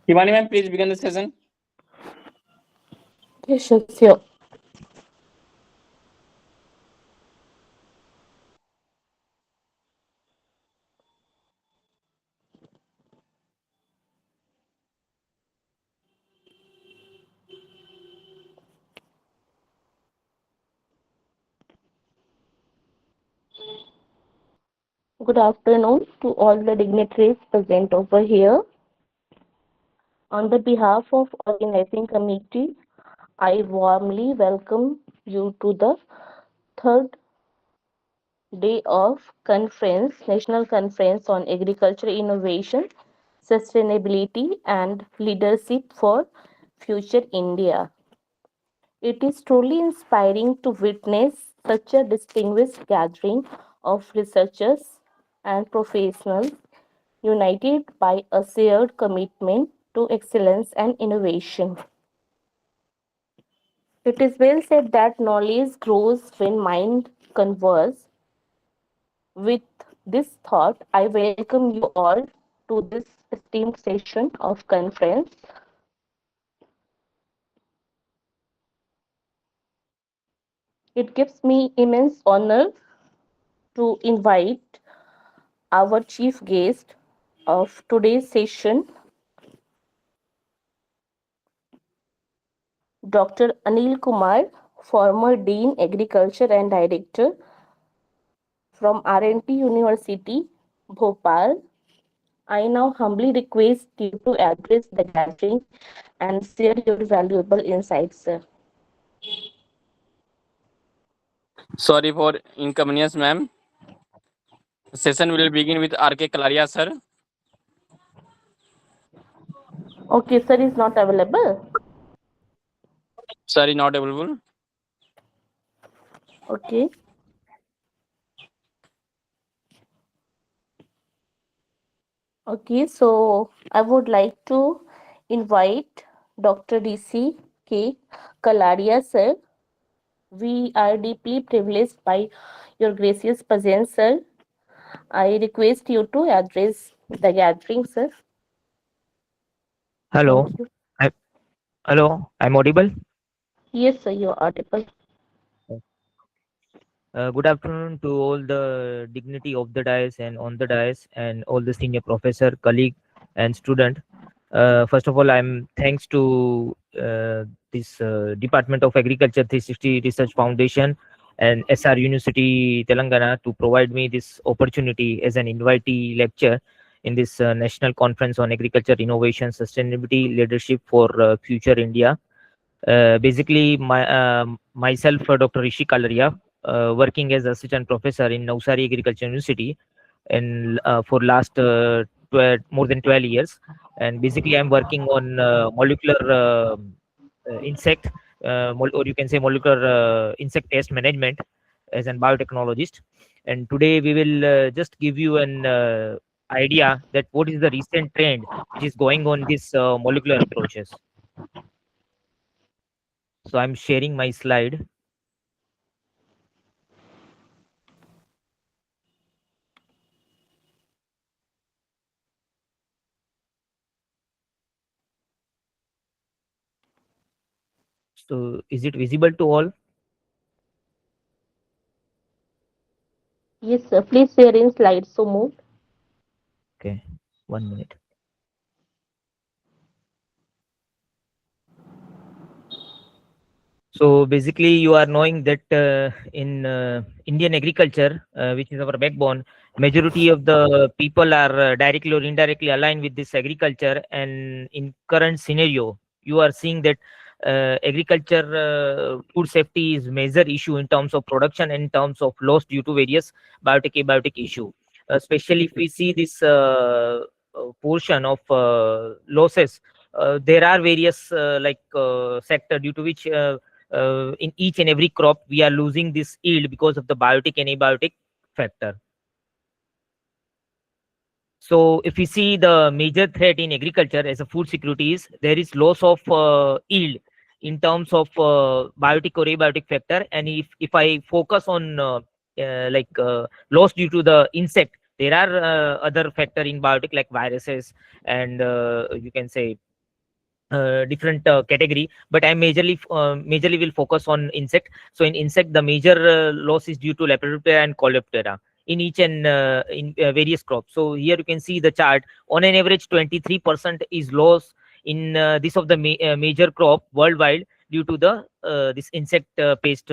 Himani ma'am, please begin the session. Yes, sure. Good afternoon to all the dignitaries present over here. On the behalf of organizing committee, I warmly welcome you to the third day of National Conference on Agriculture Innovation, Sustainability and Leadership for Future India. It is truly inspiring to witness such a distinguished gathering of researchers and professionals united by a shared commitment to excellence and innovation. It is well said that knowledge grows when mind converse. With this thought, I welcome you all to this esteemed session of conference. It gives me immense honor to invite our chief guest of today's session, Dr. Anil Kumar, former Dean Agriculture and Director from RNT University, Bhopal. I now humbly request you to address the gathering and share your valuable insights, sir. Sorry for inconvenience, ma'am. Session will begin with R.K. Kalaria, sir. Okay, sir is not available. Sorry, not available. Okay, okay. So I would like to invite Dr. DC K. Kalaria, sir. We are deeply privileged by your gracious presence, sir. I request you to address the gathering, sir. Hello, Thank you. I, hello, I'm audible. Yes, sir, you are audible. Good afternoon to all the dignity of the dais and on the dais and all the senior professor, colleague, and student. First of all, I'm thanks to this Department of Agriculture 360 Research Foundation and SR University Telangana to provide me this opportunity as an invitee lecture in this National Conference on Agriculture Innovation, Sustainability, Leadership for Future India. Basically, myself, Dr. Rishi Kalaria, working as assistant professor in Navsari Agriculture University, and for last more than 12 years. And basically, I'm working on molecular insect, or you can say molecular insect pest management as an biotechnologist. And today we will just give you an idea that what is the recent trend which is going on this molecular approaches. So I'm sharing my slide. So is it visible to all? Yes, sir. Please share in slides. So moved. Okay, 1 minute. So basically, you are knowing that in Indian agriculture, which is our backbone, majority of the people are directly or indirectly aligned with this agriculture. And in current scenario, you are seeing that agriculture food safety is major issue in terms of production and in terms of loss due to various biotic abiotic issue. Especially if we see this portion of losses, there are various sector due to which in each and every crop we are losing this yield because of the biotic and abiotic factor. So if we see the major threat in agriculture as a food security is there is loss of yield in terms of biotic or abiotic factor. And if I focus on loss due to the insect, there are other factor in biotic like viruses and you can say different category, but I majorly will focus on insect. So in insect, the major loss is due to Lepidoptera and Coleoptera in each and in various crops. So here you can see the chart. On an average, 23% is loss in this of the major crop worldwide due to the this insect pest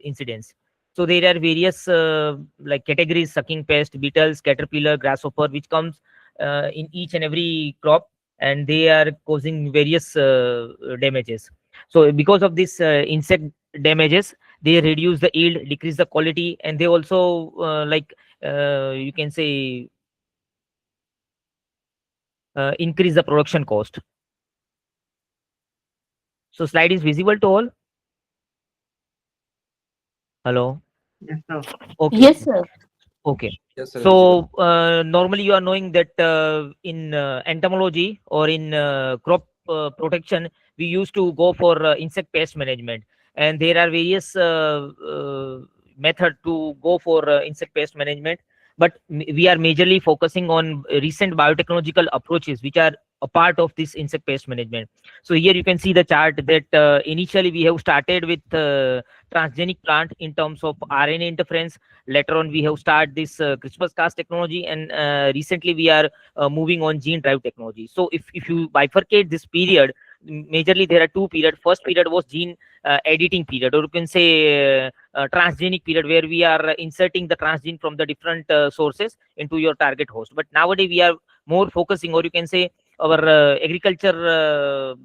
incidents. So there are various like categories: sucking pest, beetles, caterpillar, grasshopper, which comes in each and every crop, and they are causing various damages. So because of this insect damages, they reduce the yield, decrease the quality, and they also you can say increase the production cost. So slide is visible to all. Hello. Yes, sir. Okay. Yes, sir. Okay. Yes, sir. So normally you are knowing that in entomology or in crop protection, we used to go for insect pest management, and there are various method to go for insect pest management. But we are majorly focusing on recent biotechnological approaches, which are a part of this insect pest management. So here you can see the chart that initially we have started with transgenic plant in terms of RNA interference. Later on, we have started this CRISPR-Cas technology, and recently we are moving on gene drive technology. So if you bifurcate this period, majorly there are two periods. First period was gene editing period, or you can say transgenic period, where we are inserting the transgene from the different sources into your target host. But nowadays we are more focusing, or you can say our agriculture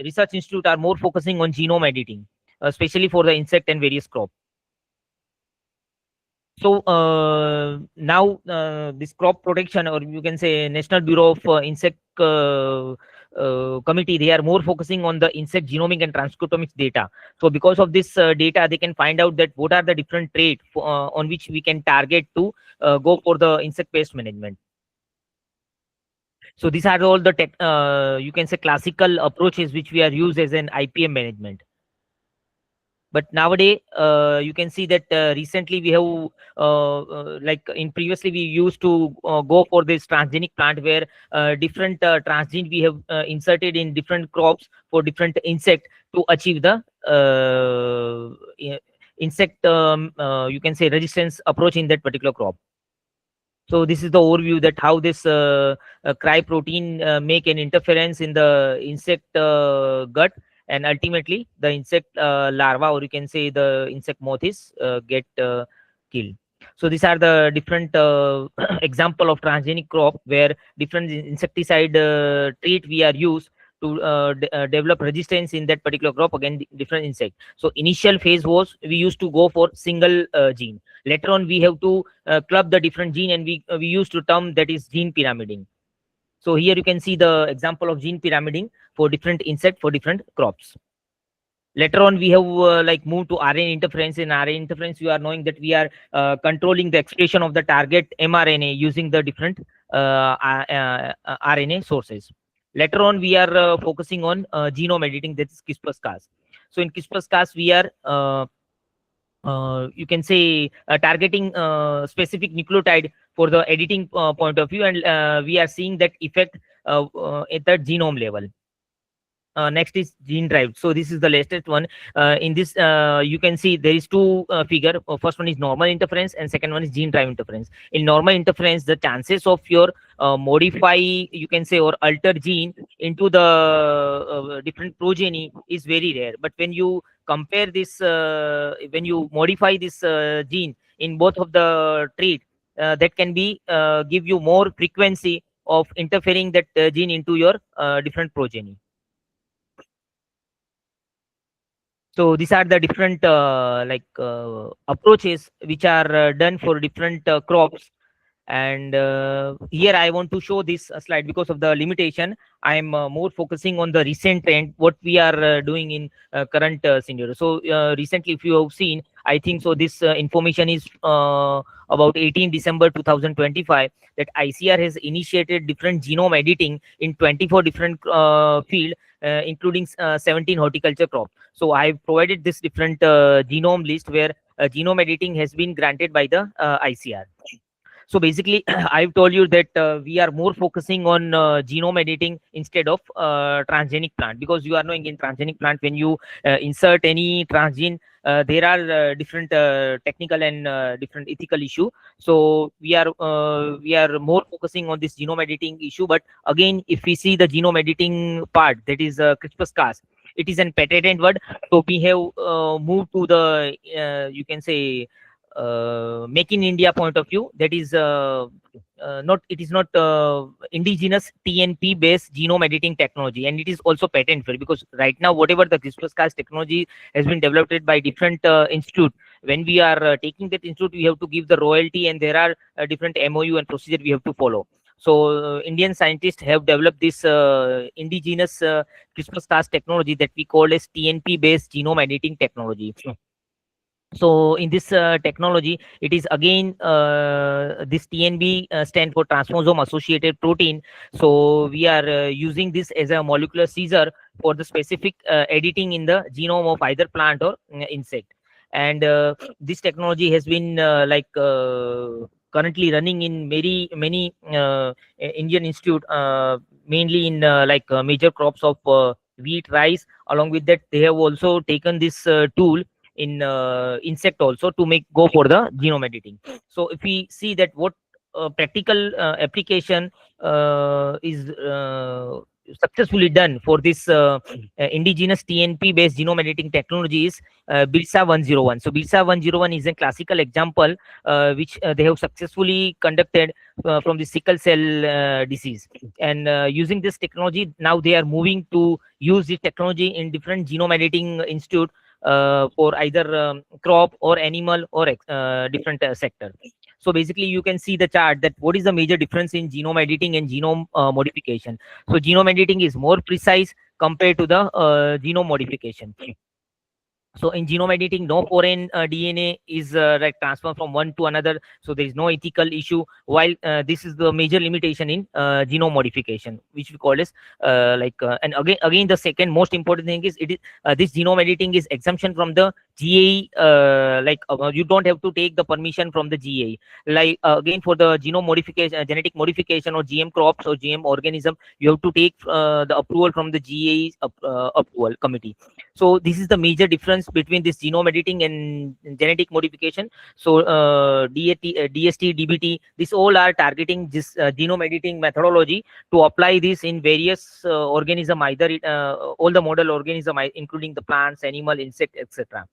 research institute are more focusing on genome editing, especially for the insect and various crop. So now this crop protection, or you can say National Bureau of Insect Committee, they are more focusing on the insect genomic and transcriptomics data. So because of this data, they can find out that what are the different traits on which we can target to go for the insect pest management. So these are all the you can say classical approaches which we are used as an IPM management. But nowadays you can see that recently we have like in previously we used to go for this transgenic plant, where different transgene we have inserted in different crops for different insect to achieve the insect you can say resistance approach in that particular crop. So this is the overview that how this cry protein make an interference in the insect gut, and ultimately the insect larva, or you can say the insect moth is get killed. So these are the different example of transgenic crop where different insecticide trait we are used to develop resistance in that particular crop against different insect. So initial phase was we used to go for single gene. Later on we have to club the different gene, and we used to term that is gene pyramiding. So here you can see the example of gene pyramiding for different insect for different crops. Later on we have like moved to RNA interference. In RNA interference, you are knowing that we are controlling the expression of the target mRNA using the different RNA sources. Later on we are focusing on genome editing, that is CRISPR-Cas. So in CRISPR-Cas we are you can say targeting specific nucleotide for the editing point of view, and we are seeing that effect at the genome level. Next is gene drive. So this is the latest one. In this you can see there is two figure. First one is normal interference, and second one is gene drive interference. In normal interference, the chances of your modify, you can say, or alter gene into the different progeny is very rare. But when you compare this when you modify this gene in both of the trait, that can be give you more frequency of interfering that gene into your different progeny. So these are the different approaches which are done for different crops. And here I want to show this slide because of the limitation. I'm more focusing on the recent trend, what we are doing in current scenario. So recently, if you have seen, I think so this information is about 18 December 2025, that ICR has initiated different genome editing in 24 different field, including 17 horticulture crops. So I've provided this different genome list where genome editing has been granted by the ICR. So basically, I've told you that we are more focusing on genome editing instead of transgenic plant, because you are knowing in transgenic plant, when you insert any transgene, there are different technical and different ethical issue. So we are more focusing on this genome editing issue. But again, if we see the genome editing part, that is CRISPR-Cas, it is an patented word. So we have moved to the you can say make in India point of view. That is not, it is not indigenous TNP based genome editing technology, and it is also patent free, because right now whatever the CRISPR-Cas technology has been developed by different institute, when we are taking that institute, we have to give the royalty, and there are different MOU and procedure we have to follow. So Indian scientists have developed this indigenous CRISPR-Cas technology that we call as TNP based genome editing technology. So in this technology, it is again this TNB stand for transposome associated protein. So we are using this as a molecular Caesar for the specific editing in the genome of either plant or insect. And this technology has been currently running in very many Indian institute, mainly in major crops of wheat, rice. Along with that, they have also taken this tool in insect also to make go for the genome editing. So if we see that what practical application is successfully done for this indigenous TNP based genome editing technology is BILSA 101. So BILSA 101 is a classical example which they have successfully conducted from the sickle cell disease. And using this technology, now they are moving to use this technology in different genome editing institute for either crop or animal or different sector. So basically, you can see the chart that what is the major difference in genome editing and genome modification. So genome editing is more precise compared to the genome modification. So in genome editing, no foreign DNA is transferred from one to another, so there is no ethical issue. While this is the major limitation in genome modification, which we call as and again the second most important thing is it is this genome editing is exemption from the GAE. You don't have to take the permission from the GAE. Again, for the genome modification, genetic modification or GM crops or GM organism, you have to take the approval from the GAE approval committee. So this is the major difference between this genome editing and genetic modification. So DST, DBT, these all are targeting this genome editing methodology to apply this in various organism, either all the model organism, including the plants, animal, insect, etc.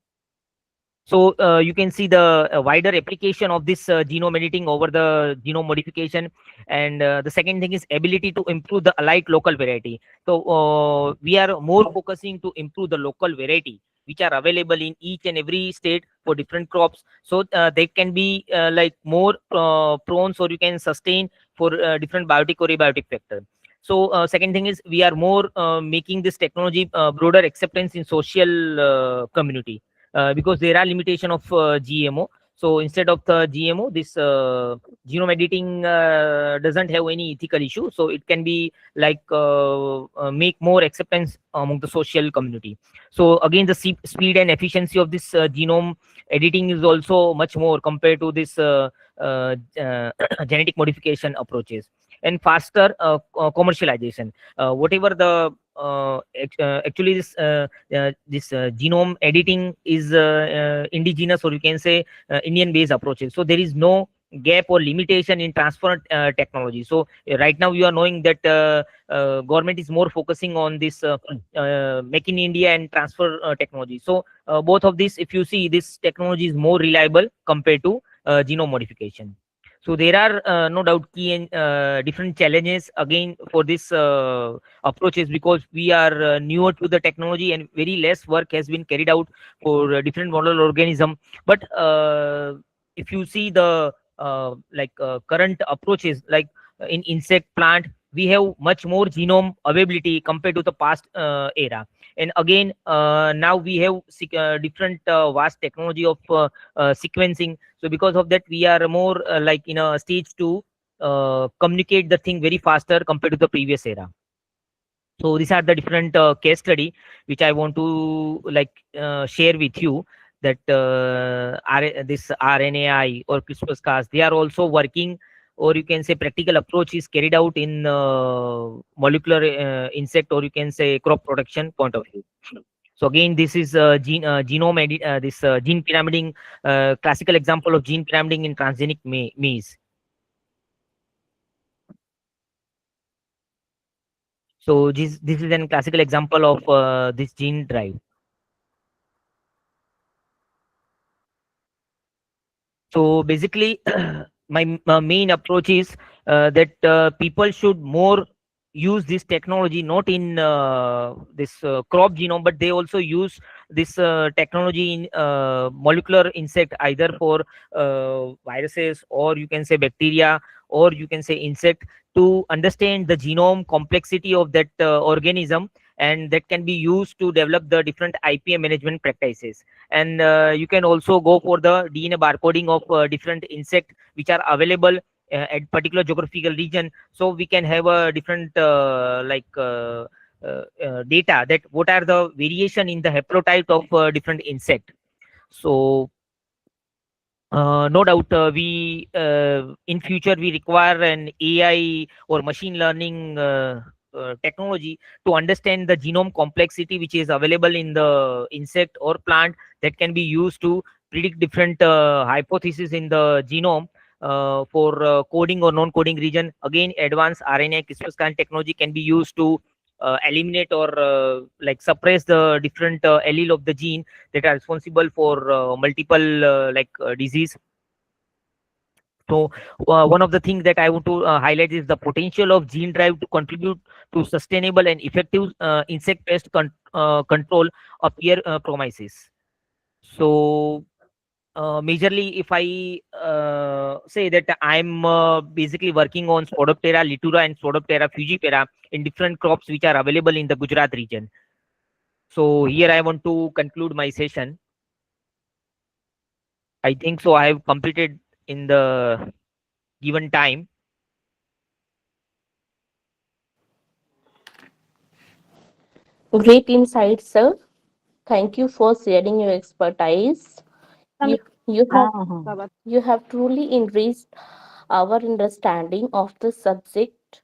So you can see the wider application of this genome editing over the genome modification. And the second thing is ability to improve the alike local variety. So we are more focusing to improve the local variety which are available in each and every state for different crops. So they can be more prone, or you can sustain for different biotic or abiotic factor. So second thing is we are more making this technology broader acceptance in social community. Because there are limitation of GMO. So instead of the GMO, this genome editing doesn't have any ethical issue. So it can be make more acceptance among the social community. So again, the speed and efficiency of this genome editing is also much more compared to this genetic modification approaches. And faster commercialization. Whatever the actually this genome editing is indigenous, or you can say Indian based approaches. So there is no gap or limitation in transfer technology. So right now you are knowing that government is more focusing on this make in India and transfer technology. So both of these, if you see, this technology is more reliable compared to genome modification. So there are no doubt key and different challenges again for this approaches, because we are newer to the technology and very less work has been carried out for different model organism. But if you see the current approaches, like in insect, plant, we have much more genome availability compared to the past era. And again, now we have different vast technology of sequencing. So because of that, we are more in a stage to communicate the thing very faster compared to the previous era. So these are the different case study which I want to share with you. that this RNAi or CRISPR-Cas, they are also working, or you can say practical approach is carried out in molecular insect, or you can say crop production point of view. So again, this is genome this gene pyramiding, classical example of gene pyramiding in transgenic maize. So this is an classical example of this gene drive. So basically, my main approach is that people should more use this technology, not in this crop genome, but they also use this technology in molecular insect, either for viruses, or you can say bacteria, or you can say insect, to understand the genome complexity of that organism, and that can be used to develop the different IPM management practices. And you can also go for the DNA barcoding of different insect which are available at particular geographical region, so we can have a different data that what are the variation in the haplotype of different insect. So no doubt we in future we require an AI or machine learning technology to understand the genome complexity which is available in the insect or plant, that can be used to predict different hypotheses in the genome for coding or non-coding region. Again, advanced RNA CRISPR technology can be used to eliminate or like suppress the different allele of the gene that are responsible for multiple disease. So one of the things that I want to highlight is the potential of gene drive to contribute to sustainable and effective insect pest control appear promises. So majorly, if I say that I'm basically working on Spodoptera litura and Spodoptera fugipera in different crops which are available in the Gujarat region. So here I want to conclude my session. I think so I have completed in the given time. Great insight, sir. Thank you for sharing your expertise. You, you have you have truly enriched our understanding of the subject,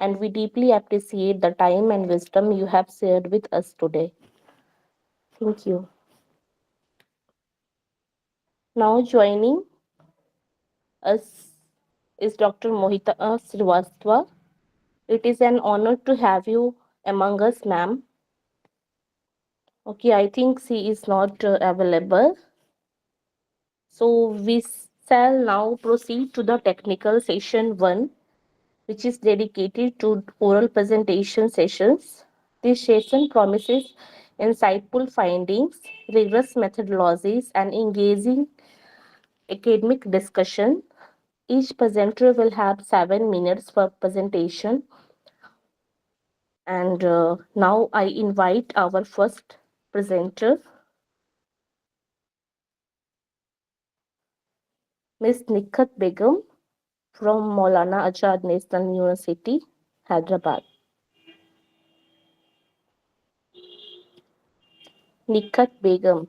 and we deeply appreciate the time and wisdom you have shared with us today. Thank you. Now joining us is Dr. Mohita Srivastava. It is an honor to have you among us, ma'am. Okay, I think she is not available. So we shall now proceed to the technical session 1, which is dedicated to oral presentation sessions. This session promises insightful findings, rigorous methodologies, and engaging academic discussion. Each presenter will have 7 minutes for presentation. And now I invite our first presenter, Ms. Nikhat Begum from Maulana Azad National University, Hyderabad. Nikhat Begum.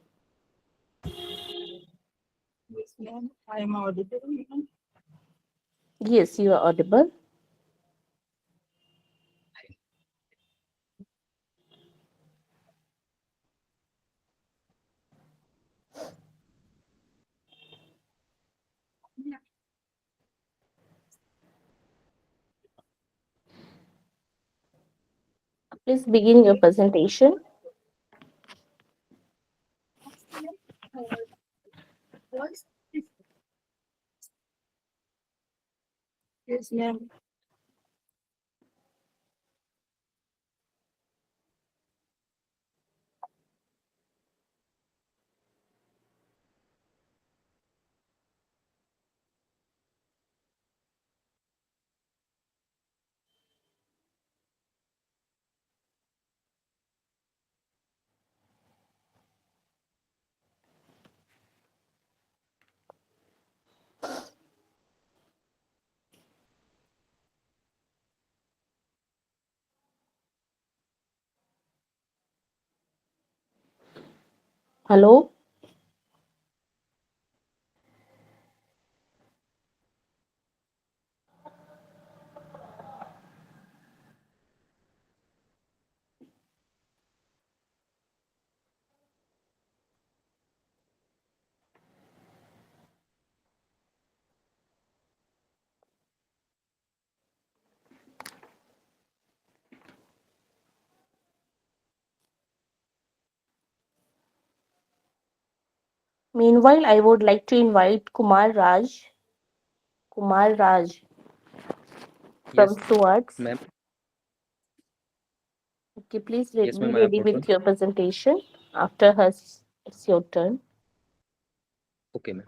Yes, ma'am. I am audible. Ma'am. Yes, you are audible. Please begin your presentation. Yes, ma'am. Hello. Meanwhile, I would like to invite Kumar Raj from Yes, Swartz. ma'am. Okay, please Yes, be ma'am. I am ready audible. with your presentation. After her, it's your turn. Okay, ma'am.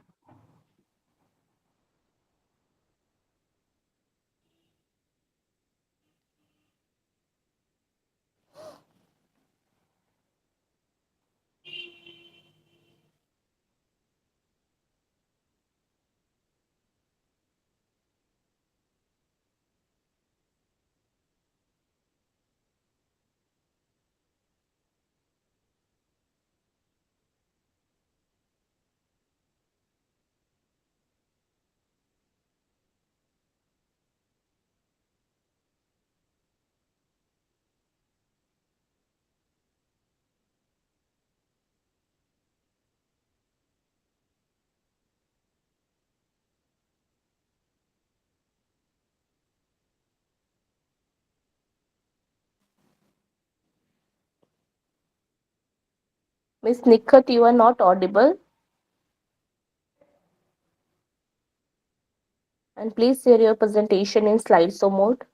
Miss Nikhat, you are not audible. And please share your presentation in slideshow mode.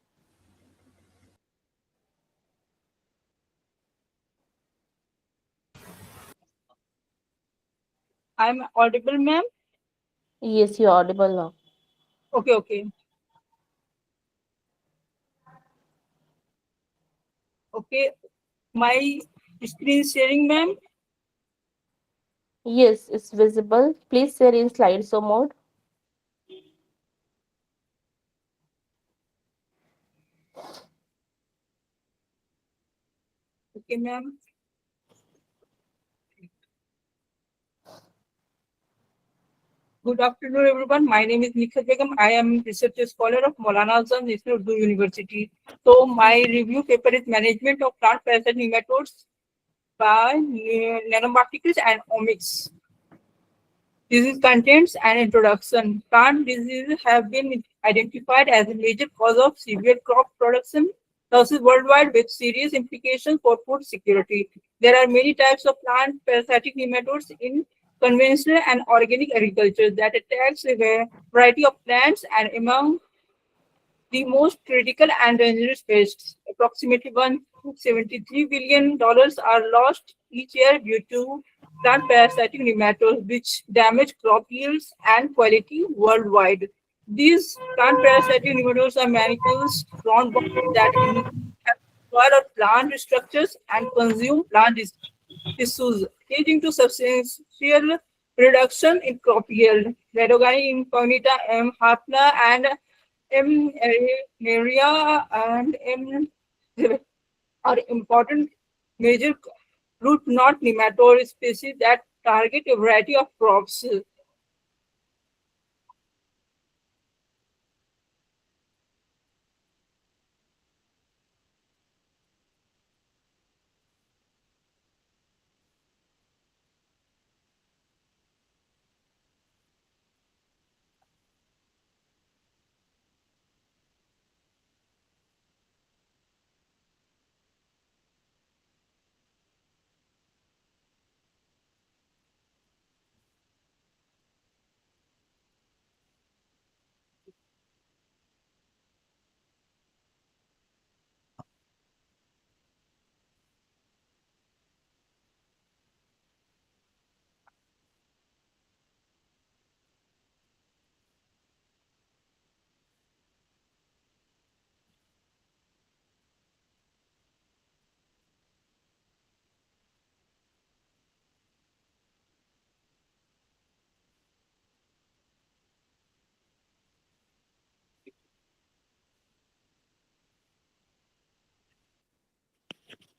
I'm audible, ma'am. Yes, you're audible now. Okay, okay. Okay. My screen sharing, ma'am. Yes, it's visible. Please share in slideshow mode. Okay, ma'am. Good afternoon, everyone. My name is Nikhat Begum. I am research scholar of Maulana Azam National Urdu University. So my review paper is Management of Plant Parasite Nematodes by Nanoparticles and Omics. Disease contents and introduction. Plant diseases have been identified as a major cause of severe crop production losses worldwide with serious implications for food security. There are many types of plant parasitic nematodes in conventional and organic agriculture that attacks a variety of plants and among the most critical and dangerous pests. Approximately $173 billion are lost each year due to plant parasitic nematodes, which damage crop yields and quality worldwide. These plant parasitic nematodes are manipulates groundworms that destroy plant structures and consume plant tissues, leading to substantial reduction in crop yield. Rhodogani incognita, M. harpna, and M. area and M. are important major root knot nematode species that target a variety of crops.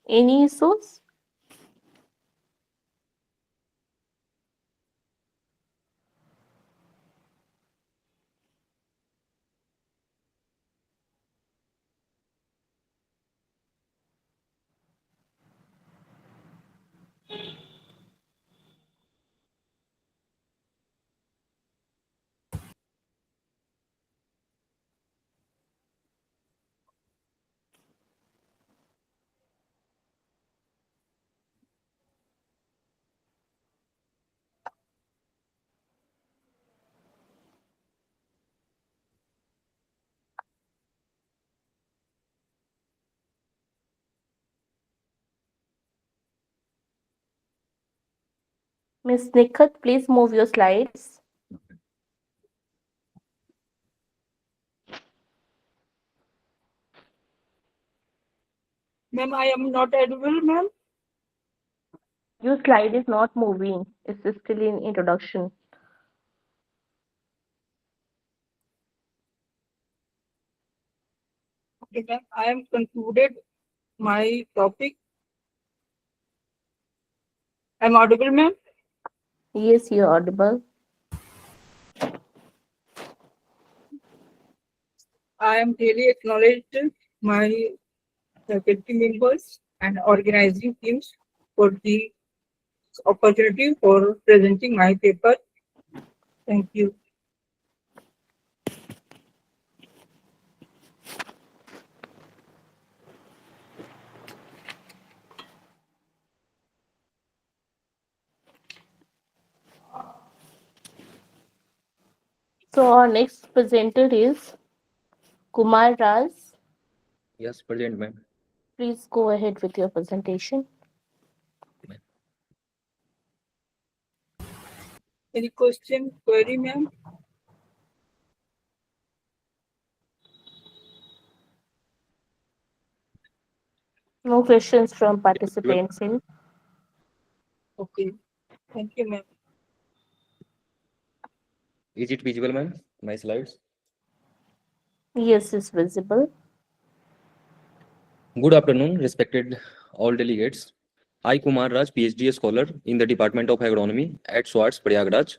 Any issues? Ms. Nikhat, please move your slides. Ma'am, I am not audible, ma'am. Your slide is not moving. It's still in introduction. Okay, ma'am. I am concluded my topic. I'm audible, ma'am. Yes, you're audible. I am really acknowledged my faculty members and organizing teams for the opportunity for presenting my paper. Thank you. So our next presenter is Kumar Raj. Yes, present, ma'am. Please go ahead with your presentation. Any question, query, ma'am? No questions from participants in. Okay. Thank you, ma'am. Is it visible, ma'am? My slides. Yes, it's visible. Good afternoon, respected all delegates. I, Kumar Raj, PhD scholar in the Department of Agronomy at SWATS, Prayagraj.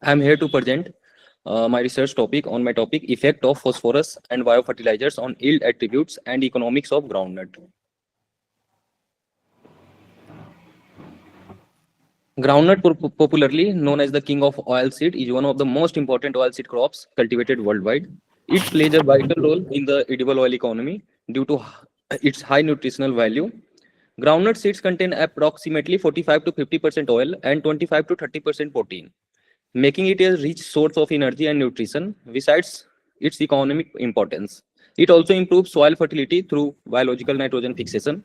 I am here to present my research topic on my topic effect of phosphorus and biofertilizers on yield attributes and economics of groundnut. Groundnut, popularly known as the king of oilseed, is one of the most important oilseed crops cultivated worldwide. It plays a vital role in the edible oil economy due to its high nutritional value. Groundnut seeds contain approximately 45 to 50% oil and 25 to 30% protein, making it a rich source of energy and nutrition. Besides its economic importance, it also improves soil fertility through biological nitrogen fixation.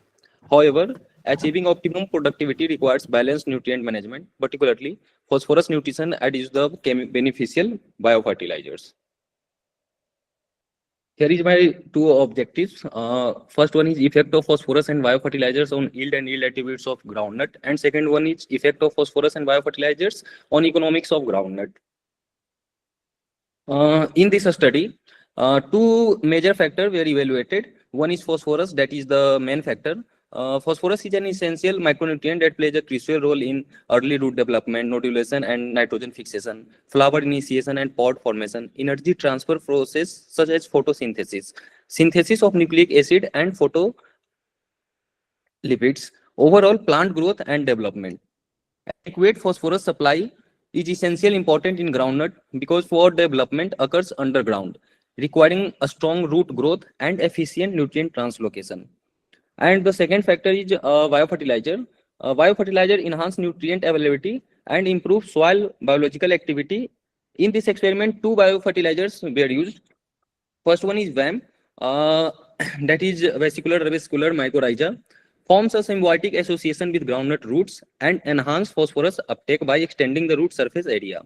However, achieving optimum productivity requires balanced nutrient management, particularly phosphorus nutrition and is the beneficial biofertilizers. Here is my two objectives. First one is effect of phosphorus and biofertilizers on yield and yield attributes of groundnut, and second one is effect of phosphorus and biofertilizers on economics of groundnut. In this study, two major factors were evaluated. One is phosphorus, that is the main factor. Phosphorus is an essential micronutrient that plays a crucial role in early root development, nodulation, and nitrogen fixation, flower initiation, and pod formation, energy transfer process such as photosynthesis, synthesis of nucleic acid, and photolipids, overall plant growth and development. Adequate phosphorus supply is essentially important in groundnut because for development occurs underground, requiring a strong root growth and efficient nutrient translocation. And the second factor is biofertilizer. Biofertilizer enhance nutrient availability and improve soil biological activity. In this experiment, two biofertilizers were used. First one is VAM, that is vesicular revascular mycorrhiza, forms a symbiotic association with groundnut roots and enhance phosphorus uptake by extending the root surface area.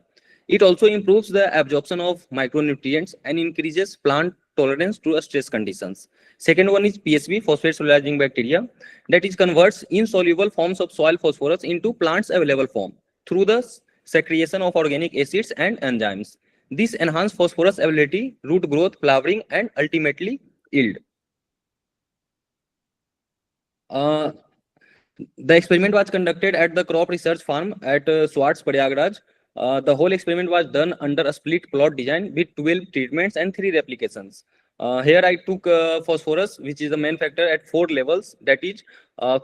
It also improves the absorption of micronutrients and increases plant tolerance to stress conditions. Second one is PSB, phosphate solubilizing bacteria, that is converts insoluble forms of soil phosphorus into plants available form through the secretion of organic acids and enzymes. This enhances phosphorus availability, root growth, flowering, and ultimately yield. Uh, the experiment was conducted at the crop research farm at Swartz, Prayagraj. The whole experiment was done under a split plot design with 12 treatments and 3 replications. Here I took phosphorus, which is the main factor, at 4 levels, that is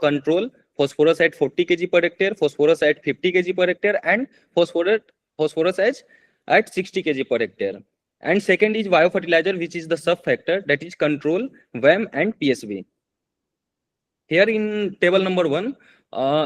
control, phosphorus at 40 kg per hectare, phosphorus at 50 kg per hectare, and phosphorus at 60 kg per hectare. And second is biofertilizer, which is the sub factor, that is control, VAM, and PSB. Here in table number 1,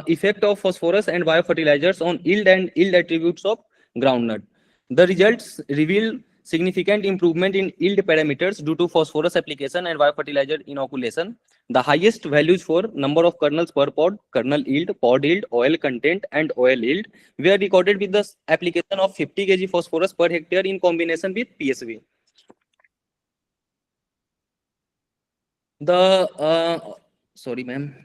effect of phosphorus and biofertilizers on yield and yield attributes of groundnut. The results reveal significant improvement in yield parameters due to phosphorus application and biofertilizer inoculation. The highest values for number of kernels per pod, kernel yield, pod yield, oil content, and oil yield were recorded with the application of 50 kg phosphorus per hectare in combination with PSV. Sorry, ma'am.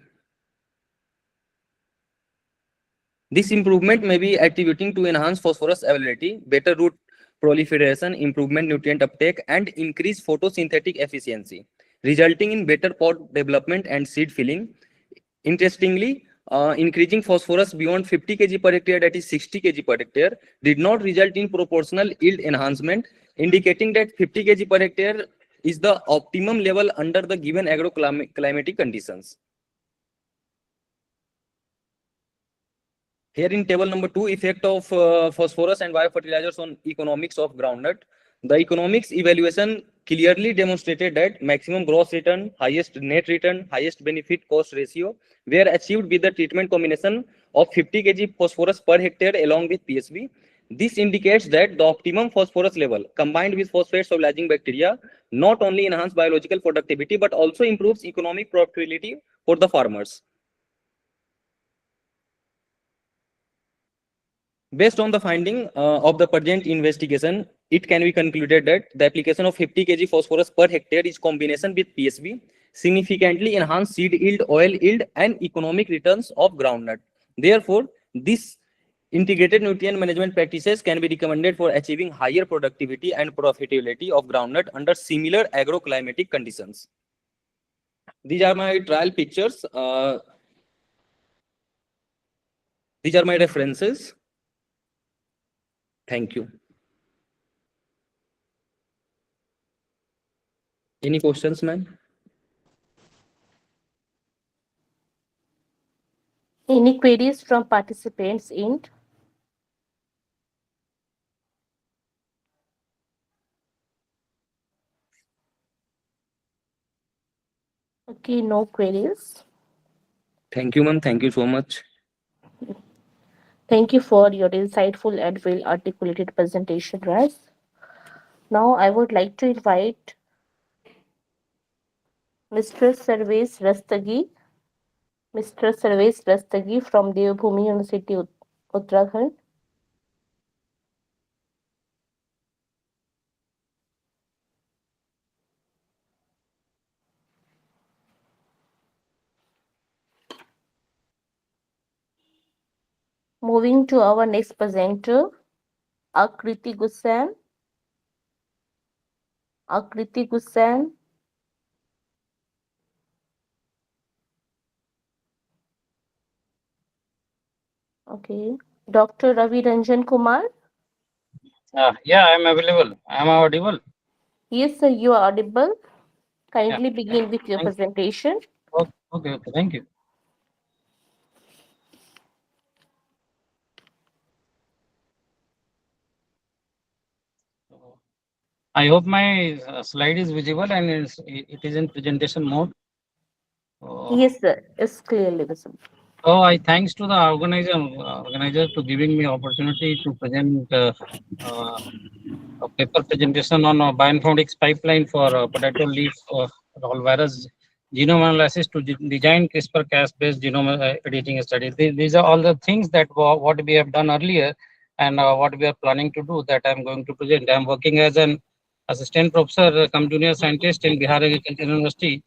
This improvement may be attributing to enhanced phosphorus availability, better root proliferation, improvement nutrient uptake, and increased photosynthetic efficiency, resulting in better pod development and seed filling. Interestingly, increasing phosphorus beyond 50 kg per hectare, that is 60 kg per hectare, did not result in proportional yield enhancement, indicating that 50 kg per hectare is the optimum level under the given agroclimatic conditions. Here in table number 2, effect of phosphorus and biofertilizers on economics of groundnut. The economics evaluation clearly demonstrated that maximum gross return, highest net return, highest benefit cost ratio were achieved with the treatment combination of 50 kg phosphorus per hectare along with PSB. This indicates that the optimum phosphorus level combined with phosphate stabilizing bacteria not only enhance biological productivity but also improves economic profitability for the farmers. Based on the finding of the present investigation, it can be concluded that the application of 50 kg phosphorus per hectare is combination with PSB significantly enhance seed yield, oil yield, and economic returns of groundnut. Therefore, this integrated nutrient management practices can be recommended for achieving higher productivity and profitability of groundnut under similar agroclimatic conditions. These are my trial pictures. These are my references. Thank you. Any questions, ma'am? Any queries from participants in? Okay, no queries. Thank you, ma'am. Thank you so much. Thank you for your insightful and well articulated presentation, Raz. Now I would like to invite Mr. Sarvesh Rastagi. Mr. Sarvesh Rastagi from Devbhoomi University, Uttarakhand. Moving to our next presenter, Akriti Gussain. Akriti Gussain. Okay. Dr. Ravi Ranjan Kumar. Yeah, I'm available. I'm audible. Yes, sir, you are audible. Kindly begin with your Thank you. presentation. Okay, thank you. I hope my slide is visible and it is in presentation mode. Yes, sir, it's clearly visible. So I thanks to the organizer to giving me opportunity to present a paper presentation on bioinformatics pipeline for potato leaf roll virus genome analysis to design CRISPR-Cas based genome editing studies. These are all the things that what we have done earlier and what we are planning to do that I'm going to present. I'm working as an assistant professor, cum junior scientist in Bihar Agricultural University.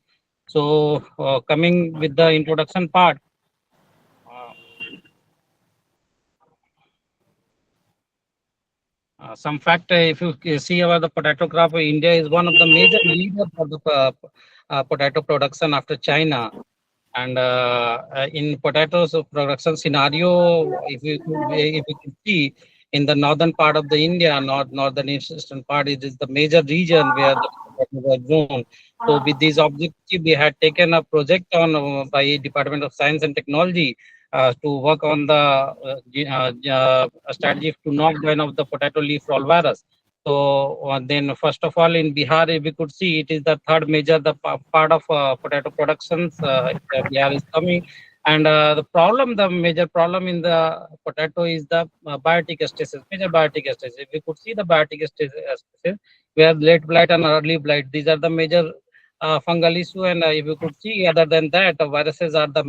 So coming with the introduction part, some fact, if you see about the potato crop, India is one of the major leaders for the potato production after China. And in potatoes production scenario, if you could see in the northern part of the India, northern eastern part, it is the major region where the potatoes are grown. So with this objective, we had taken a project on by Department of Science and Technology to work on the strategy to knock down of the potato leaf roll virus. So then, first of all, in Bihar, we could see it is the third major part of potato productions. Bihar is coming. And the major problem in the potato is the biotic stasis, major biotic stasis. If we could see the biotic stasis, we have late blight and early blight. These are the major fungal issue. And if you could see, other than that, viruses are the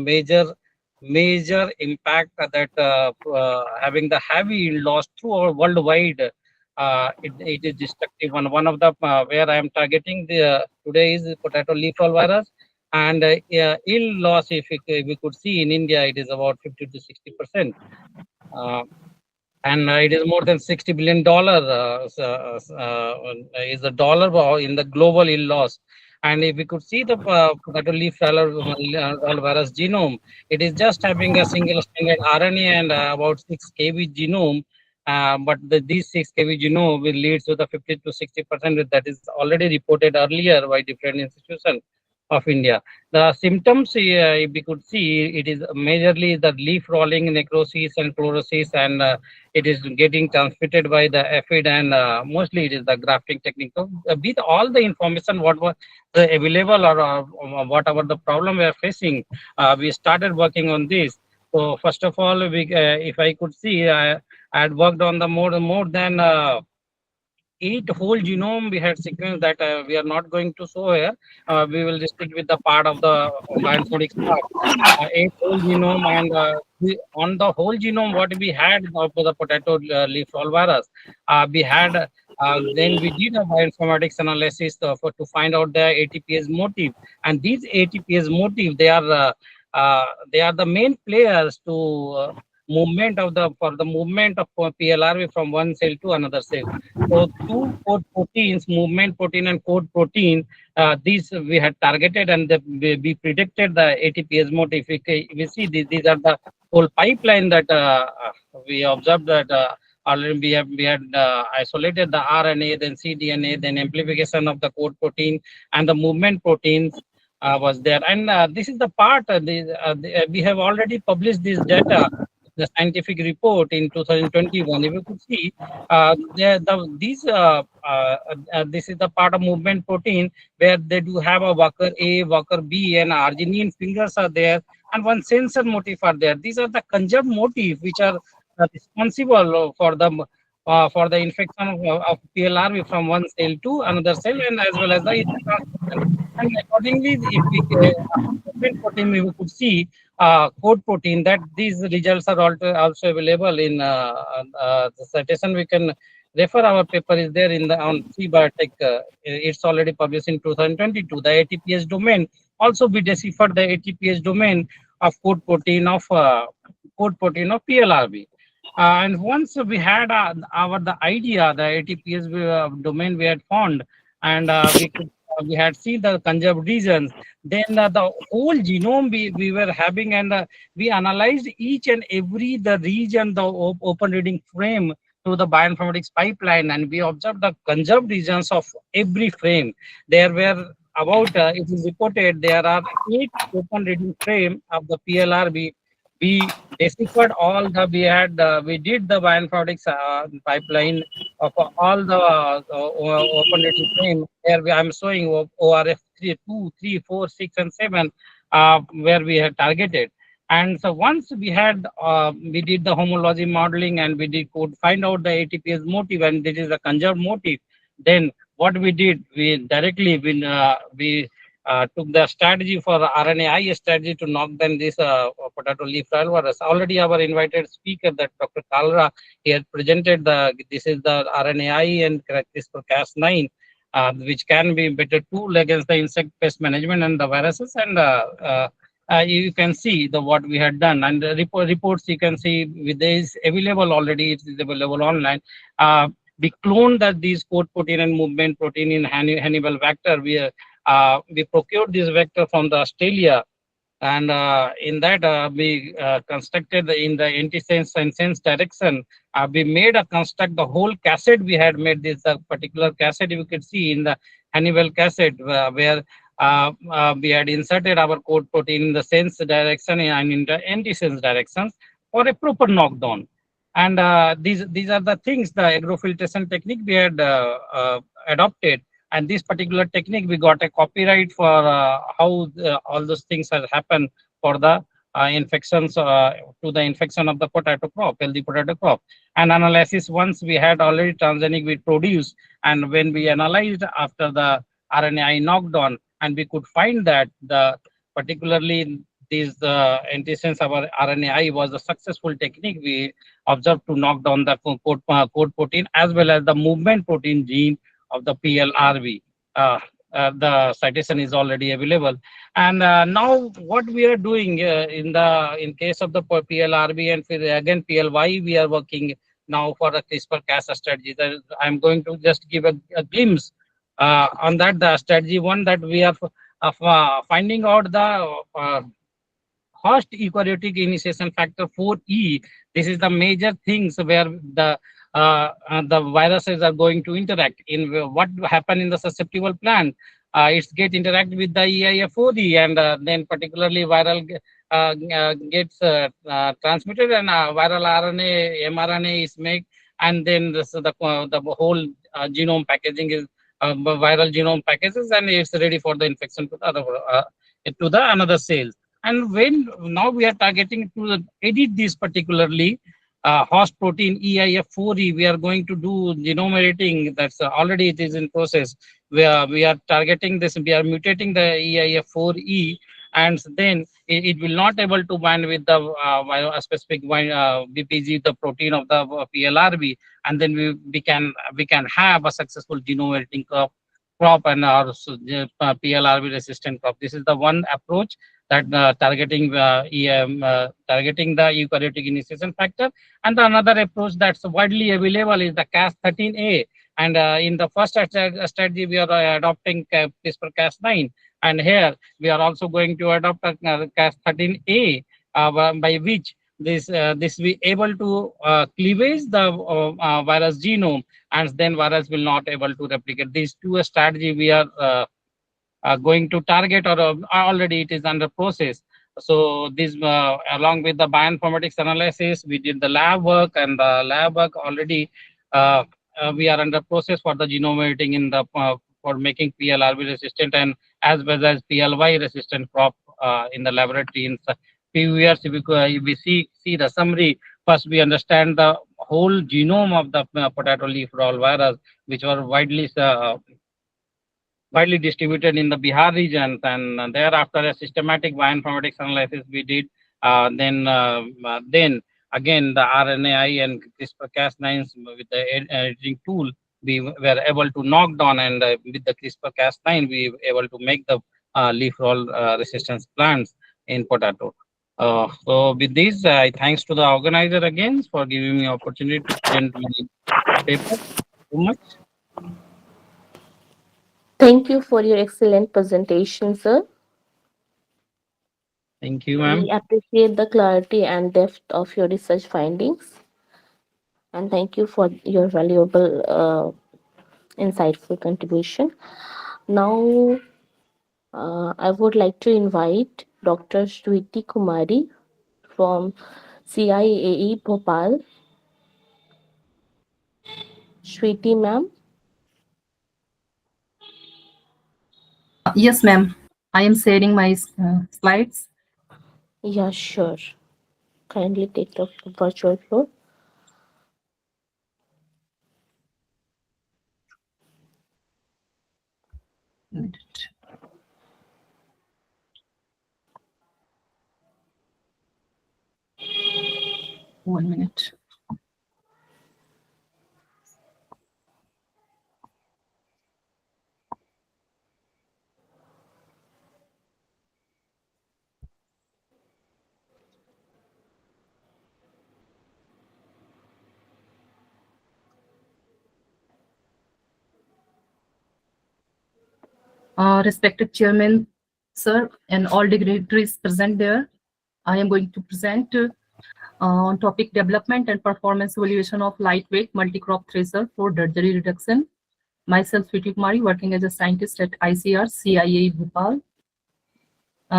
major impact that having the heavy loss through worldwide. It is destructive. One of the where I am targeting today is the potato leaf roll virus. And yield loss, if we could see in India, it is about 50 to 60%. And it is more than $60 billion is the dollar in the global yield loss. And if we could see the potato leaf roll virus genome, it is just having a single stranded RNA and about 6 kb genome. But these 6 kb genome will lead to the 50 to 60% that is already reported earlier by different institutions of India. The symptoms, if we could see, it is majorly the leaf rolling, necrosis, and chlorosis, and it is getting transmitted by the aphid, and mostly it is the grafting technique. So, with all the information what was available or whatever the problem we are facing, we started working on this. So first of all, if I could see, I had worked on the more than 8 whole genome we had sequenced that we are not going to show here. We will stick with the part of the bioinformatics part. 8 whole genome, and on the whole genome, what we had of the potato leaf roll virus, we had. Then we did a bioinformatics analysis to find out the ATPase motif, and these ATPase motif they are the main players to movement of the for the movement of PLRV from one cell to another cell. So two code proteins, movement protein and code protein, these we had targeted, and we predicted the ATPase motif. We see these are the whole pipeline that we observed that already we had isolated the RNA, then cDNA, then amplification of the code protein and the movement proteins was there. And this is the part we have already published this data, the scientific report in 2021. If you could see, this is the part of movement protein where they do have a worker A, worker B, and arginine fingers are there, and one sensor motif are there. These are the conjugate motif which are responsible for the infection of PLRV from one cell to another cell, and as well as the transmission. And accordingly, if we movement protein, we could see code protein that these results are also available in the citation. We can refer our paper is there in the on C Biotech. It's already published in 2022. The ATPase domain also we deciphered the ATPase domain of code protein of PLRB. And once we had the idea, the ATPase domain we had found, and we had seen the conserved regions. Then the whole genome we were having, and we analyzed each and every the region, the open reading frame through the bioinformatics pipeline, and we observed the conserved regions of every frame. There were about it is reported there are 8 open reading frame of the PLR. We deciphered all the we did the bioinformatics pipeline of all the open reading frame. There I'm showing ORF 3, 2, 3, 4, 6, and 7 where we had targeted. And so once we had we did the homology modeling, and we could find out the ATPase motif, and this is the conserved motif. Then what we did, we directly we took the strategy for the RNAi strategy to knock down this potato leaf roll virus. Already our invited speaker, that Dr. Kalra, he had presented this is the RNAi and CRISPR-Cas9, which can be better tool against the insect pest management and the viruses. And you can see what we had done, and the reports you can see with this available already. It is available online. We cloned these code protein and movement protein in Hannibal vector. We procured this vector from the Australia, and in that we constructed in the antisense and sense direction. We made a construct the whole cassette. We had made this particular cassette. You could see in the Hannibal cassette where we had inserted our code protein in the sense direction and in the antisense directions for a proper knockdown. And these are the things, the agrofiltration technique we had adopted. And this particular technique, we got a copyright for how all those things have happened for the infections to the infection of the potato crop, healthy potato crop. And analysis, once we had already transgenic wheat produce, and when we analyzed after the RNAi knockdown, and we could find that the particularly these antisense of our RNAi was a successful technique. We observed to knock down the code protein as well as the movement protein gene of the PLRV. The citation is already available. And now what we are doing in case of the PLRB and again PLY, we are working now for a CRISPR-Cas strategy. I'm going to just give a glimpse on that. The strategy one that we are finding out the host eukaryotic initiation factor 4E. This is the major things where the viruses are going to interact. In what happen in the susceptible plant, it's get interact with the EIF4E, and then particularly viral gets transmitted, and viral RNA, mRNA is made, and then the whole genome packaging is viral genome packages, and it's ready for the infection to the another cells. And when now we are targeting to edit this particularly host protein EIF4E, we are going to do genome editing. That's already it is in process. We are targeting this. We are mutating the EIF4E, and then it will not able to bind with the specific BPG, the protein of the PLRB, and then we can have a successful genome editing crop and our PLRB resistant crop. This is the one approach that targeting the eukaryotic initiation factor. And another approach that's widely available is the Cas13a. And in the first strategy, we are adopting CRISPR-Cas9. And here we are also going to adopt Cas13a, by which this be able to cleavage the virus genome, and then virus will not able to replicate. These two strategy we are going to target, or already it is under process. So this along with the bioinformatics analysis, we did the lab work, and the lab work already we are under process for the genome editing in the for making PLRB resistant and as well as PLY resistant crop in the laboratory. In few years, if we see the summary, first we understand the whole genome of the potato leaf roll virus, which were widely distributed in the Bihar region, and thereafter a systematic bioinformatics analysis we did. Then again the RNAi and CRISPR-Cas9 with the editing tool, we were able to knock down, and with the CRISPR-Cas9 we were able to make the leaf roll resistance plants in potato. So with this, thanks to the organizer again for giving me opportunity to present my paper. So much. Thank you for your excellent presentation, sir. Thank you, ma'am. We appreciate the clarity and depth of your research findings. And thank you for your valuable, insightful contribution. Now, I would like to invite Dr. Shruti Kumari from CIAE Bhopal. Shruti, ma'am. Yes, ma'am. I am sharing my slides. Yeah, sure. Kindly take the virtual floor. Minute. One minute. Respected Chairman, sir, and all dignitaries present there, I am going to present on topic development and performance evaluation of lightweight multi-crop thresher for drudgery reduction. Myself, Shruti Kumari, working as a scientist at ICR CIAE Bhopal.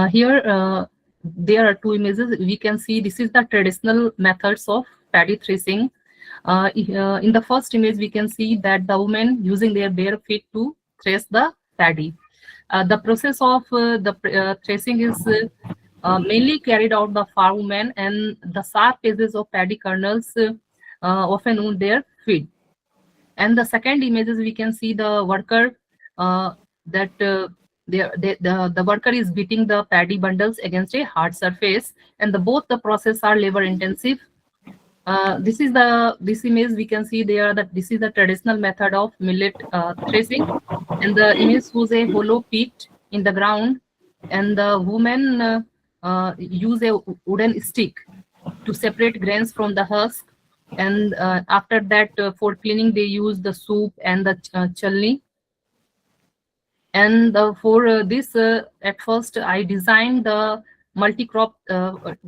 Here, there are two images. We can see this is the traditional methods of paddy threshing. In the first image, we can see that the women using their bare feet to thresh the paddy. The process of the threshing is mainly carried out the farmwomen, and the sharp edges of paddy kernels often wound their feet. And the second images, we can see the worker that the worker is beating the paddy bundles against a hard surface, and both the process are labor intensive. This image we can see there that this is the traditional method of millet threshing, and the image shows a hollow pit in the ground, and the women use a wooden stick to separate grains from the husk, and after that for cleaning they use the soup and the chalni. And for this, at first I designed the multi-crop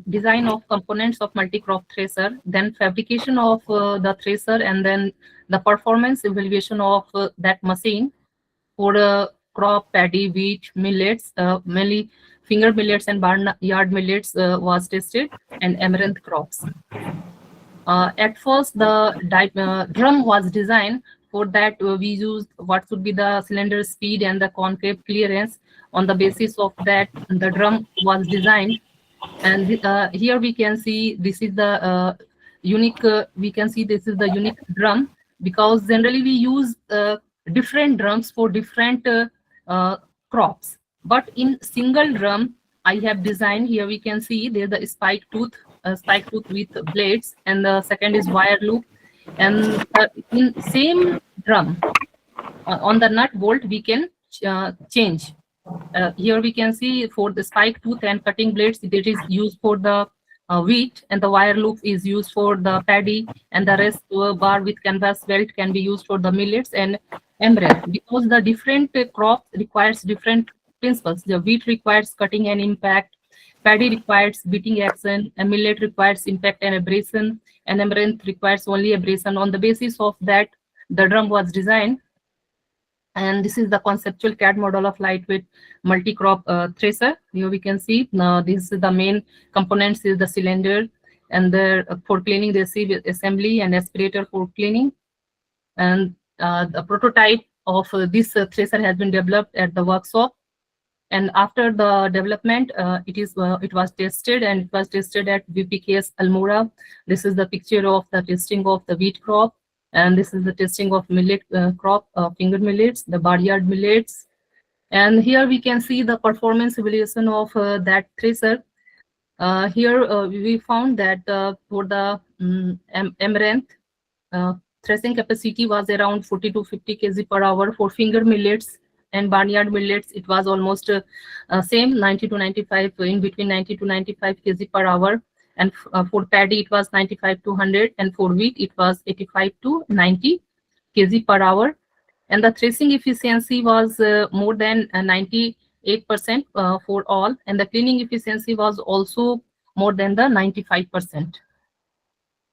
design of components of multi-crop thresher, then fabrication of the thresher, and then the performance evaluation of that machine for crop, paddy, wheat, millets, mainly finger millets and barnyard millets was tested, and amaranth crops. At first, the drum was designed. For that, we used what should be the cylinder speed and the concave clearance. On the basis of that, the drum was designed. And here we can see this is the unique. We can see this is the unique drum, because generally we use different drums for different crops. But in single drum, I have designed, here we can see there's the spike tooth with blades, and the second is wire loop. And in same drum, on the nut bolt, we can change. Here we can see for the spike tooth and cutting blades, it is used for the wheat, and the wire loop is used for the paddy, and the rest bar with canvas belt can be used for the millets and amaranth, because the different crops requires different principles. The wheat requires cutting and impact, paddy requires beating action, and millet requires impact and abrasion, and amaranth requires only abrasion. On the basis of that, the drum was designed. And this is the conceptual CAD model of lightweight multi-crop thresher. Here we can see now this is the main components is the cylinder, and the for cleaning the sieve assembly and aspirator for cleaning. And the prototype of this thresher has been developed at the workshop. And after the development, it was tested, and it was tested at VPKS Almora. This is the picture of the testing of the wheat crop. And this is the testing of millet crop, finger millets, the barnyard millets. And here we can see the performance evaluation of that thresher. Here we found that for the amaranth, threshing capacity was around 40 to 50 kg per hour. For finger millets and barnyard millets, it was almost same, 90 to 95, in between 90 to 95 kg per hour. And for paddy, it was 95 to 100, and for wheat, it was 85 to 90 kg per hour. And the threshing efficiency was more than 98% for all, and the cleaning efficiency was also more than the 95%.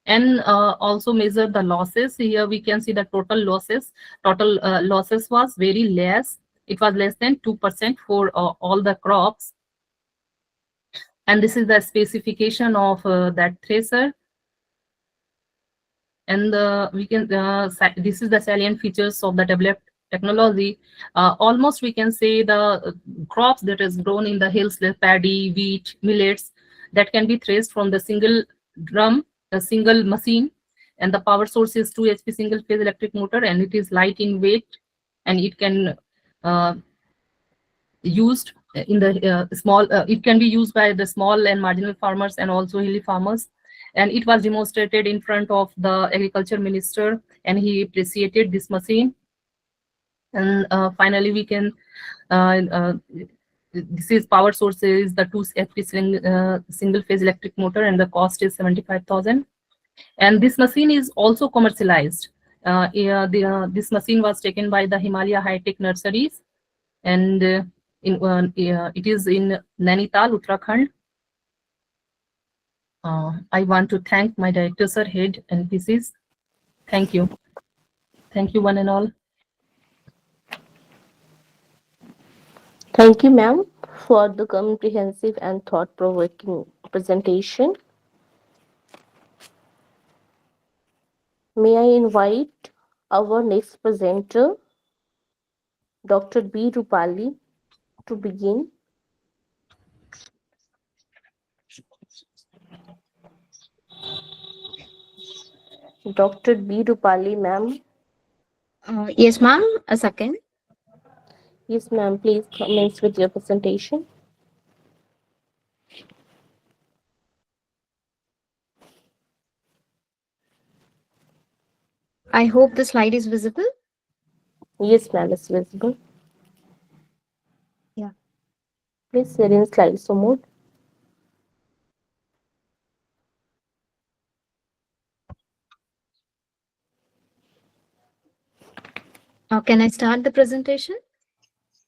And also measure the losses. Here we can see the total losses. Total losses was very less. It was less than 2% for all the crops. And this is the specification of that thresher. And we can this is the salient features of the developed technology. Almost we can say the crops that is grown in the hills, like paddy, wheat, millets, that can be traced from the single drum, a single machine, and the power source is 2 HP single phase electric motor, and it is light in weight, and it can used in the small, it can be used by the small and marginal farmers and also hilly farmers. And it was demonstrated in front of the agriculture minister, and he appreciated this machine. And finally we can this is power source is the 2 HP single phase electric motor, and the cost is 75,000. And this machine is also commercialized. This machine was taken by the Himalaya High Tech Nurseries, and it is in Nainital, Uttarakhand. I want to thank my director, sir, head, and PCs. Thank you. Thank you, one and all. Thank you, ma'am, for the comprehensive and thought-provoking presentation. May I invite our next presenter, Dr. B. Rupali, to begin. Dr. B. Rupali, ma'am. Yes, ma'am. A second. Yes, ma'am. Please commence with your presentation. I hope the slide is visible. Yes, ma'am. It's visible. Yeah. Please share in slideshow mode. Can I start the presentation?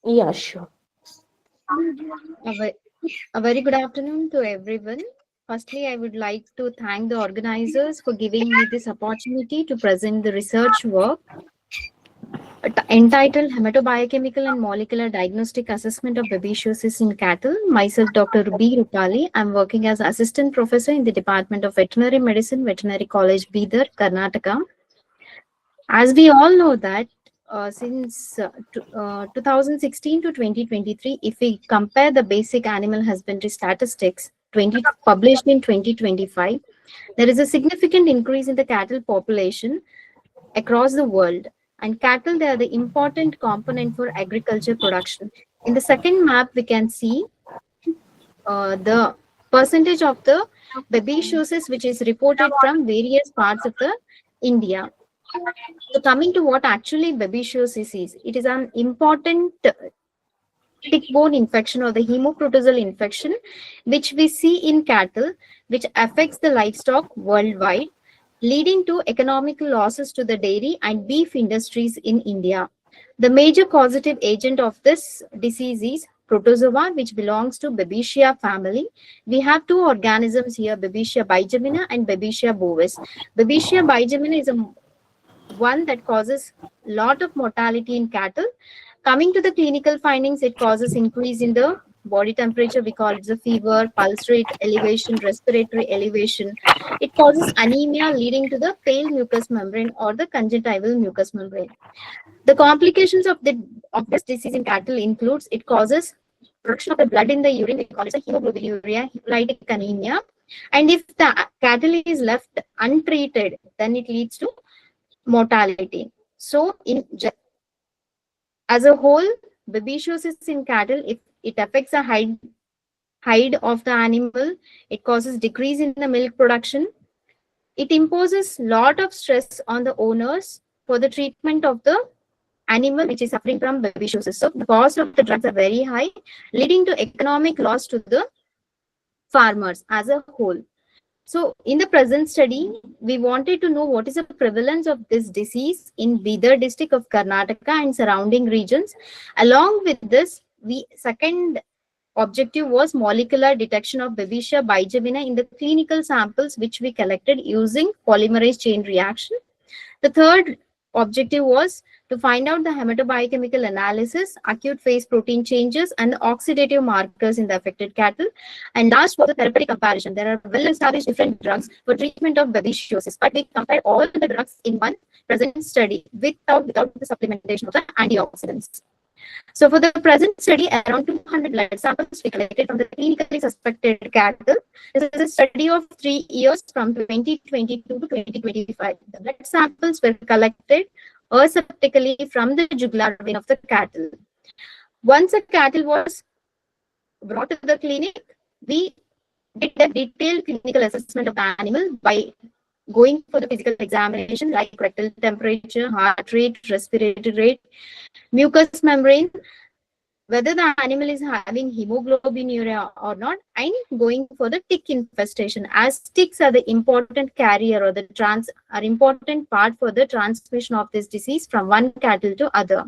Yeah, sure. A very good afternoon to everyone. Firstly, I would like to thank the organizers for giving me this opportunity to present the research work entitled Hematobiochemical and Molecular Diagnostic Assessment of Babesiosis in Cattle. Myself, Dr. B. Rupali. I'm working as Assistant Professor in the Department of Veterinary Medicine, Veterinary College, Bidar, Karnataka. As we all know that since 2016 to 2023, if we compare the basic animal husbandry statistics published in 2025, there is a significant increase in the cattle population across the world. And cattle, they are the important component for agriculture production. In the second map, we can see the percentage of the babesiosis which is reported from various parts of the India. So coming to what actually babesiosis is, it is an important tick-borne infection or the hemoprotozoal infection, which we see in cattle, which affects the livestock worldwide, leading to economic losses to the dairy and beef industries in India. The major causative agent of this disease is protozoa, which belongs to Babesia family. We have two organisms here, Babesia bigemina and Babesia bovis. Babesia bigemina is one that causes lot of mortality in cattle. Coming to the clinical findings, it causes increase in the body temperature. We call it the fever, pulse rate elevation, respiratory elevation. It causes anemia leading to the pale mucous membrane or the conjunctival mucous membrane. The complications of this disease in cattle includes it causes production of the blood in the urine. We call it a hemoglobinuria, hemolytic anemia. And if the cattle is left untreated, then it leads to mortality. So as a whole, babesiosis in cattle, if it affects the hide of the animal, it causes decrease in the milk production. It imposes lot of stress on the owners for the treatment of the animal which is suffering from babesiosis. So the cost of the drugs are very high, leading to economic loss to the farmers as a whole. So in the present study, we wanted to know what is the prevalence of this disease in Bidar district of Karnataka and surrounding regions. Along with this, second objective was molecular detection of Babesia bigemina in the clinical samples which we collected using polymerase chain reaction. The third objective was to find out the hematobiochemical analysis, acute phase protein changes, and the oxidative markers in the affected cattle. And last was the therapeutic comparison. There are well-established different drugs for treatment of babesiosis, but we compared all the drugs in one present study without the supplementation of the antioxidants. So for the present study, around 200 blood samples we collected from the clinically suspected cattle. This is a study of 3 years from 2022 to 2025. The blood samples were collected aseptically from the jugular vein of the cattle. Once a cattle was brought to the clinic, we did a detailed clinical assessment of the animal by going for the physical examination like rectal temperature, heart rate, respiratory rate, mucous membrane, whether the animal is having hemoglobinuria or not, and going for the tick infestation, as ticks are the important carrier or the important part for the transmission of this disease from one cattle to other.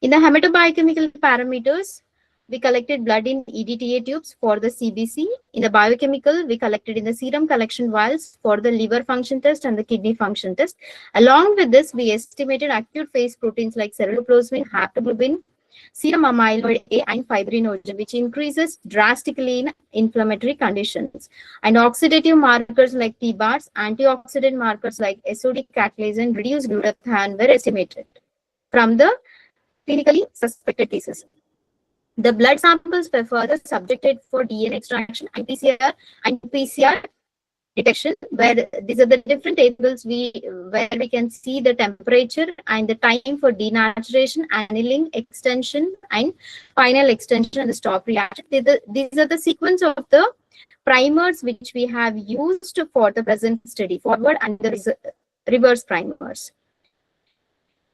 In the hematobiochemical parameters, we collected blood in EDTA tubes for the CBC. In the biochemical, we collected in the serum collection vials for the liver function test and the kidney function test. Along with this, we estimated acute phase proteins like ceruloplasmin, haptoglobin, serum amyloid A, and fibrinogen, which increases drastically in inflammatory conditions. And oxidative markers like T-bars, antioxidant markers like SOD catalase and reduced glutathione were estimated from the clinically suspected cases. The blood samples were further subjected for DNA extraction and PCR detection, where these are the different tables where we can see the temperature and the time for denaturation, annealing, extension, and final extension and the stop reaction. These are the sequence of the primers which we have used for the present study, forward and the reverse primers.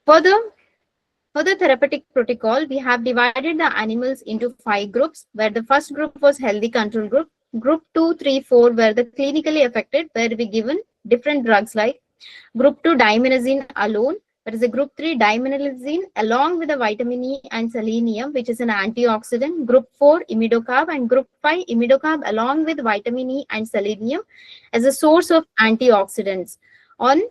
For the therapeutic protocol, we have divided the animals into 5 groups, where the first group was healthy control group. Group 2, 3, 4 were the clinically affected, where we given different drugs like group 2 diminazine alone, that is a group 3 diminazine along with the vitamin E and selenium, which is an antioxidant, group 4 imidocarb, and group 5 imidocarb along with vitamin E and selenium as a source of antioxidants on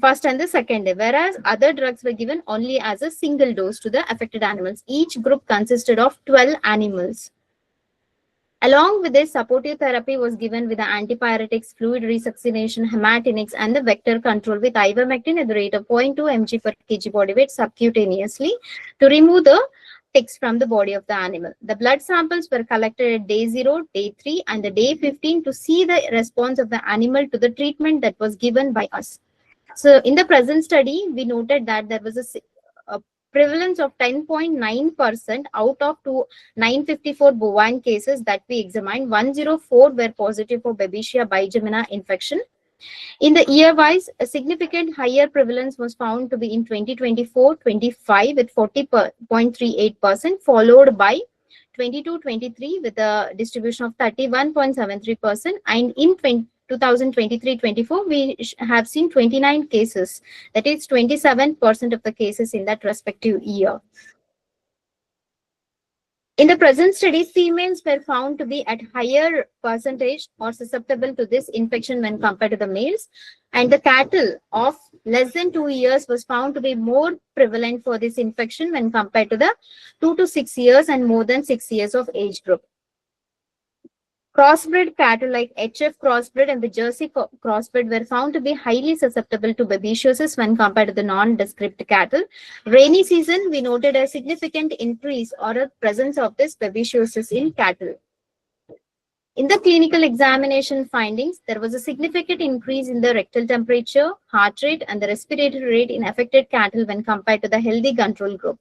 first and the second day, whereas other drugs were given only as a single dose to the affected animals. Each group consisted of 12 animals. Along with this, supportive therapy was given with the antipyretics, fluid resuccination, hematinics, and the vector control with ivermectin at the rate of 0.2 mg per kg body weight subcutaneously to remove the ticks from the body of the animal. The blood samples were collected at day 0, day 3, and the day 15 to see the response of the animal to the treatment that was given by us. So in the present study, we noted that there was a prevalence of 10.9% out of 954 bovine cases that we examined. 104 were positive for Babesia bigemina infection. In the year-wise, a significant higher prevalence was found to be in 2024-25 with 40.38%, followed by 22-23 with a distribution of 31.73%, and in 2023-24, we have seen 29 cases, that is 27% of the cases in that respective year. In the present study, females were found to be at higher percentage or susceptible to this infection when compared to the males, and the cattle of less than 2 years was found to be more prevalent for this infection when compared to the 2 to 6 years and more than 6 years of age group. Crossbred cattle like HF crossbred and the Jersey crossbred were found to be highly susceptible to babesiosis when compared to the nondescript cattle. Rainy season, we noted a significant increase or a presence of this babesiosis in cattle. In the clinical examination findings, there was a significant increase in the rectal temperature, heart rate, and the respiratory rate in affected cattle when compared to the healthy control group.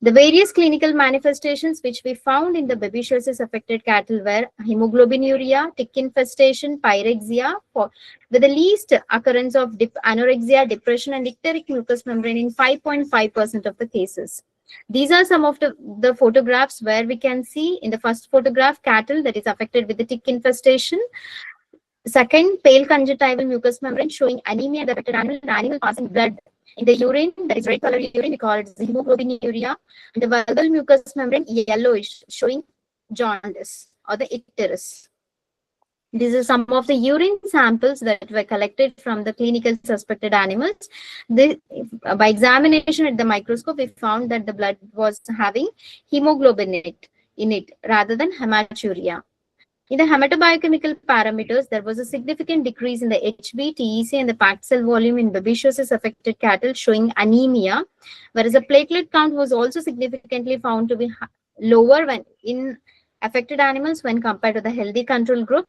The various clinical manifestations which we found in the babesiosis affected cattle were hemoglobinuria, tick infestation, pyrexia, with the least occurrence of anorexia, depression, and icteric mucous membrane in 5.5% of the cases. These are some of the photographs where we can see in the first photograph cattle that is affected with the tick infestation. Second, pale conjunctival mucous membrane showing anemia in the affected animal, the animal passing blood in the urine, that is red color urine, we call it hemoglobinuria, and the vulval mucous membrane yellowish, showing jaundice or the icterus. These are some of the urine samples that were collected from the clinical suspected animals. By examination at the microscope, we found that the blood was having hemoglobin in it rather than hematuria. In the hematobiochemical parameters, there was a significant decrease in the HB, TEC, and the packed cell volume in babesiosis affected cattle, showing anemia, whereas the platelet count was also significantly found to be lower when in affected animals when compared to the healthy control group.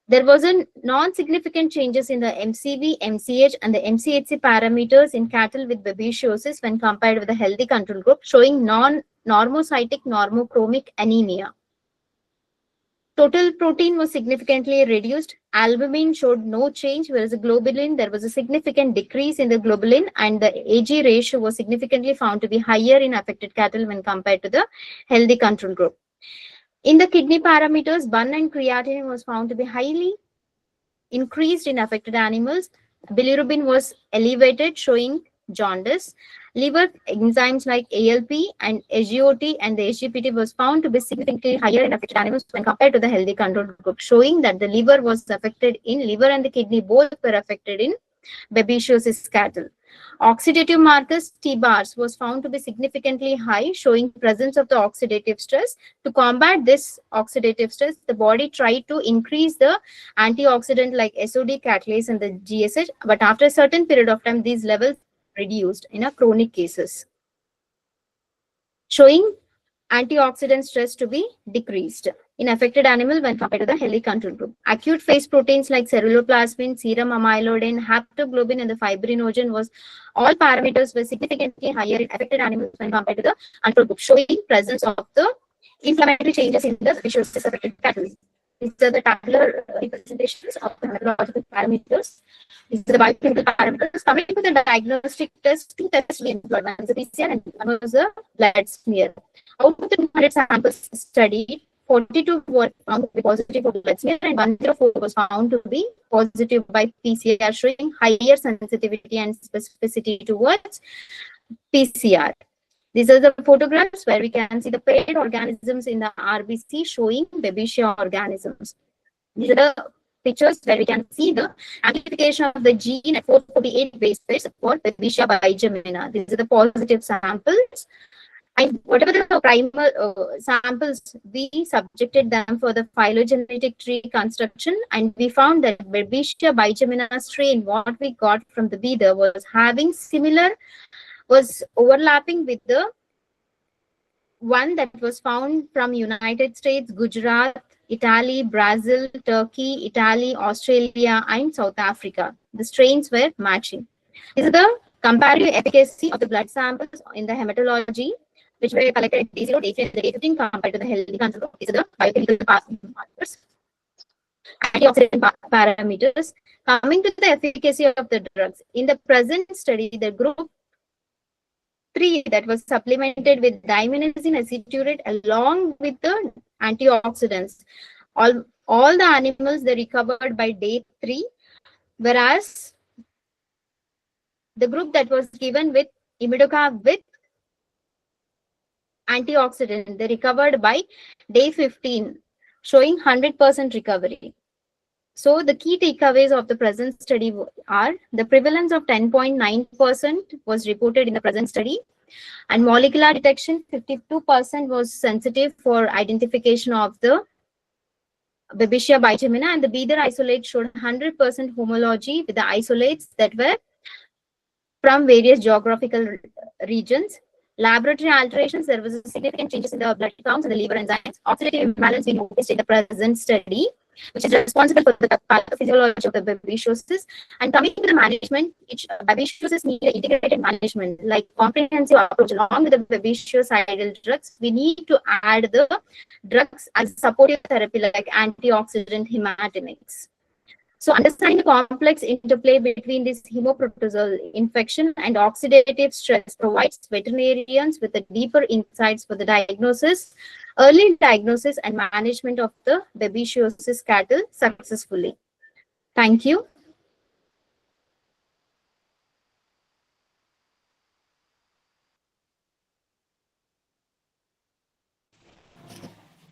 There was a non-significant changes in the MCV, MCH, and the MCHC parameters in cattle with babesiosis when compared with the healthy control group, showing non-normocytic normochromic anemia. Total protein was significantly reduced. Albumin showed no change, whereas the globulin, there was a significant decrease in the globulin, and the AG ratio was significantly found to be higher in affected cattle when compared to the healthy control group. In the kidney parameters, BUN and creatinine was found to be highly increased in affected animals. Bilirubin was elevated, showing jaundice. Liver enzymes like ALP and SGOT and the SGPT was found to be significantly higher in affected animals when compared to the healthy control group, showing that the liver was affected in liver and the kidney both were affected in babesiosis cattle. Oxidative markers, T-bars, was found to be significantly high, showing presence of the oxidative stress. To combat this oxidative stress, the body tried to increase the antioxidant like SOD catalase and the GSH, but after a certain period of time, these levels reduced in a chronic cases, showing antioxidant stress to be decreased. in affected animal when compared to the healthy control group. Acute phase proteins like ceruloplasmin, serum amyloidine, haptoglobin, and the fibrinogen was all parameters were significantly higher in affected animals when compared to the control group, showing presence of the inflammatory changes in the visual affected cattle. These are the tabular representations of the methodological parameters. These are the biochemical parameters. Coming to the diagnostic test, two tests we employed. One was the PCR and one was the blood smear. Out of the 200 samples studied, 42 were found to be positive for blood smear and 104 was found to be positive by PCR, showing higher sensitivity and specificity towards PCR. These are the photographs where we can see the paired organisms in the RBC showing Babesia organisms. These are the pictures where we can see the amplification of the gene at 448 base pairs for Babesia bigemina. These are the positive samples. And whatever the primer samples, we subjected them for the phylogenetic tree construction, and we found that Babesia bigemina strain, what we got from the Bidar, was overlapping with the one that was found from United States, Gujarat, Italy, Brazil, Turkey, Italy, Australia, and South Africa. The strains were matching. This is the comparative efficacy of the blood samples in the hematology, which were collected at day 0, day 3, and day 15 compared to the healthy control. These are the biochemical markers, antioxidant parameters. Coming to the efficacy of the drugs, in the present study, the group 3 that was supplemented with diaminosin aceturate along with the antioxidants. All the animals they recovered by day 3, whereas the group that was given with imidoca with antioxidant, they recovered by day 15, showing 100% recovery. So the key takeaways of the present study are the prevalence of 10.9% was reported in the present study, and molecular detection 52% was sensitive for identification of the Babesia bigemina, and the Bidar isolate showed 100% homology with the isolates that were from various geographical regions. Laboratory alterations, there was significant changes in the blood counts and the liver enzymes. Oxidative imbalance we noticed in the present study, which is responsible for the pathophysiology of the babesiosis. And coming to the management, babesiosis need an integrated management, like comprehensive approach along with the babesicidal drugs. We need to add the drugs as supportive therapy like antioxidant hematinics. So understanding the complex interplay between this hemoproteasal infection and oxidative stress provides veterinarians with the deeper insights for the diagnosis, early diagnosis and management of the babesiosis cattle successfully. Thank you.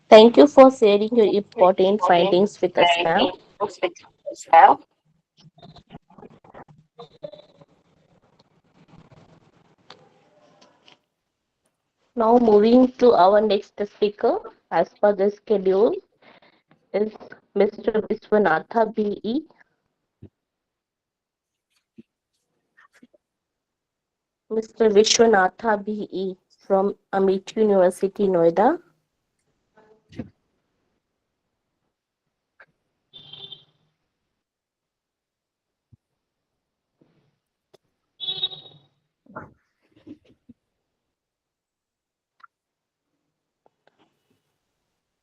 Thank you for sharing your important findings with us, ma'am. Now moving to our next speaker, as per the schedule, is Mr. Viswanatha B.E. Mr. Vishwanatha B.E. from Amit University, Noida.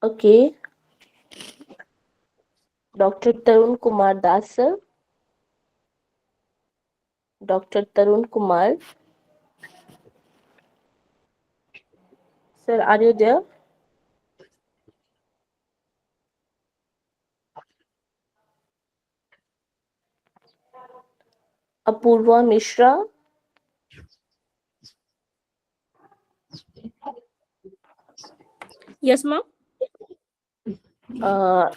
Okay. Dr. Tarun Kumar Das, sir. Dr. Tarun Kumar. Sir, are you there? Apurva Mishra. Yes, ma'am.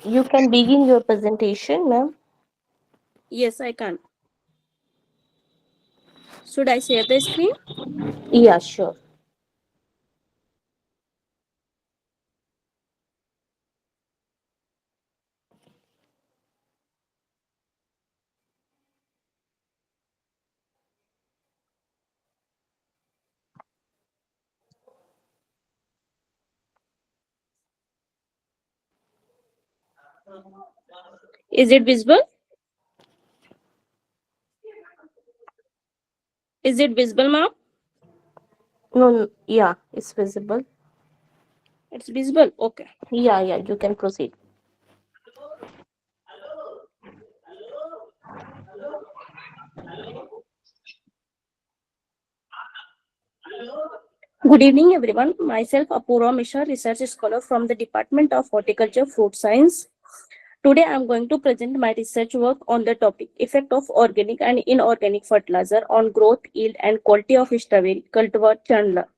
You can begin your presentation, ma'am. Yes, I can. Should I share the screen? Yeah, sure. Is it visible? Is it visible, ma'am? No, yeah, it's visible. It's visible. Okay. Yeah, you can proceed. Good evening, everyone. Myself, Apurva Mishra, research scholar from the Department of Horticulture, Food Science. Today, I am going to present my research work on the topic effect of organic and inorganic fertilizer on growth, yield, and quality of strawberry cultivar Chandler.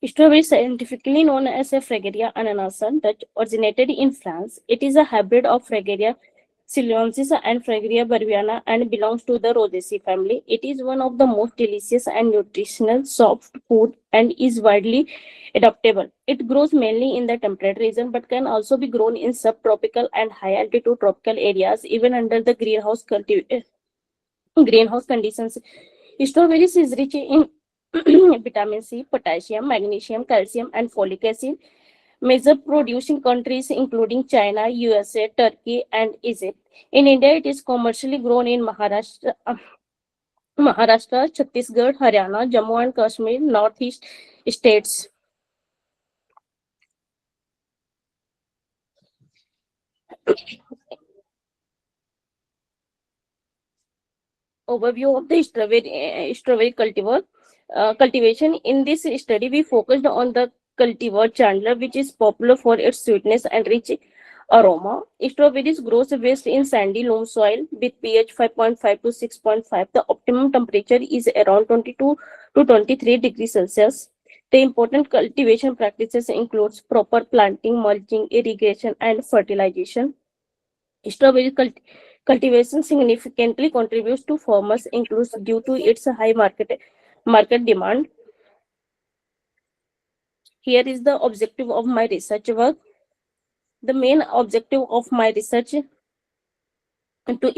Strawberry, scientifically known as a Fragaria ananasa, that originated in France. It is a hybrid of Fragaria Silionsis and Fragaria barbiana and belongs to the Rosaceae family. It is one of the most delicious and nutritional soft food and is widely adaptable. It grows mainly in the temperate region but can also be grown in subtropical and high altitude tropical areas even under the greenhouse conditions. Strawberries is rich in vitamin C, potassium, magnesium, calcium, and folic acid. Major producing countries including China, USA, Turkey, and Egypt. In India, it is commercially grown in Maharashtra, Chhattisgarh, Haryana, Jammu and Kashmir, Northeast states. Overview of the strawberry cultivation. In this study, we focused on the cultivar Chandler, which is popular for its sweetness and rich aroma. Strawberries grows best in sandy loam soil with pH 5.5 to 6.5. The optimum temperature is around 22 to 23 degrees Celsius. The important cultivation practices includes proper planting, mulching, irrigation, and fertilization. Strawberry cultivation significantly contributes to farmers' income due to its high market demand. Here is the objective of my research work. The main objective of my research to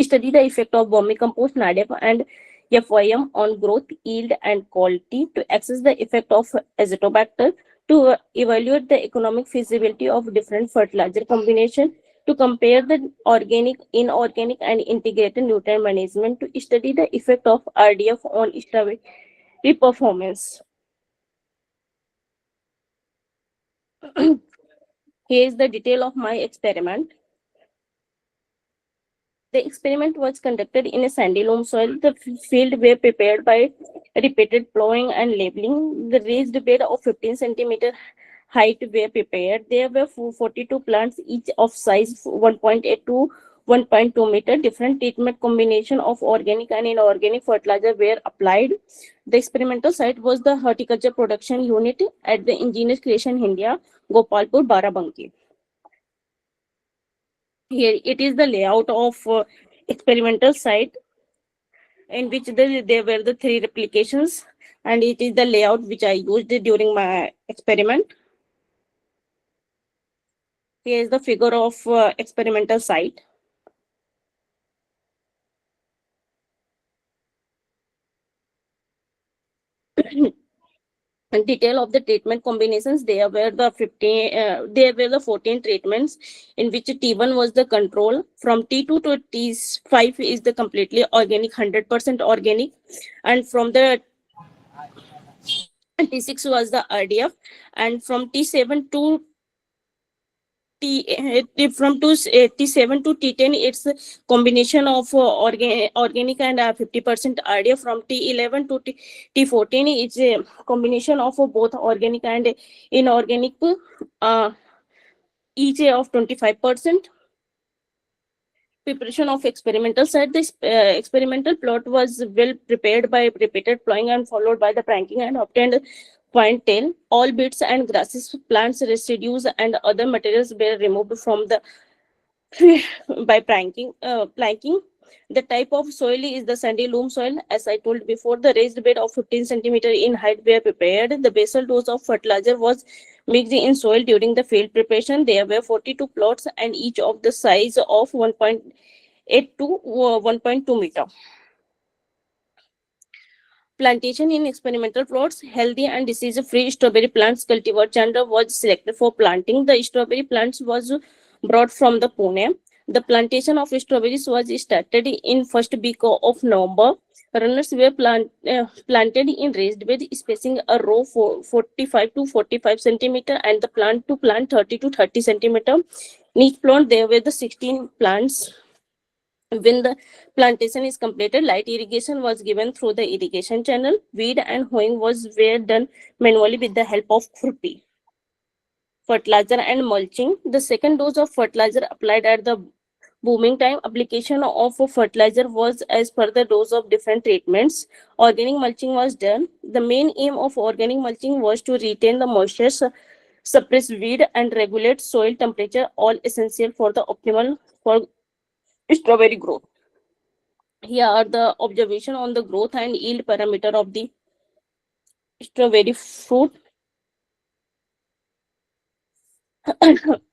study the effect of vermicompost, NADEP, and FYM on growth, yield, and quality, to assess the effect of azotobacter, to evaluate the economic feasibility of different fertilizer combination, to compare the organic, inorganic, and integrated nutrient management, to study the effect of RDF on strawberry performance. Here is the detail of my experiment. The experiment was conducted in a sandy loam soil. The field were prepared by repeated plowing and labeling. The raised bed of 15 centimeter height were prepared. There were 42 plants, each of size 1.8 to 1.2 meter. Different treatment combination of organic and inorganic fertilizer were applied. The experimental site was the horticulture production unit at the Engineers Creation India, Gopalpur, Barabanki. Here it is the layout of experimental site, in which there were the 3 replications, and it is the layout which I used during my experiment. Here is the figure of experimental site. And detail of the treatment combinations, there were the 14 treatments, in which T1 was the control. From T2 to T5 is the completely organic, 100% organic, and from the T6 was the RDF, and from T7 to T7 to T10, it's a combination of organic and 50% RDF. From T11 to T14, it's a combination of both organic and inorganic, each of 25%. Preparation of experimental site. This experimental plot was well prepared by repeated plowing and followed by the pranking, and obtained point tail. All bits and grasses, plants, residues, and other materials were removed from the by planking. The type of soil is the sandy loam soil. As I told before, the raised bed of 15 centimeter in height were prepared. The basal dose of fertilizer was mixed in soil during the field preparation. There were 42 plots, and each of the size of 1.8 to 1.2 meter. Plantation in experimental plots, healthy and disease-free strawberry plants cultivar genre was selected for planting. The strawberry plants was brought from the Pune. The plantation of strawberries was started in first week of November. Runners were planted in raised bed, spacing a row for 45 to 45 centimeter and the plant to plant 30 to 30 centimeter. In each plant there were the 16 plants. When the plantation is completed, light irrigation was given through the irrigation channel. Weed and hoeing were done manually with the help of khurpi. Fertilizer and mulching. The second dose of fertilizer applied at the booming time. Application of fertilizer was as per the dose of different treatments. Organic mulching was done. The main aim of organic mulching was to retain the moisture, suppress weed, and regulate soil temperature, all essential for the optimal for strawberry growth. Here are the observation on the growth and yield parameter of the strawberry fruit.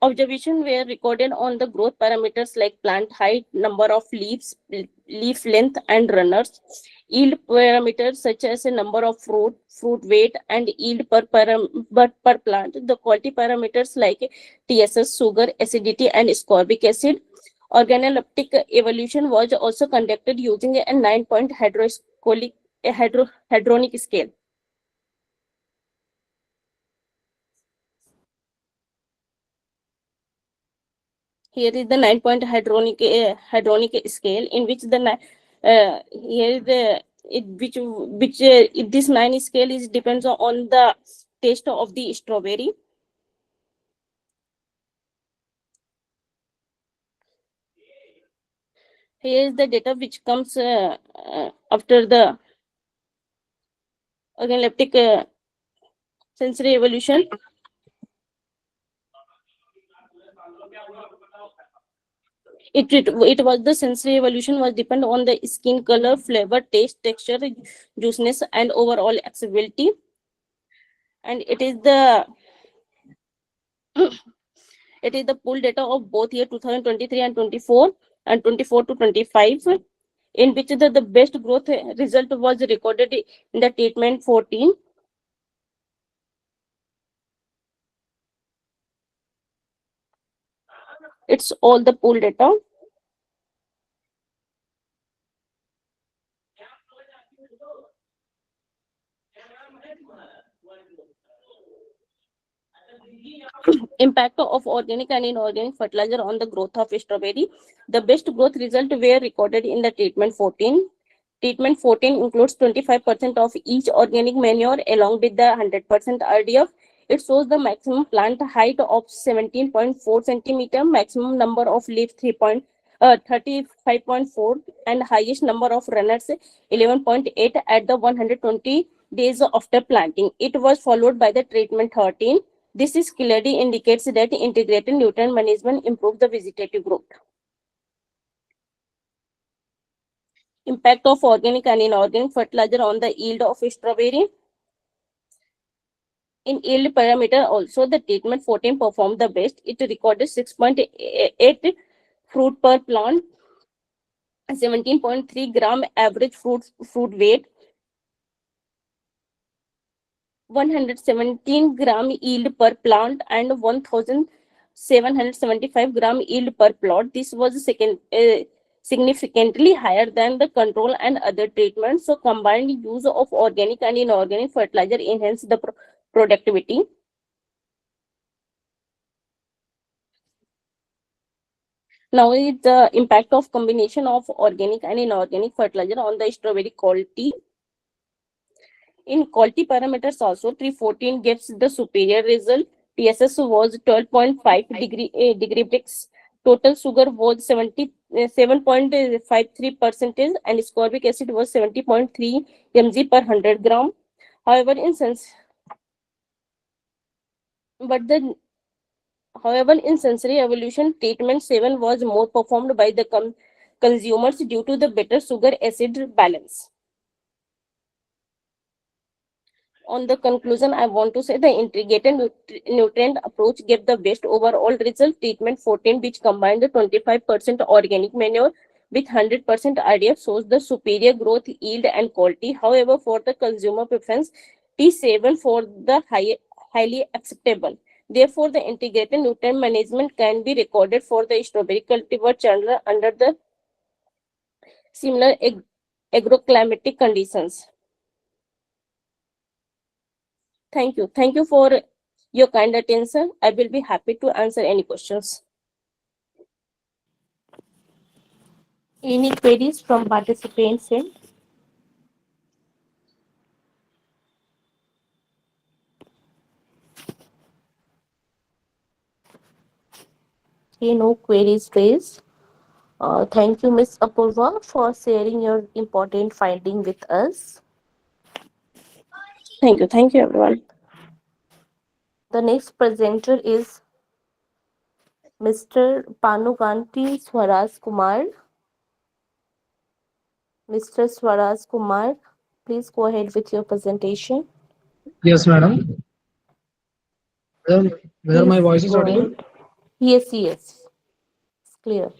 Observation were recorded on the growth parameters like plant height, number of leaves, leaf length, and runners. Yield parameters such as a number of fruit weight, and yield per plant. The quality parameters like TSS, sugar, acidity, and ascorbic acid. Organoleptic evolution was also conducted using a 9-point hadronic scale. Here is the 9-point hadronic scale, in which the here is the if this 9 scale is depends on the taste of the strawberry. Here is the data which comes after the organoleptic sensory evolution. It was the sensory evolution was depend on the skin color, flavor, taste, texture, juiciness, and overall accessibility. And it is the pool data of both year 2023 and 24 and 24 to 25, in which the best growth result was recorded in the treatment 14. It's all the pool data. Impact of organic and inorganic fertilizer on the growth of strawberry. The best growth result were recorded in the treatment 14. Treatment 14 includes 25% of each organic manure along with the 100% RDF. It shows the maximum plant height of 17.4 centimeter, maximum number of leaves 35.4, and highest number of runners 11.8 at the 120 days after planting. It was followed by the treatment 13. This is clearly indicates that integrated nutrient management improves the vegetative growth. Impact of organic and inorganic fertilizer on the yield of strawberry. In yield parameter also, the treatment 14 performed the best. It recorded 6.8 fruit per plant, 17.3 gram average fruit weight, 117 gram yield per plant, and 1775 gram yield per plot. This was significantly higher than the control and other treatments. So combined use of organic and inorganic fertilizer enhance the productivity. Now is the impact of combination of organic and inorganic fertilizer on the strawberry quality. In quality parameters also, 314 gives the superior result. TSS was 12.5 degree Brix. Total sugar was 77.53 percentage, and ascorbic acid was 70.3 mg per 100 gram. However, in sensory evolution, treatment 7 was more performed by the consumers due to the better sugar acid balance. On the conclusion, I want to say the integrated nutrient approach gave the best overall result. Treatment 14, which combined the 25% organic manure with 100% IDF shows the superior growth, yield, and quality. However, for the consumer preference, T7 for the highly acceptable. Therefore, the integrated nutrient management can be recorded for the strawberry cultivar chandler under the similar agroclimatic conditions. Thank you. Thank you for your kind attention. I will be happy to answer any questions. Any queries from participants in? Okay, no queries raised. Thank you, Ms. Apurva, for sharing your important finding with us. Thank you. Thank you, everyone. The next presenter is Mr. Panuganti Swaraj Kumar. Mr. Swaraj Kumar, please go ahead with your presentation. Yes, madam. Whether my Please voice is go audible? ahead. Yes, yes. It's clear.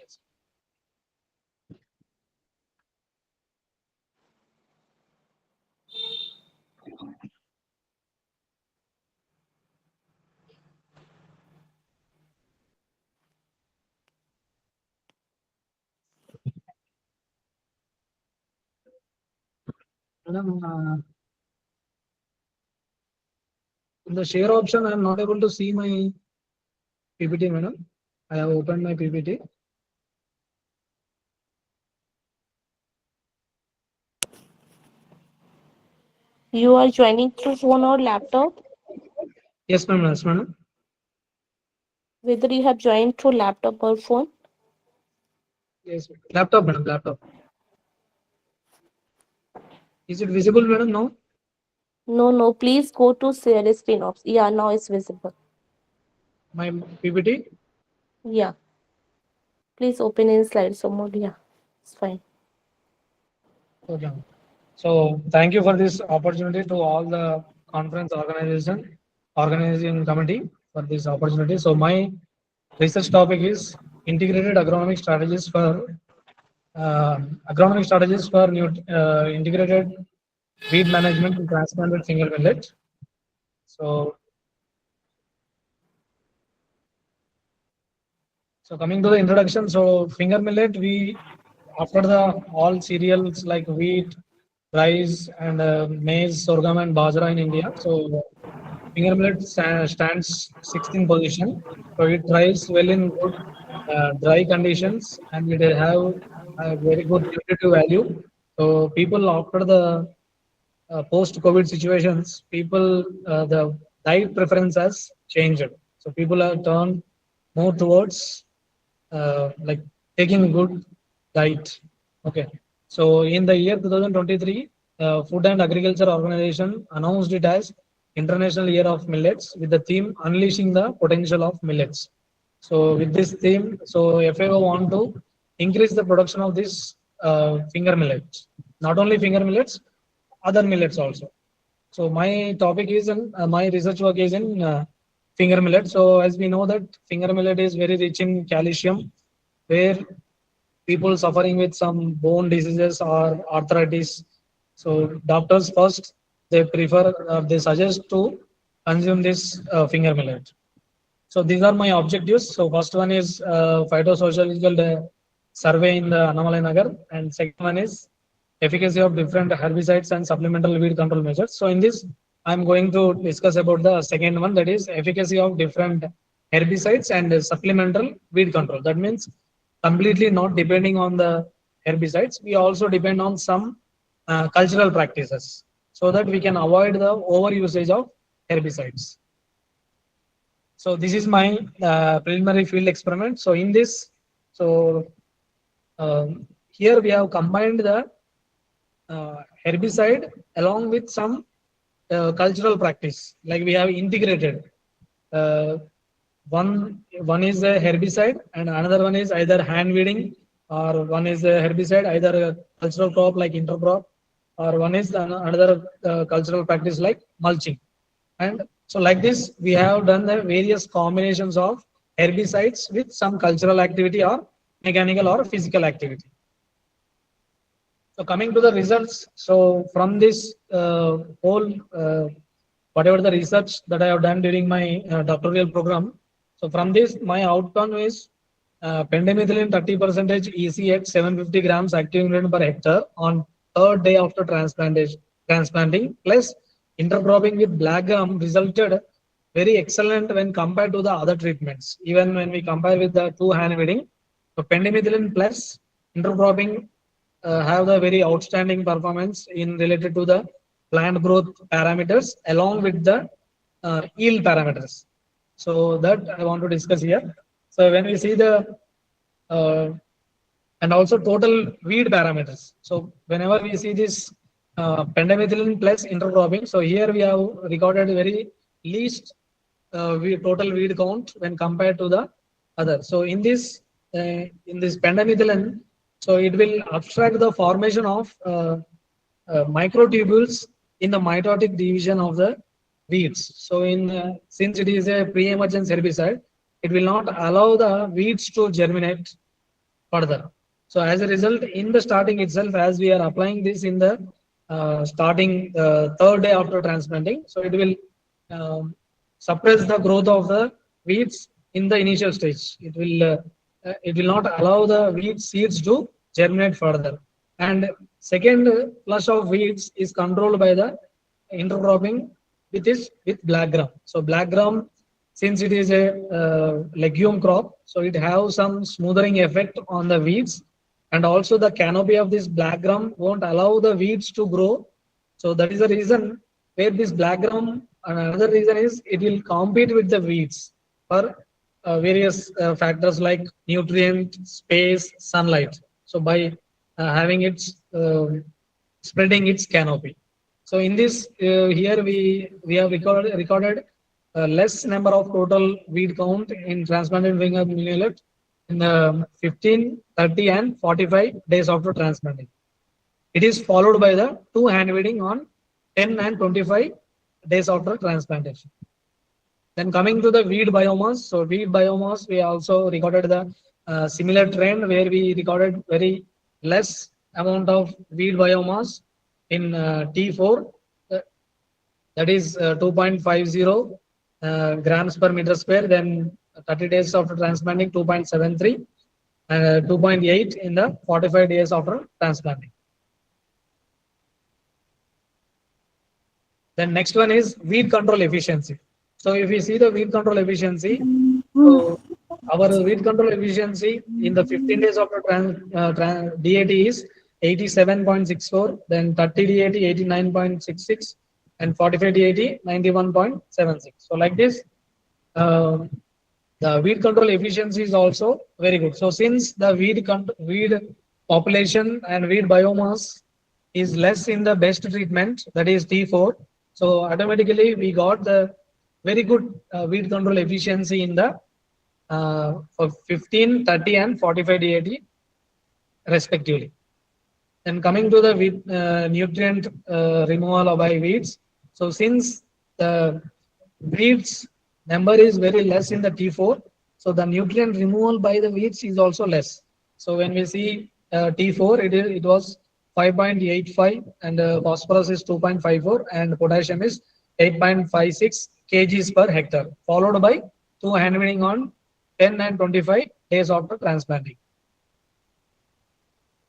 Madam, in the share option, I am not able to see my PPT, madam. I have opened my PPT. You are joining through phone or laptop? Yes, ma'am. Yes, madam. Whether you have joined through laptop or phone? Yes, laptop, madam. Laptop. Is it visible, madam? Now? No. Please go to share screen option. Yeah, now it's visible. My PPT? Yeah. Please open in slideshow mode. Yeah, it's fine. Okay. So thank you for this opportunity to all the conference organizing committee for this opportunity. So my research topic is integrated agronomic strategies for integrated weed management in transplanted finger millet. So coming to the introduction, so finger millet, after the all cereals like wheat, rice, and maize, sorghum, and bajra in India. So finger millet stands 16th position. So it thrives well in good dry conditions, and it have a very good nutritive value. So people after the post-COVID situations, the diet preference has changed. So people have turned more towards like taking good diet. Okay. So in the year 2023, Food and Agriculture Organization announced it as International Year of Millets with the theme Unleashing the Potential of Millets. So with this theme, so FAO want to increase the production of this finger millets. Not only finger millets, other millets also. So my topic is my research work is in finger millet. So as we know that finger millet is very rich in calcium, where people suffering with some bone diseases or arthritis. So doctors first they suggest to consume this finger millet. So these are my objectives. So first one is phytosociological survey in the Annamalai Nagar, and second one is efficacy of different herbicides and supplemental weed control measures. So in this, I'm going to discuss about the second one, that is efficacy of different herbicides and supplemental weed control. That means completely not depending on the herbicides. We also depend on some cultural practices so that we can avoid the over usage of herbicides. So this is my preliminary field experiment. So in this, so here we have combined the herbicide along with some cultural practice. Like we have integrated uh, one is a herbicide and another one is either hand weeding, or one is a herbicide either a cultural crop like intercrop, or one is another cultural practice like mulching. And so like this, we have done the various combinations of herbicides with some cultural activity or mechanical or physical activity. So coming to the results, so from this whole whatever the research that I have done during my doctoral program, so from this my outcome is pendimethalin 30% EC at 750 grams active ingredient per hectare on third day after transplanting plus intercropping with black gum resulted very excellent when compared to the other treatments. Even when we compare with the two hand weeding, so pendimethalin plus intercropping have the very outstanding performance in related to the plant growth parameters along with the yield parameters. So that I want to discuss here. So when we see the uh, and also total weed parameters. So whenever we see this pendimethalin plus intercropping, so here we have recorded very least total weed count when compared to the other. So in this pendimethalin, so it will obstruct the formation of microtubules in the mitotic division of the weeds. So since it is a pre-emergence herbicide, it will not allow the weeds to germinate further. So as a result, in the starting itself, as we are applying this in the starting third day after transplanting, so it will suppress the growth of the weeds in the initial stage. It will not allow the weed seeds to germinate further. And second flush of weeds is controlled by the intercropping with black gram. So black gram, since it is a legume crop, so it has some smoothing effect on the weeds, and also the canopy of this black gram won't allow the weeds to grow. So that is the reason where this black gram. Another reason is it will compete with the weeds for various factors like nutrient, space, sunlight. So by having its spreading its canopy. So in this here we have recorded less number of total weed count in transplanted wing of millet in the 15, 30 and 45 days after transplanting. It is followed by the two hand weeding on 10 and 25 days after transplantation. Then coming to the weed biomass. So weed biomass, we also recorded the similar trend where we recorded very less amount of weed biomass in T4. That is 2.50 grams per meter square. Then 30 days after transplanting 2.73 and 2.8 in the 45 days after transplanting. Then next one is weed control efficiency. So if you see the weed control efficiency, so our weed control efficiency in the 15 days after DAT is 87.64, then 30 DAT 89.66, and 45 DAT 91.76. So like this, the weed control efficiency is also very good. So since the weed population and weed biomass is less in the best treatment, that is T4, so automatically we got the very good weed control efficiency in the for 15, 30 and 45 DAT respectively. And coming to the nutrient removal by weeds. So since the weeds number is very less in the T4, so the nutrient removal by the weeds is also less. So when we see T4, it was 5.85 and phosphorus is 2.54 and potassium is 8.56 kgs per hectare, followed by two hand weeding on 10 and 25 days after transplanting.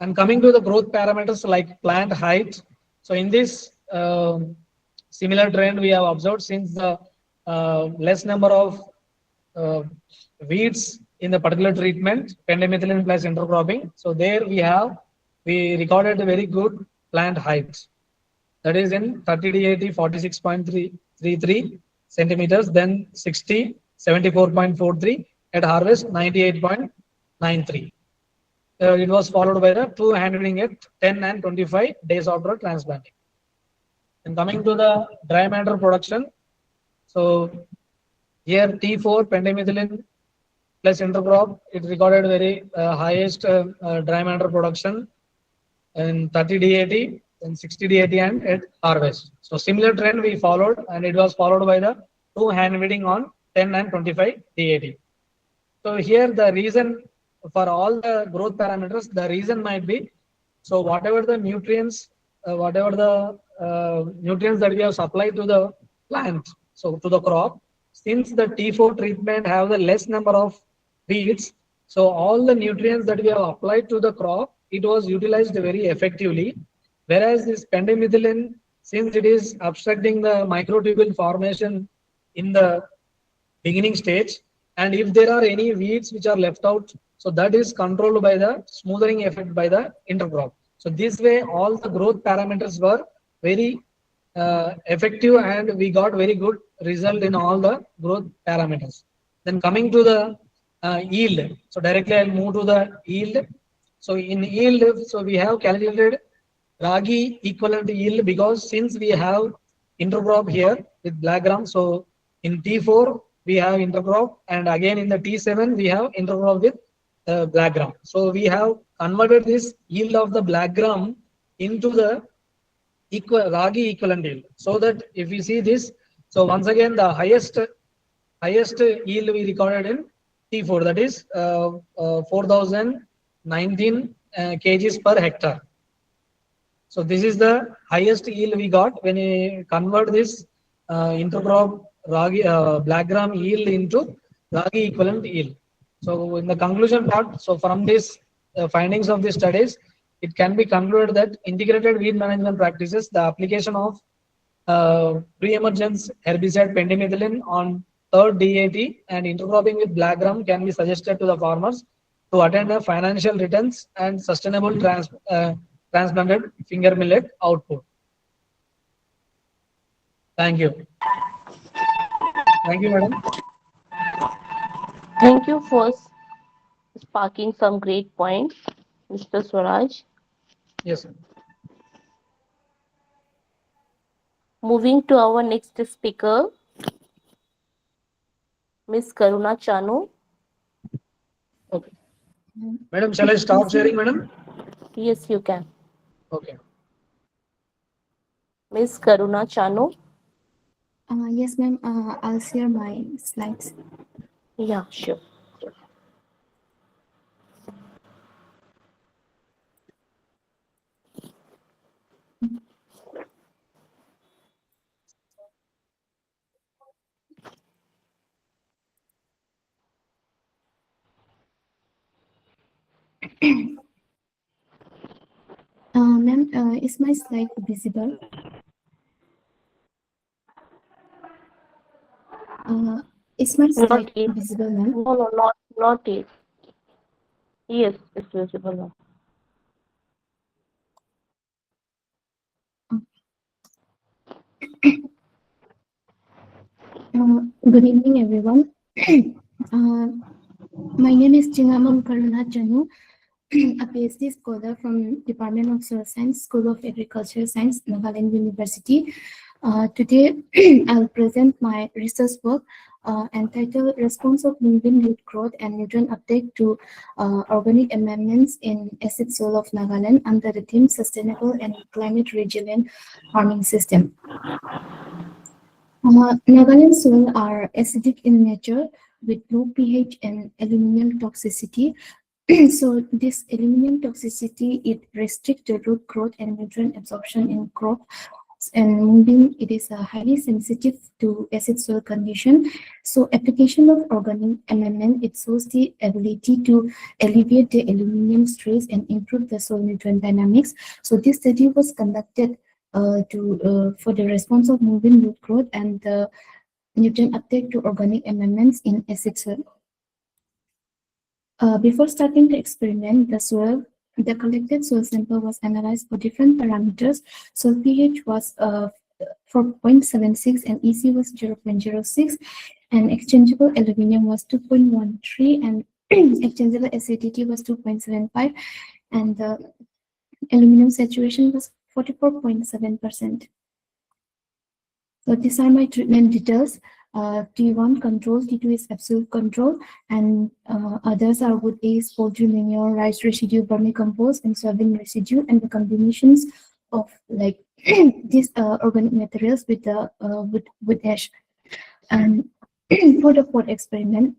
And coming to the growth parameters like plant height. So in this similar trend we have observed since the less number of weeds in the particular treatment, pendimethalin plus intercropping. So there we recorded a very good plant height. That is in 30 DAT 46.33 centimeters, then 60 74.43 at harvest 98.93. It was followed by the two hand weeding at 10 and 25 days after transplanting. And coming to the dry matter production, so here T4 pendimethalin plus intercrop, it recorded very highest dry matter production in 30 DAT and 60 DAT and at harvest. So similar trend we followed, and it was followed by the two hand weeding on 10 and 25 DAT. So here the reason for all the growth parameters, the reason might be So whatever the nutrients, nutrients that we have supplied to the plant, so to the crop, since the T4 treatment have the less number of weeds, so all the nutrients that we have applied to the crop, it was utilized very effectively. Whereas this pendimethalin, since it is obstructing the microtubule formation in the beginning stage, and if there are any weeds which are left out, so that is controlled by the smoothing effect by the intercrop. So this way all the growth parameters were very effective, and we got very good result in all the growth parameters. Then coming to the yield, so directly I'll move to the yield. So in yield, so we have calculated ragi equivalent yield, because since we have intercrop here with black gram, so in T4 we have intercrop, and again in the T7 we have intercrop with black gram. So we have converted this yield of the black gram into the ragi equivalent yield, so that if we see this, so once again the highest yield we recorded in T4, that is 4019 kgs per hectare. So this is the highest yield we got when we convert this intercrop ragi black gram yield into ragi equivalent yield. So in the conclusion part, so from this findings of the studies, it can be concluded that integrated weed management practices, the application of pre-emergence herbicide pendimethalin on third DAT and intercropping with black gram can be suggested to the farmers to attain a financial returns and sustainable transplanted finger millet output. Thank you. Thank you, madam. Thank you for sparking some great points, Mr. Swaraj. Yes, sir. Moving to our next speaker, Ms. Karuna Chanu. Okay. Madam, shall I stop sharing, madam? Yes, you can. Okay. Ms. Karuna Chanu. Yes, ma'am. I'll share my slides. Yeah, sure. Ma'am, is my slide visible? Is my slide visible, ma'am? No, not yet. Yes, it's visible now. Good evening, everyone. My name is Chingamam Karuna Janu, a PhD scholar from Department of Soil Science, School of Agricultural Science, Nagaland University. Today, I'll present my research work entitled Response of Moving Root Growth and Nutrient Uptake to Organic Amendments in Acid Soil of Nagaland under the theme Sustainable and Climate Resilient Farming System. Nagaland soil are acidic in nature with low pH and aluminum toxicity. So this aluminum toxicity, it restricts the root growth and nutrient absorption in crop, and moving it is highly sensitive to acid soil condition. So application of organic amendment, it shows the ability to alleviate the aluminum stress and improve the soil nutrient dynamics. So this study was conducted for the response of moving root growth and the nutrient uptake to organic amendments in acid soil. Before starting the experiment, the collected soil sample was analyzed for different parameters. Soil pH was 4.76 and EC was 0.06, and exchangeable aluminum was 2.13, and exchangeable acidity was 2.75, and the aluminum saturation was 44.7%. So these are my treatment details. T1 control, T2 is absolute control, and others are wood waste, poultry manure, rice residue, vermicompost, and soybean residue, and the combinations of like these organic materials with the with ash. And for the fourth experiment,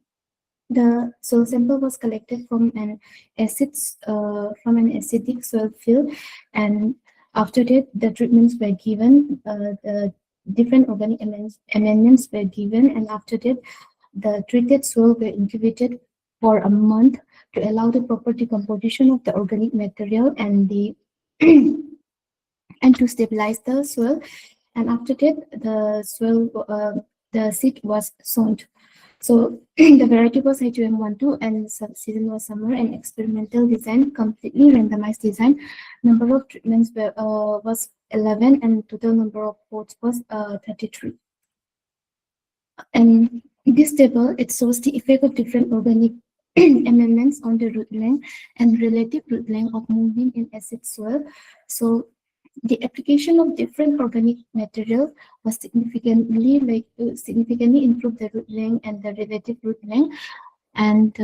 The soil sample was collected from an acidic soil field, and after that, the treatments were given. The different organic amendments were given, and after that, the treated soil were incubated for a month to allow the proper decomposition of the organic material and the and to stabilize the soil. And after that, the seed was sown. So the variety was H2M12 and season was summer, and experimental design, completely randomized design. Number of treatments was 11 and total number of pots was 33. And this table, it shows the effect of different organic amendments on the root length and relative root length of moving in acid soil. So the application of different organic materials was significantly improved the root length and the relative root length. And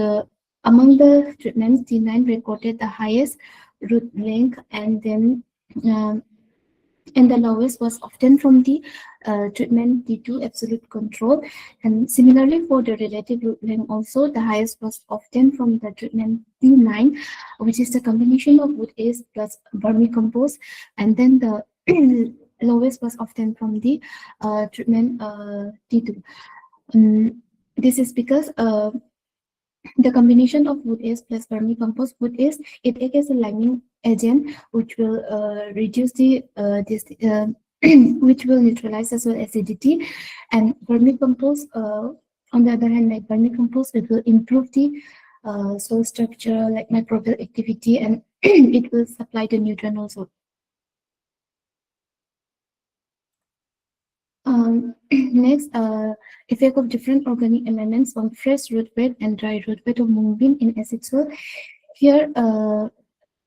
among the treatments, D9 recorded the highest root length, and then and the lowest was often from the treatment D2 absolute control. And similarly for the relative root length also, the highest was often from the treatment D9, which is the combination of wood ace plus vermicompost, and then the lowest was often from the treatment D2. This is because the combination of wood ace plus vermicompost, wood ace, it acts as a liming agent, which will reduce the which will neutralize as well acidity, and vermicompost, on the other hand, like vermicompost, it will improve the soil structure, like microbial activity, and it will supply the nutrient also. Next, effect of different organic amendments on fresh root bed and dry root bed of moving in acid soil.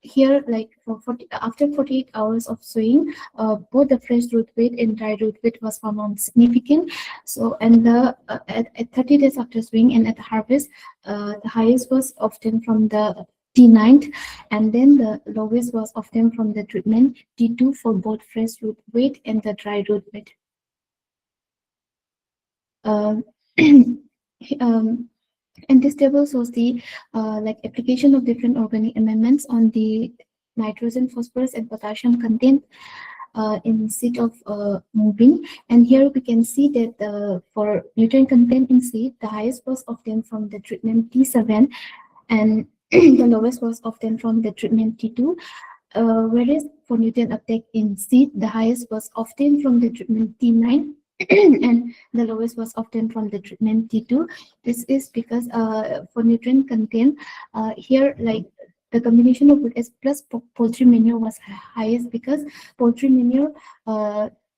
Here, like after 48 hours of sowing, both the fresh root weight and dry root weight was found significant. So, and the at 30 days after sowing and at harvest, the highest was often from the D9, and then the lowest was often from the treatment D2 for both fresh root weight and the dry root weight. And this table shows the like application of different organic amendments on the nitrogen, phosphorus, and potassium content in seed of moving. And here we can see that for nutrient content in seed, the highest was often from the treatment T7, and the lowest was often from the treatment T2. Whereas for nutrient uptake in seed, the highest was often from the treatment T9. And the lowest was often from the treatment T2. This is because for nutrient content, here, like the combination of wood ace plus poultry manure was highest, because poultry manure,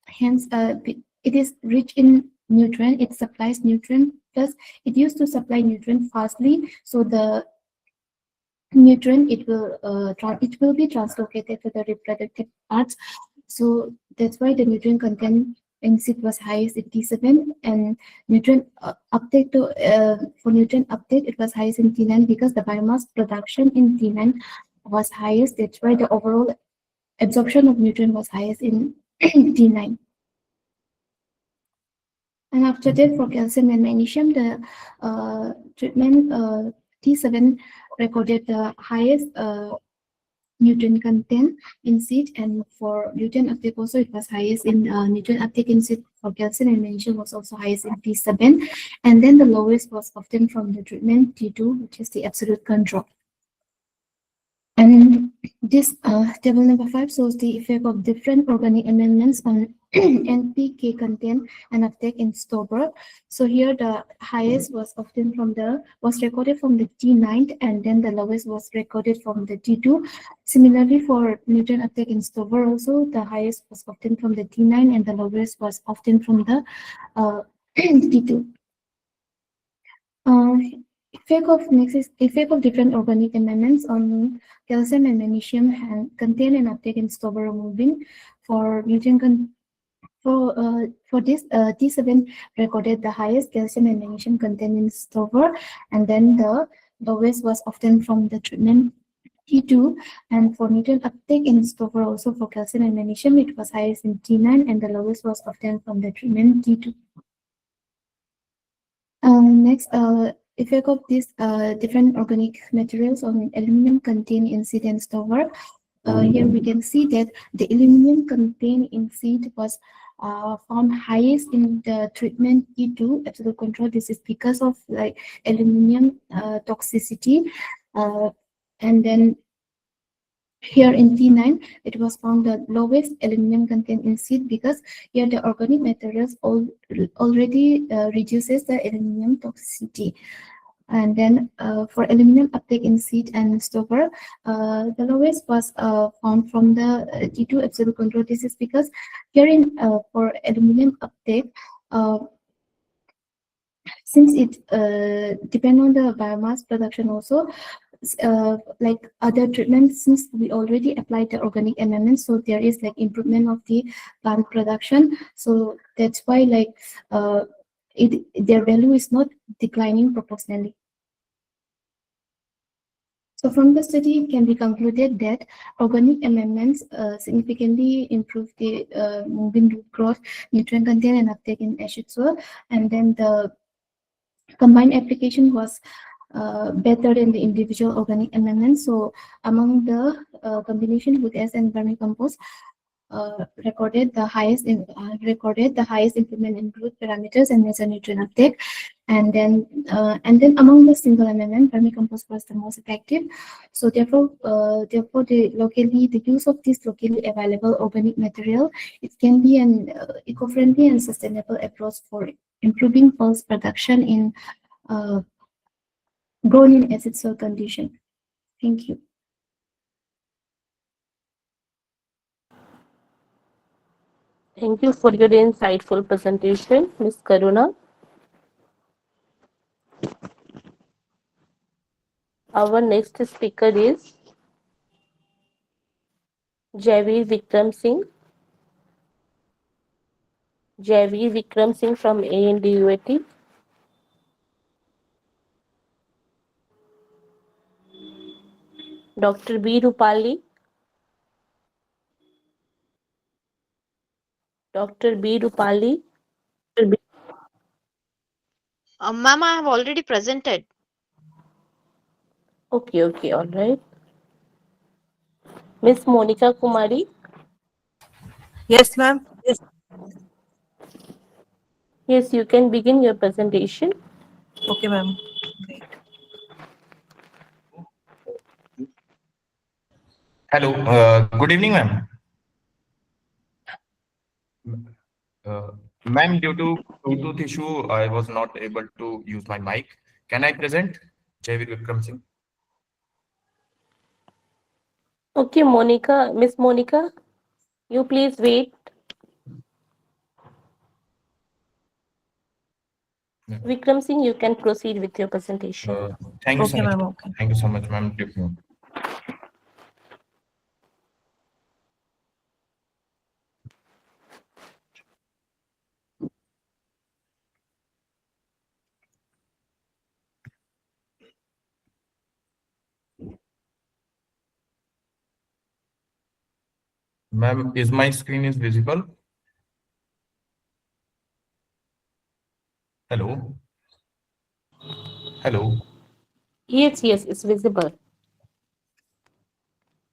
hence it is rich in nutrient, it supplies nutrient, plus it used to supply nutrient fastly, so the nutrient, it will be translocated to the reproductive parts. So that's why the nutrient content in seed was highest at T7, and nutrient uptake for nutrient uptake, it was highest in T9, because the biomass production in T9 was highest. That's why the overall absorption of nutrient was highest in T9. And after that, for calcium and magnesium, the treatment T7 recorded the highest nutrient content in seed, and for nutrient uptake also, it was highest in nutrient uptake in seed for calcium and magnesium was also highest in T7, and then the lowest was often from the treatment T2, which is the absolute control. And this table number 5 shows the effect of different organic amendments on NPK content and uptake in store. So here the highest was often recorded from the T9, and then the lowest was recorded from the T2. Similarly for nutrient uptake in store also, the highest was often from the T9 and the lowest was often from the T2. Effect of different organic amendments on calcium and magnesium content and uptake in store moving. For nutrient for this, T7 recorded the highest calcium and magnesium content in store, and then the lowest was often from the treatment T2. And for nutrient uptake in store also, for calcium and magnesium, it was highest in T9, and the lowest was often from the treatment T2. Next, effect of these different organic materials on aluminum contained in seed and stover. Here we can see that the aluminum contained in seed was found highest in the treatment E2 absolute control. This is because of like aluminum toxicity, and then here in T9, it was found the lowest aluminum content in seed because here the organic materials already reduces the aluminum toxicity. And then for aluminum uptake in seed and stover, the lowest was found from the T2 absolute control. This is because here in for aluminum uptake, since it depend on the biomass production also, like other treatments, since we already applied the organic amendments, so there is like improvement of the plant production. So that's why like their value is not declining proportionally. So from the study, it can be concluded that organic amendments significantly improve the moving root growth, nutrient content, and uptake in acid soil. And then the combined application was better than the individual organic amendments. So among the combination with S and vermicompost, recorded the highest improvement in growth parameters and mesonutrient uptake. And then among the single amendment, vermicompost was the most effective. So therefore the use of this locally available organic material, it can be an eco-friendly and sustainable approach for improving pulse production in grown in acid soil condition. Thank you. Thank you for your insightful presentation, Ms. Karuna. Our next speaker is Javeer Vikram Singh. Javeer Vikram Singh from ANDUAT. Dr. B. Rupali. Dr. B. Rupali. Ma'am, I have already presented. Okay, all right. Miss Monica Kumari. Yes, ma'am. Yes, you can begin your presentation. Okay, ma'am. Hello, good evening, ma'am. Ma'am, due to Bluetooth issue, I was not able to use my mic. Can I present? Javeer Vikram Singh. Okay, Monica, Miss Monica, you please wait. Yeah. Vikram Singh, you can proceed with your presentation. Thank you so Okay, much. ma'am. Okay. Thank you so much, ma'am. Ma'am, is my screen is visible? Hello? Hello? Yes, it's visible.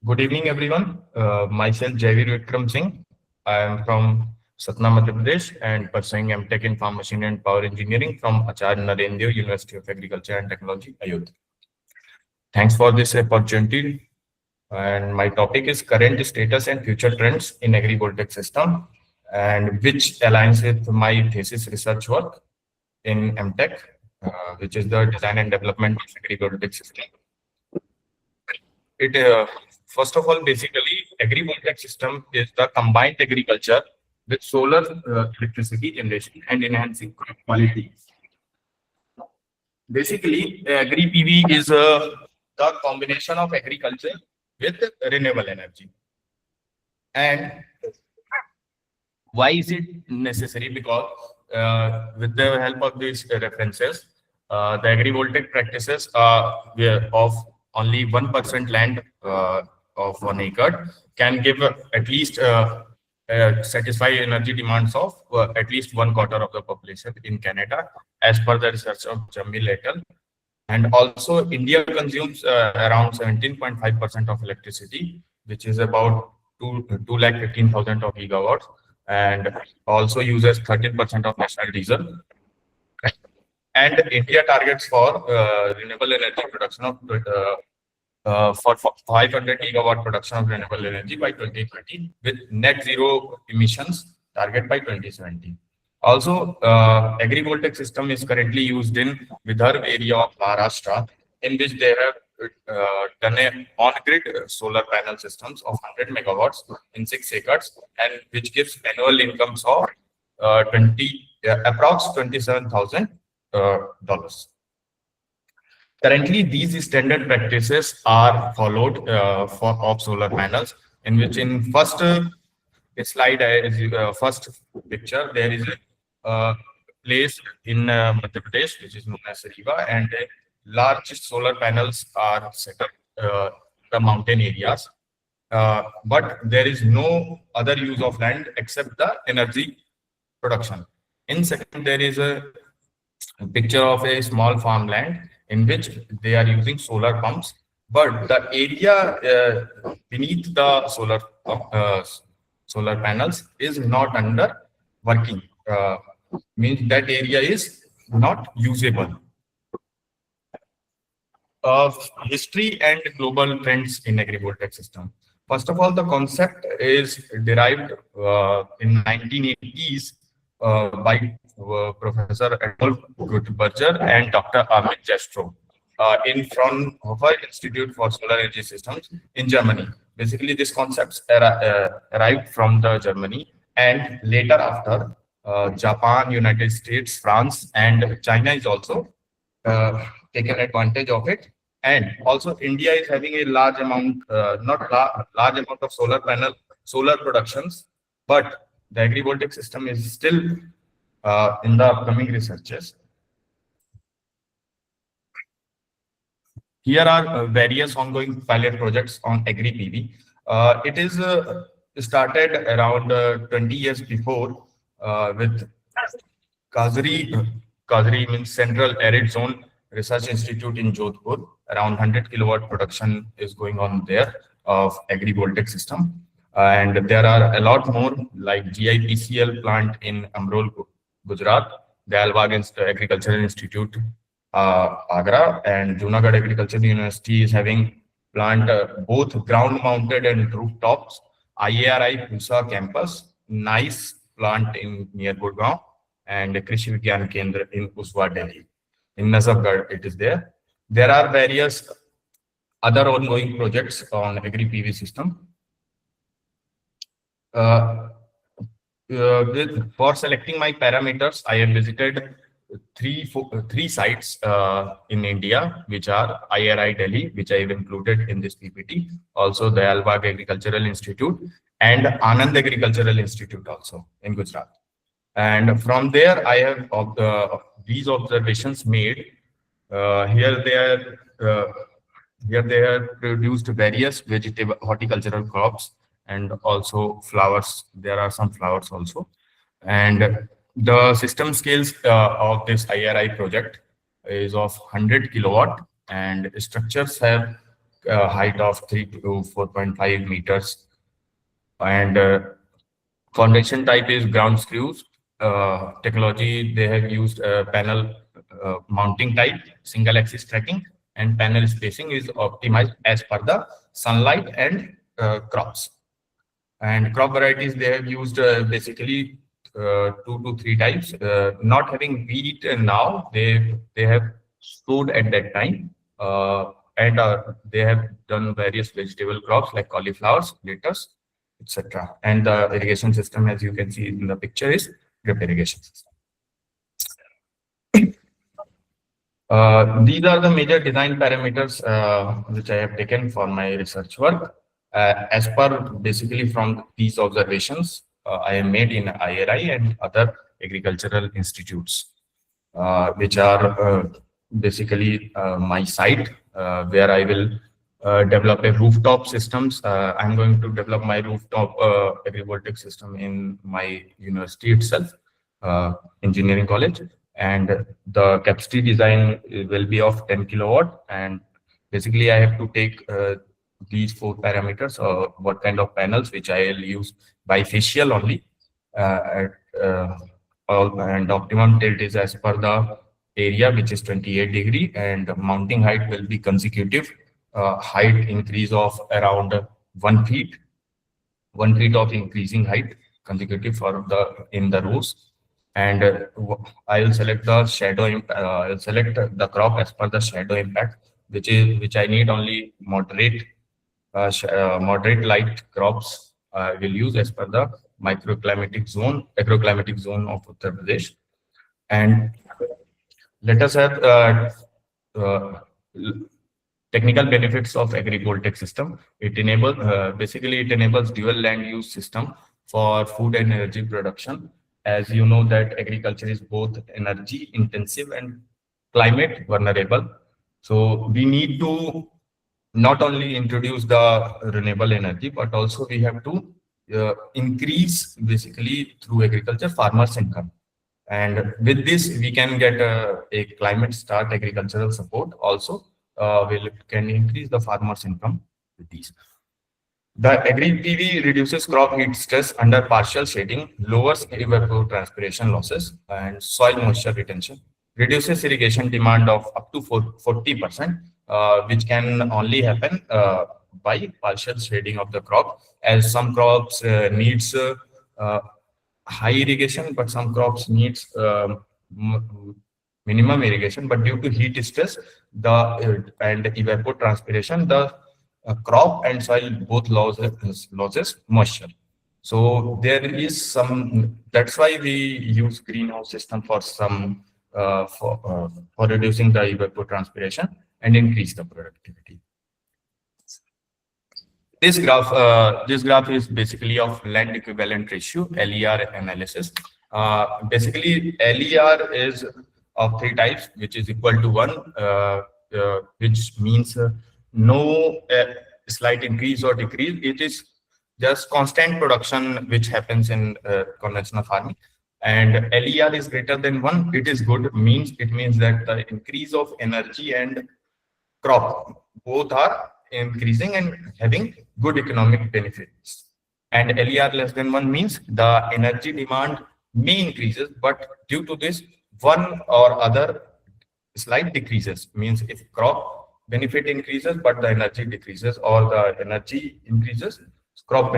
Good evening, everyone. Myself, Javeer Vikram Singh. I am from Satna, Madhya Pradesh, and pursuing MTech in Farm Machinery and Power Engineering from Acharya Narendra University of Agriculture and Technology, Ayodhya. Thanks for this opportunity. And my topic is current status and future trends in agrivoltaic system, and which aligns with my thesis research work in MTech, which is the design and development of agrivoltaic system. It first of all, basically, agrivoltaic system is the combined agriculture with solar electricity generation and enhancing crop quality. Basically, agri-PV is the combination of agriculture with renewable energy. And why is it necessary? Because with the help of these references, the agrivoltaic practices of only 1% land of 1 acre can give at least satisfy energy demands of at least 1/4 of the population in Canada, as per the research of Jamil et al. And also India consumes around 17.5% of electricity, which is about 215,000 of gigawatts, and also uses 13% of national diesel. And India targets for renewable energy production of for 500 gigawatt production of renewable energy by 2030 with net zero emissions target by 2070. Also, agrivoltaic system is currently used in Vidarbha area of Maharashtra, in which they have done a on-grid solar panel systems of 100 megawatts in 6 acres, and which gives annual incomes of approx $27,000. Currently, these standard practices are followed of solar panels, in which in first slide, first picture, there is a place in Madhya Pradesh, which is known as Riva, and large solar panels are set up the mountain areas. But there is no other use of land except the energy production. In second, there is a picture of a small farmland in which they are using solar pumps, but the area beneath the solar panels is not under working. Means that area is not usable. History and global trends in agrivoltaic system. First of all, the concept is derived in 1980s by Professor Adolf Guttberger and Dr. Amit Jestro in Fraunhofer Institute for Solar Energy Systems in Germany. Basically, these concepts arrived from Germany, and later after Japan, United States, France, and China is also taken advantage of it. And also India is having a large amount, large amount of solar productions, but the agrivoltaic system is still in the upcoming researches. Here are various ongoing pilot projects on agri-PV. It is started around 20 years before with Kazri means Central Arid Zone Research Institute in Jodhpur. Around 100 kilowatt production is going on there of agrivoltaic system. And there are a lot more like GIPCL plant in Amrol, Gujarat, the Dalwag Agricultural Institute, Agra, and Junagadh Agricultural University is having plant both ground mounted and rooftops. IARI Pusa campus, nice plant in near Gurgaon, and Krishi Vigyan Kendra in Uswa, Delhi. In Nazafgarh, it is there. There are various other ongoing projects on agri-PV system. For selecting my parameters, I have visited three sites in India, which are IRI Delhi, which I have included in this PPT, also the Dalwag Agricultural Institute, and Anand Agricultural Institute also in Gujarat. And from there, I have these observations made. Here they have produced various vegetable horticultural crops and also flowers. There are some flowers also. And the system scales of this IRI project is of 100 kilowatt, and structures have a height of 3 to 4.5 meters. And foundation type is ground screws. Technology, they have used panel mounting type, single axis tracking, and panel spacing is optimized as per the sunlight and crops. And crop varieties, they have used basically 2 to 3 types. Not having wheat now, they have stored at that time, and they have done various vegetable crops like cauliflowers, lettuce, etc. And the irrigation system, as you can see in the picture, is drip irrigation system. These are the major design parameters which I have taken for my research work. As per basically from these observations I have made in IRI and other agricultural institutes, which are basically my site where I will develop a rooftop systems. I'm going to develop my rooftop agrivoltaic system in my university itself, engineering college. and the capacity design will be of 10 kilowatt. And basically, I have to take these 4 parameters, what kind of panels, which I will use bifacial only, at and optimum tilt is as per the area, which is 28 degree, and mounting height will be consecutive height increase of around 1 feet, 1 feet of increasing height consecutive for the in the rows. And I will select the shadow. I will select the crop as per the shadow impact, which I need only moderate moderate light crops. I will use as per the agroclimatic zone of Uttar Pradesh. And let us have uh, technical benefits of agrivoltaic system. It enables basically it enables dual land use system for food and energy production. As you know that agriculture is both energy intensive and climate vulnerable. So we need to not only introduce the renewable energy, but also we have to increase basically through agriculture farmers' income. And with this, we can get a climate start agricultural support also, can increase the farmers' income with these. The agri-PV reduces crop heat stress under partial shading, lowers evapotranspiration losses and soil moisture retention, reduces irrigation demand of up to 40%, which can only happen by partial shading of the crop, as some crops needs high irrigation, but some crops needs minimum irrigation. But due to heat stress, and evapotranspiration, the crop and soil both loses moisture. So there is some. That's why we use greenhouse system for some for reducing the evapotranspiration and increase the productivity. This graph is basically of land equivalent ratio (LER) analysis. Basically, LER is of 3 types, which is equal to 1, which means no slight increase or decrease. It is just constant production which happens in conventional farming. And LER is greater than 1. It is good. It means that the increase of energy and crop both are increasing and having good economic benefits. And LER less than 1 means the energy demand may increases, but due to this, one or other slight decreases. Means if crop benefit increases but the energy decreases, or the energy increases, crop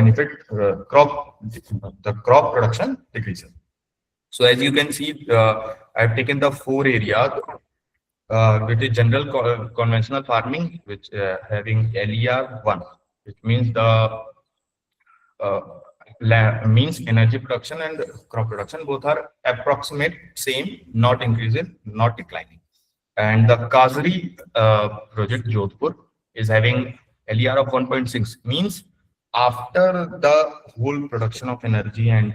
production decreases. So as you can see, I've taken the 4 areas, which is general conventional farming, which having LER 1, which means the means energy production and crop production both are approximate same, not increasing, not declining. And the Kazari project Jodhpur is having LER of 1.6, means after the whole production of energy and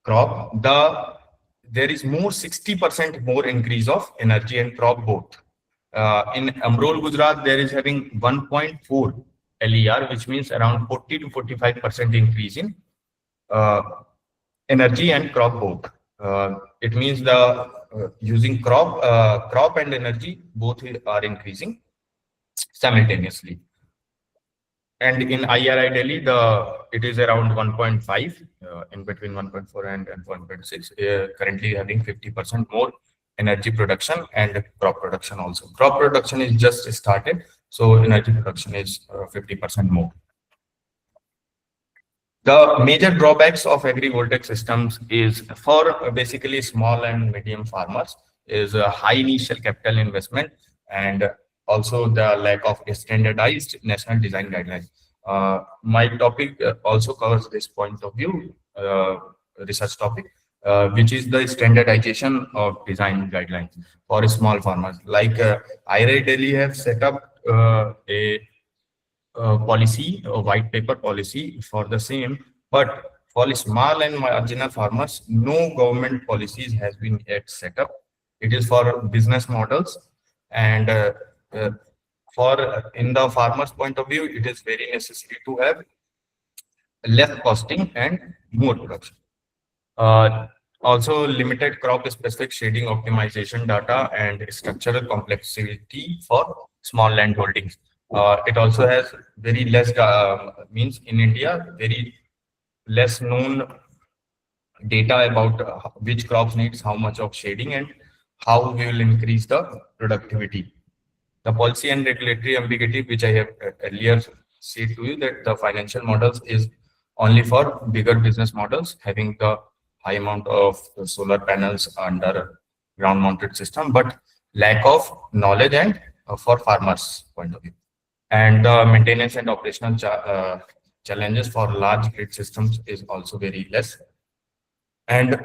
crop, there is more 60% more increase of energy and crop both. In Amrol, Gujarat, there is having 1.4 LER, which means around 40 to 45% increase in energy and crop both. It means the using crop and energy both are increasing simultaneously. And in IRI Delhi, it is around 1.5, in between 1.4 and 1.6. Currently having 50% more energy production and crop production also. Crop production is just started, so energy production is 50% more. The major drawbacks of agrivoltaic systems is for basically small and medium farmers is a high initial capital investment, and also the lack of standardized national design guidelines. My topic also covers this point of view, research topic, which is the standardization of design guidelines for small farmers. Like IRI Delhi have set up a policy, a white paper policy for the same, but for small and marginal farmers, no government policies has been yet set up. It is for business models, and in the farmer's point of view, it is very necessary to have less costing and more production. Also, limited crop-specific shading optimization data and structural complexity for small land holdings. It also has very less, means in India, very less known data about which crops needs how much of shading and how we will increase the productivity. The policy and regulatory ambiguity, which I have earlier said to you, that the financial models is only for bigger business models having the high amount of solar panels under ground mounted system, but lack of knowledge and for farmers point of view. And the maintenance and operational challenges for large grid systems is also very less. And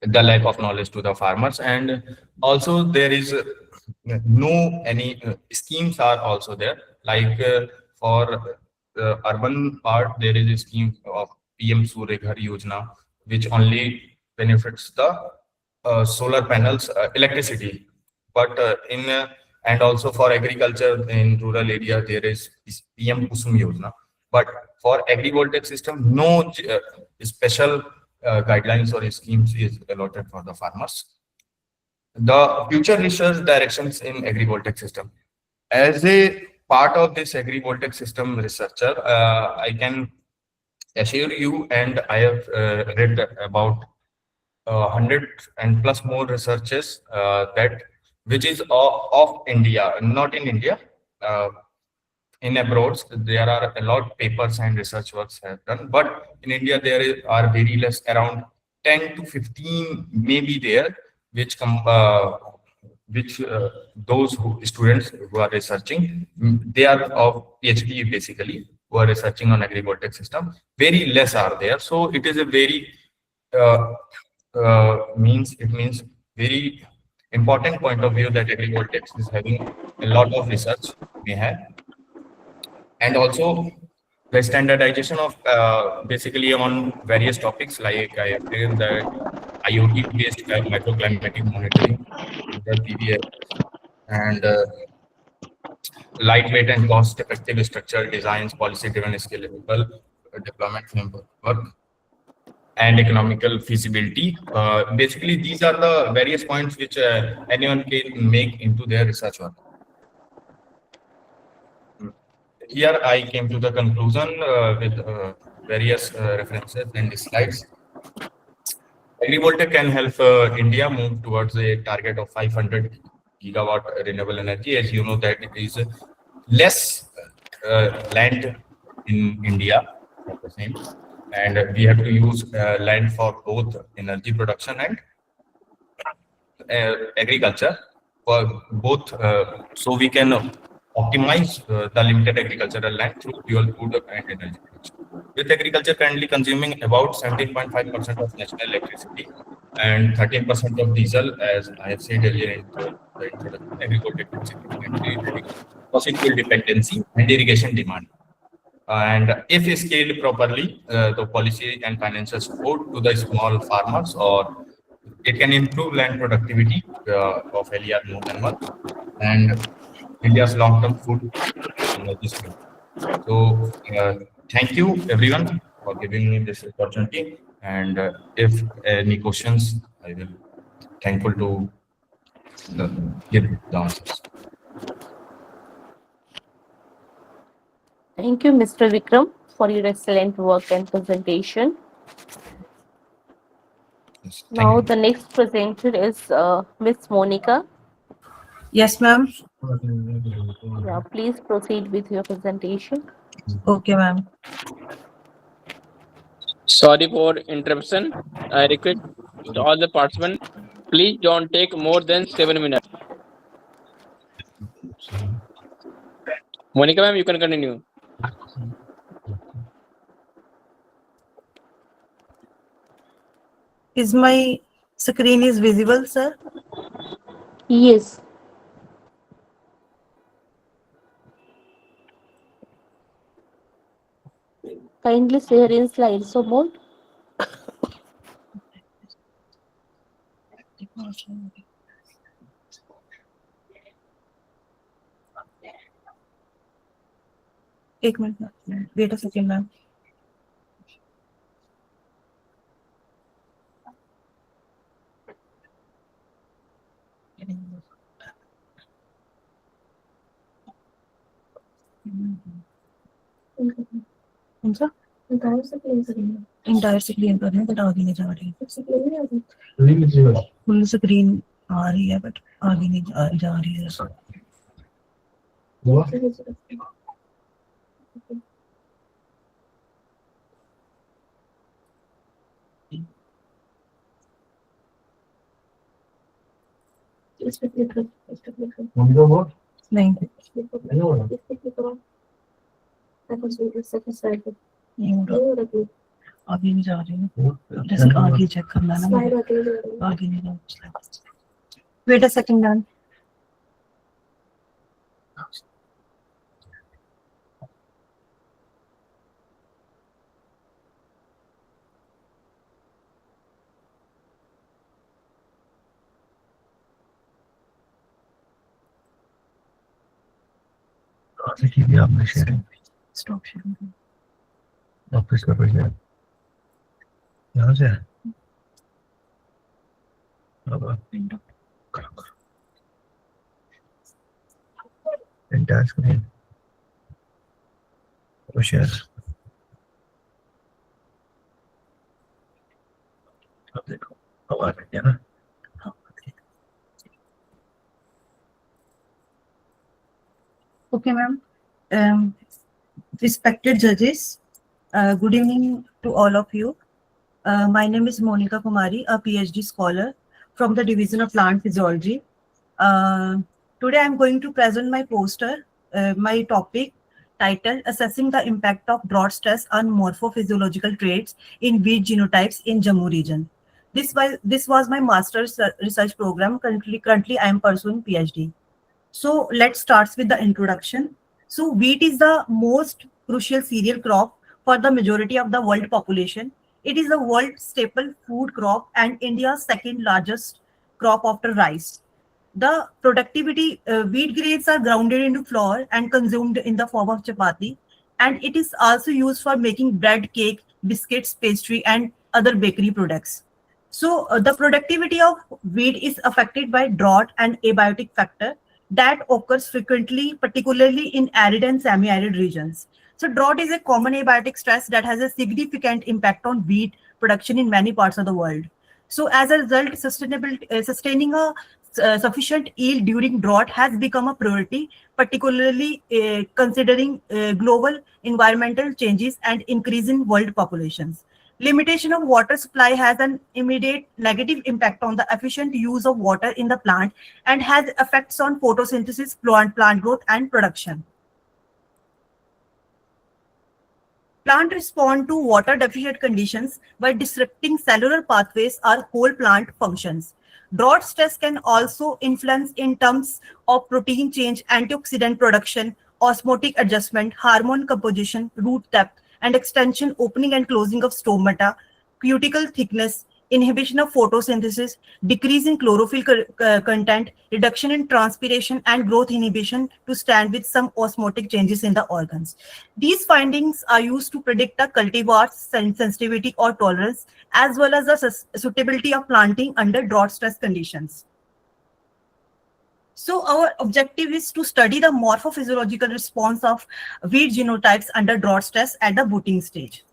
the lack of knowledge to the farmers, and also there is no any schemes are also there, like for urban part there is a scheme of PM Surya Ghar Yojana, which only benefits the solar panels electricity, but in and also for agriculture in rural area there is PM Kusum Yojana, but for agrivoltaic system no special guidelines or schemes is allotted for the farmers. The future research directions in agrivoltaic system. As a part of this agrivoltaic system researcher, I can assure you, and I have read about 100 and plus more researches that which is of India, not in India. In abroad, there are a lot papers and research works have done, but in India are very less, around 10 to 15 maybe there, which come which those students who are researching, they are of PhD basically, who are researching on agrivoltaic system. Very less are there, so it is a very means very important point of view that agrivoltaics is having a lot of research we have. And also the standardization of basically on various topics, like I have taken the IoT based microclimatic monitoring, the PVF, and lightweight and cost effective structural designs, policy driven scalable deployment framework, and economical feasibility. Basically these are the various points which anyone can make into their research work. Here I came to the conclusion with various references and slides. Agrivoltaic can help India move towards a target of 500 gigawatt renewable energy. As you know that it is less land in India at the same, and we have to use land for both energy production and agriculture for both, so we can optimize the limited agricultural land through fuel, food, and energy production. With agriculture currently consuming about 17.5% of national electricity and 13% of diesel, as I have said earlier in the introduction, agriculture significantly reduce fossil fuel dependency and irrigation demand. And if scaled properly, the policy and financial support to the small farmers, or it can improve land productivity of LER more than one, and India's long-term food technology skill. So thank you everyone for giving me this opportunity. And if any questions, I will thankful to give the answers. Thank you, Mr. Vikram, for your excellent work and presentation. Yes, Now, the next presenter is Miss Monica. Yes, ma'am. Yeah, please proceed with your presentation. Okay, ma'am. Sorry for interruption. I request all the participants, please don't take more than 7 minutes. Monica ma'am, you can continue. Is my screen is visible, sir? Yes. Kindly share in slideshow mode. एक minute, wait a second, ma'am. कौन सा entire से clean करना है but आगे नहीं जा रही फुल स्क्रीन आ रही है बट आगे नहीं जा रही है नहीं आगे नहीं जा रही है जैसे आगे चेक करना है ना आगे नहीं जा वेट अ सेकंड डन आपने शेयरिंग स्टॉप शेयरिंग ऑफिस का कोई है यहाँ से है अब entire screen तो शेयर अब देखो अब आ गया ना Okay, ma'am. Respected judges, good evening to all of you. My name is Monica Kumari, a PhD scholar from the Division of Plant Physiology. Today, I'm going to present my poster, my topic titled Assessing the Impact of Drought Stress on Morphophysiological Traits in Wheat Genotypes in Jammu region. This was my master's research program. Currently, I am pursuing PhD. So let's start with the introduction. So wheat is the most crucial cereal crop for the majority of the world population. It is the world staple food crop and India's second largest crop after rice. The productivity, wheat grains are grounded into flour and consumed in the form of chapati. And it is also used for making bread, cake, biscuits, pastry, and other bakery products. So the productivity of wheat is affected by drought and abiotic factor that occurs frequently, particularly in arid and semi-arid regions. So drought is a common abiotic stress that has a significant impact on wheat production in many parts of the world. So as a result, sustaining a sufficient yield during drought has become a priority, particularly considering global environmental changes and increase in world populations. Limitation of water supply has an immediate negative impact on the efficient use of water in the plant and has effects on photosynthesis, plant growth, and production. Plant respond to water deficient conditions by disrupting cellular pathways or whole plant functions. Drought stress can also influence in terms of protein change, antioxidant production, osmotic adjustment, hormone composition, root depth, and extension, opening and closing of stomata, cuticle thickness, inhibition of photosynthesis, decrease in chlorophyll content, reduction in transpiration, and growth inhibition to stand with some osmotic changes in the organs. These findings are used to predict the cultivar's sensitivity or tolerance, as well as the suitability of planting under drought stress conditions. So our objective is to study the morphophysiological response of wheat genotypes under drought stress at the booting stage.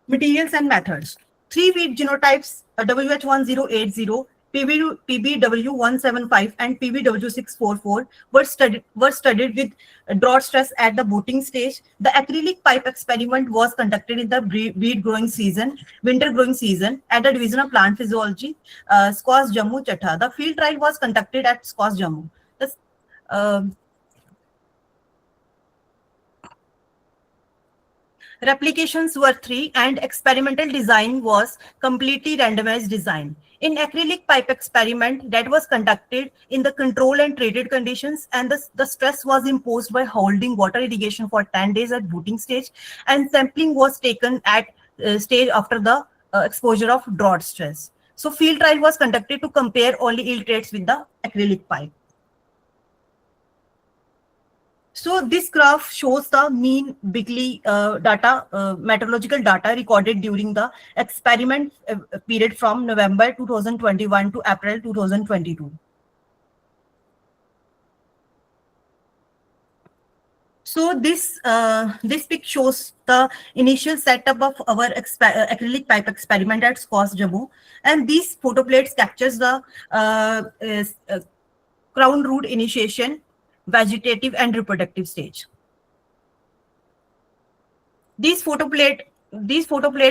Materials and methods. 3 wheat genotypes, WH1080, PBW175, and PBW644 were studied with drought stress at the booting stage. The acrylic pipe experiment was conducted in the winter growing season at the Division of Plant Physiology, SCOS Jammu Chatha. The field trial was conducted at SCOS Jammu. Replications were 3 and experimental design was completely randomized design. In acrylic pipe experiment that was conducted in the control and treated conditions, and the stress was imposed by holding water irrigation for 10 days at booting stage, and sampling was taken at stage after the exposure of drought stress. So field trial was conducted to compare only yield traits with the acrylic pipe. So this graph shows the mean Bickley meteorological data recorded during the experiment period from November 2021 to April 2022. So this pic shows the initial setup of our acrylic pipe experiment at SCOS Jammu, and these photoplates captures the crown root initiation, vegetative and reproductive stage. These photoplate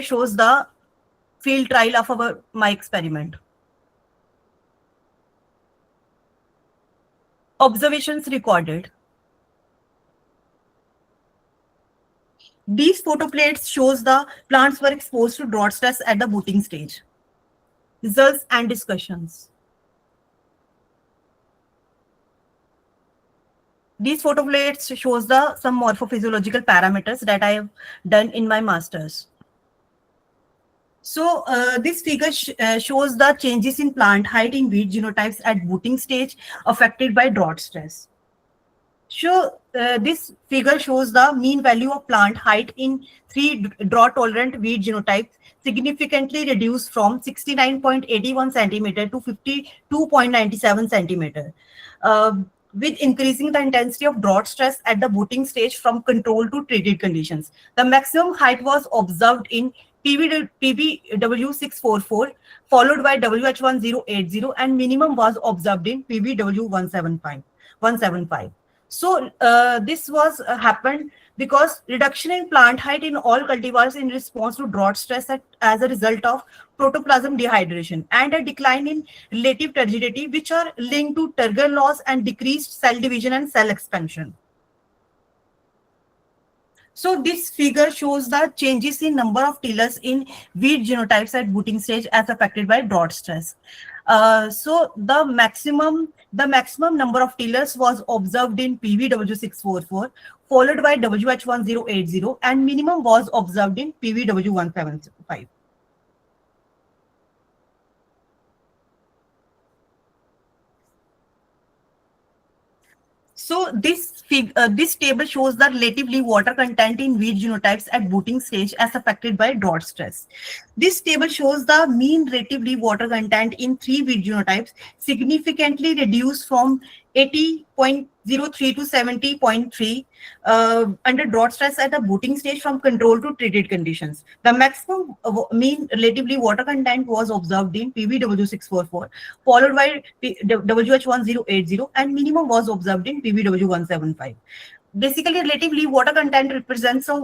shows the field trial of my experiment. Observations recorded. These photoplates shows the plants were exposed to drought stress at the booting stage. Results and discussions. These photoplates shows the some morphophysiological parameters that I have done in my master's. So this figure shows the changes in plant height in weed genotypes at booting stage affected by drought stress. So this figure shows the mean value of plant height in 3 drought-tolerant weed genotypes significantly reduced from 69.81 centimeter to 52.97 centimeter, with increasing the intensity of drought stress at the booting stage from control to treated conditions. The maximum height was observed in PBW644, followed by WH1080, and minimum was observed in PBW175. So this was happened because reduction in plant height in all cultivars in response to drought stress as a result of protoplasm dehydration and a decline in relative turgidity, which are linked to turgor loss and decreased cell division and cell expansion. So this figure shows the changes in number of tillers in weed genotypes at booting stage as affected by drought stress. So the maximum number of tillers was observed in PVW644, followed by WH1080, and minimum was observed in PVW175. So this table shows the relatively water content in weed genotypes at booting stage as affected by drought stress. This table shows the mean relatively water content in 3 weed genotypes significantly reduced from 80.03 to 70.3 under drought stress at the booting stage from control to treated conditions. The maximum mean relatively water content was observed in PVW644, followed by WH1080, and minimum was observed in PVW175. Basically, relative leaf water content represents a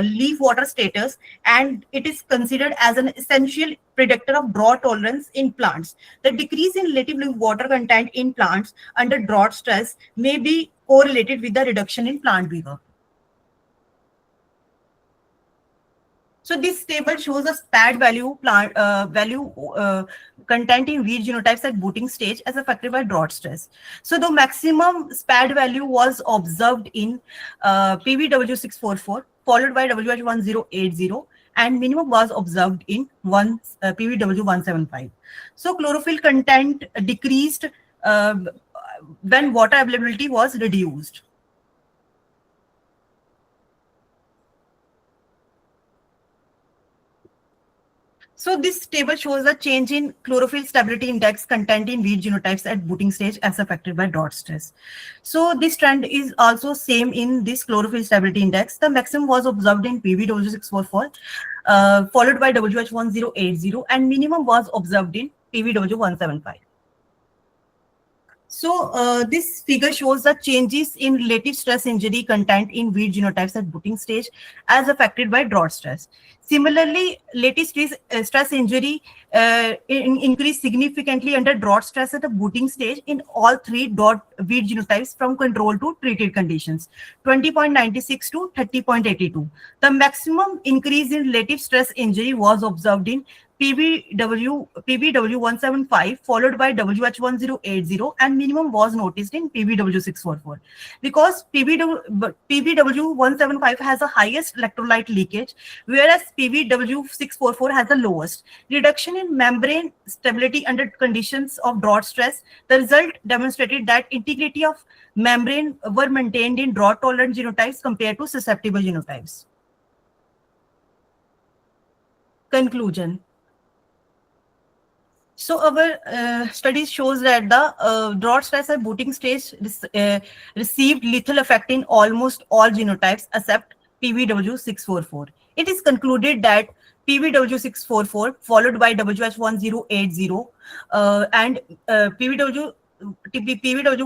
leaf water status, and it is considered as an essential predictor of drought tolerance in plants. The decrease in relative leaf water content in plants under drought stress may be correlated with the reduction in plant vigor. So this table shows a SPAD value content in weed genotypes at booting stage as affected by drought stress. So the maximum SPAD value was observed in PVW644, followed by WH1080, and minimum was observed in PVW175. So chlorophyll content decreased when water availability was reduced. So this table shows a change in chlorophyll stability index content in weed genotypes at booting stage as affected by drought stress. So this trend is also same in this chlorophyll stability index. The maximum was observed in PVW644, followed by WH1080, and minimum was observed in PVW175. So this figure shows the changes in relative stress injury content in weed genotypes at booting stage as affected by drought stress. Similarly, relative stress injury increased significantly under drought stress at the booting stage in all 3 weed genotypes from control to treated conditions, 20.96 to 30.82. The maximum increase in relative stress injury was observed in PBW 175 followed by WH 1080, and minimum was noticed in PBW 644 because PBW 175 has the highest electrolyte leakage, whereas PBW 644 has the lowest. Reduction in membrane stability under conditions of drought stress. The result demonstrated that integrity of membrane were maintained in drought tolerant genotypes compared to susceptible genotypes. Conclusion. So our studies shows that the drought stress at booting stage received lethal effect in almost all genotypes except PBW 644. It is concluded that PBW 644 followed by WH 1080 and PBW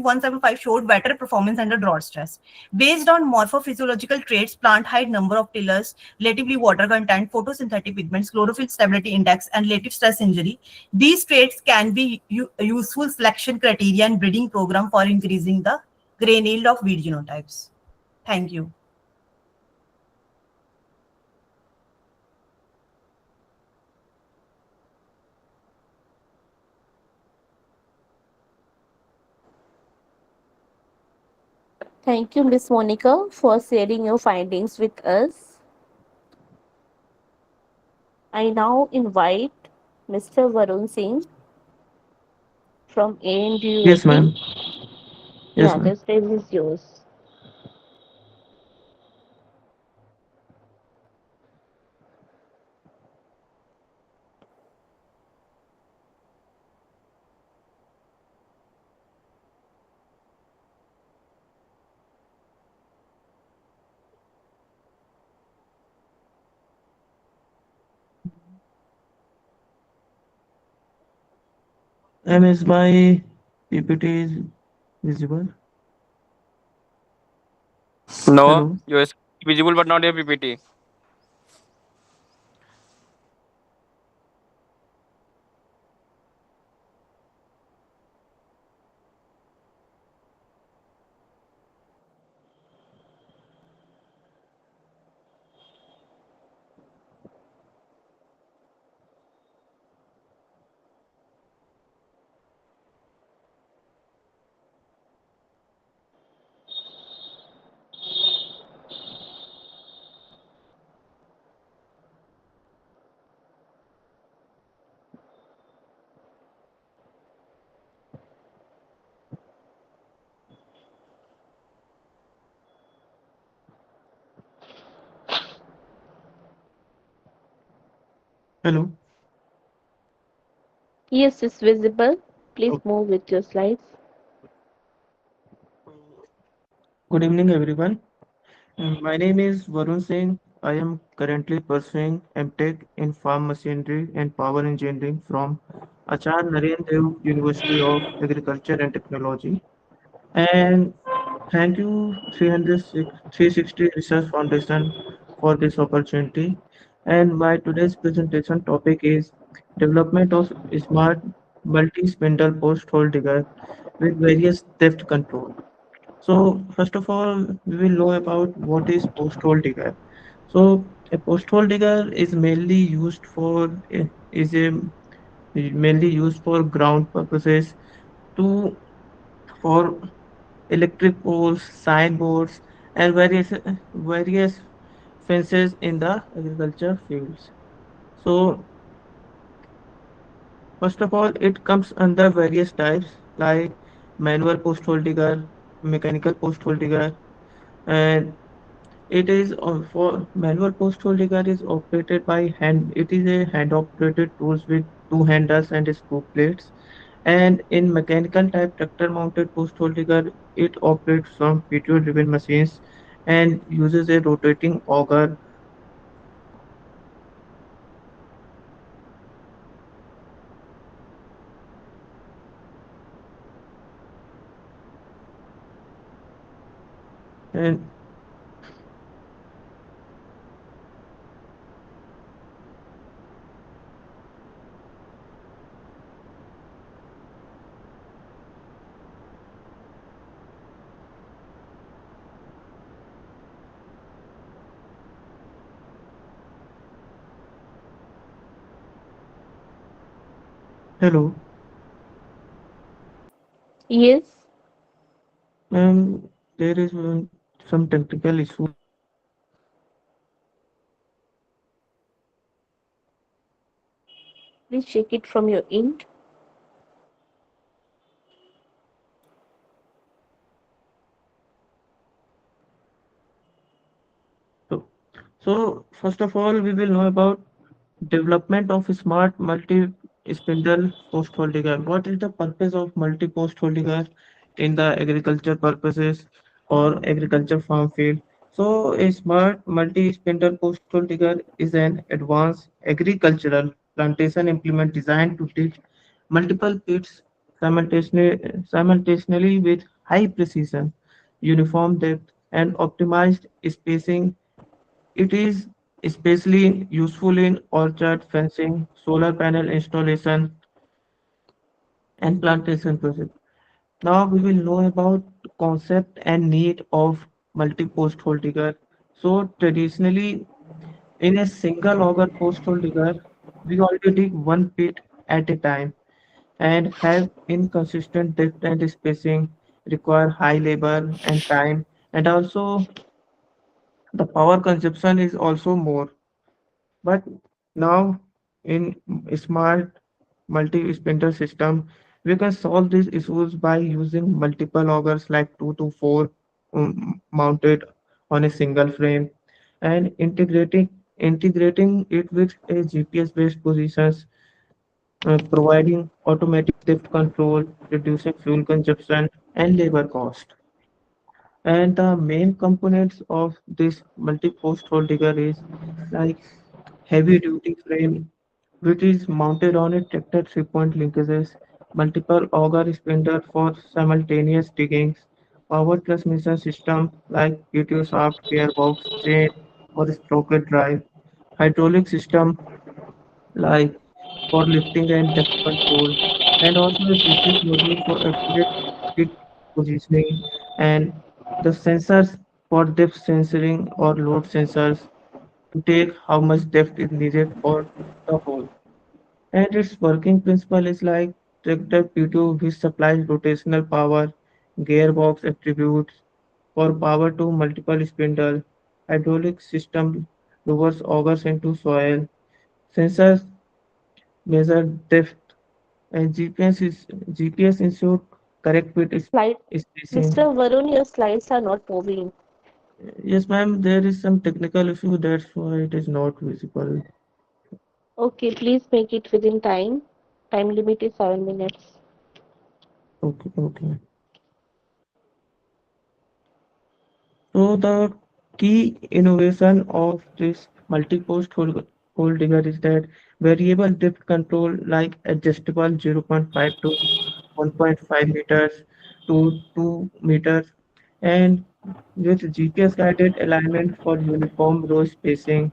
175 showed better performance under drought stress. Based on morphophysiological traits, plant height, number of tillers, relatively water content, photosynthetic pigments, chlorophyll stability index, and relative stress injury, these traits can be useful selection criteria and breeding program for increasing the grain yield of wheat genotypes. Thank you. Thank you, Ms. Monica, for sharing your findings with us. I now invite Mr. Varun Singh from AND Yes, ma'am. Yes, Yeah, ma'am. the stage is yours. Is my PPT is visible? No, Hello. your screen is visible but not your PPT. Hello. Yes, it's visible. Please Okay. move with your slides. Good evening, everyone. My name is Varun Singh. I am currently pursuing MTech in Farm Machinery and Power Engineering from Acharya Narendra Dev University of Agriculture and Technology. And thank you 360 Research Foundation for this opportunity. And my today's presentation topic is development of smart multi-spindle post-hole digger with various theft control. So first of all, we will know about what is post-hole digger. So a post-hole digger is mainly used for ground purposes to for electric poles, signboards, and various fences in the agriculture fields. So first of all, it comes under various types like manual post hole digger, mechanical post hole digger, and it is for manual post hole digger is operated by hand. It is a hand operated tools with two handles and screw plates. And in mechanical type tractor mounted post hole digger, it operates from petrol driven machines and uses a rotating auger. And Hello. Yes. There is some technical issue. Please check it from your end. So, so first of all, we will know about development of smart multi-spindle post hole digger. What is the purpose of multi-post hole digger in the agriculture purposes or agriculture farm field? So a smart multi-spindle post hole digger is an advanced agricultural plantation implement designed to dig multiple pits simultaneously with high precision, uniform depth, and optimized spacing. It is especially useful in orchard fencing, solar panel installation, and plantation projects. Now we will know about concept and need of multi-post hole digger. So traditionally, in a single auger post hole digger, we only dig one pit at a time and have inconsistent depth and spacing, require high labor and time, and also the power consumption is also more. But now in smart multi-spindle system, we can solve these issues by using multiple augers like 2 to 4 mounted on a single frame and integrating it with a GPS-based positions, providing automatic depth control, reducing fuel consumption and labor cost. And the main components of this multi-post hole digger is like heavy duty frame which is mounted on a tractor 3-point linkages, multiple auger spindle for simultaneous diggings, power transmission system like PTO shaft, gearbox, chain or sprocket drive, hydraulic system like for lifting and depth control, and also a GPS module for accurate pit positioning, and the sensors for depth sensing or load sensors to take how much depth is needed for the hole. And its working principle is like tractor P2 which supplies rotational power, gearbox attributes for power to multiple spindle, hydraulic system lowers augers into soil, sensors measure depth, and GPS ensure correct pit Slide. spacing. Mr. Varun, your slides are not moving. Yes, ma'am, there is some technical issue, that's why it is not visible. Okay, please make it within time. Time limit is 7 minutes. Okay, okay. So the key innovation of this multi-post hole digger is that variable depth control like adjustable 0.5 to 1.5 meters to 2 meters and with GPS guided alignment for uniform row spacing,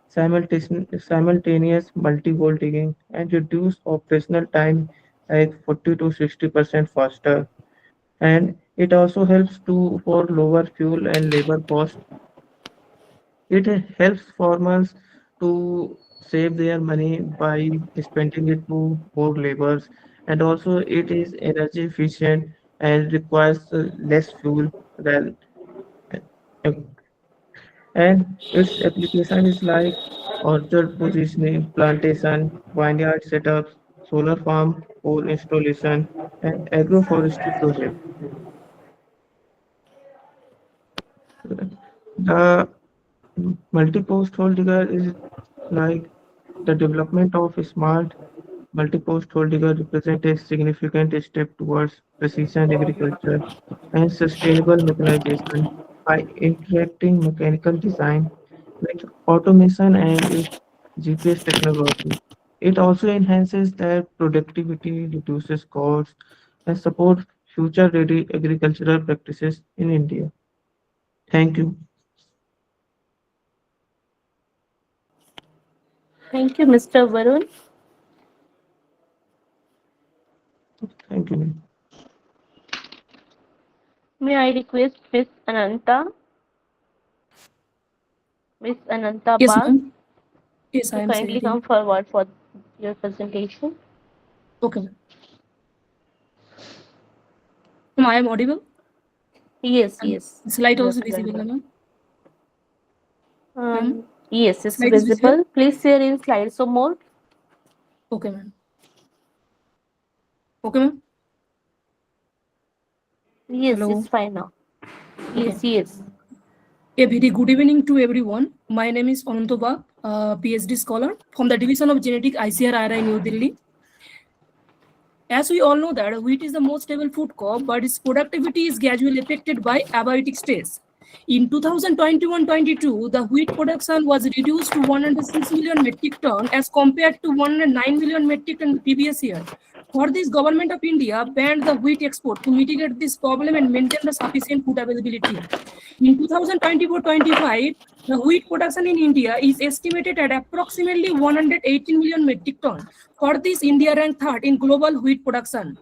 simultaneous multi-hole digging and reduce operational time like 40 to 60% faster, and it also helps to for lower fuel and labor cost. It helps farmers to save their money by spending it to more labors, and also it is energy efficient and requires less fuel than, uh, and its application is like orchard positioning, plantation, vineyard setups, solar farm pole installation, and agroforestry project. The multi-post hole digger is like the development of a smart multi-post hole digger represent a significant step towards precision agriculture and sustainable mechanization by interacting mechanical design with automation and its GPS technology. It also enhances their productivity, reduces costs, and supports future-ready agricultural practices in India. Thank you. Thank you, Mr. Varun. Thank you. Ma'am. May I request Miss Ananta? Miss Ananta Yes, Bal ma'am. Yes, I to am kindly sharing. come forward for your presentation. Okay. Am I audible? Yes, yes. Slide You're also present. visible, ma'am? Yes, it's Slide is visible. Please share in slides or more. Okay, ma'am. Okay, ma'am. Yes, Hello. it's fine now. Yes, Okay. yes. A very good evening to everyone. My name is Anantobak, PhD scholar from the Division of Genetic ICRI New Delhi. As we all know that wheat is the most stable food crop, but its productivity is gradually affected by abiotic stress. In 2021-22, the wheat production was reduced to 106 million metric ton as compared to 109 million metric ton the previous year. For this, Government of India banned the wheat export to mitigate this problem and maintain the sufficient food availability. In 2024-25, the wheat production in India is estimated at approximately 118 million metric ton. For this, India ranked third in global wheat production.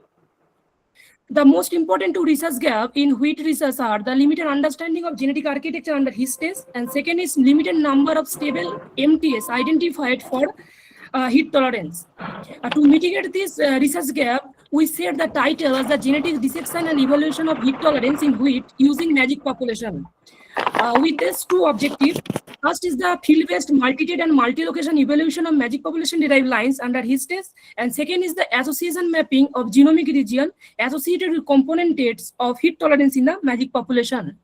The most important two research gaps in wheat research are the limited understanding of genetic architecture under Histes, and second is limited number of stable MTS identified for heat tolerance. To mitigate this research gap, we set the title as the genetic dissection and evaluation of heat tolerance in wheat using magic population. With these two objectives, first is the field-based multi-trait and multi-location evaluation of magic population-derived lines under Histes, and second is the association mapping of genomic region associated with component dates of heat tolerance in the magic population.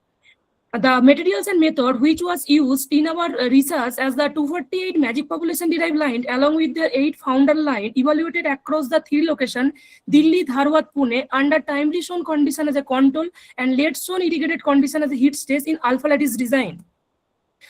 The materials and method which was used in our research as the 248 magic population derived line along with the 8 founder line evaluated across the 3 locations Delhi, Dharwad, Pune under timely shown condition as a control and late shown irrigated condition as a heat stage in alpha lattice design.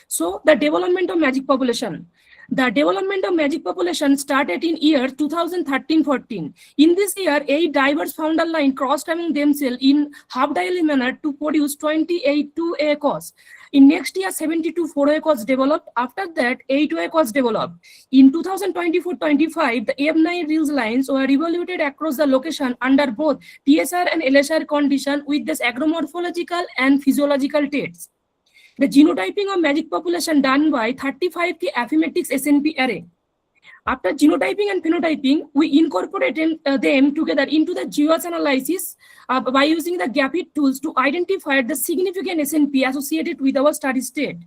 So the development of magic population. The development of magic population started in year 2013-14. In this year, 8 diverse founder line crossed among themselves in half-dialy manner to produce 28 2A cos. In next year, 72 4A cos developed. After that, 8A cos developed. In 2024-25, the F9 reels lines were evaluated across the location under both TSR and LSR condition with this agromorphological and physiological traits. The genotyping of magic population done by 35K Affymetrix SNP array. After genotyping and phenotyping, we incorporated them together into the GWAS analysis by using the GAPIT tools to identify the significant SNP associated with our study state.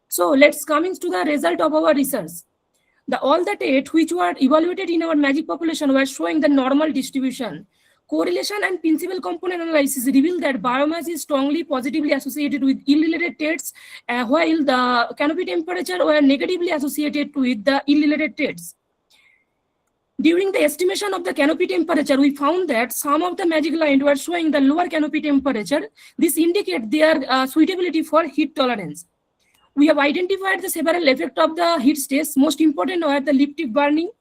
So let's come into the result of our research. All the traits which were evaluated in our magic population were showing the normal distribution. Correlation and principal component analysis revealed that biomass is strongly positively associated with ill-related traits, while the canopy temperature were negatively associated with the ill-related traits. During the estimation of the canopy temperature, we found that some of the magic lines were showing the lower canopy temperature. This indicates their suitability for heat tolerance. We have identified the several effects of the heat stage. Most important are the leaf tip burning,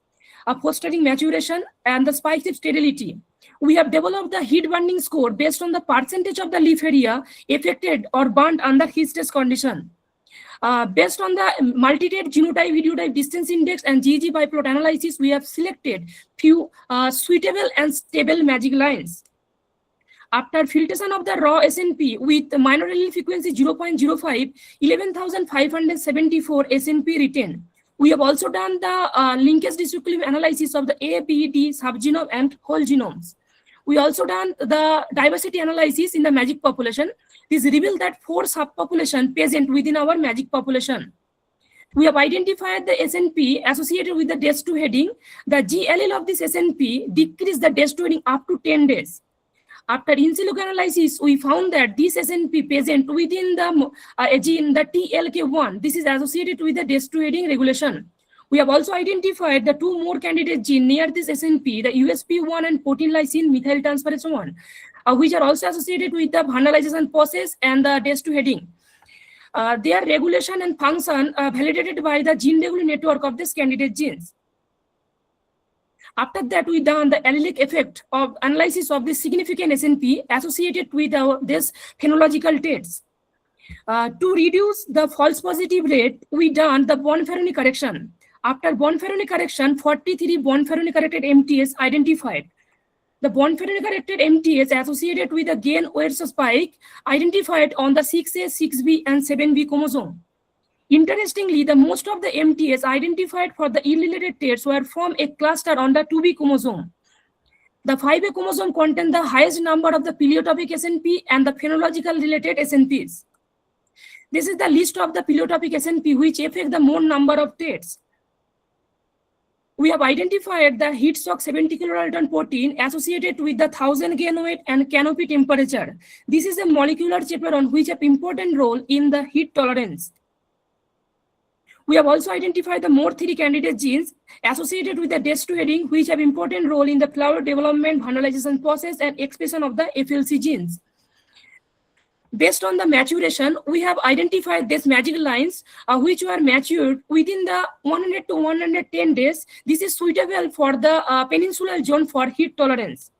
fostering maturation, and the spike tip sterility. We have developed the heat burning score based on the percentage of the leaf area affected or burnt under heat stress condition. Based on the multi-trait genotype, videotype, distance index, and GEG biplot analysis, we have selected few suitable and stable magic lines. After filtration of the raw SNP with minor allele frequency 0.05, 11,574 SNP retained. We have also done the linkage disequilibrium analysis of the A, B, D subgenome and whole genomes. We also done the diversity analysis in the magic population. This revealed that 4 subpopulations present within our magic population. We have identified the SNP associated with the DES2 heading. The G allele of this SNP decreased the DES2 heading up to 10 days. After in silico analysis, we found that this SNP present within the gene, the TLK1. This is associated with the DES2 heading regulation. We have also identified the 2 more candidate genes near this SNP, the USP1 and protein lysine methyltransferase 1, which are also associated with the vandalization process and the DES2 heading. Their regulation and function validated by the gene regulatory network of these candidate genes. After that, we done the allelic effect of analysis of the significant SNP associated with this phenological traits. To reduce the false positive rate, we done the Bonferroni correction. After Bonferroni correction, 43 Bonferroni corrected MTS identified. The Bonferroni corrected MTS associated with the gain weight spike identified on the 6A, 6B, and 7B chromosome. Interestingly, the most of the MTS identified for the ill-related traits were from a cluster on the 2B chromosome. The 5A chromosome contained the highest number of the pleiotropic SNP and the phenological related SNPs. This is the list of the pleiotropic SNP which affect the more number of traits. We have identified the heat shock 70 kilodalton protein associated with the 1000 gain weight and canopy temperature. This is a molecular chaperone which have important role in the heat tolerance. We have also identified the more 3 candidate genes associated with the DES2 heading, which have important role in the flower development, vernalization process, and expression of the FLC genes. Based on the maturation, we have identified these magic lines which were matured within the 100 to 110 days. This is suitable for the peninsular zone for heat tolerance.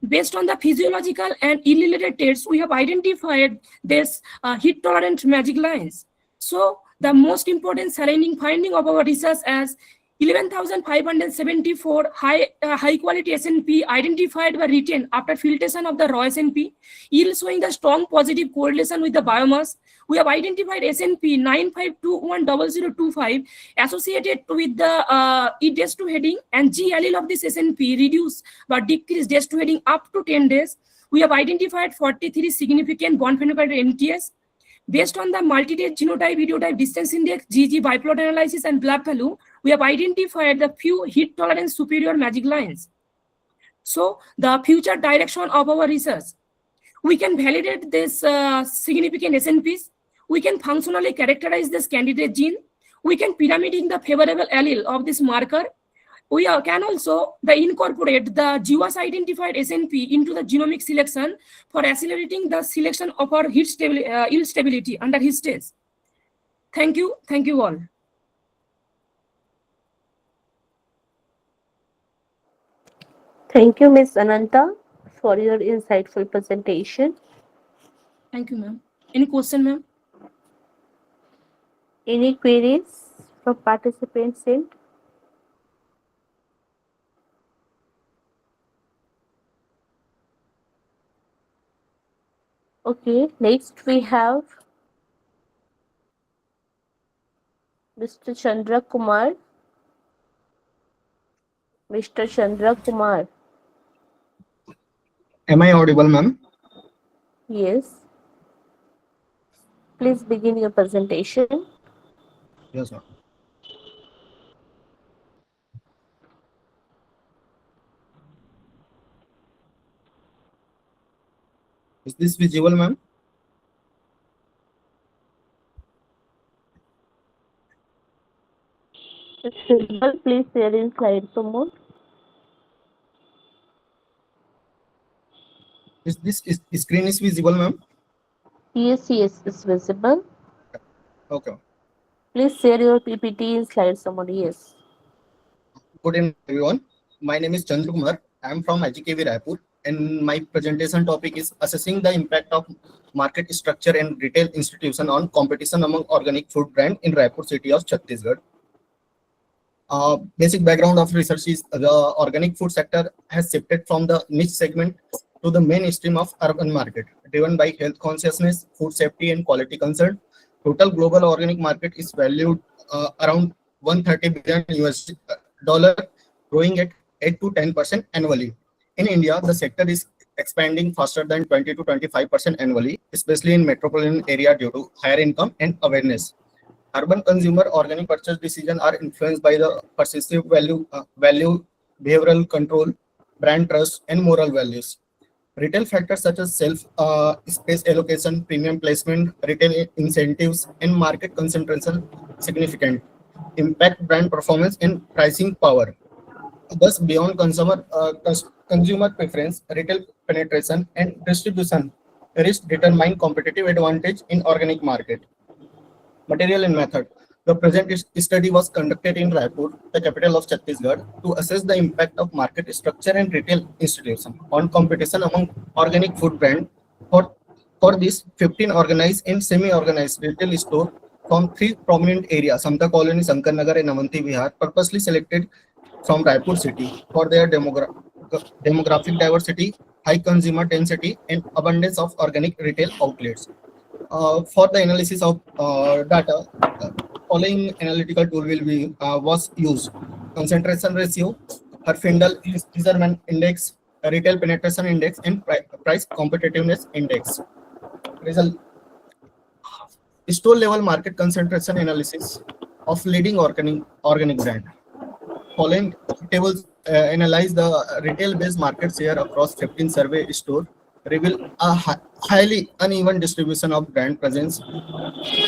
Based on the physiological and ill-related traits, we have identified these heat tolerant magic lines. So the most important salient finding of our research as 11,574 high quality SNP identified by written after filtration of the raw SNP, yield showing the strong positive correlation with the biomass. We have identified SNP 95210025 associated with the DES2 heading, and G allele of this SNP reduced but decreased DES2 heading up to 10 days. We have identified 43 significant bond phenotypic MTS. Based on the multi-day genotype, videotype, distance index, GG, biplot analysis, and blood value, we have identified the few heat tolerance superior magic lines. So the future direction of our research, we can validate this significant SNPs. We can functionally characterize this candidate gene. We can pyramiding the favorable allele of this marker. We can also incorporate the GWAS identified SNP into the genomic selection for accelerating the selection of our yield stability under heat stage. Thank you all. Thank you, Ms. Ananta, for your insightful presentation. Thank you, ma'am. Any question, ma'am? Any queries from participants in? Okay, next we have Mr. Chandra Kumar. Mr. Chandra Kumar. Am I audible, ma'am? Yes. Please begin your presentation. Yes, ma'am. Is this visible, ma'am? It's visible. Please share in slide some more. Is this screen is visible, ma'am? Yes, it's visible. Okay. Please share your PPT in slide some more. Yes. Good evening, everyone. My name is Chandra Kumar. I am from IGKV Raipur, and my presentation topic is assessing the impact of market structure and retail institution on competition among organic food brand in Raipur city of Chhattisgarh. Basic background of research is the organic food sector has shifted from the niche segment to the mainstream of urban market, driven by health consciousness, food safety, and quality concern. Total global organic market is valued around $130 billion US, growing at 8 to 10% annually. In India, the sector is expanding faster than 20 to 25% annually, especially in metropolitan area due to higher income and awareness. Urban consumer organic purchase decisions are influenced by the perceived value, behavioral control, brand trust, and moral values. Retail factors such as space allocation, premium placement, retail incentives, and market concentration significant impact brand performance and pricing power. Thus, beyond consumer preference, retail penetration, and distribution risk determine competitive advantage in organic market. Material and method. The present study was conducted in Raipur, the capital of Chhattisgarh, to assess the impact of market structure and retail institution on competition among organic food brand. For this, 15 organized and semi-organized retail store from 3 prominent areas, Samta Colony, Sankar Nagar, and Avanti Vihar, purposely selected from Raipur city for their demographic diversity, high consumer density, and abundance of organic retail outlets. For the analysis of data, following analytical tool will be was used: concentration ratio, Herfindahl Fisherman index, retail penetration index, and price competitiveness index. Result: store level market concentration analysis of leading organic brand. Following tables analyze the retail-based market share across 15 survey store, reveal a highly uneven distribution of brand presence.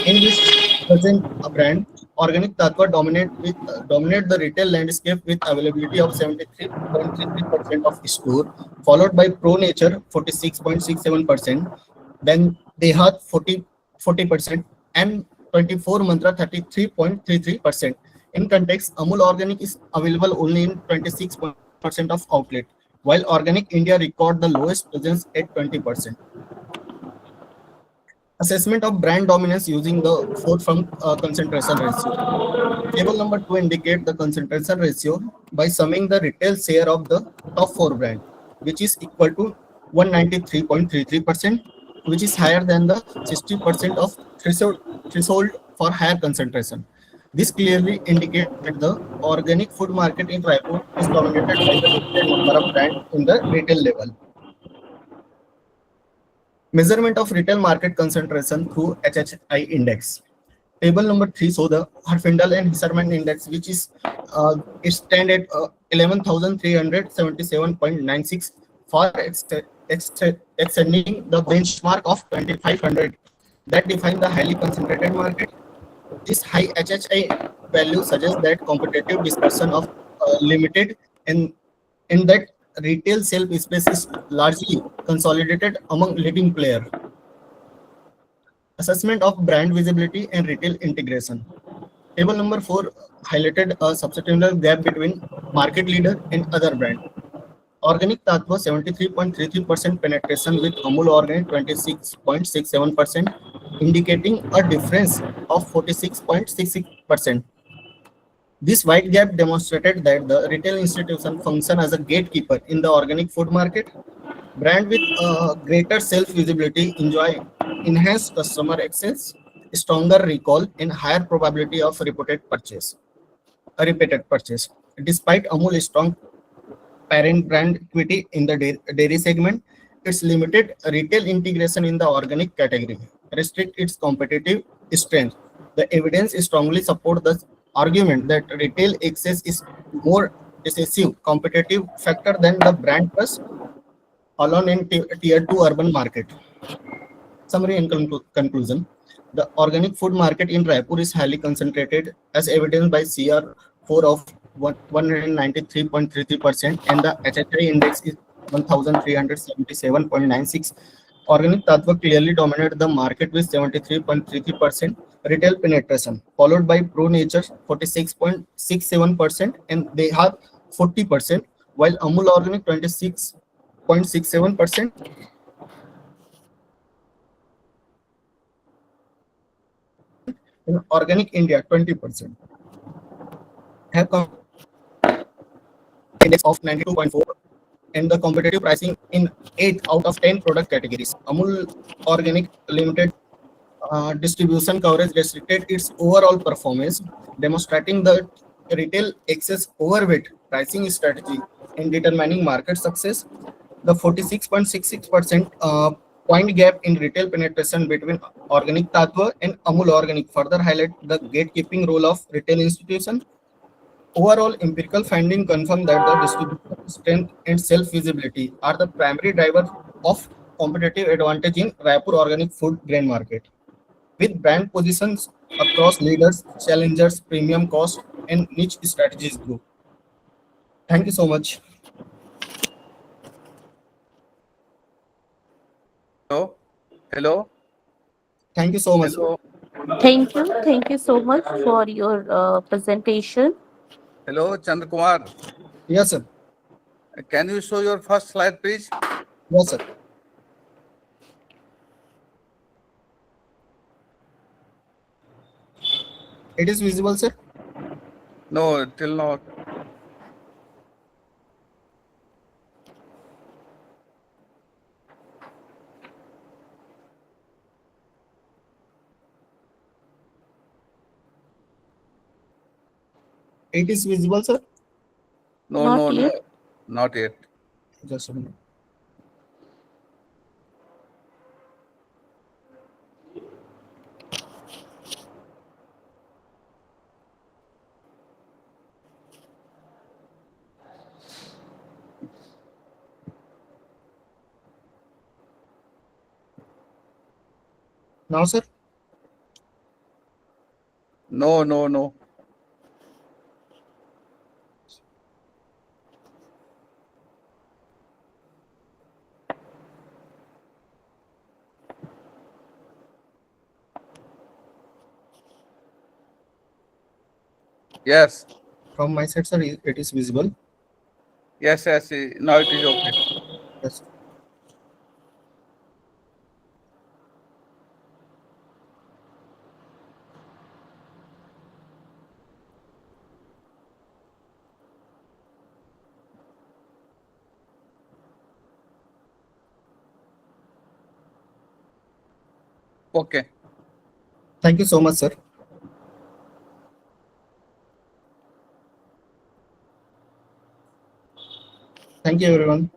In this present a brand, Organic Tatva dominate the retail landscape with availability of 73.33% of store, followed by Pro Nature 46.67%, then Dehat 40%, and 24 Mantra 33.33%. In context, Amul Organic is available only in 26% of outlet, while Organic India record the lowest presence at 20%. Assessment of brand dominance using the 4-from concentration ratio. Table number 2 indicate the concentration ratio by summing the retail share of the top 4 brands, which is equal to 193.33%, which is higher than the 60% of threshold for higher concentration. This clearly indicates that the organic food market in Raipur is dominated by the limited number of brands in the retail level. Measurement of retail market concentration through HHI index. Table number 3 show the Herfindahl and Fisherman index, which is stand at 11,377.96, far extending the benchmark of 2,500 that define the highly concentrated market. This high HHI value suggests that competitive dispersion of limited, and in that retail shelf space is largely consolidated among leading players. Assessment of brand visibility and retail integration. Table number 4 highlighted a substantial gap between market leader and other brand. Organic Tatva 73.33% penetration with Amul Organic 26.67%, indicating a difference of 46.66%. This wide gap demonstrated that the retail institution function as a gatekeeper in the organic food market. Brand with greater self-visibility enjoy enhanced customer access, stronger recall, and higher probability of repeated purchase. Despite Amul's strong parent brand equity in the dairy segment, its limited retail integration in the organic category restrict its competitive strength. The evidence strongly supports the argument that retail access is more decisive competitive factor than the brand trust alone in tier 2 urban market. Summary and conclusion. The organic food market in Raipur is highly concentrated as evidenced by CR4 of 193.33% and the HHI index is 1377.96. Organic Tatva clearly dominated the market with 73.33% retail penetration, followed by Pro Nature 46.67% and they have 40%, while Amul Organic 26.67%. In Organic India 20%. Have index of 92.4 and the competitive pricing in 8 out of 10 product categories. Amul Organic limited distribution coverage restricted its overall performance, demonstrating the retail access overweight pricing strategy in determining market success. The 46.66% point gap in retail penetration between Organic Tatva and Amul Organic further highlight the gatekeeping role of retail institution. Overall, empirical findings confirm that the distribution strength and self-visibility are the primary drivers of competitive advantage in Raipur organic food grain market. With brand positions across leaders, challengers, premium cost, and niche strategies group. Thank you so much. Hello. Thank you so much. Hello. Thank you so much for your presentation. Hello, Chandrakumar. Yes, sir. Can you show your first slide, please? Yes, sir. It is visible, sir? No, till now. It is visible, sir. No, Not no, no, yet. not yet. Just a minute. Now, sir. No, no, no. Yes. From my side, sir, it is visible. Yes, yes. Now it is okay. Yes. Okay. Thank you so much, sir. Thank you, everyone.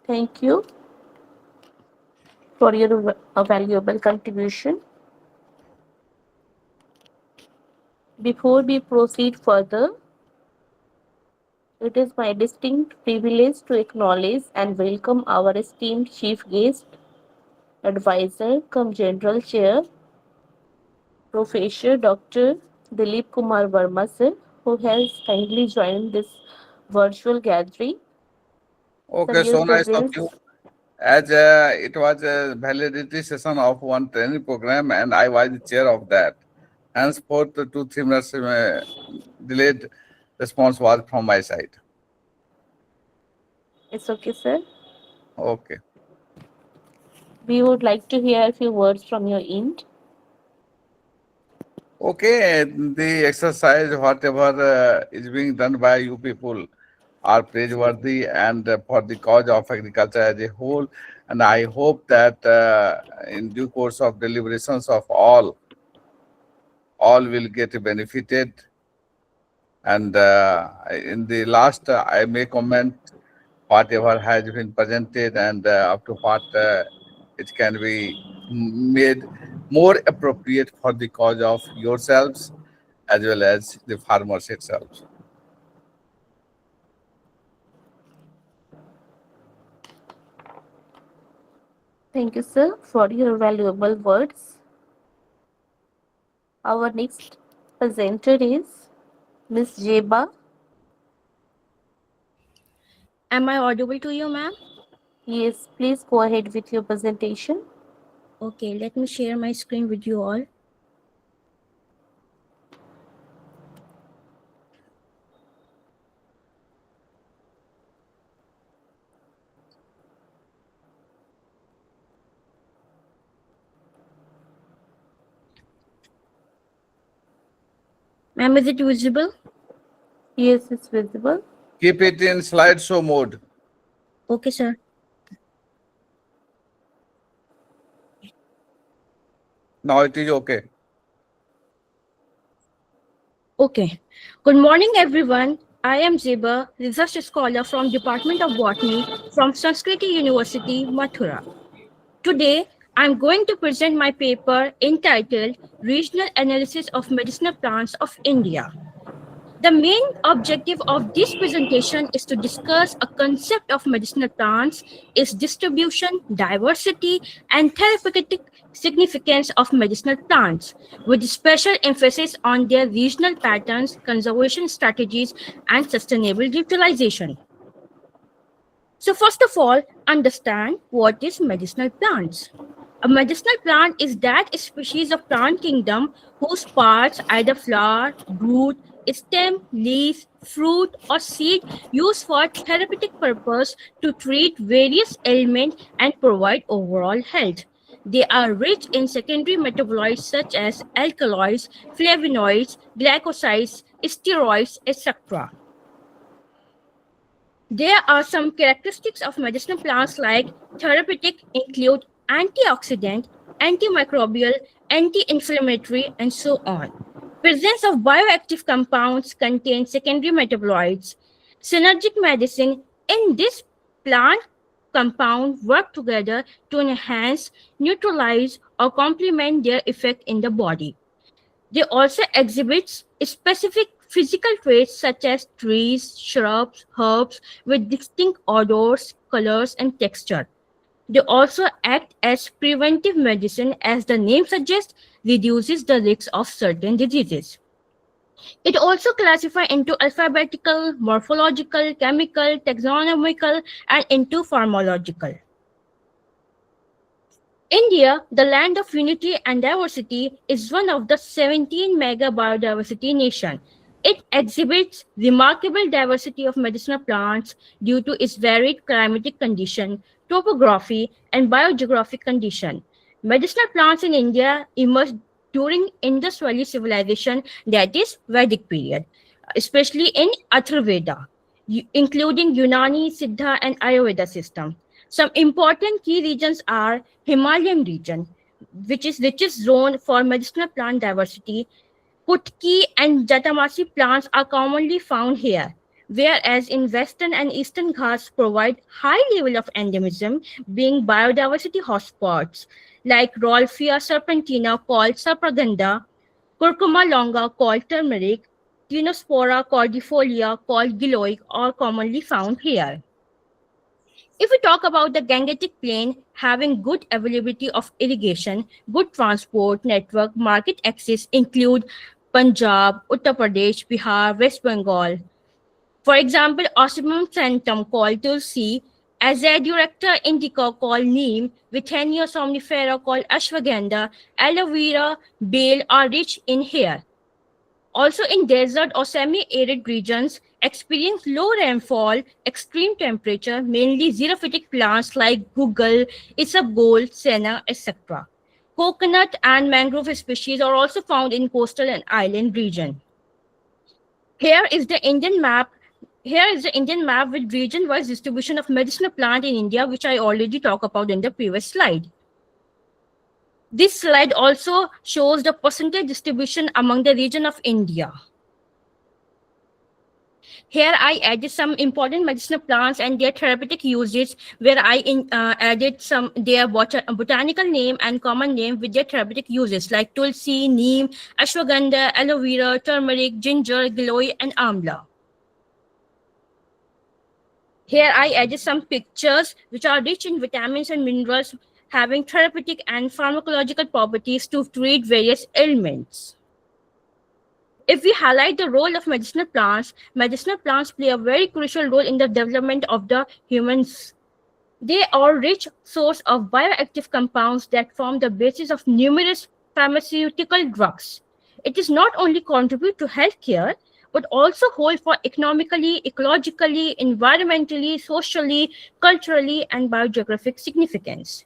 Thank you for your valuable contribution. Before we proceed further, it is my distinct privilege to acknowledge and welcome our esteemed chief guest, advisor, cum general chair, Professor Dr. Dilip Kumar Verma, sir, who has kindly joined this virtual gathering. Okay, Sir, your so nice of presence. you. As it was a validity session of one training program, and I was the chair of that. Henceforth, the 2-3 minutes delayed response was from my side. It's okay, sir. Okay. We would like to hear a few words from your end. Okay, the exercise, whatever is being done by you people, are praiseworthy and for the cause of agriculture as a whole. And I hope that in due course of deliberations of all will get benefited. And in the last, I may comment whatever has been presented and up to what it can be made more appropriate for the cause of yourselves as well as the farmers itself. Thank you, sir, for your valuable words. Our next presenter is Ms. Jeba. Am I audible to you, ma'am? Yes, please go ahead with your presentation. Okay, let me share my screen with you all. Ma'am, is it visible? Yes, it's visible. Keep it in slideshow mode. Okay, sir. Now it is okay. Okay. Good morning, everyone. I am Zeba, research scholar from Department of Botany from Sanskriti University, Mathura. Today, I'm going to present my paper entitled Regional Analysis of Medicinal Plants of India. The main objective of this presentation is to discuss a concept of medicinal plants, its distribution, diversity, and therapeutic significance of medicinal plants, with special emphasis on their regional patterns, conservation strategies, and sustainable utilization. So first of all, understand what is medicinal plants. A medicinal plant is that species of plant kingdom whose parts, either flower, root, stem, leaf, fruit, or seed, used for therapeutic purpose to treat various ailments and provide overall health. They are rich in secondary metabolites such as alkaloids, flavonoids, glycosides, steroids, etc. There are some characteristics of medicinal plants like therapeutic include antioxidant, antimicrobial, anti-inflammatory, and so on. Presence of bioactive compounds contain secondary metabolites. Synergic medicine in this plant compound work together to enhance, neutralize, or complement their effect in the body. They also exhibit specific physical traits such as trees, shrubs, herbs with distinct odors, colors, and texture. They also act as preventive medicine, as the name suggests, reduces the risk of certain diseases. It also classifies into alphabetical, morphological, chemical, taxonomical, and into pharmacological. India, the land of unity and diversity, is one of the 17 mega biodiversity nations. It exhibits remarkable diversity of medicinal plants due to its varied climatic condition, topography, and biogeographic condition. Medicinal plants in India emerged during Indus Valley civilization, that is Vedic period, especially in Atharvaveda, including Unani, Siddha, and Ayurveda system. Some important key regions are Himalayan region, which is richest zone for medicinal plant diversity. Kutki and Jatamasi plants are commonly found here, whereas in western and eastern Ghats provide high level of endemism, being biodiversity hotspots like Rolfia serpentina called Sapraganda, Curcuma longa called turmeric, Tinospora cordifolia called giloic are commonly found here. If we talk about the Gangetic Plain having good availability of irrigation, good transport network, market access include Punjab, Uttar Pradesh, Bihar, West Bengal. For example, Osmium centum called Tulsi, Azadirachta indica called Neem, Withenia somnifera called Ashwagandha, aloe vera, bale are rich in here. Also in desert or semi-arid regions, experience low rainfall, extreme temperature, mainly xerophytic plants like guggul, isabgol, senna, etc. Coconut and mangrove species are also found in coastal and island region. Here is the Indian map. Here is the Indian map with region-wise distribution of medicinal plant in India, which I already talked about in the previous slide. This slide also shows the percentage distribution among the region of India. Here I added some important medicinal plants and their therapeutic uses, where I added some their botanical name and common name with their therapeutic uses like tulsi, neem, ashwagandha, aloe vera, turmeric, ginger, giloy, and amla. Here I added some pictures which are rich in vitamins and minerals having therapeutic and pharmacological properties to treat various ailments. If we highlight the role of medicinal plants play a very crucial role in the development of the humans. They are rich source of bioactive compounds that form the basis of numerous pharmaceutical drugs. It is not only contribute to healthcare, but also hold for economically, ecologically, environmentally, socially, culturally, and biogeographic significance.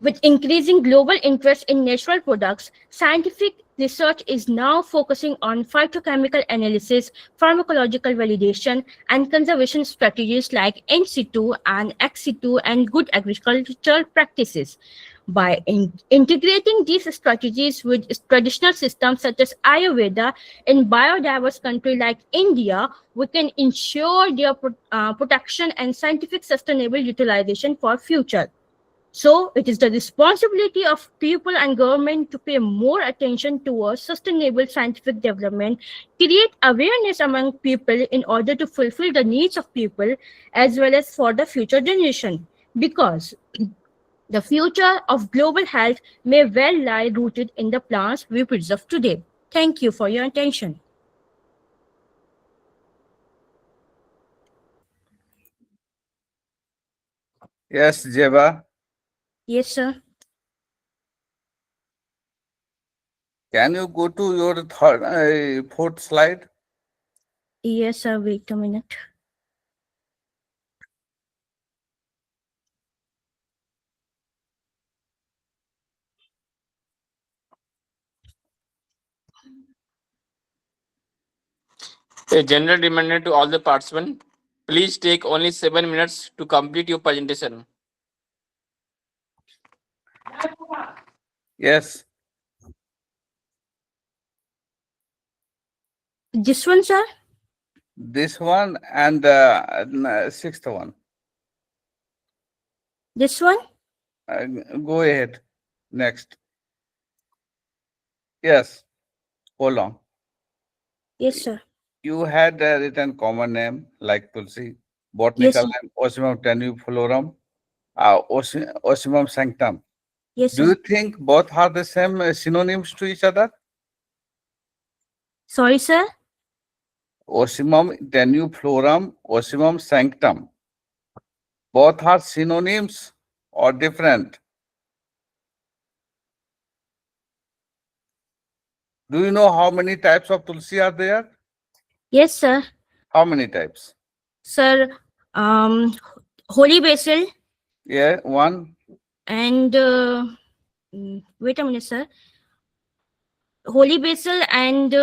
With increasing global interest in natural products, scientific research is now focusing on phytochemical analysis, pharmacological validation, and conservation strategies like in situ and ex situ and good agricultural practices. By integrating these strategies with traditional systems such as Ayurveda in biodiverse countries like India, we can ensure their protection and scientific sustainable utilization for future. So it is the responsibility of people and government to pay more attention towards sustainable scientific development, create awareness among people in order to fulfill the needs of people as well as for the future generation. Because the future of global health may well lie rooted in the plants we preserve today. Thank you for your attention. Yes, Jeba. Yes, sir. Can you go to your fourth slide? Yes, sir. Wait a minute. A general reminder to all the participants, please take only 7 minutes to complete your presentation. Yes. This one, sir? This one and sixth one. This one? Go ahead. Next. Yes. Hold on. Yes, sir. You had written common name like Tulsi, Yes, botanical sir. name Osimum tenuiflorum, Osimum sanctum. Yes, Do sir. you think both are the same synonyms to each other? Sorry, sir? Osimum tenuiflorum, Osimum sanctum. Both are synonyms or different? Do you know how many types of Tulsi are there? Yes, sir. How many types? Sir, holy basil Yeah, one. and wait a minute, sir. Holy basil and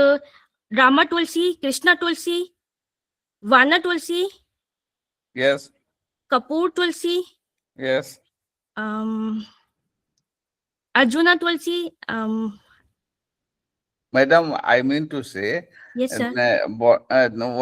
Rama Tulsi, Krishna Tulsi, Vana Tulsi, Yes, Kapoor Tulsi, yes. Arjuna Tulsi. Madam, I mean to say, Yes, sir. no,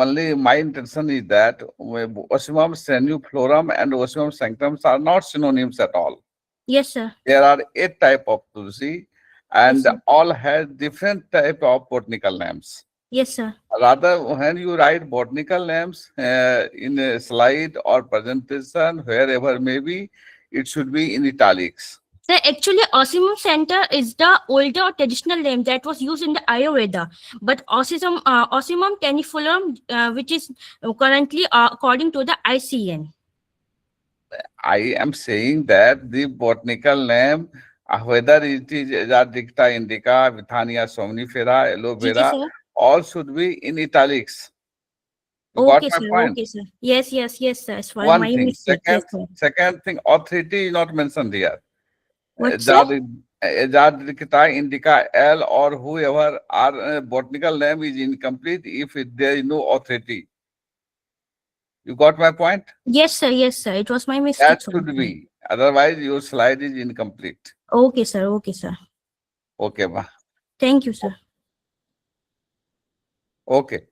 only my intention is that Osimum strenuflorum and Osimum sanctums are not synonyms at all. Yes, sir. There are 8 type of Tulsi and Yes, sir. all have different type of botanical names. Yes, sir. Rather, when you write botanical names in a slide or presentation, wherever maybe, it should be in italics. Sir, actually, Osimum Center is the older traditional name that was used in the Ayurveda. But Osimum tenuiflorum, which is currently according to the ICN. I am saying that the botanical name, whether it is Dicta indica, Withania somnifera, aloe Ji, vera, sir. all should be in italics. You got Okay, my sir. point? Okay, sir. Yes, yes, yes, sir. It's for One my thing. mistake. Yes, sir. Second thing, authority is not mentioned here. What, sir? Dicta indica, L or whoever are botanical name is incomplete if there is no authority. You got my point? Yes, sir. Yes, sir. It was my mistake. That Sorry, should sir. be. Otherwise, your slide is incomplete. Okay, sir. Okay, sir. Okay, ma. Thank you, sir. Okay.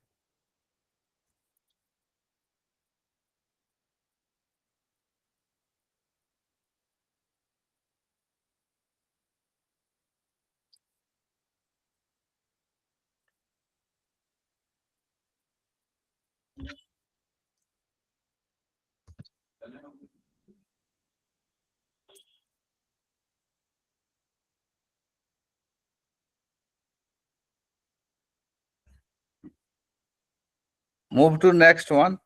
Move to next one.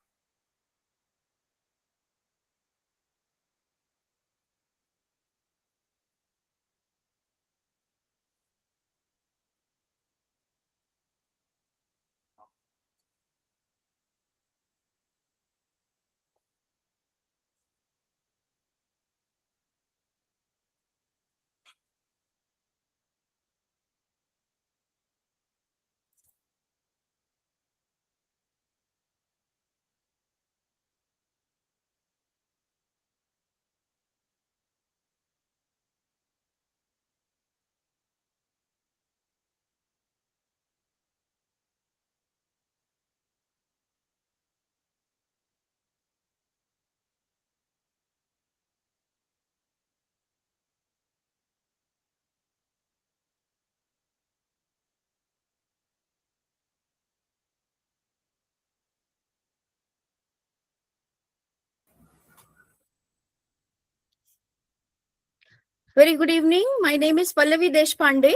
Very good evening. My name is Pallavi Deshpande,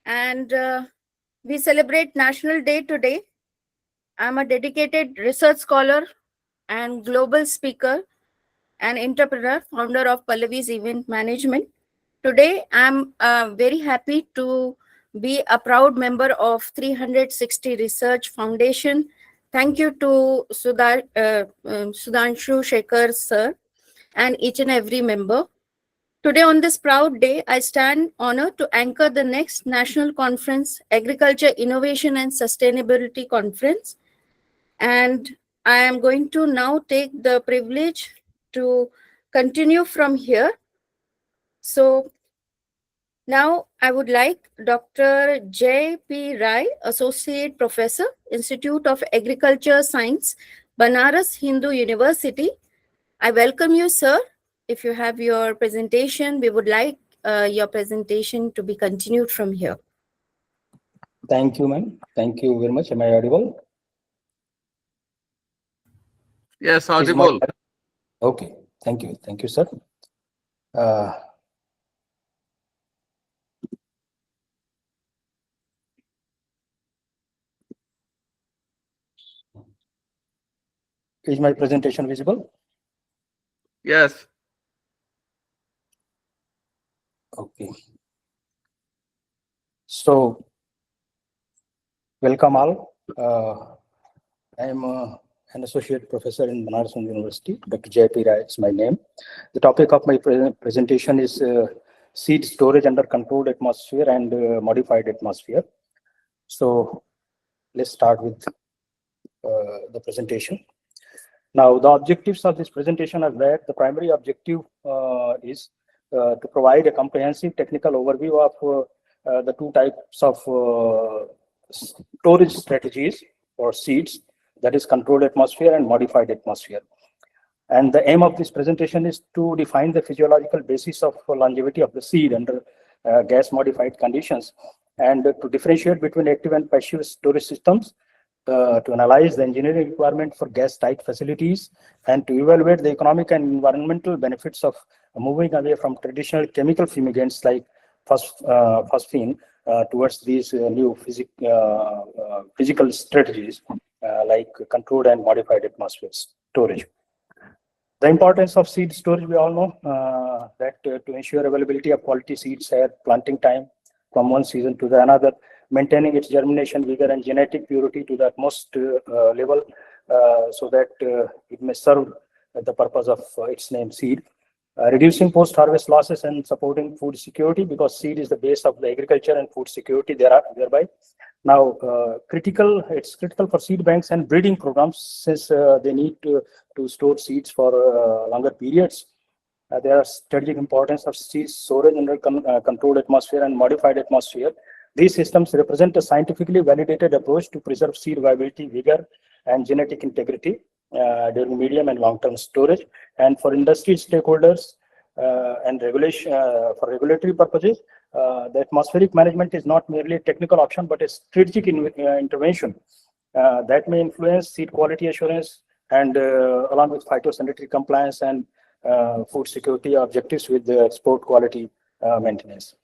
and we celebrate National Day today. I'm a dedicated research scholar and global speaker and entrepreneur, founder of Pallavi's Event Management. Today, I'm very happy to be a proud member of 360 Research Foundation. Thank you to Sudhanshu Shekhar sir and each and every member. Today, on this proud day, I stand honored to anchor the next National Conference, Agriculture Innovation and Sustainability Conference, And I am going to now take the privilege to continue from here. So now I would like Dr. J.P. Rai, Associate Professor, Institute of Agriculture Science, Banaras Hindu University. I welcome you, sir. If you have your presentation, we would like your presentation to be continued from here. Thank you, ma'am. Thank you very much. Am I audible? Yes, audible. Okay. Thank you. Thank you, sir. Is my presentation visible? Yes. Okay. So, welcome all. I am an associate professor in Banaras University. Dr. J.P. Rai is my name. The topic of my presentation is seed storage under controlled atmosphere and modified atmosphere. So, let's start with the presentation. Now, the objectives of this presentation are that the primary objective is to provide a comprehensive technical overview of the two types of storage strategies for seeds, that is controlled atmosphere and modified atmosphere. And the aim of this presentation is to define the physiological basis of longevity of the seed under gas modified conditions, and to differentiate between active and passive storage systems, to analyze the engineering requirement for gas tight facilities, and to evaluate the economic and environmental benefits of moving away from traditional chemical fumigants like phosphine towards these new physical strategies like controlled and modified atmosphere storage. The importance of seed storage, we all know that to ensure availability of quality seeds at planting time from one season to the another, maintaining its germination vigor and genetic purity to the utmost level, so that it may serve the purpose of its name, seed. Reducing post-harvest losses and supporting food security, because seed is the base of the agriculture and food security thereby. Now, it's critical for seed banks and breeding programs, since they need to store seeds for longer periods. There are strategic importance of seed storage under controlled atmosphere and modified atmosphere. These systems represent a scientifically validated approach to preserve seed viability, vigor, and genetic integrity during medium and long-term storage. And for industry stakeholders and regulation, for regulatory purposes, the atmospheric management is not merely a technical option, but a strategic intervention that may influence seed quality assurance and along with phytosanitary compliance and food security objectives with the export quality maintenance.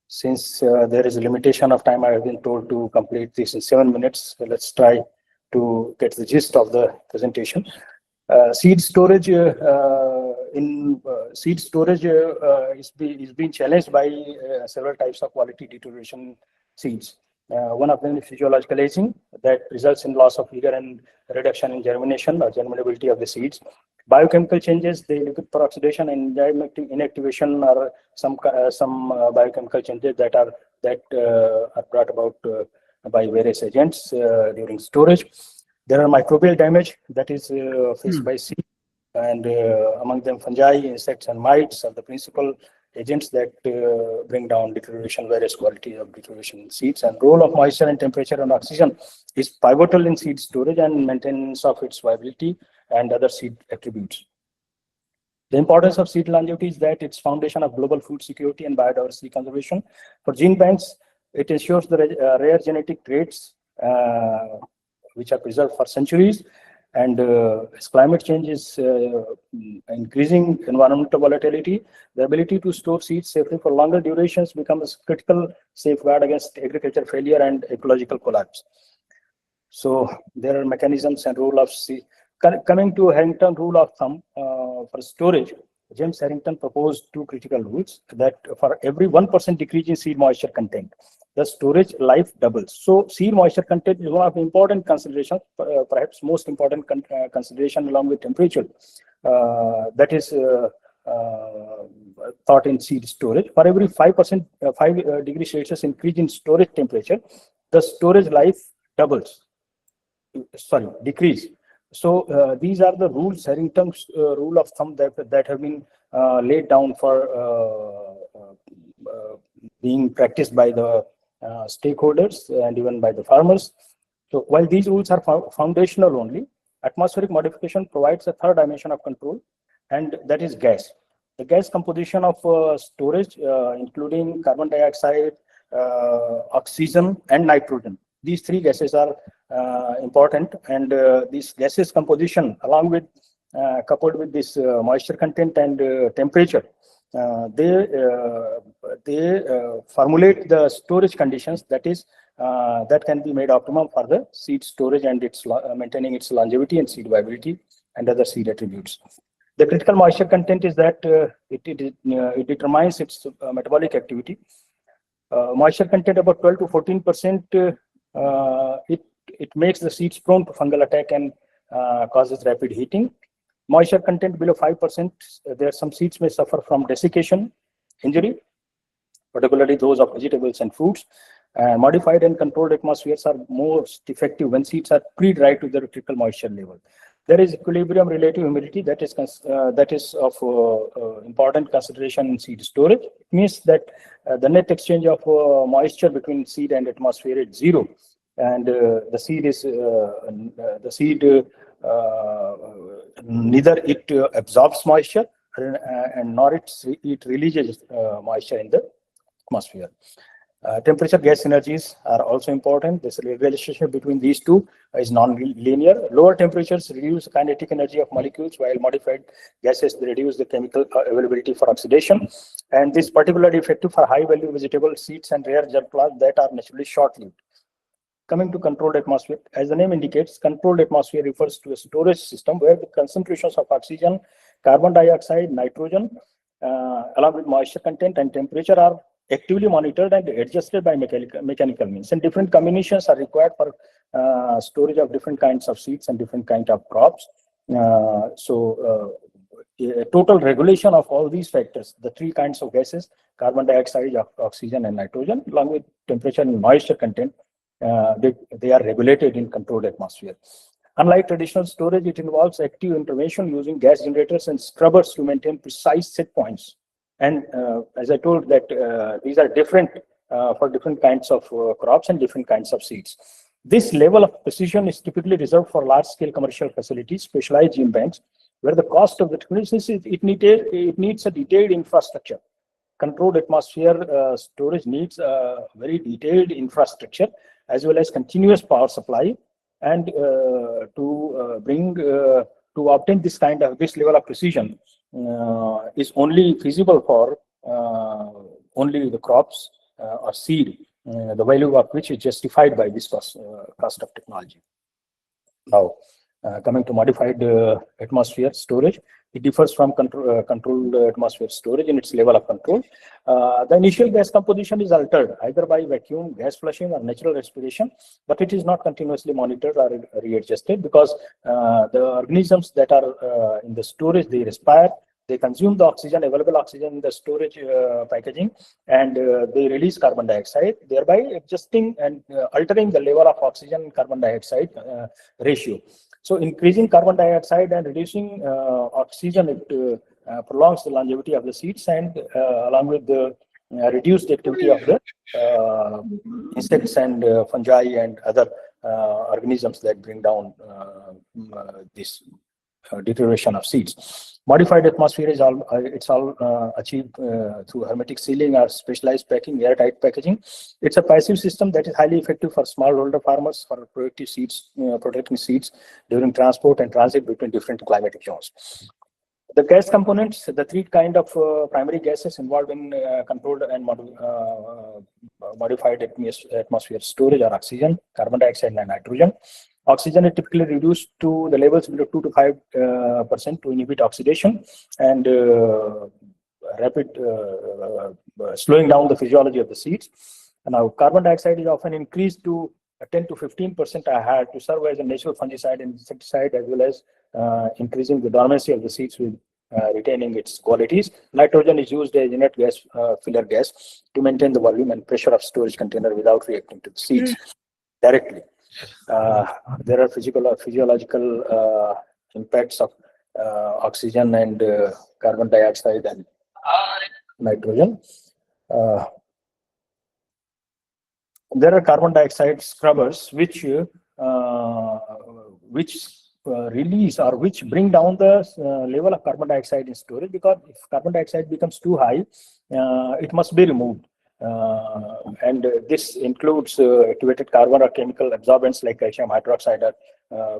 Since there is a limitation of time, I have been told to complete this in 7 minutes. So let's try to get the gist of the presentation. Seed storage is being challenged by several types of quality deterioration seeds. One of them is physiological aging, that results in loss of vigor and reduction in germination or germinability of the seeds. Biochemical changes, the liquid peroxidation and inactivation are some biochemical changes that are brought about by various agents during storage. There are microbial damage that is faced by seeds, and among them fungi, insects, and mites are the principal agents that bring down deterioration, various qualities of deterioration in seeds. And role of moisture and temperature and oxygen is pivotal in seed storage and maintenance of its viability and other seed attributes. The importance of seed longevity is that it's foundation of global food security and biodiversity conservation. For gene banks, it ensures the rare genetic traits which are preserved for centuries. And as climate change is increasing environmental volatility, the ability to store seeds safely for longer durations becomes a critical safeguard against agriculture failure and ecological collapse. So there are mechanisms and rule of seed. Coming to Harrington rule of thumb for storage, James Harrington proposed two critical rules that for every 1% decrease in seed moisture content, the storage life doubles. So seed moisture content is one of the important considerations, perhaps most important consideration along with temperature that is thought in seed storage. For every 5% 5 degrees Celsius increase in storage temperature, the storage life doubles. decrease. So these are the rules, Harrington's rule of thumb that have been laid down for being practiced by the stakeholders and even by the farmers. So while these rules are foundational only, atmospheric modification provides a third dimension of control, and that is gas. The gas composition of storage, including carbon dioxide, oxygen, and nitrogen. These three gases are important, and these gases composition, along with coupled with this moisture content and temperature, they formulate the storage conditions that can be made optimum for the seed storage and its maintaining its longevity and seed viability and other seed attributes. The critical moisture content is that it determines its metabolic activity. Moisture content about 12 to 14%. It makes the seeds prone to fungal attack and causes rapid heating. Moisture content below 5%, there are some seeds may suffer from desiccation injury, particularly those of vegetables and fruits. Modified and controlled atmospheres are most effective when seeds are pre-dried to the critical moisture level. There is equilibrium relative humidity that is of important consideration in seed storage. It means that the net exchange of moisture between seed and atmosphere is zero, and the seed neither it absorbs moisture and nor it releases moisture in the atmosphere. Temperature gas energies are also important. This relationship between these two is non-linear. Lower temperatures reduce kinetic energy of molecules, while modified gases reduce the chemical availability for oxidation. And this is particularly effective for high-value vegetable seeds and rare germ plants that are naturally short-lived. Coming to controlled atmosphere, as the name indicates, controlled atmosphere refers to a storage system where the concentrations of oxygen, carbon dioxide, nitrogen, along with moisture content and temperature are actively monitored and adjusted by mechanical means. And different combinations are required for storage of different kinds of seeds and different kinds of crops. A total regulation of all these factors, the three kinds of gases, carbon dioxide, oxygen, and nitrogen, along with temperature and moisture content, they are regulated in controlled atmosphere. Unlike traditional storage, it involves active intervention using gas generators and scrubbers to maintain precise set points. And as I told that these are different for different kinds of crops and different kinds of seeds. This level of precision is typically reserved for large-scale commercial facilities, specialized gene banks, where the cost of the technology it needs a detailed infrastructure. Controlled atmosphere storage needs a very detailed infrastructure as well as continuous power supply, and to obtain this level of precision is only feasible for only the crops or seed, the value of which is justified by this cost of technology. Now, coming to modified atmosphere storage, it differs from controlled atmosphere storage in its level of control. The initial gas composition is altered either by vacuum, gas flushing, or natural respiration, but it is not continuously monitored or readjusted because the organisms that are in the storage, they respire, they consume the oxygen, available oxygen in the storage packaging, and they release carbon dioxide, thereby adjusting and altering the level of oxygen and carbon dioxide ratio. So increasing carbon dioxide and reducing oxygen, it prolongs the longevity of the seeds, and along with the reduced activity of the insects and fungi and other organisms that bring down this deterioration of seeds. Modified atmosphere is all achieved through hermetic sealing or specialized packing, airtight packaging. It's a passive system that is highly effective for smallholder farmers for productive seeds, protecting seeds during transport and transit between different climatic zones. The gas components, the three kind of primary gases involved in controlled and modified atmosphere storage are oxygen, carbon dioxide, and nitrogen. Oxygen is typically reduced to the levels below 2 to 5% to inhibit oxidation and rapid slowing down the physiology of the seeds. And now carbon dioxide is often increased to 10 to 15% higher to serve as a natural fungicide and insecticide, as well as increasing the dormancy of the seeds with retaining its qualities. Nitrogen is used as inert gas, filler gas, to maintain the volume and pressure of storage container without reacting to the seeds directly. There are physiological impacts of oxygen and carbon dioxide and nitrogen. There are carbon dioxide scrubbers which release or which bring down the level of carbon dioxide in storage, because if carbon dioxide becomes too high, it must be removed. And this includes activated carbon or chemical absorbents like calcium hydroxide,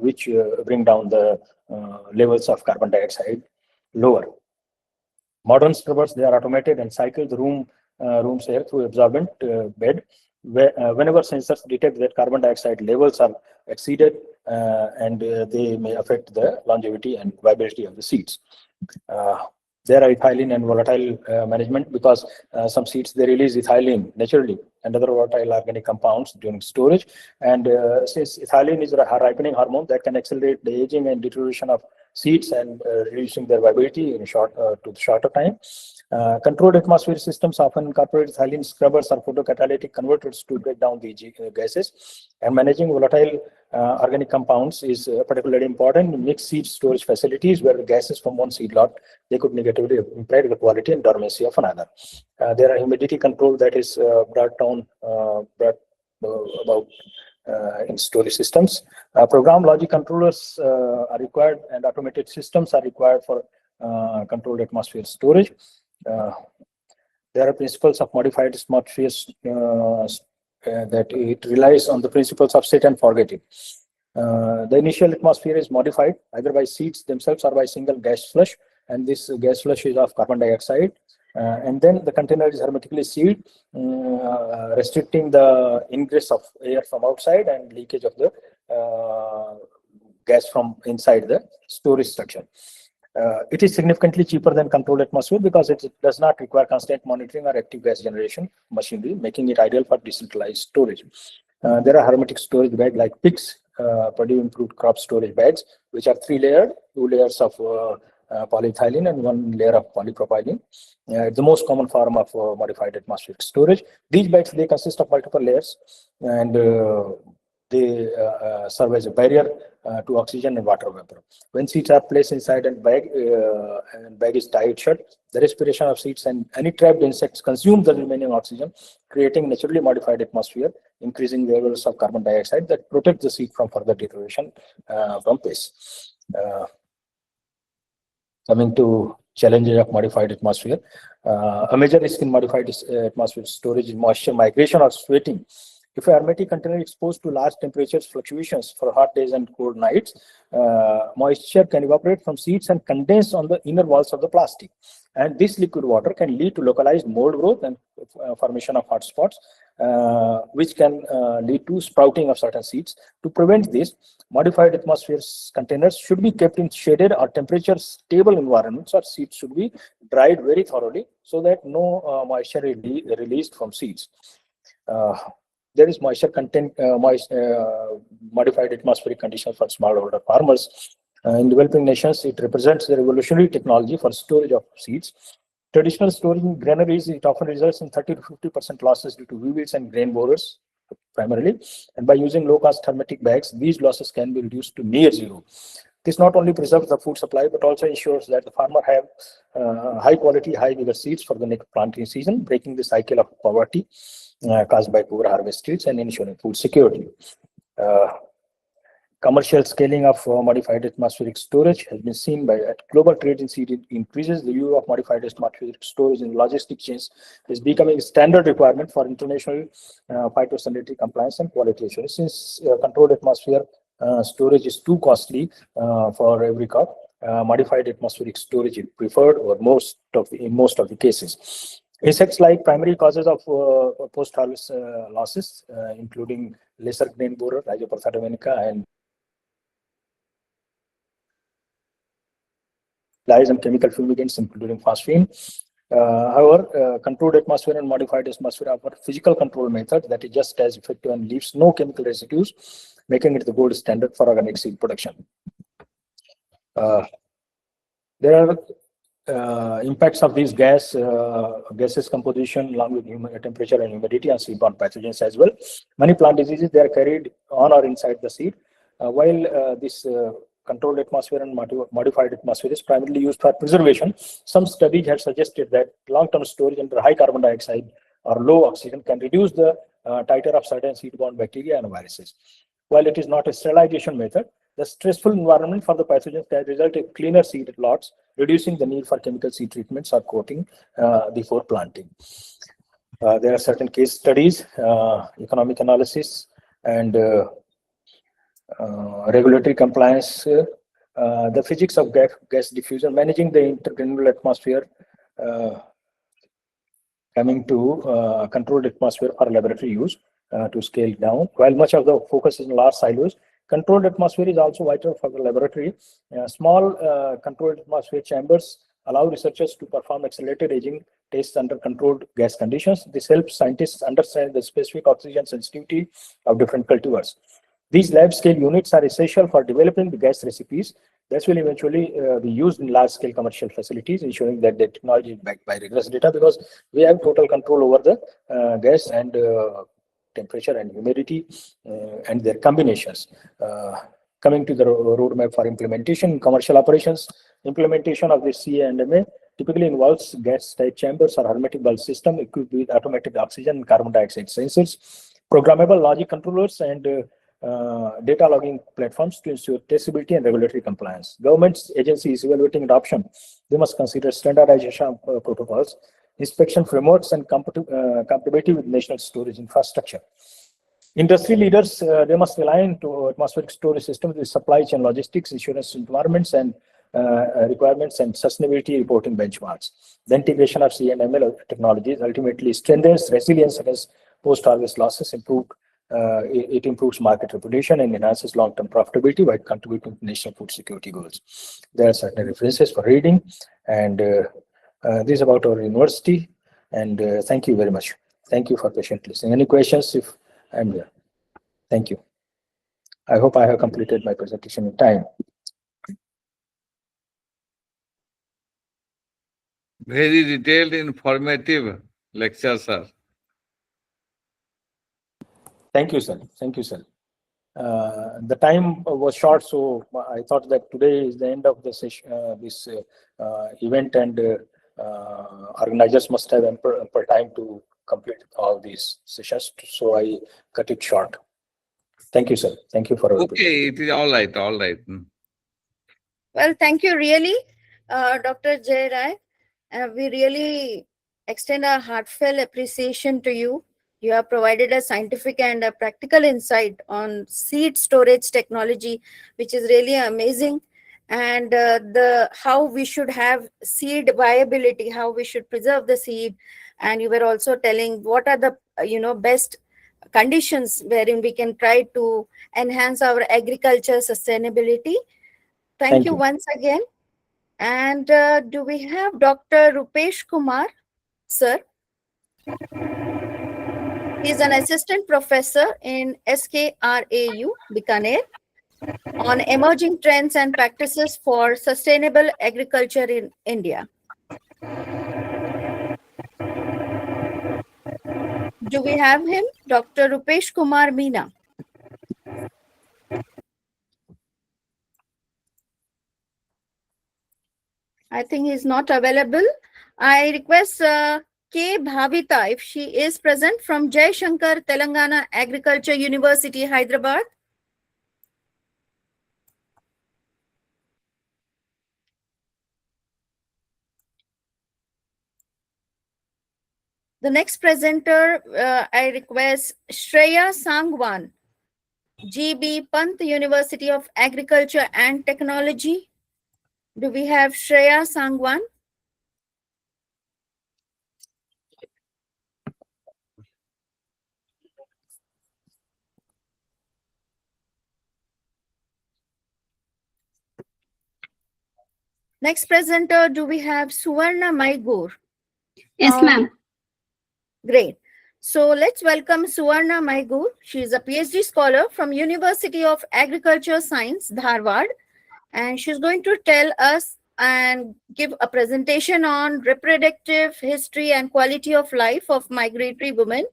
which bring down the levels of carbon dioxide lower. Modern scrubbers, they are automated and cycle the room's air through absorbent bed. Whenever sensors detect that carbon dioxide levels are exceeded, and they may affect the longevity and viability of the seeds. There are ethylene and volatile management, because some seeds, they release ethylene naturally and other volatile organic compounds during storage. And since ethylene is a ripening hormone that can accelerate the aging and deterioration of seeds and reducing their viability in shorter time. Controlled atmosphere systems often incorporate ethylene scrubbers or photocatalytic converters to break down the gases. And managing volatile organic compounds is particularly important in mixed seed storage facilities, where the gases from one seed lot, they could negatively impact the quality and dormancy of another. There are humidity control that is brought about in storage systems. Program logic controllers are required, and automated systems are required for controlled atmosphere storage. There are principles of modified atmospheres that it relies on the principles of set and forget it. The initial atmosphere is modified either by seeds themselves or by single gas flush, and this gas flush is of carbon dioxide. And then the container is hermetically sealed, restricting the ingress of air from outside and leakage of the gas from inside the storage structure. It is significantly cheaper than controlled atmosphere because it does not require constant monitoring or active gas generation machinery, making it ideal for decentralized storage. There are hermetic storage bags like PICS, Purdue Improved Crop Storage Bags, which are 3 layered, 2 layers of polyethylene and 1 layer of polypropylene. It's the most common form of modified atmospheric storage. These bags, they consist of multiple layers, and they serve as a barrier to oxygen and water vapor. When seeds are placed inside a bag, and bag is tied shut, the respiration of seeds and any trapped insects consume the remaining oxygen, creating naturally modified atmosphere, increasing the levels of carbon dioxide that protect the seed from further deterioration from pests. Coming to challenges of modified atmosphere, a major risk in modified atmosphere storage is moisture migration or sweating. If a hermetic container is exposed to large temperatures fluctuations for hot days and cold nights, moisture can evaporate from seeds and condense on the inner walls of the plastic. And this liquid water can lead to localized mold growth and formation of hot spots, which can lead to sprouting of certain seeds. To prevent this, modified atmosphere containers should be kept in shaded or temperature stable environments, or seeds should be dried very thoroughly so that no moisture is released from seeds. There is moisture content, modified atmospheric conditions for smallholder farmers. In developing nations, it represents a revolutionary technology for storage of seeds. Traditional storage in granaries, it often results in 30 to 50% losses due to weevils and grain borers, primarily. And by using low-cost hermetic bags, these losses can be reduced to near zero. This not only preserves the food supply, but also ensures that the farmer have high-quality, high-vigor seeds for the next planting season, breaking the cycle of poverty caused by poor harvest yields and ensuring food security. Commercial scaling of modified atmospheric storage has been seen by global trade in seed. It increases the use of modified atmospheric storage in logistic chains, is becoming a standard requirement for international phytosanitary compliance and quality assurance. Since controlled atmosphere storage is too costly for every crop, modified atmospheric storage is preferred or in most of the cases. Insects like primary causes of post-harvest losses, including lesser grain borer, Rhizoportha dominica, and lies and chemical fumigants, including phosphine. However, controlled atmosphere and modified atmosphere offer physical control method that is just as effective and leaves no chemical residues, making it the gold standard for organic seed production. There are impacts of these gases composition along with temperature and humidity and seedborne pathogens as well. Many plant diseases, they are carried on or inside the seed. While this controlled atmosphere and modified atmosphere is primarily used for preservation, some studies have suggested that long-term storage under high carbon dioxide or low oxygen can reduce the titer of certain seed-borne bacteria and viruses. While it is not a sterilization method, the stressful environment for the pathogens can result in cleaner seed lots, reducing the need for chemical seed treatments or coating before planting. There are certain case studies, economic analysis, and regulatory compliance, the physics of gas diffusion, managing the intergranular atmosphere, coming to controlled atmosphere for laboratory use to scale down. While much of the focus is in large silos, controlled atmosphere is also vital for the laboratory. Small controlled atmosphere chambers allow researchers to perform accelerated aging tests under controlled gas conditions. This helps scientists understand the specific oxygen sensitivity of different cultivars. These lab scale units are essential for developing the gas recipes that will eventually be used in large scale commercial facilities, ensuring that the technology is backed by rigorous data, because we have total control over the gas and temperature and humidity and their combinations. Coming to the roadmap for implementation in commercial operations, implementation of the CA&MA typically involves gas-tight chambers or hermetic bulb system equipped with automated oxygen and carbon dioxide sensors, programmable logic controllers, and data logging platforms to ensure traceability and regulatory compliance. Government agencies evaluating adoption, they must consider standardization of protocols, inspection frameworks, and compatibility with national storage infrastructure. Industry leaders, they must align to atmospheric storage systems with supply chain logistics, insurance requirements, and requirements and sustainability reporting benchmarks. The integration of CA&ML technologies ultimately strengthens resilience against post-harvest losses, it improves market reputation and enhances long-term profitability while contributing to national food security goals. There are certain references for reading, and this is about our university. And thank you very much. Thank you for patient listening. Any questions? If I'm here. Thank you. I hope I have completed my presentation in time. Very detailed, informative lecture, sir. Thank you, sir. Thank you, sir. The time was short, so I thought that today is the end of the session, this event, and organizers must have ample time to complete all these sessions. So I cut it short. Thank you, sir. Thank you for your Okay, it is all right, all right. Well, thank you really, Dr. Jay Rai. We really extend our heartfelt appreciation to you. You have provided a scientific and a practical insight on seed storage technology, which is really amazing. And how we should have seed viability, how we should preserve the seed. And you were also telling what are the best conditions wherein we can try to enhance our agriculture sustainability. Thank you once again. And do we have Dr. Rupesh Kumar, sir? He is an assistant professor in SKRAU, Bikaner, on emerging trends and practices for sustainable agriculture in India. Do we have him? Dr. Rupesh Kumar Meena. I think he's not available. I request K. Bhavita, if she is present, from Jai Shankar, Telangana Agriculture University, Hyderabad. The next presenter, I request Shreya Sangwan, GB Pant University of Agriculture and Technology. Do we have Shreya Sangwan? Next presenter, do we have Suvarna Maigur? Yes, ma'am. Great. So let's welcome Suvarna Maigur. She is a PhD scholar from University of Agriculture Science, Dharwad, and she's going to tell us and give a presentation on reproductive history and quality of life of migratory women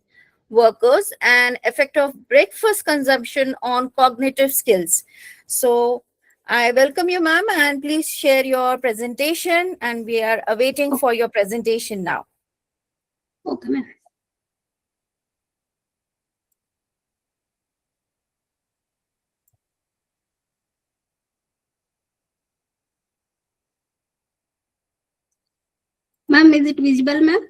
workers and effect of breakfast consumption on cognitive skills. So I welcome you, ma'am, and please share your presentation, and we are awaiting for your presentation now. Okay, ma'am. Ma'am, is it visible, ma'am?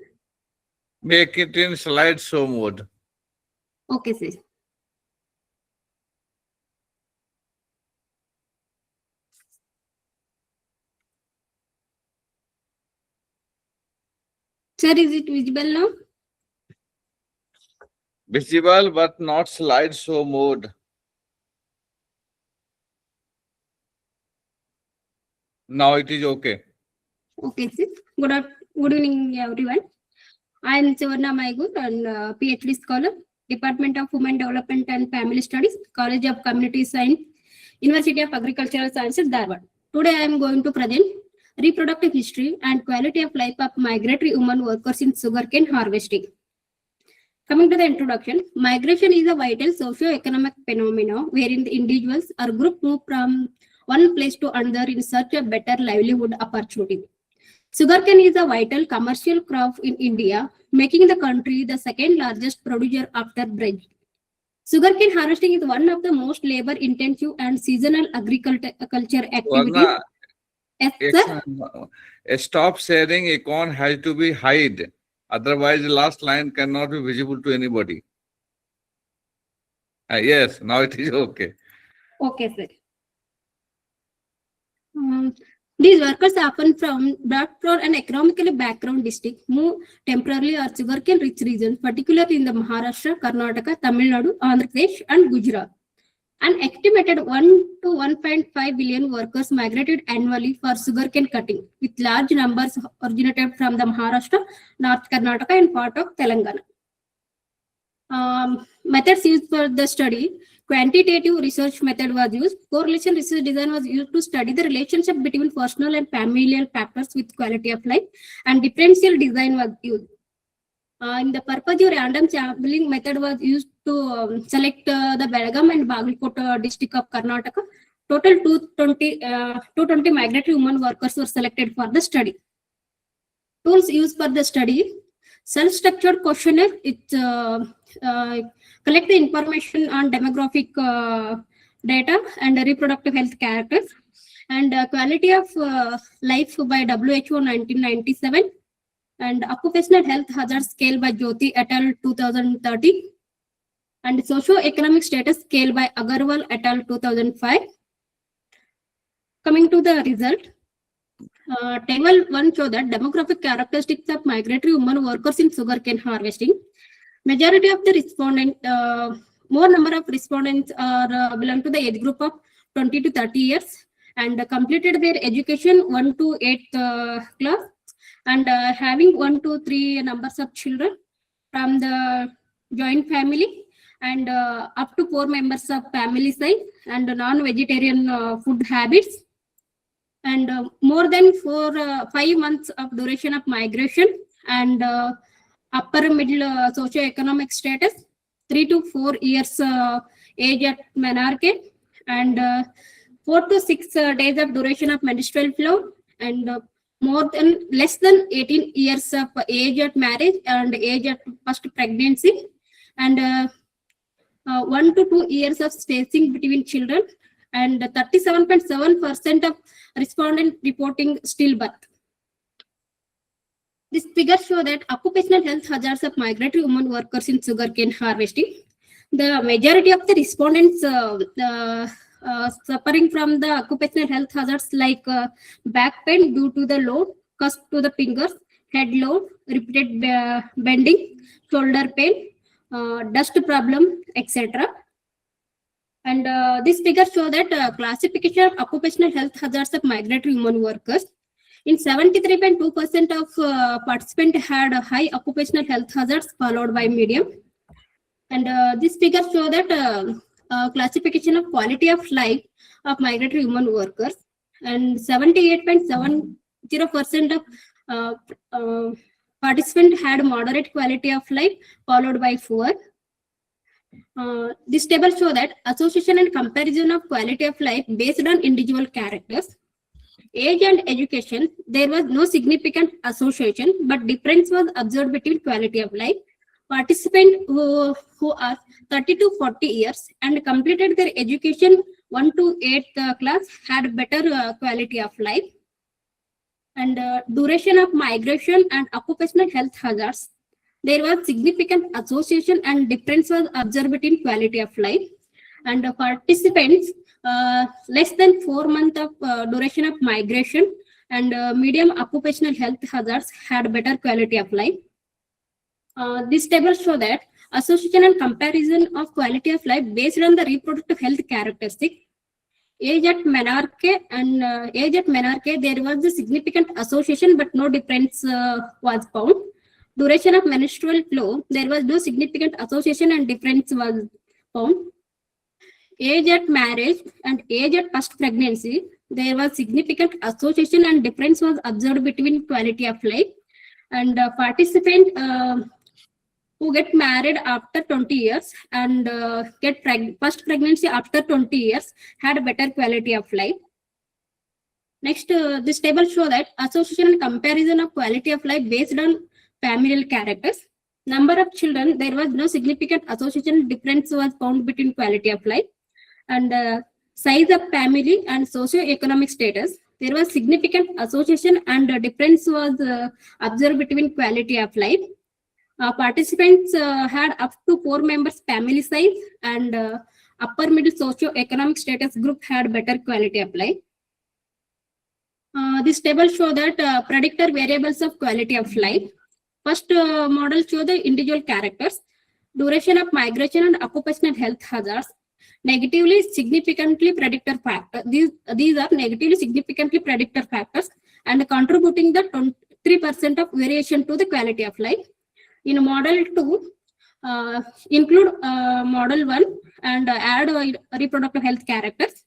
Make it in slideshow mode. Okay, sir. Sir, is it visible now? Visible but not slideshow mode. Now it is okay. Okay, sir. Good evening, everyone. I am Savarna Maigur, and PhD scholar, Department of Women Development and Family Studies, College of Community Science, University of Agricultural Sciences, Dharwad. Today I am going to present reproductive history and quality of life of migratory women workers in sugarcane harvesting. Coming to the introduction, migration is a vital socio-economic phenomenon wherein the individuals or group move from one place to another in search of better livelihood opportunity. Sugarcane is a vital commercial crop in India, making the country the second largest producer after Brazil. Sugarcane harvesting is one of the most labor-intensive and seasonal agriculture activities. Varna, Yes, sir. stop sharing icon has to be hide. Otherwise, the last line cannot be visible to anybody. Yes, now it is okay. Okay, sir. These workers often brought from an economically background district, move temporarily or sugarcane-rich regions, particularly in the Maharashtra, Karnataka, Tamil Nadu, Andhra Pradesh, and Gujarat. An estimated 1 to 1.5 billion workers migrated annually for sugarcane cutting, with large numbers originated from the Maharashtra, North Karnataka, and part of Telangana. Methods used for the study. Quantitative research method was used. Correlation research design was used to study the relationship between personal and familial factors with quality of life, and differential design was used. In the purposive random sampling method was used to select the Belgaum and Bagalkot district of Karnataka. Total 220 migratory women workers were selected for the study. Tools used for the study. Self-structured questionnaire. It collect the information on demographic data and reproductive health characters, and quality of life by WHO 1997, and occupational health hazard scale by Jyoti et al. 2030, and socio-economic status scale by Agarwal et al. 2005. Coming to the result. Table 1 show that demographic characteristics of migratory women workers in sugarcane harvesting. Majority of the respondents, more number of respondents are belong to the age group of 20 to 30 years and completed their education 1 to 8th class, and having 1 to 3 numbers of children from the joint family, and up to 4 members of family size, and non-vegetarian food habits, and more than 5 months of duration of migration, and upper middle socio-economic status, 3 to 4 years age at menarche, and 4 to 6 days of duration of menstrual flow, and less than 18 years of age at marriage and age at first pregnancy, and 1 to 2 years of spacing between children, and 37.7% of respondents reporting stillbirth. This figure shows that occupational health hazards of migratory women workers in sugarcane harvesting. The majority of the respondents suffering from the occupational health hazards like back pain due to the load caused to the fingers, head load, repeated bending, shoulder pain, dust problem, etc. And this figure shows that classification of occupational health hazards of migratory women workers. In 73.2% of participants had high occupational health hazards followed by medium. And this figure shows that classification of quality of life of migratory women workers. and 78.70% of participants had moderate quality of life, followed by poor. This table shows that association and comparison of quality of life based on individual characters. Age and education, there was no significant association, but difference was observed between quality of life. Participants who are 30 to 40 years and completed their education 1 to 8th class had better quality of life. And duration of migration and occupational health hazards, there was significant association and difference was observed between quality of life. And participants less than 4 months of duration of migration and medium occupational health hazards had better quality of life. This table shows that association and comparison of quality of life based on the reproductive health characteristic. Age at menarche and there was a significant association, but no difference was found. Duration of menstrual flow, there was no significant association and difference was found. Age at marriage and age at first pregnancy, there was significant association and difference was observed between quality of life. And participant who get married after 20 years and get first pregnancy after 20 years had better quality of life. Next, this table shows that association and comparison of quality of life based on familial characters. Number of children, there was no significant association difference was found between quality of life. And size of family and socio-economic status, there was significant association and difference was observed between quality of life. Participants had up to 4 members family size and upper middle socio-economic status group had better quality of life. This table shows that predictor variables of quality of life. First model show the individual characters, duration of migration and occupational health hazards. Negatively significantly predictor factor. These are negatively significantly predictor factors and contributing the 3% of variation to the quality of life. In model 2, include model 1 and add reproductive health characters.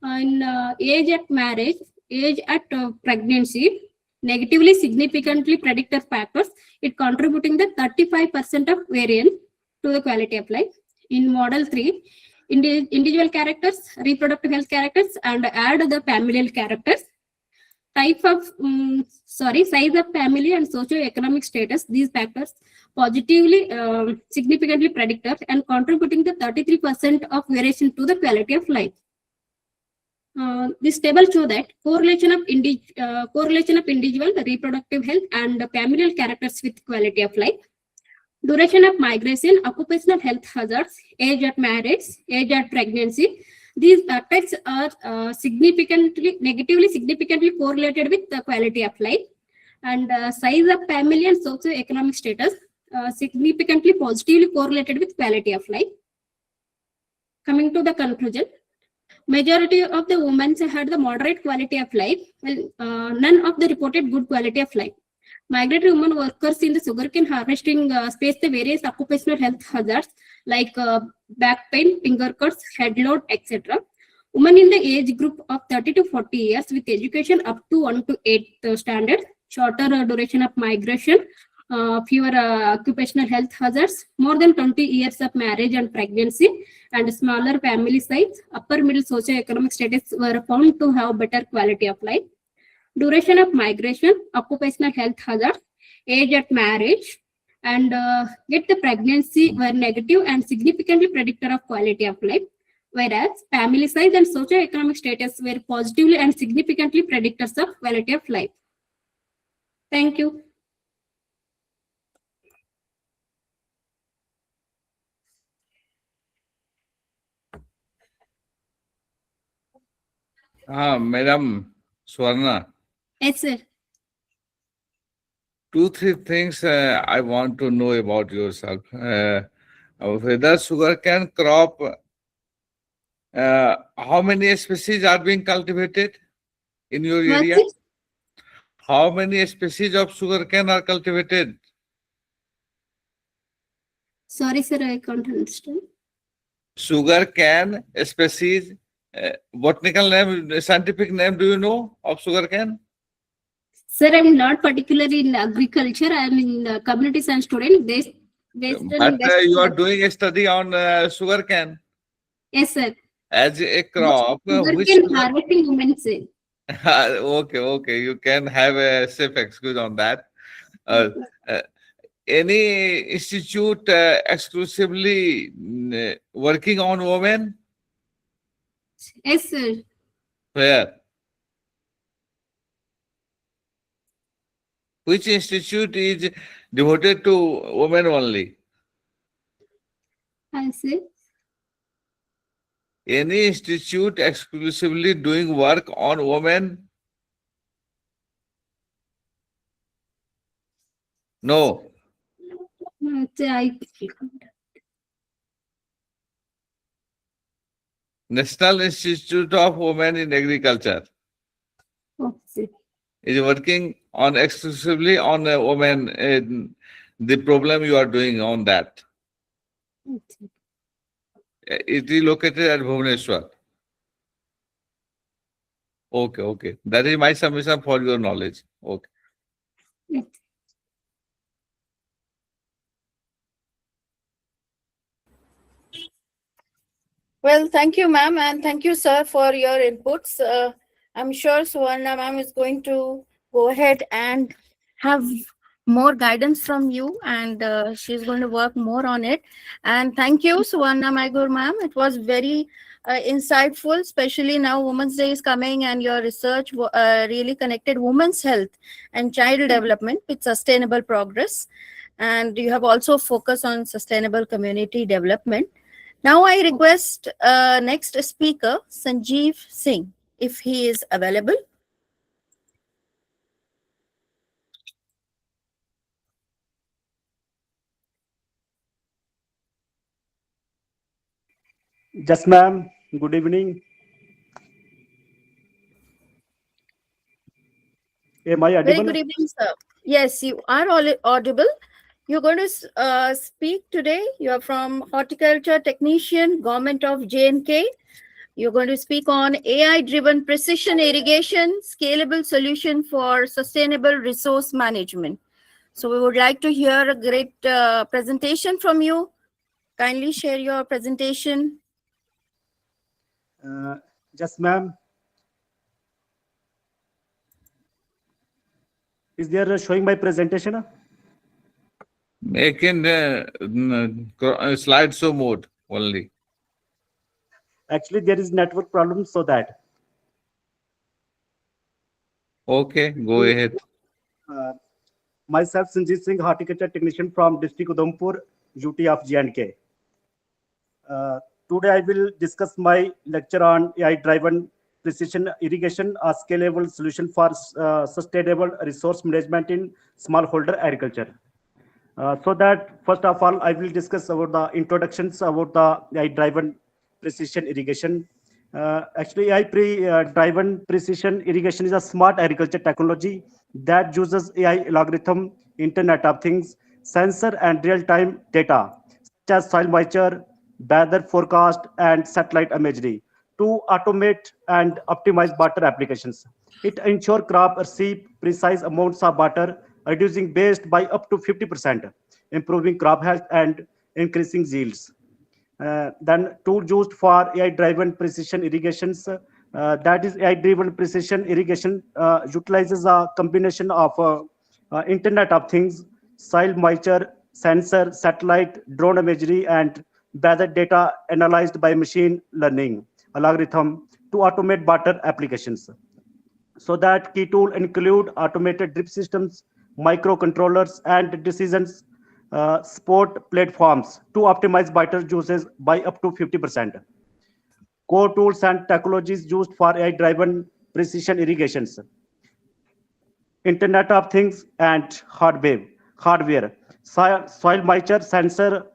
In age at marriage, age at pregnancy, negatively significantly predictor factors, it contributing the 35% of variance to the quality of life. In model 3, individual characters, reproductive health characters, and add the familial characters. Type of size of family and socio-economic status, these factors positively significantly predictor and contributing the 33% of variation to the quality of life. This table shows that correlation of individual reproductive health and familial characters with quality of life. Duration of migration, occupational health hazards, age at marriage, age at pregnancy. These factors are negatively significantly correlated with the quality of life. And size of family and socio-economic status significantly positively correlated with quality of life. Coming to the conclusion, majority of the women had the moderate quality of life, while none of the reported good quality of life. Migratory women workers in the sugarcane harvesting face the various occupational health hazards like back pain, finger cuts, head load, etc. Women in the age group of 30 to 40 years with education up to 1 to 8 standard, shorter duration of migration, fewer occupational health hazards, more than 20 years of marriage and pregnancy, and smaller family size, upper middle socio-economic status were found to have better quality of life. Duration of migration, occupational health hazards, age at marriage, and get the pregnancy were negative and significantly predictor of quality of life, whereas family size and socio-economic status were positively and significantly predictors of quality of life. Thank you. Madam Swarna. Yes, sir. 2-3 things I want to know about yourself. Whether sugarcane crop, how many species are being cultivated in your area? How many species of sugarcane are cultivated? Sorry, sir, I can't understand. Sugarcane species, Botanical name, scientific name, do you know of sugarcane? Sir, I'm not particularly in agriculture. I'm in community science student. But you are doing a study on sugarcane Yes, sir. as a crop. Which Sugarcane harvesting women say. okay, you can have a safe excuse on that. Uh, uh, any institute exclusively working on women? Yes, sir. Where? Which institute is devoted to women only? I say. Any institute exclusively doing work on women? No. National Institute of Women in Agriculture is working on exclusively on women. The problem you are doing on that. It is located at Bhubaneswar. Okay. That is my submission for your knowledge. Okay. Well, thank you, ma'am, and thank you, sir, for your inputs. I'm sure Suvarna ma'am is going to go ahead and have more guidance from you, and she's going to work more on it. And thank you, Suvarna Maigur ma'am. It was very insightful, especially now Women's Day is coming, and your research really connected women's health and child development with sustainable progress. And you have also focused on sustainable community development. Now I request next speaker, Sanjeev Singh, if he is available. Yes, ma'am. Good evening. Am I Very audible? good evening, sir. Yes, you are all audible. You're going to speak today. You are from Horticulture Technician, Government of J&K. You're going to speak on AI-driven precision irrigation, scalable solution for sustainable resource management. So we would like to hear a great presentation from you. Kindly share your presentation. Yes, ma'am. Is there showing my presentation? Make in slideshow mode only. Actually, there is network problem, so that. Okay, go ahead. Myself, Sanjeev Singh, horticulture technician from district Udhampur, UT of J&K. Today, I will discuss my lecture on AI-driven precision irrigation, a scalable solution for sustainable resource management in smallholder agriculture. So that, first of all, I will discuss about the introductions about the AI-driven precision irrigation. Actually, AI-driven precision irrigation is a smart agriculture technology that uses AI algorithm, Internet of Things, sensor and real-time data, such as soil moisture, weather forecast, and satellite imagery to automate and optimize water applications. It ensures crop receive precise amounts of water, reducing waste by up to 50%, improving crop health and increasing yields. Then tool used for AI-driven precision irrigations, that is AI-driven precision irrigation utilizes a combination of Internet of Things, soil moisture, sensor, satellite, drone imagery, and weather data analyzed by machine learning algorithm to automate water applications. So that key tool include automated drip systems, microcontrollers, and decisions support platforms to optimize water uses by up to 50%. Core tools and technologies used for AI-driven precision irrigations. Internet of Things and hardware, soil moisture sensor,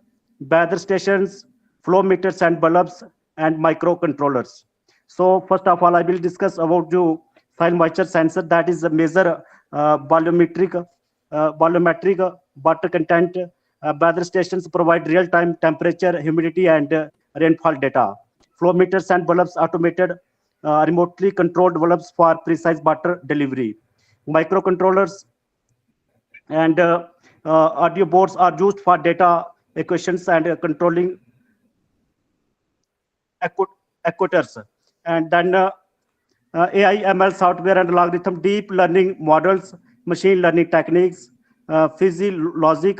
weather stations, flow meters and bulbs, and microcontrollers. So first of all, I will discuss about the soil moisture sensor, that is a measure volumetric water content. Weather stations provide real-time temperature, humidity, and rainfall data. flow meters and bulbs, automated remotely controlled bulbs for precise water delivery. Microcontrollers and audio boards are used for data equations and controlling actuators. And then AI, ML software and logarithm, deep learning models, machine learning techniques, physiologic,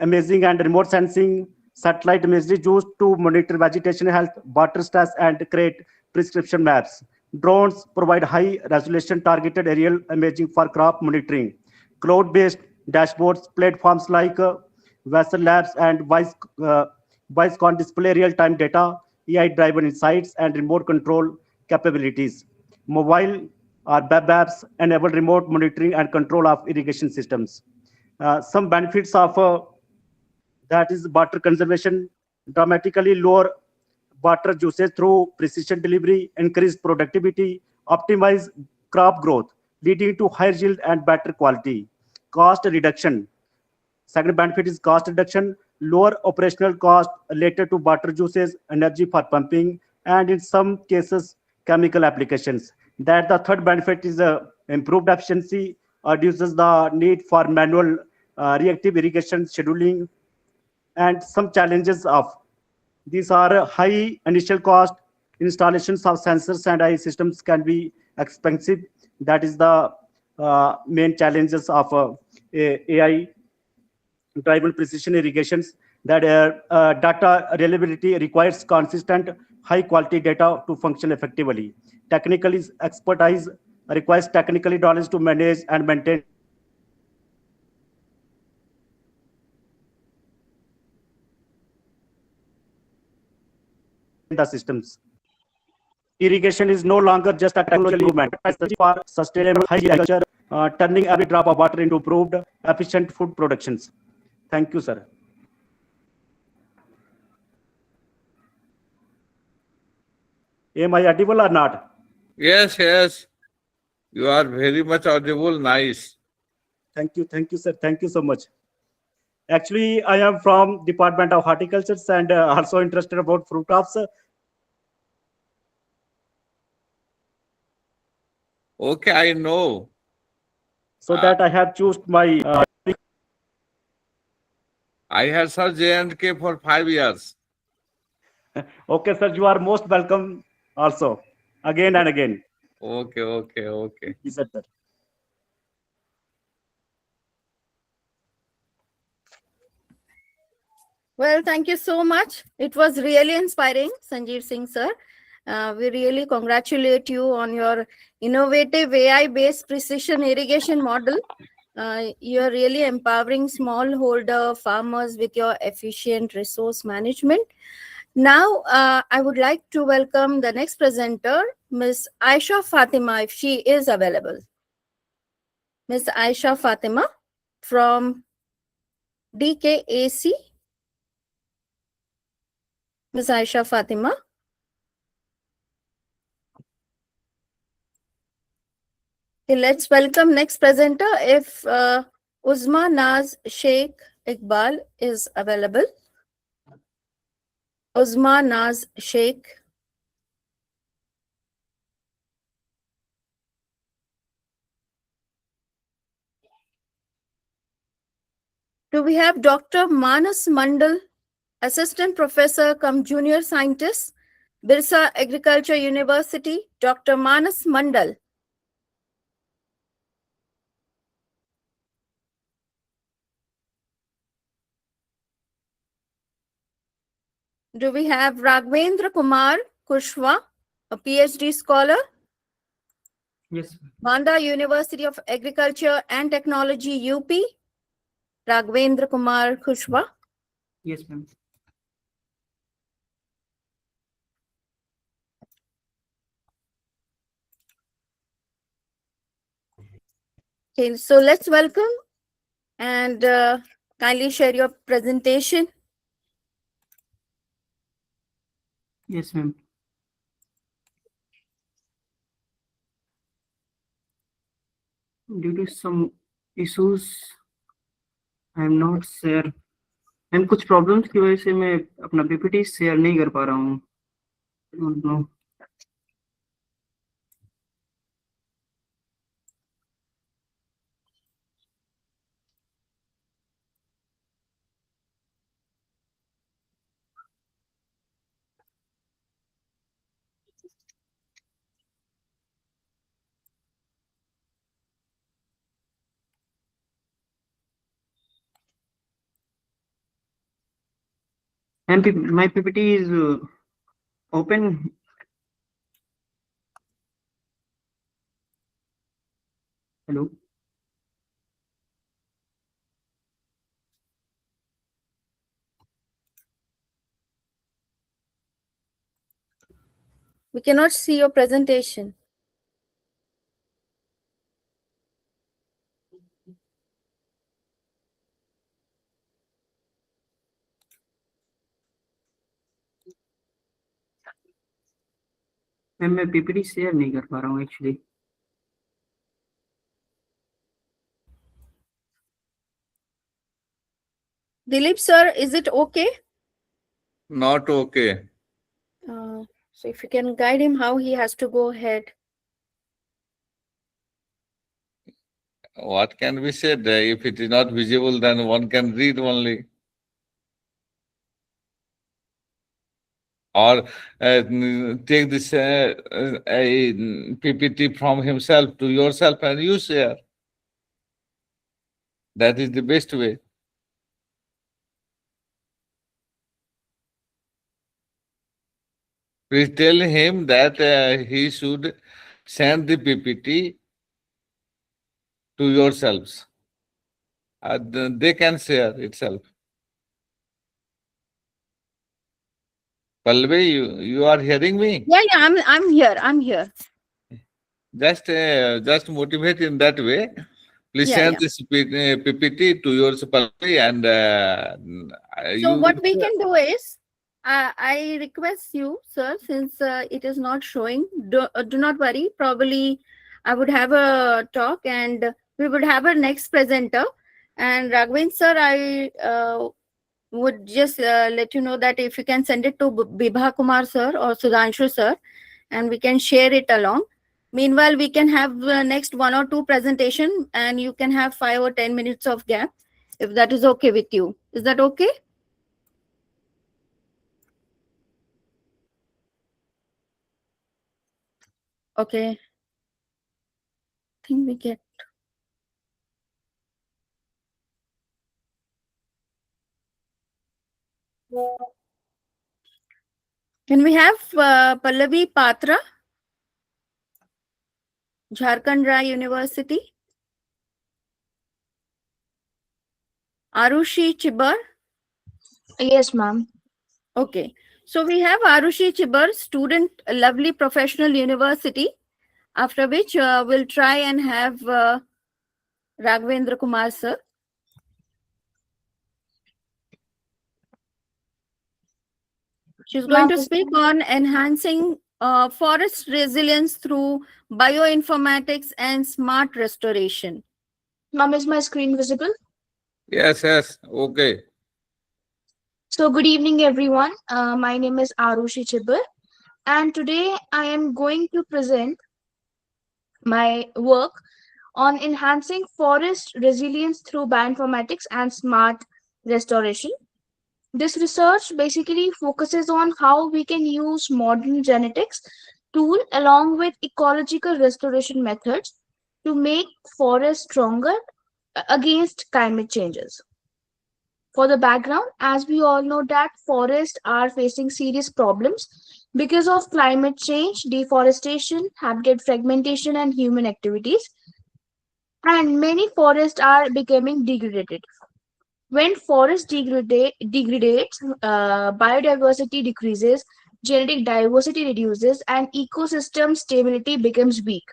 imaging and remote sensing, satellite imagery used to monitor vegetation health, water stress, and create prescription maps. Drones provide high resolution targeted aerial imaging for crop monitoring. Cloud-based dashboards, platforms like Vessel Labs and Vicecon display real-time data, AI-driven insights, and remote control capabilities. Mobile or web apps enable remote monitoring and control of irrigation systems. Some benefits of that is water conservation, dramatically lower water usage through precision delivery, increased productivity, optimize crop growth, leading to higher yield and better quality. Cost reduction. Second benefit is cost reduction, lower operational cost related to water usage, energy for pumping, and in some cases, chemical applications. That the third benefit is improved efficiency, reduces the need for manual reactive irrigation scheduling, and some challenges of these are high initial cost, installations of sensors and AI systems can be expensive. That is the main challenges of AI driven precision irrigations. That data reliability requires consistent high quality data to function effectively. Technical expertise requires technical knowledge to manage and maintain the systems. Irrigation is no longer just a technological movement. It's for sustainable high agriculture, turning every drop of water into improved, efficient food productions. Thank you, sir. Am I audible or not? Yes, yes. You are very much audible. Nice. Thank you, sir. Thank you so much. Actually, I am from Department of Horticulture and also interested about fruit crops. Okay, I know. So that I have chosen my. I had served J&K for 5 years. Okay, sir, you are most welcome also, again and again. Okay, okay, okay. Yes, sir. Well, thank you so much. It was really inspiring, Sanjeev Singh, sir. We really congratulate you on your innovative AI-based precision irrigation model. You are really empowering smallholder farmers with your efficient resource management. Now, I would like to welcome the next presenter, Ms. Aisha Fatima, if she is available. Ms. Aisha Fatima from DKAC. Ms. Aisha Fatima. Okay, let's welcome next presenter if Uzma Naz Sheikh Iqbal is available. Uzma Naz Sheikh. Do we have Dr. Manas Mandal, Assistant Professor cum Junior Scientist, Birsa Agriculture University, Dr. Manas Mandal. Do we have Raghvendra Kumar Kushwa, a PhD scholar? Yes. Banda University of Agriculture and Technology, UP. Raghvendra Kumar Kushwa. Yes, ma'am. Okay, so let's welcome and kindly share your presentation. Yes, ma'am. Due to some issues, I am not share. Ma'am कुछ problems की वजह से मैं अपना PPT share नहीं कर पा रहा हूँ. don't know. And my PPT is open. Hello. We cannot see your presentation. मैं PPT शेयर नहीं कर पा रहा हूँ actually. Dilip sir, is it okay? Not okay. So if you can guide him how he has to go ahead. What can be said? If it is not visible, then one can read only. Or take this PPT from himself to yourself and you share. That is the best way. Please tell him that he should send the PPT to yourselves. They can share itself. Pallavi, you are hearing me? Yeah, I'm here. I'm here. Just motivate in that way. Please Yeah, send yeah. this PPT to your Pallavi and So what we can do is, I request you, sir, since it is not showing, do not worry. Probably I would have a talk and we would have a next presenter. And Raghavin sir, I would just let you know that if you can send it to Bibha Kumar sir or Sudhanshu sir, and we can share it along. Meanwhile, we can have next 1 or 2 presentation and you can have 5 or 10 minutes of gap, if that is okay with you. Is that okay? Okay. I think we get. Can we have Pallavi Patra, Jharkhand Rai University? Arushi Chibar? Yes, ma'am. Okay. So we have Arushi Chibar, student, Lovely Professional University, after which we'll try and have Raghavendra Kumar sir. She's going to speak on enhancing forest resilience through bioinformatics and smart restoration. Ma'am, is my screen visible? Yes, okay. So good evening, everyone. My name is Arushi Chibber, and today I am going to present my work on enhancing forest resilience through bioinformatics and smart restoration. This research basically focuses on how we can use modern genetics tool along with ecological restoration methods to make forests stronger against climate changes. For the background, as we all know that forests are facing serious problems because of climate change, deforestation, habitat fragmentation, and human activities. And many forests are becoming degraded. When forest degrades, biodiversity decreases, genetic diversity reduces, and ecosystem stability becomes weak.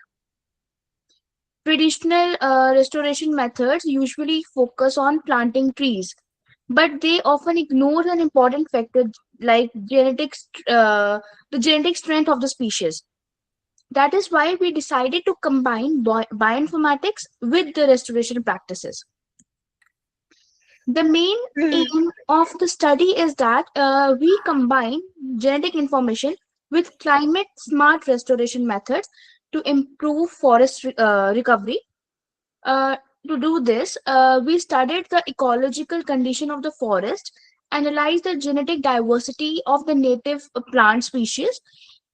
Traditional restoration methods usually focus on planting trees, but they often ignore an important factor like the genetic strength of the species. That is why we decided to combine bioinformatics with the restoration practices. The main aim of the study is that we combine genetic information with climate smart restoration methods to improve forest recovery. To do this, we studied the ecological condition of the forest, analyzed the genetic diversity of the native plant species,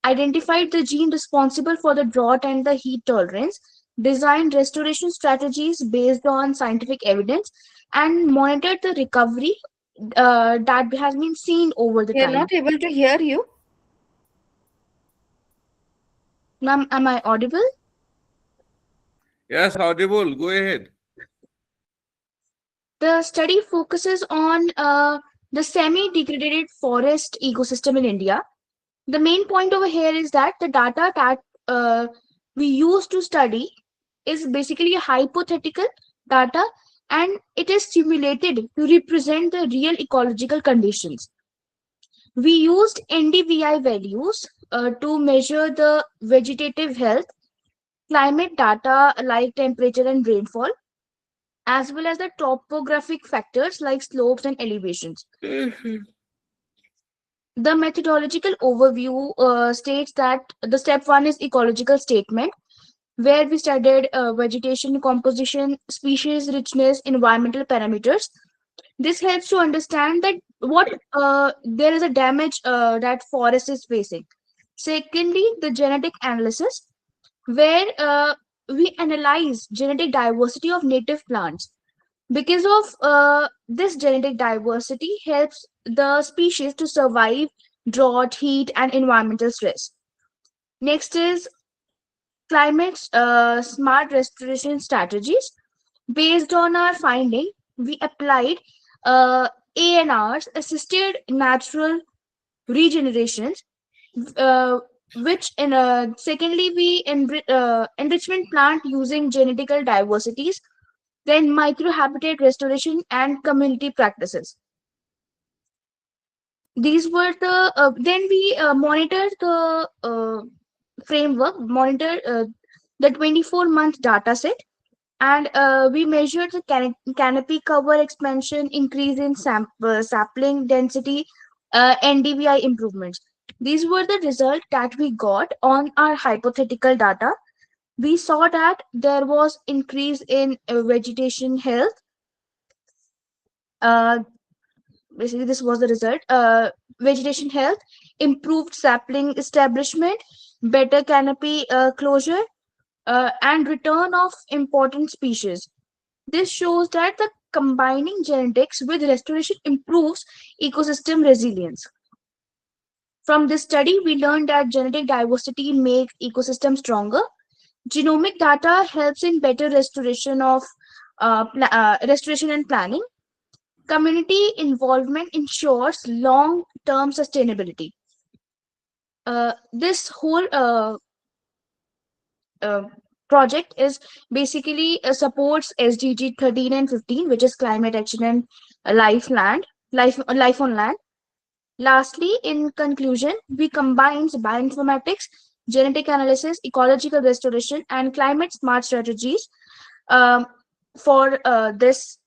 identified the gene responsible for the drought and the heat tolerance, designed restoration strategies based on scientific evidence, and monitored the recovery that has been seen over the We are time. not able to hear you. Ma'am, am I audible? Yes, audible. Go ahead. The study focuses on the semi-degraded forest ecosystem in India. The main point over here is that the data that we use to study is basically hypothetical data, and it is simulated to represent the real ecological conditions. We used NDVI values to measure the vegetative health, climate data like temperature and rainfall, as well as the topographic factors like slopes and elevations. The methodological overview states that the step one is ecological statement, where we studied vegetation composition, species richness, environmental parameters. This helps to understand that what there is a damage that forest is facing. Secondly, the genetic analysis, where we analyze genetic diversity of native plants. Because of this genetic diversity helps the species to survive drought, heat, and environmental stress. Next is climate smart restoration strategies. Based on our finding, we applied ANRs, assisted natural regenerations, which in secondly we enrichment plant using genetical diversities, then microhabitat restoration and community practices. These were the then we monitored the monitor the 24-month data set, and we measured the canopy cover expansion, increase in sapling density, NDVI improvements. These were the results that we got on our hypothetical data. We saw that there was increase in vegetation health. Basically, this was the result. Vegetation health, improved sapling establishment, better canopy closure, and return of important species. This shows that the combining genetics with restoration improves ecosystem resilience. From this study, we learned that genetic diversity makes ecosystems stronger. Genomic data helps in better restoration of restoration and planning. Community involvement ensures long-term sustainability. This whole project is basically supports SDG 13 and 15, which is climate action and life on land. Lastly, in conclusion, we combines bioinformatics, genetic analysis, ecological restoration, and climate smart strategies for this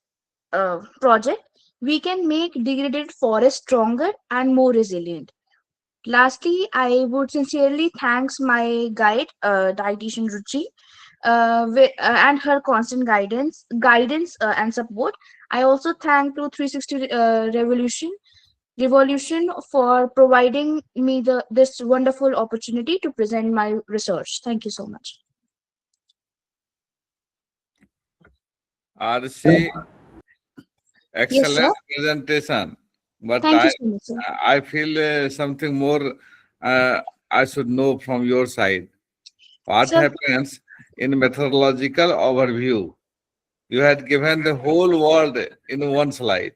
project. We can make degraded forests stronger and more resilient. Lastly, I would sincerely thanks my guide, dietitian Ruchi, and her constant guidance and support. I also thank to 360 Revolution for providing me this wonderful opportunity to present my research. Thank you so much. RC, excellent presentation. But Thank you so much, sir. I feel something more I should know from your side. What happens in methodological overview? You had given the whole world in one slide.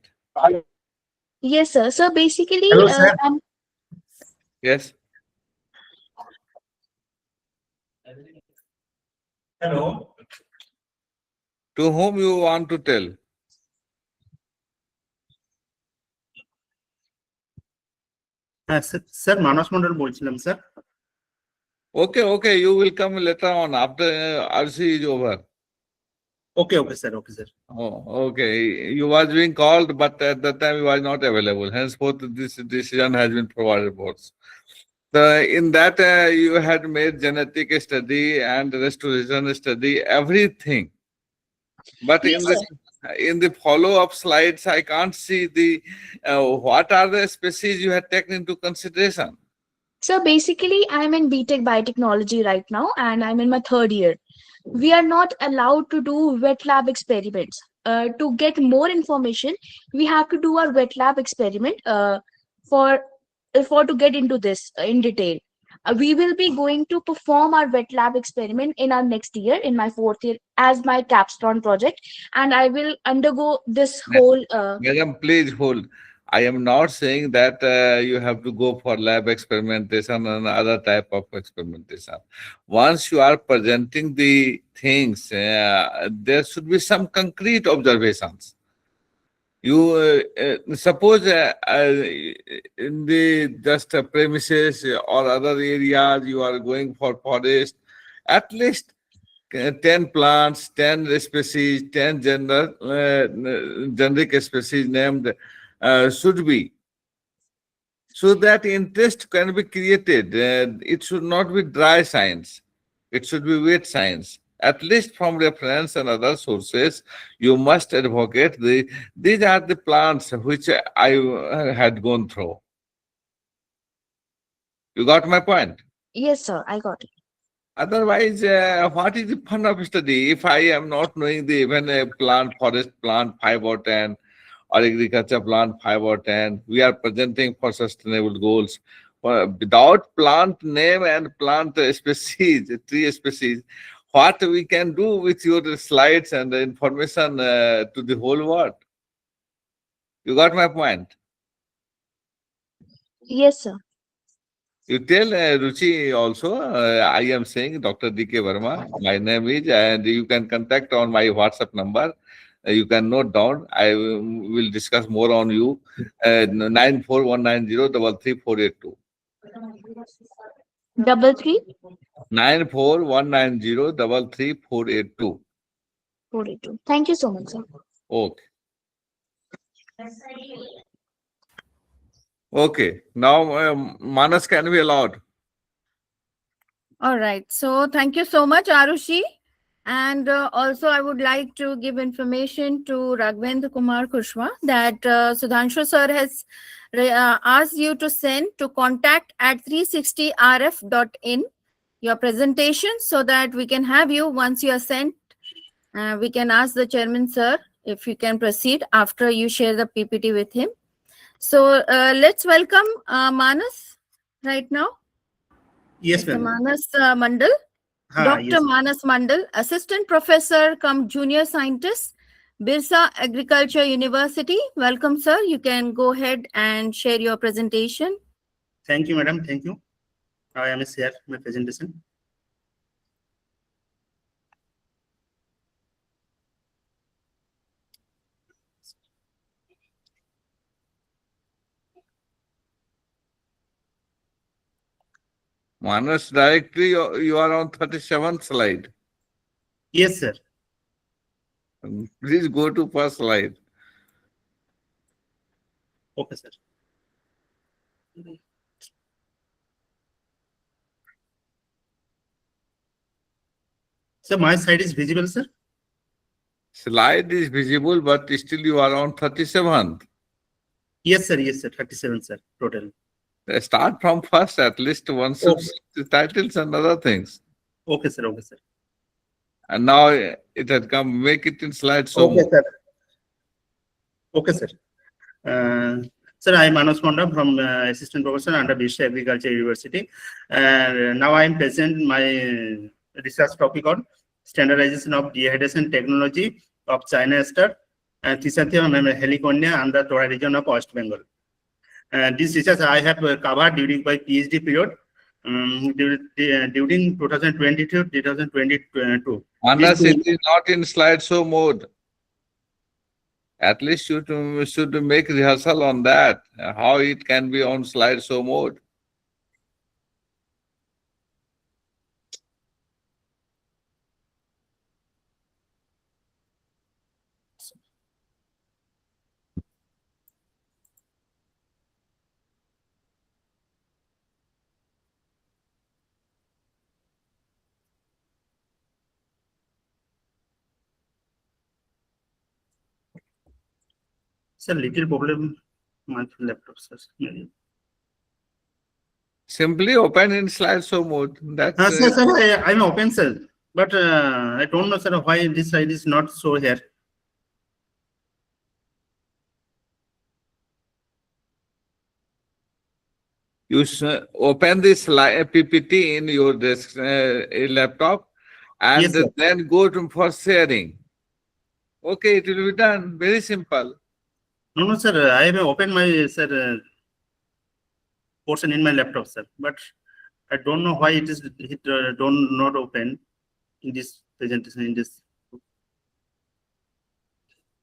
Yes, sir. So basically, Hello, sir. Yes. Hello. To whom you want to tell? Sir, Manas Mandal বলছিলাম sir. Okay, you will come later on after RC is over. Okay, sir. Oh, okay. You was being called, but at that time you was not available. Henceforth, this decision has been provided for. So in that you had made genetic study and restoration study, everything. But Yes, sir. in the follow-up slides, I can't see the what are the species you had taken into consideration. So basically, I'm in BTech Biotechnology right now, and I'm in my third year. We are not allowed to do wet lab experiments. To get more information, we have to do our wet lab experiment for to get into this in detail. We will be going to perform our wet lab experiment in our next year, in my fourth year, as my capstone project, and I will undergo this whole. Madam, please hold. I am not saying that you have to go for lab experimentation and other type of experimentation. Once you are presenting the things, there should be some concrete observations. You suppose in the just premises or other areas you are going for forest, at least 10 plants, 10 species, 10 generic species named should be. So that interest can be created. It should not be dry science. It should be wet science. At least from reference and other sources, you must advocate these are the plants which I had gone through. You got my point? Yes, sir, I got it. Otherwise, what is the fun of study if I am not knowing the even a plant, forest plant 5 or 10 or agriculture plant 5 or 10? We are presenting for sustainable goals. Without plant name and plant species, tree species, what we can do with your slides and the information to the whole world? You got my point? Yes, sir. You tell Ruchi also, I am saying Dr. D.K. Verma, my name is, and you can contact on my WhatsApp number. You can note down. I will discuss more on you. 9419033482. 33 9419033482. 42. Thank you so much, sir. Okay. Okay. Now Manas can be allowed. All right. So thank you so much, Arushi. And also, I would like to give information to Raghvendra Kumar Kushwa that Sudhanshu sir has asked you to send to contact@360rf.in your presentation so that we can have you once you are sent. We can ask the chairman sir if you can proceed after you share the PPT with him. So let's welcome Manas right now. Yes, Mr. ma'am. Manas Mandal. Dr. Yes. Manas Mandal, Assistant Professor cum Junior Scientist, Birsa Agriculture University. Welcome, sir. You can go ahead and share your presentation. Thank you, madam. Thank you. I am share my presentation. Manas, directly you are on 37th slide. Yes, sir. Please go to first slide. Okay, sir. So my side is visible, sir? Slide is visible, but still you are on 37th. Yes, sir. Yes, sir. 37, sir. Total. Start from first, at least one should see the titles and other things. Okay, sir. Okay, sir. And now it had come, make it in slide so Okay, sir. Okay, sir. Sir, I am Manas Monda from Assistant Professor under Birsa Agriculture University. Now I am present my research topic on standardization of dehydration technology of China Star and Thysanthemum heliconia and the Torah region of West Bengal. This research I have covered during my PhD period during 2022. Unless it is not in slideshow mode. At least you should make rehearsal on that, how it can be on slideshow mode. It's a little problem with laptop, sir. Maybe. Simply open in slideshow mode. That's Sir, I'm open, sir. But I don't know, sir, why this slide is not show here. you open this PPT in your desk, laptop, and Yes, sir. then go to for sharing. Okay, it will be done. Very simple. No, sir. I have opened my portion in my laptop, sir. But I don't know why it is not open in this presentation in this.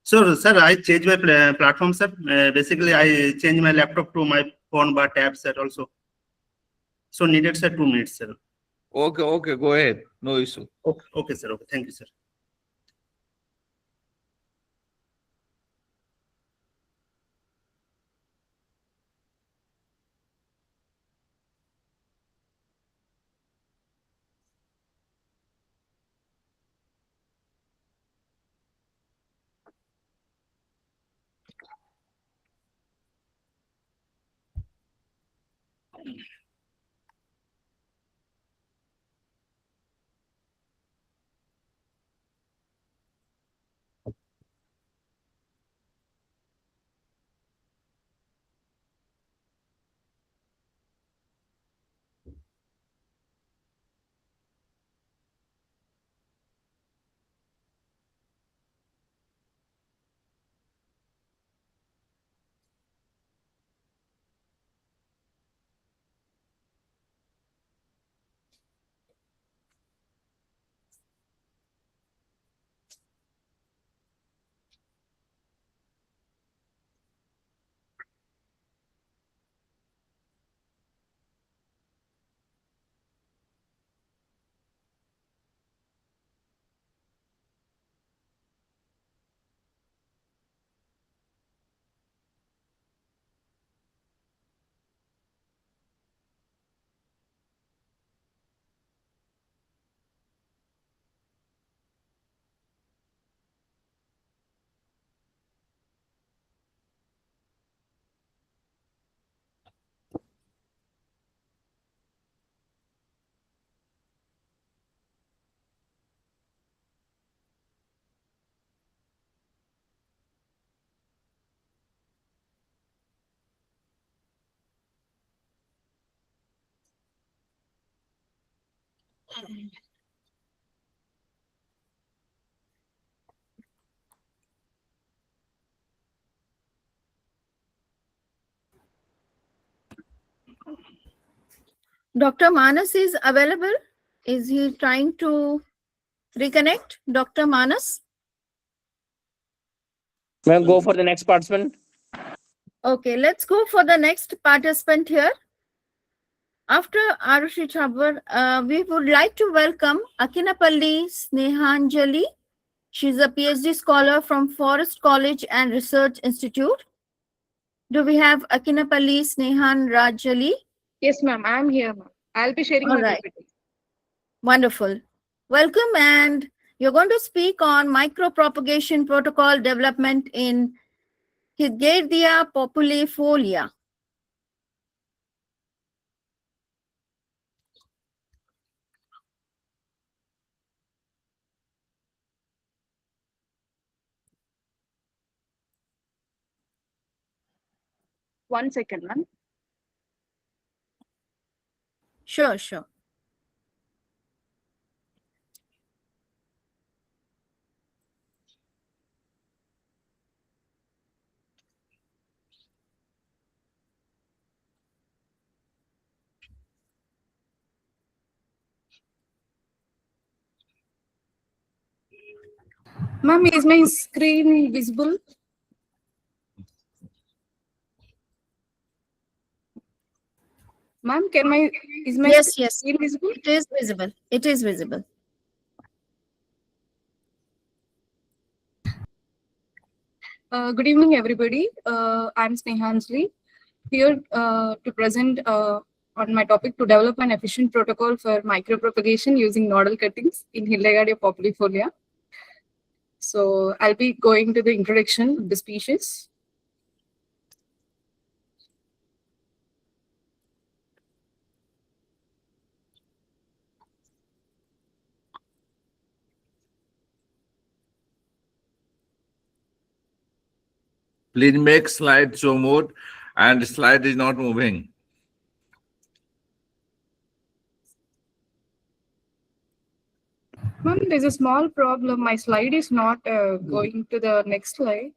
So, sir, I changed my platform, sir. Basically, I changed my laptop to my phone bar tab, sir. Also, so needed, sir, 2 minutes, sir. Okay, go ahead. No issue. Okay, sir. Okay, thank you, sir. Dr. Manas is available. Is he trying to reconnect? Dr. Manas? May I go for the next participant? Okay, let's go for the next participant here. After Arushi Chabbar, we would like to welcome Akinapalli Snehanjali. She's a PhD scholar from Forest College and Research Institute. Do we have Akinapalli Snehanjali? Yes, ma'am. I'm here, ma'am. I'll be sharing All my right. PPT. Wonderful. Welcome, and you're going to speak on micropropagation protocol development in Hydgeria populifolia. One second, ma'am. Sure. Ma'am, is my screen visible? Ma'am, is my Yes. screen visible? It is visible. It is visible. Good evening, everybody. I'm Snehanjali, here to present on my topic to develop an efficient protocol for micropropagation using nodal cuttings in Hydgeria populifolia. So I'll be going to the introduction of the species. Please make slide show mode, and slide is not moving. Ma'am, there's a small problem. My slide is not going to the next slide.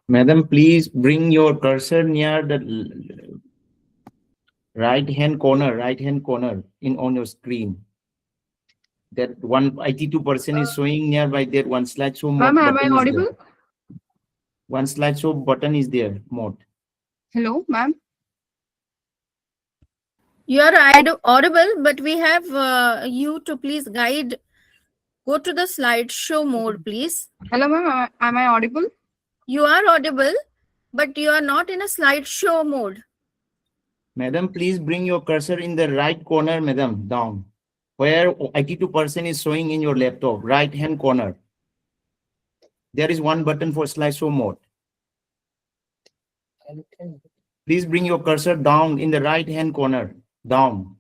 Madam, please bring your cursor near the right hand corner in on your screen. That 82% is showing nearby there. One slideshow Ma'am, am I button is audible? there. One slideshow button is there. Mode. Hello, ma'am. You are audible, but we have you to please guide. Go to the slideshow mode, please. Hello, ma'am. Am I audible? You are audible, but you are not in a slideshow mode. Madam, please bring your cursor in the right corner, madam, down. Where 82% is showing in your laptop, right hand corner. There is one button for slideshow mode. Please bring your cursor down in the right hand corner, down.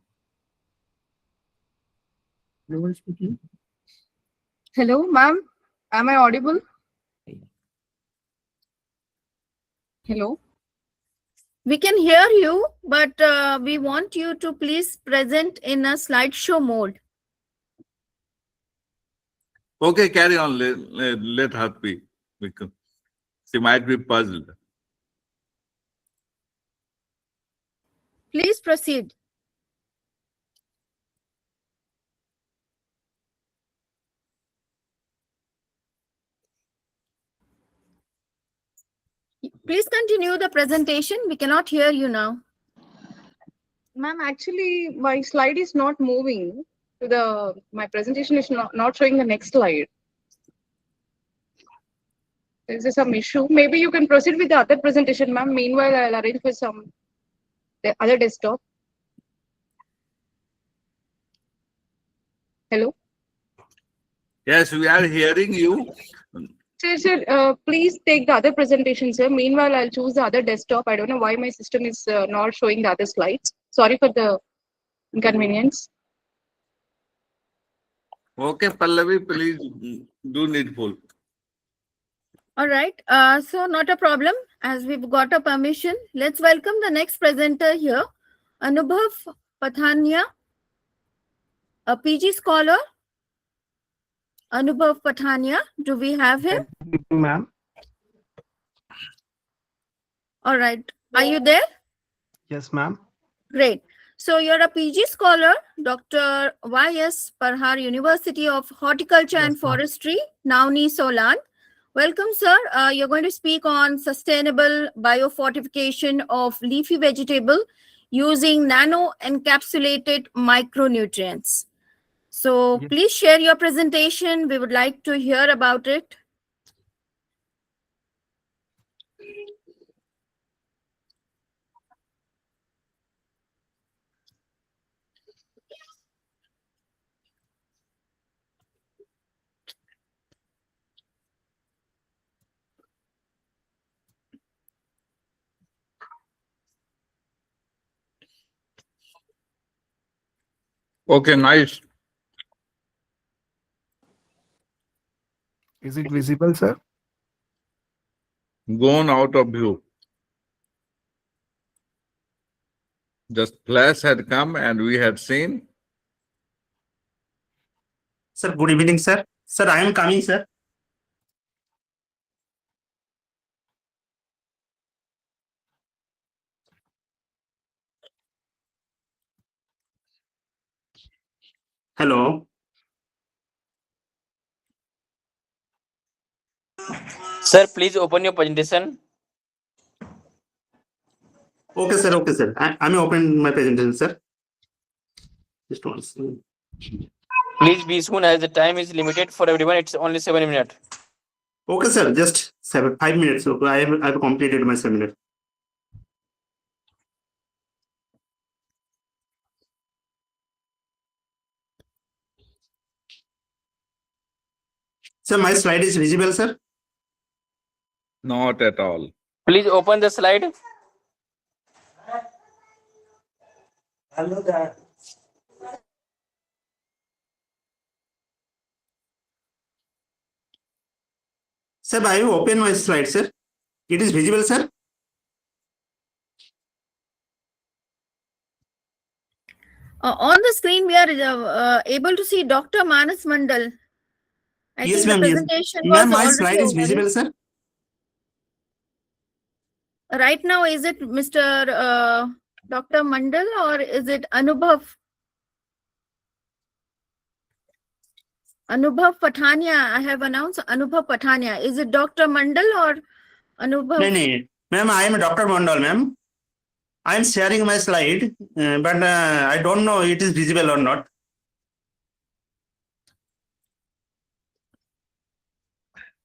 Hello, ma'am. Am I audible? Hello. We can hear you, but we want you to please present in a slideshow mode. Okay, carry on. Let her be. Because she might be puzzled. Please proceed. Please continue the presentation. We cannot hear you now. Ma'am, actually, my slide is not moving. My presentation is not showing the next slide. Is there some issue? Maybe you can proceed with the other presentation, ma'am. Meanwhile, I'll arrange for the other desktop. Hello? Yes, we are hearing you. Sir, please take the other presentation, sir. Meanwhile, I'll choose the other desktop. I don't know why my system is not showing the other slides. Sorry for the inconvenience. Okay, Pallavi, please do needful. All right. So not a problem. As we've got a permission, let's welcome the next presenter here, Anubhav Pathania, a PG scholar. Anubhav Pathania, do we have him? Ma'am. All right. Are you there? Yes, ma'am. Great. So you're a PG scholar, Dr. Y.S. Parhar, University of Horticulture and Forestry, Nauni, Solan. Welcome, sir. You're going to speak on sustainable biofortification of leafy vegetable using nano-encapsulated micronutrients. So please share your presentation. We would like to hear about it. Okay, nice. Is it visible, sir? Gone out of view. Just flash had come and we had seen. Sir, good evening, sir. Sir, I am coming, sir. Hello. Sir, please open your presentation. Okay, sir. Okay, sir. I'm open my presentation, sir. Just one second. Please be soon as the time is limited for everyone. It's only 7 minutes. Okay, sir. Just 5 minutes. So I have completed my 7 minutes. Sir, my slide is visible, sir. Not at all. Please open the slide. Hello there. Sir, I have opened my slide, sir. It is visible, sir. On the screen, we are able to see Dr. Manas Mandal. I Yes, think the ma'am. Yes. presentation Ma'am, was my already slide is over. visible, sir. Right now, is it Mr. Dr. Mandal or is it Anubhav? Anubhav Pathania. I have announced Anubhav Pathania. Is it Dr. Mandal or Anubhav? No. Ma'am, I am Dr. Mandal, ma'am. I am sharing my slide, but I don't know it is visible or not.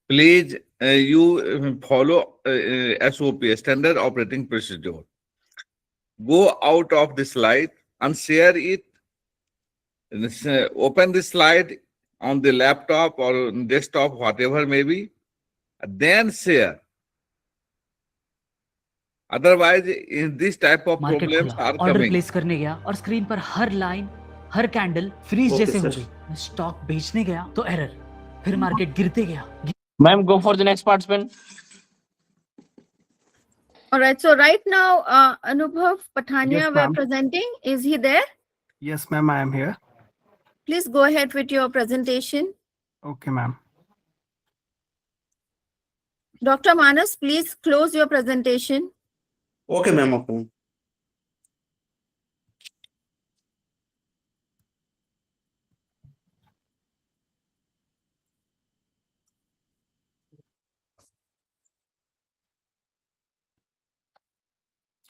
Please, you follow SOP, Standard Operating Procedure. Go out of the slide and share it. Open the slide on the laptop or desktop, whatever may be, then share. Otherwise, in this type of problems are order coming. Place करने गया और screen पर हर line हर candle freeze Okay, जैसे हो sir. गई। Stock बेचने गया तो एरर, फिर मार्केट गिरते गया। Ma'am, go for the next participant. All right. So right now, Anubhav Pathania Yes, we're ma'am. presenting. Is he there? Yes, ma'am, I am here. Please go ahead with your presentation. Okay, ma'am. Dr. Manas, please close your presentation. Okay, ma'am. Okay.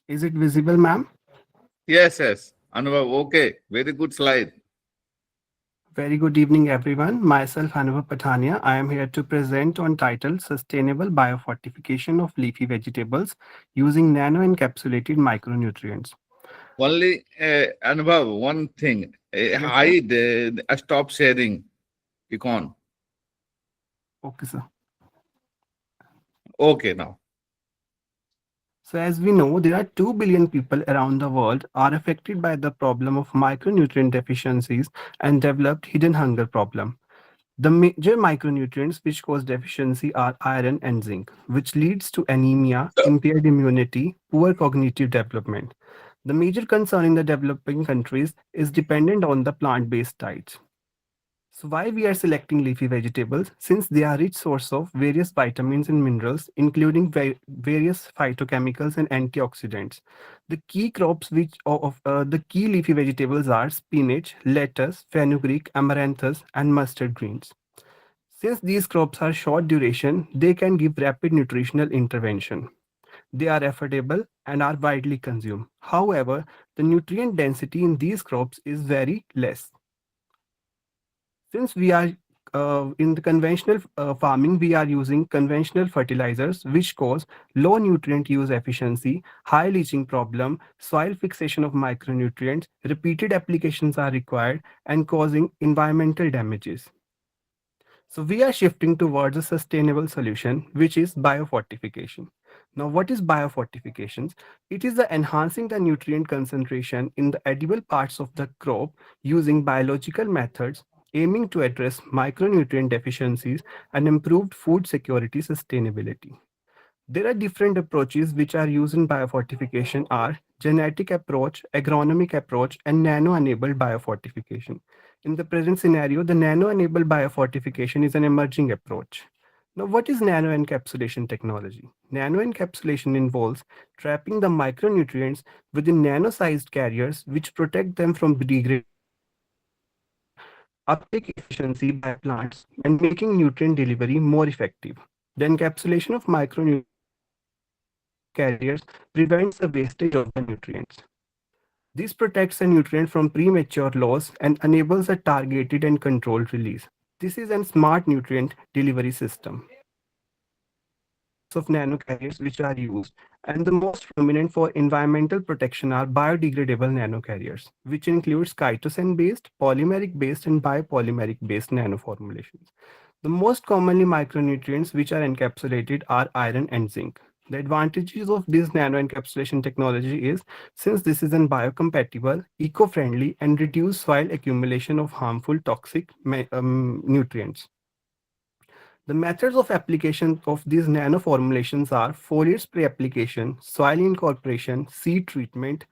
Is it visible, ma'am? Yes. Anubhav, okay. Very good slide. Very good evening, everyone. Myself, Anubhav Pathania. I am here to present on title Sustainable Biofortification of Leafy Vegetables using Nano-Encapsulated Micronutrients. Only, Anubhav, one thing. Yes, sir. Hide, stop sharing icon. Okay, sir. Okay, now. So as we know, there are 2 billion people around the world are affected by the problem of micronutrient deficiencies and developed hidden hunger problem. The major micronutrients which cause deficiency are iron and zinc, which leads to anemia, impaired immunity, poor cognitive development. The major concern in the developing countries is dependent on the plant-based diets. So why we are selecting leafy vegetables? Since they are rich source of various vitamins and minerals, including various phytochemicals and antioxidants. The key crops of the key leafy vegetables are spinach, lettuce, fenugreek, amaranthus, and mustard greens. Since these crops are short duration, they can give rapid nutritional intervention. They are affordable and are widely consumed. However, the nutrient density in these crops is very less. Since we are in the conventional farming, we are using conventional fertilizers, which cause low nutrient use efficiency, high leaching problem, soil fixation of micronutrients, repeated applications are required, and causing environmental damages. So we are shifting towards a sustainable solution, which is biofortification. Now, what is biofortification? It is the enhancing the nutrient concentration in the edible parts of the crop using biological methods, aiming to address micronutrient deficiencies and improved food security sustainability. There are different approaches which are used in biofortification are genetic approach, agronomic approach, and nano-enabled biofortification. In the present scenario, the nano-enabled biofortification is an emerging approach. Now, what is nano-encapsulation technology? Nano-encapsulation involves trapping the micronutrients within nano-sized carriers which protect them from degradation, uptake efficiency by plants, and making nutrient delivery more effective. The encapsulation of micronutrients carriers prevents the wastage of the nutrients. This protects a nutrient from premature loss and enables a targeted and controlled release. This is a smart nutrient delivery system of nanocarriers which are used, and the most prominent for environmental protection are biodegradable nanocarriers, which includes chitosan-based, polymeric-based, and biopolymeric-based nanoformulations. The most commonly micronutrients which are encapsulated are iron and zinc. The advantages of this nano encapsulation technology is, since this is an biocompatible, eco-friendly, and reduce soil accumulation of harmful toxic nutrients. The methods of application of these nano formulations are foliar spray application, soil incorporation, seed treatment,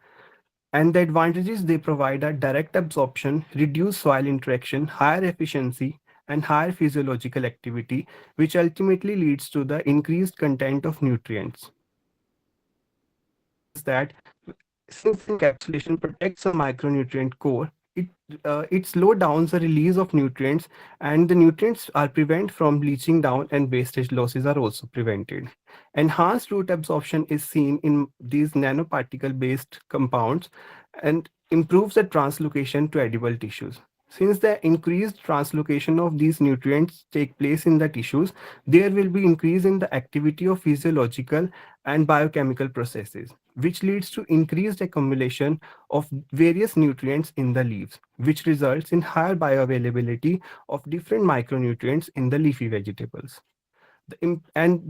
and the advantages they provide are direct absorption, reduced soil interaction, higher efficiency, and higher physiological activity, which ultimately leads to the increased content of nutrients. Is that since encapsulation protects a micronutrient core, it slows down the release of nutrients, and the nutrients are prevented from leaching down, and wastage losses are also prevented. Enhanced root absorption is seen in these nanoparticle based compounds and improves the translocation to edible tissues. Since the increased translocation of these nutrients take place in the tissues, there will be increase in the activity of physiological and biochemical processes, which leads to increased accumulation of various nutrients in the leaves, which results in higher bioavailability of different micronutrients in the leafy vegetables. The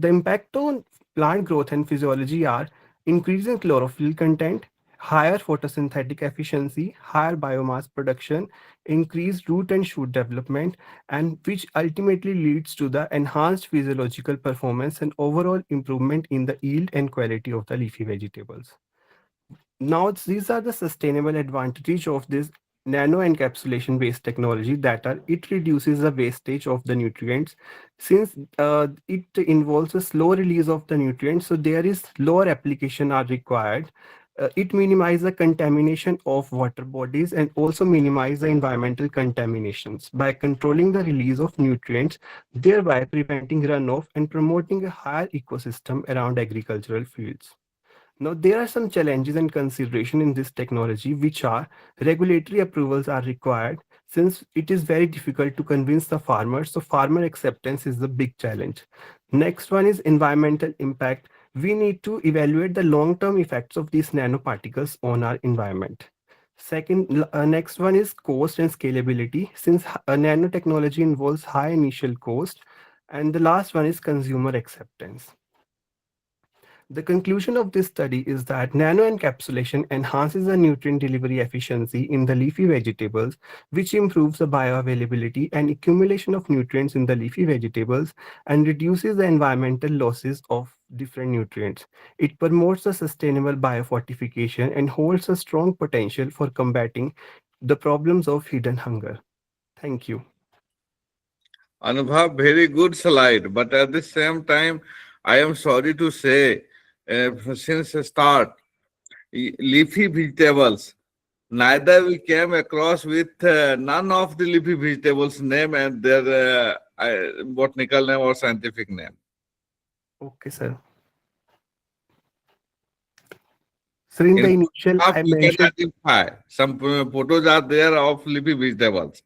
impact on plant growth and physiology are increasing chlorophyll content, higher photosynthetic efficiency, higher biomass production, increased root and shoot development, and which ultimately leads to the enhanced physiological performance and overall improvement in the yield and quality of the leafy vegetables. Now, these are the sustainable advantages of this nano encapsulation based technology, that are it reduces the wastage of the nutrients, since it involves a slow release of the nutrients, so there is lower application are required. It minimizes the contamination of water bodies and also minimize the environmental contaminations by controlling the release of nutrients, thereby preventing runoff and promoting a higher ecosystem around agricultural fields. Now, there are some challenges and consideration in this technology, which are regulatory approvals are required, since it is very difficult to convince the farmers. So farmer acceptance is the big challenge. Next one is environmental impact. We need to evaluate the long-term effects of these nanoparticles on our environment. Next one is cost and scalability, since nanotechnology involves high initial cost. And the last one is consumer acceptance. The conclusion of this study is that nanoencapsulation enhances the nutrient delivery efficiency in the leafy vegetables, which improves the bioavailability and accumulation of nutrients in the leafy vegetables and reduces the environmental losses of different nutrients. It promotes the sustainable biofortification and holds a strong potential for combating the problems of hidden hunger. Thank you. Anubhav, very good slide, but at the same time, I am sorry to say, since the start, leafy vegetables, neither we came across with none of the leafy vegetables name and their botanical name or scientific name. Okay, sir. So in the initial, I You can mentioned identify some photos are there of leafy vegetables,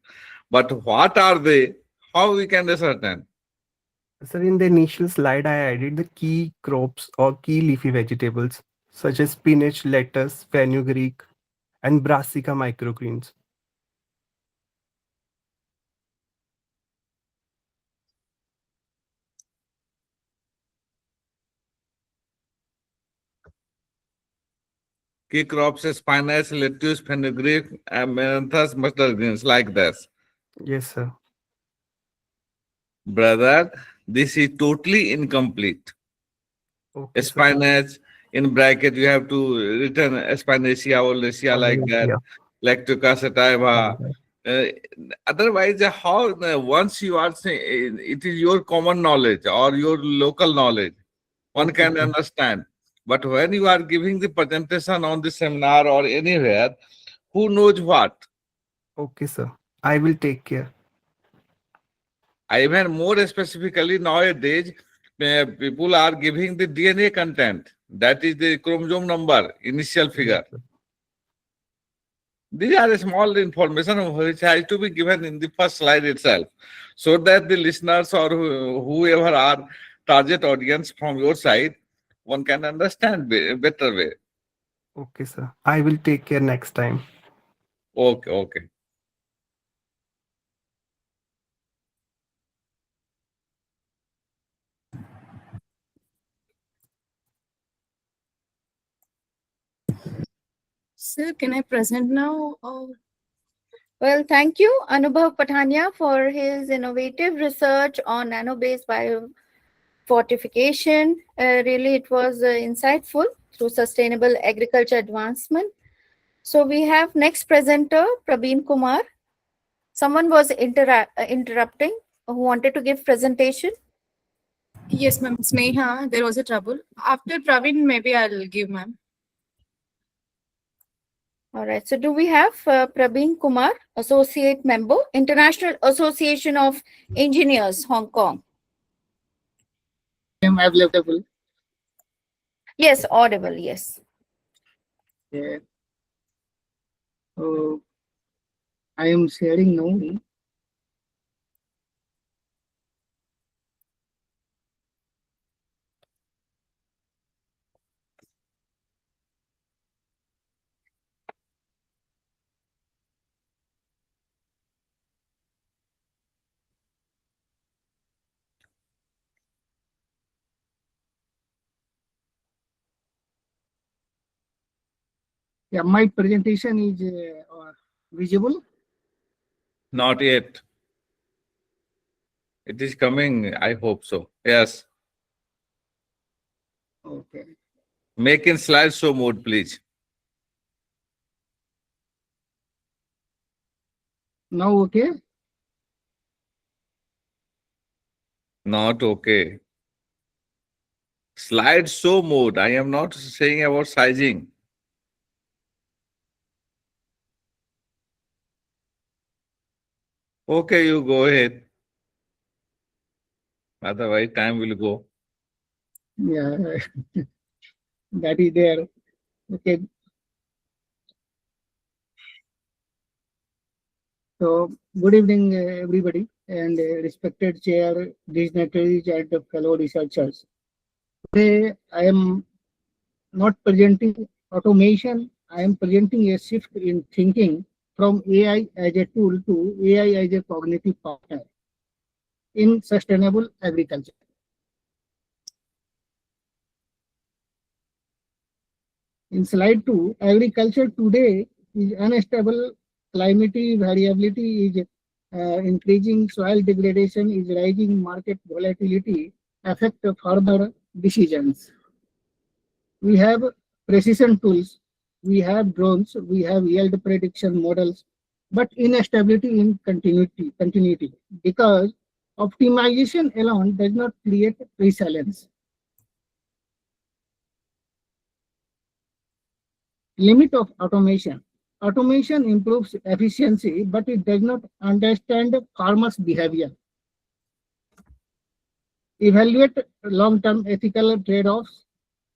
but what are they? How we can ascertain? Sir, in the initial slide, I added the key crops or key leafy vegetables such as spinach, lettuce, fenugreek, and brassica microgreens. Key crops is spinach, lettuce, fenugreek, amaranthus, mustard greens, like this. Yes, sir. Brother, this is totally incomplete. Okay, Spinach, in bracket, you have to written Spinacia or Lycia like that, Lactuca sativa. Otherwise, how once you are saying it is your common knowledge or your local knowledge, one can understand. But when you are giving the presentation on the seminar or anywhere, who knows what? Okay, sir. I will take care. Even more specifically nowadays, people are giving the DNA content. That is the chromosome number, initial figure. These are small information which has to be given in the first slide itself, so that the listeners or whoever are target audience from your side, one can understand better way. Okay, sir. I will take care next time. Okay, okay. Sir, can I present now? Well, thank you, Anubhav Patania, for his innovative research on nano-based biofortification. Really, it was insightful through sustainable agriculture advancement. So we have next presenter, Praveen Kumar. Someone was interrupting who wanted to give presentation. Yes, ma'am. Sneha, there was a trouble. After Praveen, maybe I'll give, ma'am. All right. So do we have Praveen Kumar, Associate Member, International Association of Engineers, Hong Kong? Am available? Yes, audible. Yes. Yeah. I am sharing now. Yeah, my presentation is visible. Not yet. It is coming. I hope so. Yes. Okay. Make in slideshow mode, please. Now okay. Not okay. Slideshow mode. I am not saying about sizing. Okay, you go ahead. Otherwise, time will go. Yeah, that is there. Okay. So, good evening, everybody, and respected chair, dignitaries, and fellow researchers. Today, I am not presenting automation. I am presenting a shift in thinking from AI as a tool to AI as a cognitive partner in sustainable agriculture. In slide 2, agriculture today is unstable, climate variability is increasing, soil degradation is rising, market volatility affect farmer decisions. We have precision tools, we have drones, we have yield prediction models, but instability in continuity because optimization alone does not create resilience. Limit of automation. Automation improves efficiency, but it does not understand farmers' behavior. Evaluate long-term ethical trade-offs.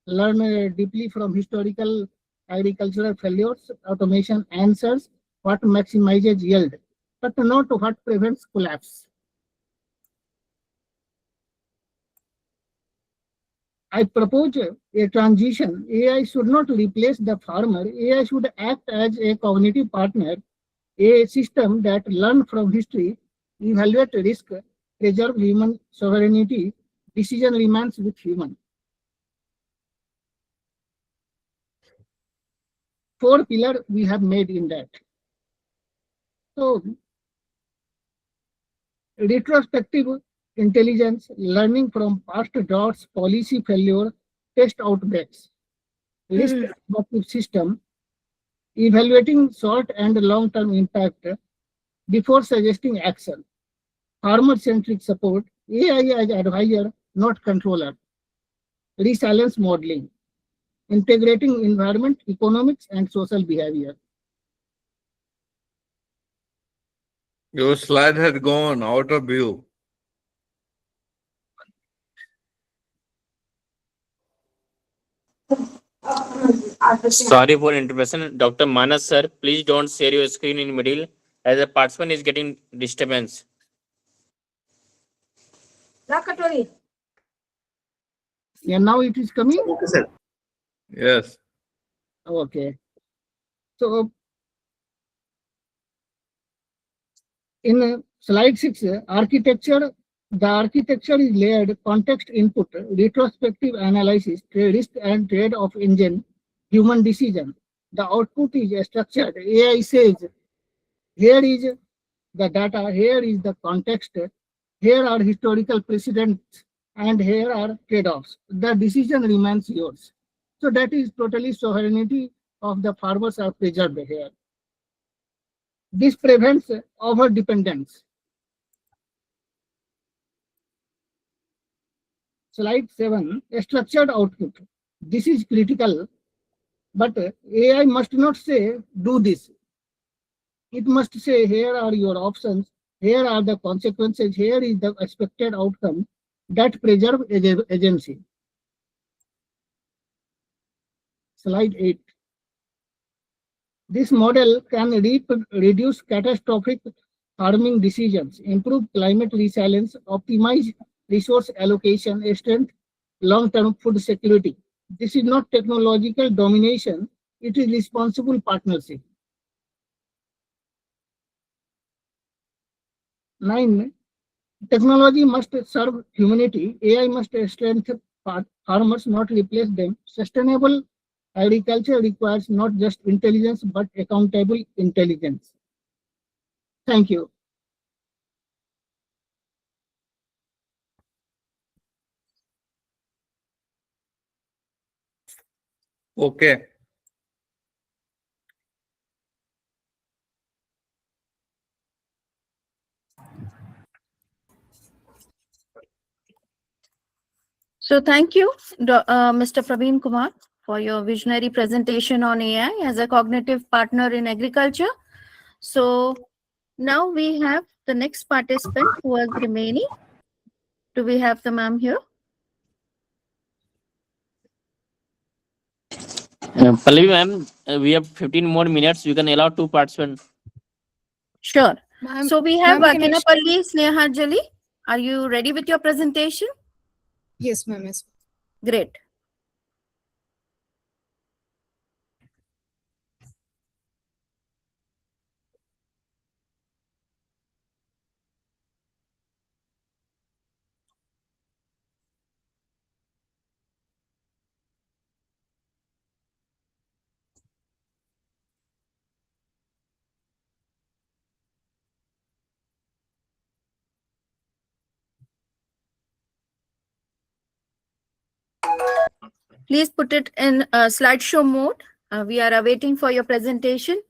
Learn deeply from historical agricultural failures. Automation answers what maximizes yield, but not what prevents collapse. I propose a transition. AI should not replace the farmer. AI should act as a cognitive partner, a system that learns from history, evaluate risk, preserve human sovereignty, decision remains with human. 4 pillars we have made in that. So, retrospective intelligence, learning from past droughts, policy failure, test outbreaks, risk adaptive system, evaluating short and long-term impact before suggesting action, farmer-centric support, AI as advisor, not controller, resilience modeling, integrating environment, economics, and social behavior. Your slide had gone out of view. Sorry for interruption. Dr. Manas, sir, please don't share your screen in middle as a participant is getting disturbance. Yeah, now it is coming? Okay, sir. Yes. Okay. So, in slide 6, architecture, the architecture is layered, context input, retrospective analysis, risk and trade-off engine, human decision. The output is structured. AI says, here is the data, here is the context, here are historical precedents, and here are trade-offs. The decision remains yours. So that is totally sovereignty of the farmers are preserved here. This prevents over dependence. Slide 7, a structured output. This is critical, but AI must not say, do this. It must say, here are your options, here are the consequences, here is the expected outcome that preserve agency. Slide 8. This model can reduce catastrophic farming decisions, improve climate resilience, optimize resource allocation, strengthen long-term food security. This is not technological domination, it is responsible partnership. 9. Technology must serve humanity. AI must strengthen farmers, not replace them. Sustainable agriculture requires not just intelligence, but accountable intelligence. Thank you. Okay. So thank you, Mr. Praveen Kumar, for your visionary presentation on AI as a cognitive partner in agriculture. So now we have the next participant who was remaining. Do we have the ma'am here? Pallavi ma'am, we have 15 more minutes. You can allow 2 participants. Sure. So we have ma'am, can I Akinapalli Sneharjali. Are you ready with your presentation? Yes, ma'am. Yes. Great. Please put it in slideshow mode. We are awaiting for your presentation.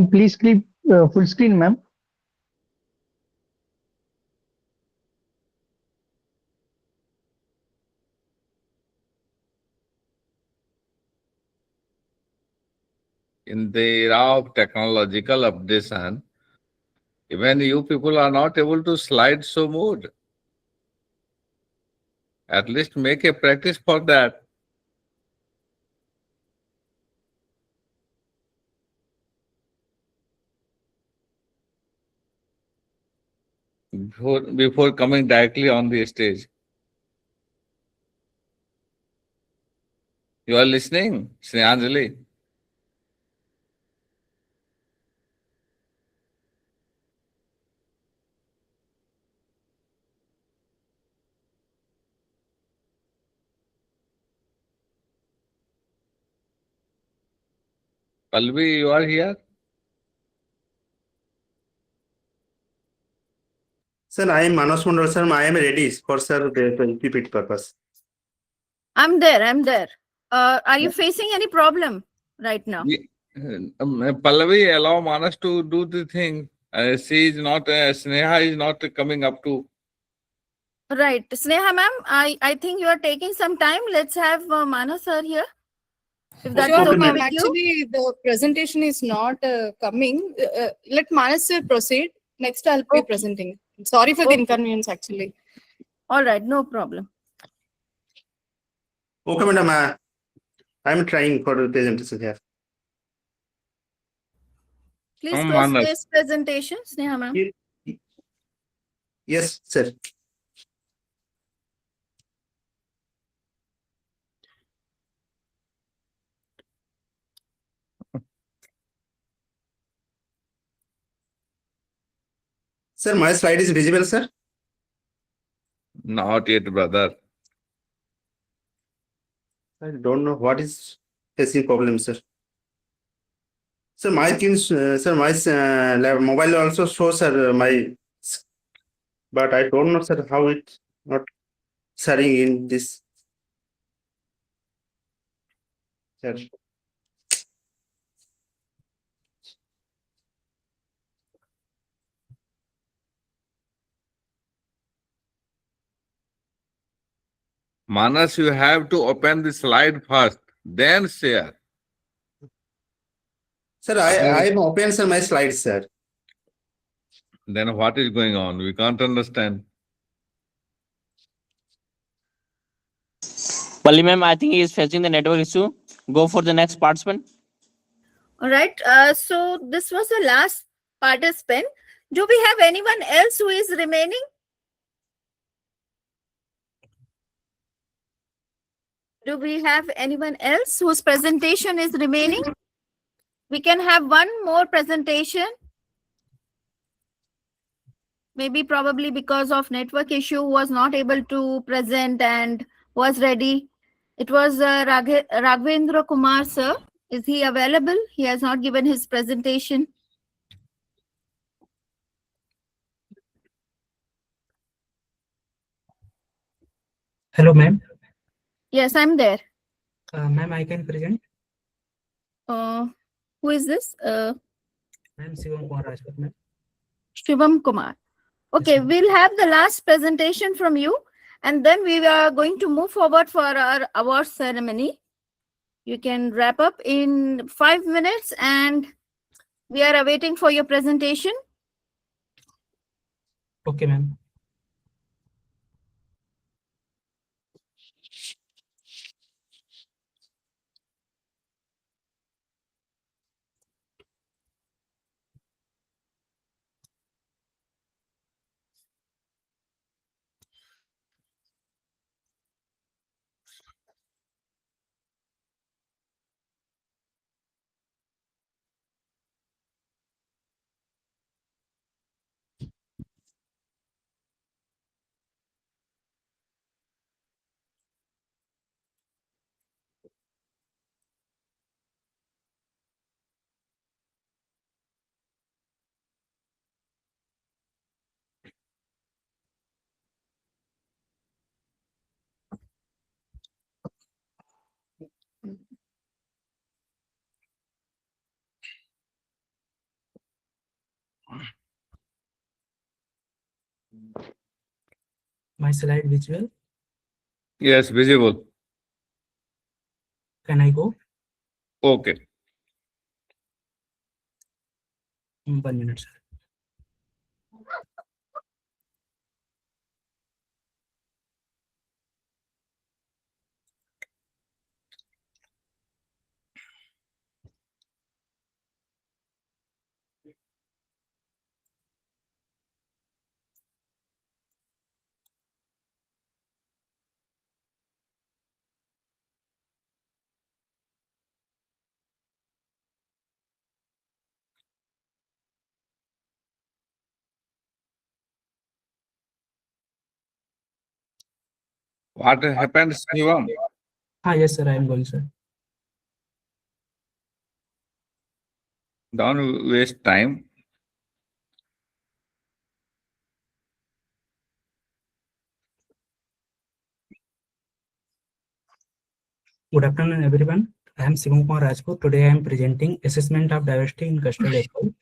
Please click full screen, ma'am. In the era of technological updation, even you people are not able to slide so mode. At least make a practice for that. Before coming directly on the stage. You are listening, Snehanjali? Pallavi, you are here? Sir, I am Manas Mondal, sir. I am ready for sir the PPT purpose. I'm there. I'm there. Are you facing any problem right now? Pallavi, allow Manas to do the thing. She is not, Sneha is not coming up to. Right. Sneha ma'am, I think you are taking some time. Let's have Manas sir here. If that is Sure, okay ma'am. with you. Actually, the presentation is not coming. Let Manas sir proceed. Next, I'll be presenting. Sorry for the inconvenience, actually. All right, no problem. Okay, madam. I am trying for the presentation here. Please close this presentation, Sneha ma'am. Yes, sir. Sir, my slide is visible, sir. Not yet, brother. I don't know what is facing problem, sir. Sir, my things, sir, my mobile also shows, sir, my, but I don't know, sir, how it not sharing in this. Sir. Manas, you have to open the slide first, then share. Sir, I have opened, sir, my slides, sir. Then what is going on? We can't understand. Pallavi ma'am, I think he is facing the network issue. Go for the next participant. All right. So this was the last participant. Do we have anyone else who is remaining? Do we have anyone else whose presentation is remaining? We can have one more presentation. Maybe probably because of network issue was not able to present and was ready. It was Raghavendra Kumar, sir. Is he available? He has not given his presentation. Hello, ma'am. Yes, I'm there. Ma'am, I can present. Who is this? Ma'am, Shivam Kumar Rajput, ma'am. Shivam Kumar. Okay, we'll have the last presentation from you, and then we are going to move forward for our award ceremony. You can wrap up in 5 minutes, and we are awaiting for your presentation. Okay, ma'am. My slide visual. Yes, visible. Can I go? Okay. 1 minute, sir. What happened, Shivam? Yes, sir. I am going, sir. Don't waste time. Good afternoon, everyone. I am Shivam Kumar Rajput. Today I am presenting assessment of diversity in custard apple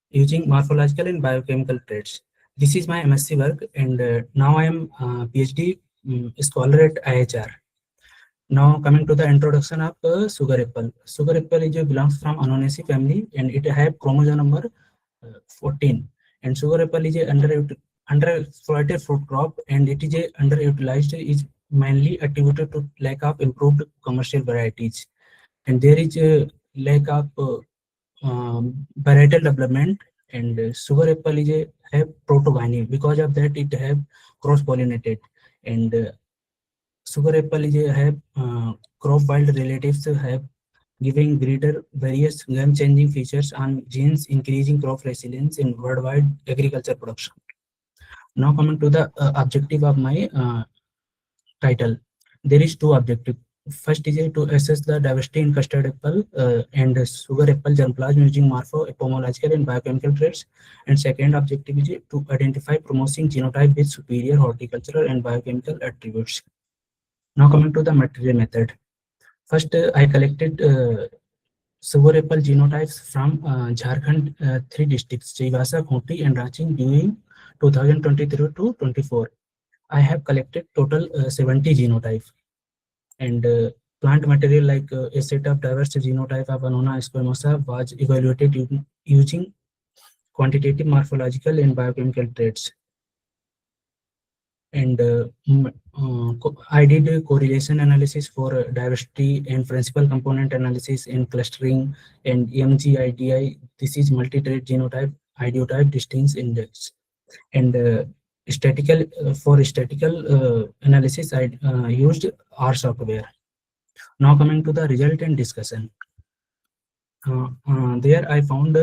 using morphological and biochemical traits. This is my MSc work, and now I am PhD scholar at IHR. Now coming to the introduction of sugar apple. Sugar apple is belongs from Annonaceae family, and it have chromosome number 14. And sugar apple is a underexploited fruit crop, and it is a underutilized, is mainly attributed to lack of improved commercial varieties. And there is a lack of varietal development, and sugar apple is a have protogyny. Because of that, it have cross pollinated, and sugar apple is a have crop wild relatives have giving breeder various game-changing features on genes, increasing crop resilience in worldwide agriculture production. Now coming to the objective of my title, there is two objectives. First is to assess the diversity in custard apple and sugar apple germplasm using morpho-epimological and biochemical traits. And second objective is to identify promising genotype with superior horticultural and biochemical attributes. Now coming to the material method. First, I collected sugar apple genotypes from Jharkhand, 3 districts, Chaivasa, Khunti, and Ranchi during 2023 to 24. I have collected total 70 genotypes. And plant material like a set of diverse genotype of Annona squamosa was evaluated using quantitative morphological and biochemical traits. And I did a correlation analysis for diversity and principal component analysis in clustering and EMG-IDI. This is multi-trait genotype, idiotype distance index. And for statistical analysis, I used R software. Now coming to the result and discussion. There I found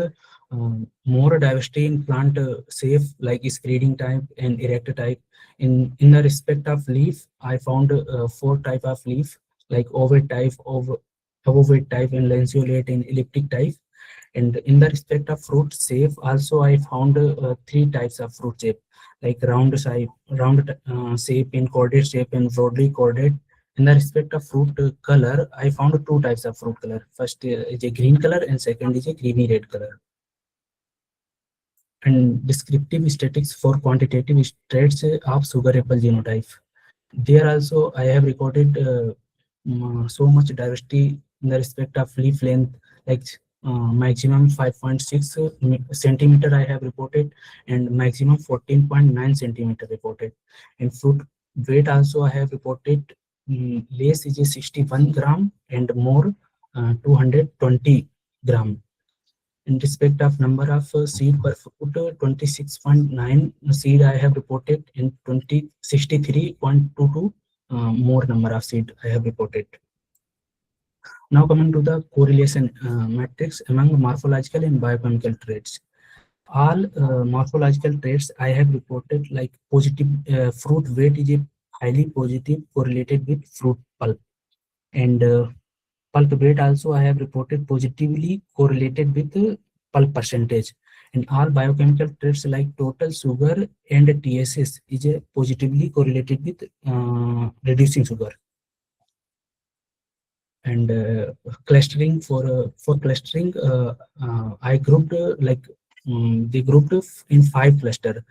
more diversity in plant safe, like spreading type and erect type. In the respect of leaf, I found 4 type of leaf, like ovate type, ovate type, and lanceolate and elliptic type. And in the respect of fruit shape, also I found 3 types of fruit shape, like round shape, in corded shape, and broadly corded. In the respect of fruit color, I found 2 types of fruit color. First is a green color, and second is a creamy red color. And descriptive statistics for quantitative traits of sugar apple genotype. There also I have recorded so much diversity in the respect of leaf length, like maximum 5.6 centimeter I have reported, and maximum 14.9 centimeter reported. And fruit weight also I have reported. Less is a 61 gram and more 220 gram. In respect of number of seed per fruit, 26.9 seed I have reported, and 63.22 more number of seed I have reported. Now coming to the correlation matrix among morphological and biochemical traits. All morphological traits I have reported, like positive fruit weight is a highly positive correlated with fruit pulp, and pulp weight also I have reported positively correlated with pulp percentage. And all biochemical traits like total sugar and TSS is a positively correlated with reducing sugar. And clustering, for clustering, I grouped they grouped in 5 cluster.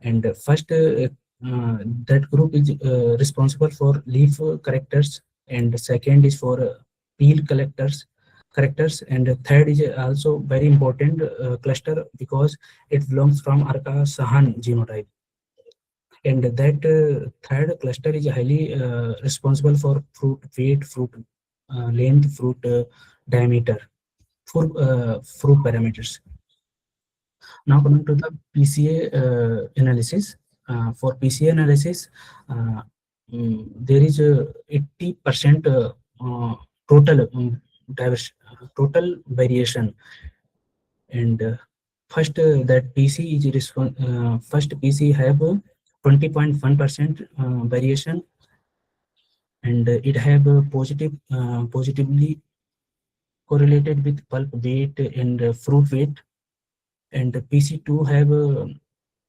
And first that group is responsible for leaf characters, and second is for peel characters, and third is also very important cluster because it belongs from Arca Sahan genotype. And that third cluster is highly responsible for fruit weight, fruit length, fruit diameter, for fruit parameters. Now coming to the PCA analysis. For PCA analysis, there is 80% total total variation. And first that PC is first PC have 20.1% variation, and it have positively correlated with pulp weight and fruit weight, and PC2 have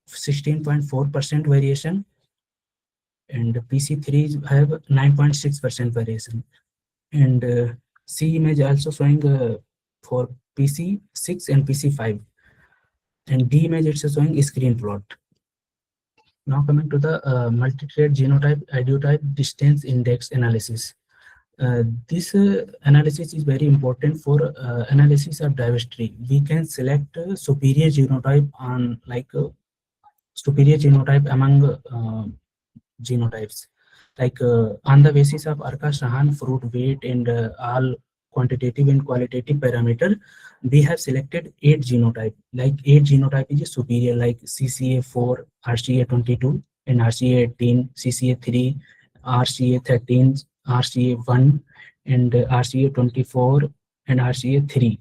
16.4% variation, and PC3 have 9.6% variation, and C image also showing for PC6 and PC5, and D image it's showing screen plot. Now coming to the multi-trait genotype idiotype distance index analysis. This analysis is very important for analysis of diversity. We can select superior genotype on superior genotype among genotypes. On the basis of Arka Shahan fruit weight and all quantitative and qualitative parameter, we have selected 8 genotype. 8 genotype is superior, like CCA4, RCA22, and RCA18, CCA3, RCA13, RCA1, and RCA24, and RCA3.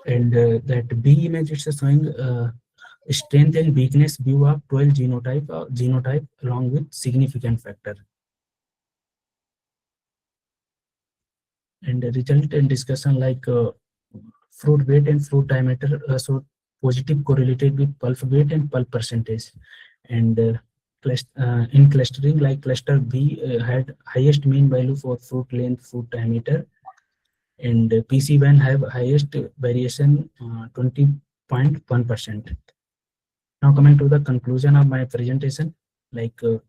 And that B image is showing strength and weakness view of 12 genotype along with significant factor. And the result and discussion fruit weight and fruit diameter, so positive correlated with pulp weight and pulp percentage. And in clustering, cluster B had highest mean value for fruit length, fruit diameter, and PC1 have highest variation 20.1%. Now coming to the conclusion of my presentation, the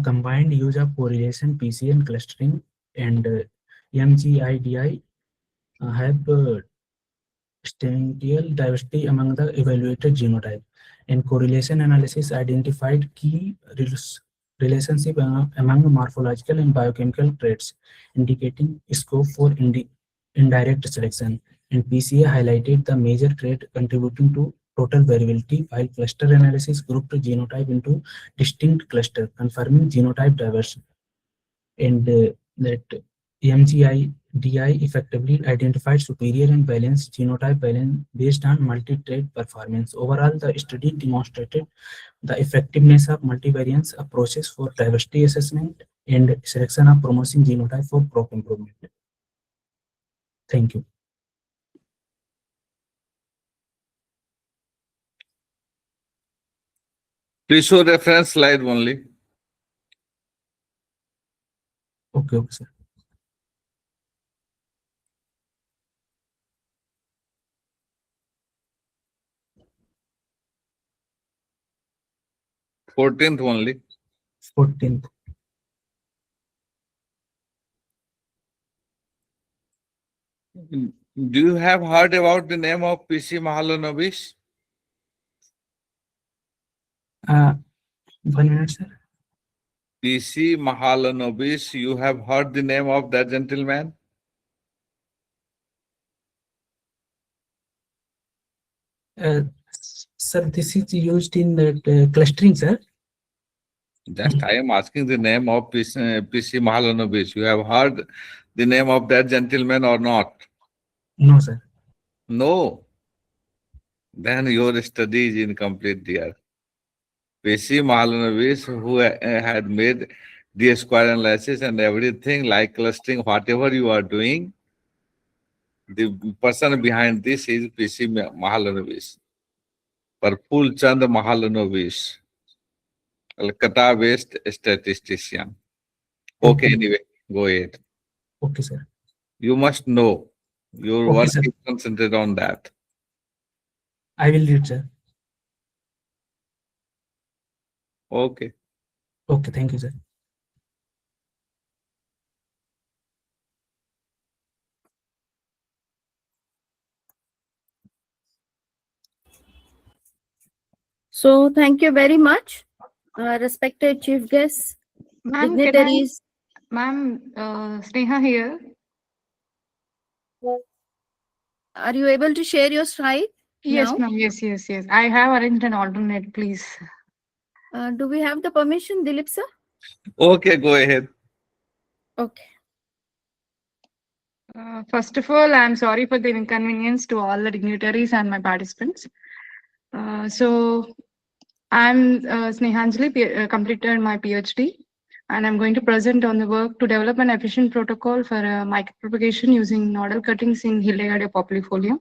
combined use of correlation, PC and clustering, and MGIDI have statistical diversity among the evaluated genotype, and correlation analysis identified key relationship among morphological and biochemical traits, indicating scope for indirect selection. And PCA highlighted the major trait contributing to total variability, while cluster analysis grouped genotype into distinct cluster, confirming genotype diversity. And that MGI-DI effectively identified superior and balanced genotype balance based on multi-trait performance. Overall, the study demonstrated the effectiveness of multivariance approaches for diversity assessment and selection of promising genotype for crop improvement. Thank you. Please show reference slide only. Okay, sir. Fourteenth only. 14th. Do you have heard about the name of PC Mahalanobis? 1 minute, sir. PC Mahalanobis, you have heard the name of that gentleman? Sir, this is used in that clustering, sir. Just I am asking the name of PC Mahalanobis. You have heard the name of that gentleman or not? No, sir. No. Then your study is incomplete, dear. PC Mahalanobis, who had made the square analysis and everything, like clustering, whatever you are doing, the person behind this is PC Mahalanobis. Parpul Chand Mahalanobis, Calcutta-based statistician. Okay, anyway, go ahead. Okay, sir. You must know. Your Okay, work sir. is concentrated on that. I will read, sir. Okay. Okay, thank you, sir. So thank you very much, respected chief guests, Ma'am, dignitaries. Ma'am, Sneha here. Are you able to share your slide? Yes, now? ma'am. Yes. I have arranged an alternate, please. Do we have the permission, Dilip sir? Okay, go ahead. Okay. First of all, I'm sorry for the inconvenience to all the dignitaries and my participants. So I'm Snehanjali, completed my PhD and I'm going to present on the work to develop an efficient protocol for micropropagation using nodal cuttings in Hildegardia poplifolia.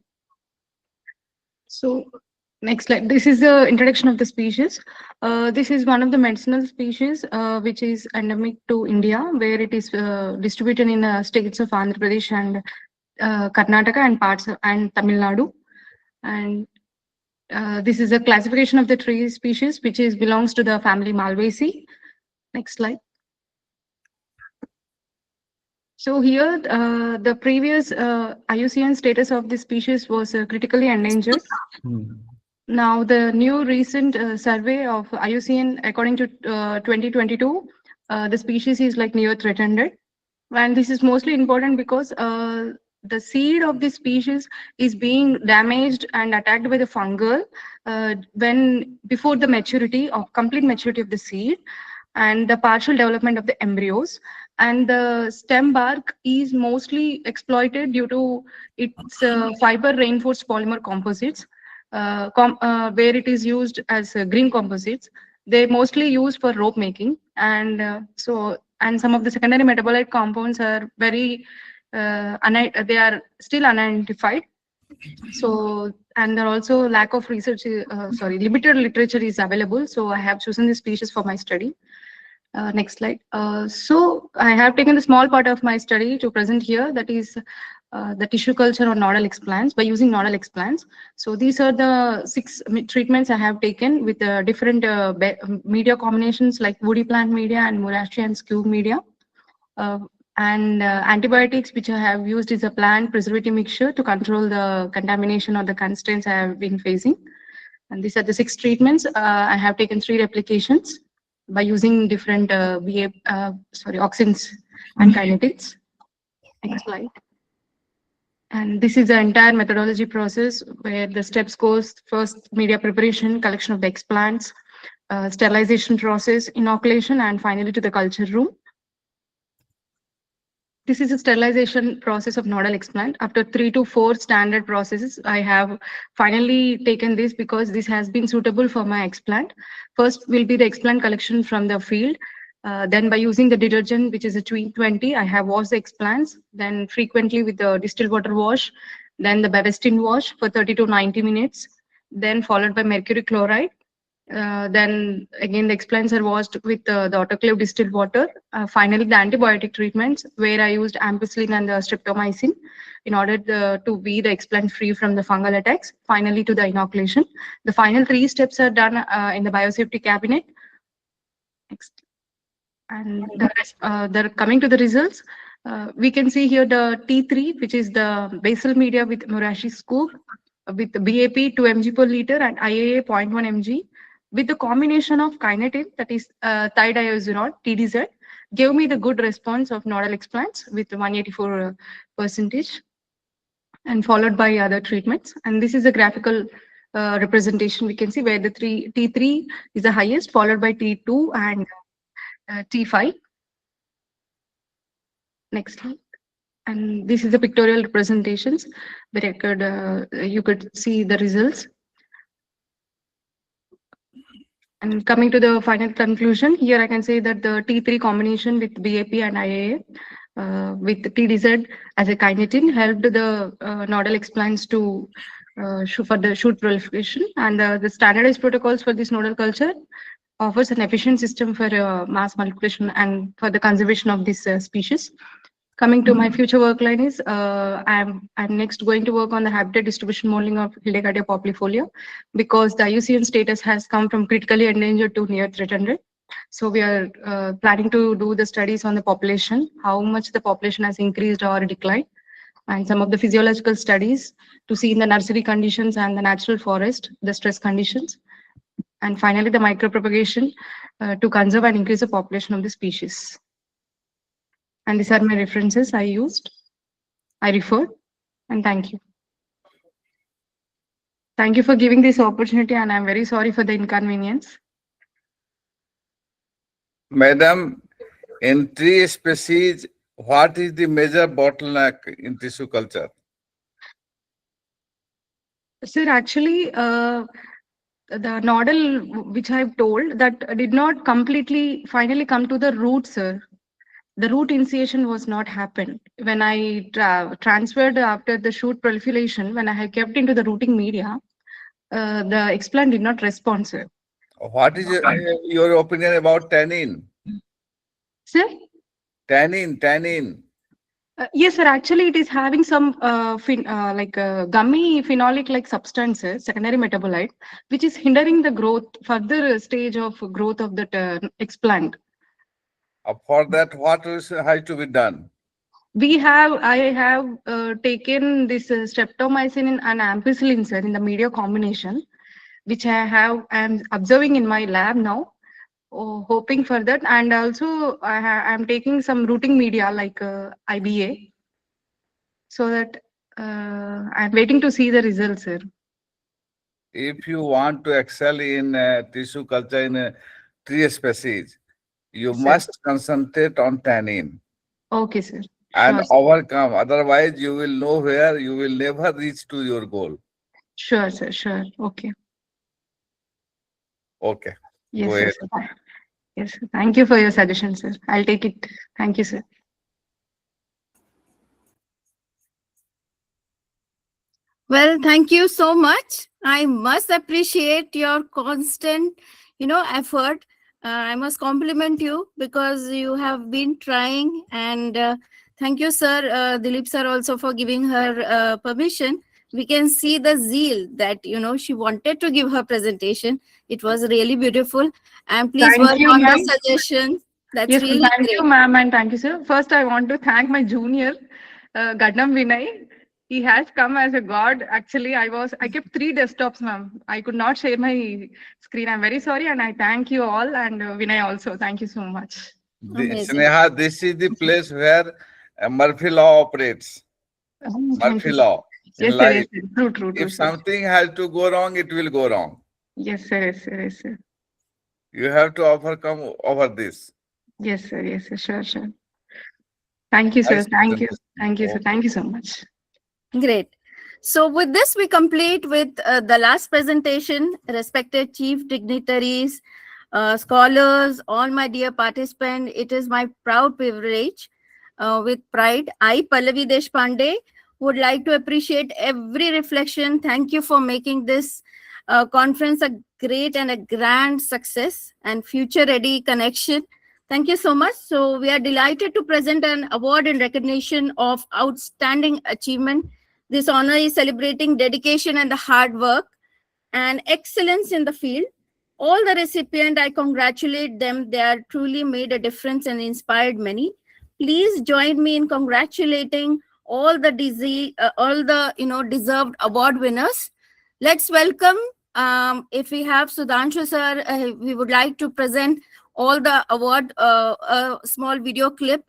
So next slide. This is the introduction of the species. This is one of the medicinal species which is endemic to India, where it is distributed in the states of Andhra Pradesh and Karnataka and parts and Tamil Nadu. And this is a classification of the tree species, which is belongs to the family Malvaceae. Next slide. So here, the previous IUCN status of this species was critically endangered. Now, the new recent survey of IUCN, according to 2022, the species is like near threatened. And this is mostly important because the seed of this species is being damaged and attacked by the fungal when before the maturity of complete maturity of the seed and the partial development of the embryos. And the stem bark is mostly exploited due to its fiber reinforced polymer composites, where it is used as green composites. They mostly used for rope making, and and some of the secondary metabolite compounds are very they are still unidentified. So, and there are also lack of research, limited literature is available. So I have chosen this species for my study. Next slide. So I have taken the small part of my study to present here, that is the tissue culture on nodal explants by using nodal explants. So these are the 6 treatments I have taken with different media combinations like woody plant media and Murashi and skew media. And antibiotics which I have used is a plant preservative mixture to control the contamination or the constraints I have been facing. And these are the 6 treatments. I have taken 3 replications by using different auxins and kinetics. Next slide. And this is the entire methodology process where the steps goes first media preparation, collection of the explants, sterilization process, inoculation, and finally to the culture room. This is a sterilization process of nodal explant. After 3 to 4 standard processes, I have finally taken this because this has been suitable for my explant. First will be the explant collection from the field. Then by using the detergent, which is a 20, I have washed the explants. Then frequently with the distilled water wash. Then the Bevestin wash for 30 to 90 minutes. Then followed by mercury chloride. Then again the explants are washed with the autoclave distilled water. Finally the antibiotic treatments where I used ampicillin and the streptomycin in order to be the explant free from the fungal attacks. Finally to the inoculation. The final 3 steps are done in the biosafety cabinet. Next. And they're coming to the results. We can see here the T3, which is the basal media with Murashi scoop with the BAP 2 mg per liter and IAA 0.1 mg. With the combination of kinetin, that is thidiazinon, TDZ, gave me the good response of nodal explants with 184%, and followed by other treatments. And this is a graphical representation. We can see where the T3 is the highest, followed by T2 and T5. Next slide. And this is the pictorial representations where you could see the results. And coming to the final conclusion, here I can say that the T3 combination with BAP and IAA with TDZ as a kinetin helped the nodal explants to for the shoot proliferation, and the standardized protocols for this nodal culture offers an efficient system for mass multiplication and for the conservation of this species. Coming to my future work line is I'm next going to work on the habitat distribution modeling of Hildegardia poplifolia because the IUCN status has come from critically endangered to near threatened. So we are planning to do the studies on the population, how much the population has increased or declined, and some of the physiological studies to see in the nursery conditions and the natural forest, the stress conditions, and finally the micropropagation to conserve and increase the population of the species. And these are my references I used, I referred, and thank you. Thank you for giving this opportunity, and I'm very sorry for the inconvenience. Madam, in tree species, what is the major bottleneck in tissue culture? Sir, actually, the nodal which I've told that did not completely finally come to the root, sir. The root initiation was not happened. When I transferred after the shoot proliferation, when I had kept into the rooting media, the explant did not respond, sir. What is your opinion about tannin? Sir? Tannin. Yes, sir. Actually, it is having some gummy phenolic-like substances, secondary metabolite, which is hindering the growth, further stage of growth of that explant. For that, what has to be done? I have taken this streptomycin and ampicillin, sir, in the media combination, which I am observing in my lab now. Hoping for that, and also I am taking some rooting media like IBA, so that I'm waiting to see the results, sir. If you want to excel in tissue culture in tree species, you must concentrate on tannin. Okay, sir. And Sure, overcome. Otherwise, you will nowhere. You will never reach to your goal. Sure, sir. Sure. Okay. Okay. Yes, Go sir. ahead. Yes, sir. Thank you for your suggestion, sir. I'll take it. Thank you, sir. Well, thank you so much. I must appreciate your constant, effort. I must compliment you because you have been trying, and thank you, sir, Dilip sir, also for giving her permission. We can see the zeal that she wanted to give her presentation. It was really beautiful, and please Thank work you, on the ma'am. suggestions. That's Yes, really thank great. you, ma'am, and thank you, sir. First, I want to thank my junior, Gadnam Vinay. He has come as a god. Actually, I kept 3 desktops, ma'am. I could not share my screen. I'm very sorry, and I thank you all, and Vinay also. Thank you so much. Sneha, this is the place where Murphy law operates. Thank Murphy you. law in Yes, sir. Yes, life. sir. True, If sir. something has to go wrong, it will go wrong. Yes, sir. Yes, sir. Yes, sir. You have to overcome over this. Yes, sir. Yes, sir. Sure, sure. Thank you, sir. Nice Thank you. presentation. Thank you, sir. Thank you so much. Great. So with this, we complete with the last presentation. Respected chief dignitaries, scholars, all my dear participants, it is my proud privilege. With pride, I, Pallavi Deshpande, would like to appreciate every reflection. Thank you for making this conference a great and a grand success and future-ready connection. Thank you so much. So we are delighted to present an award in recognition of outstanding achievement. This honor is celebrating dedication and the hard work and excellence in the field. All the recipients, I congratulate them. They are truly made a difference and inspired many. Please join me in congratulating all the deserved award winners. Let's welcome. If we have Sudhanshu sir, we would like to present all the award, a small video clip.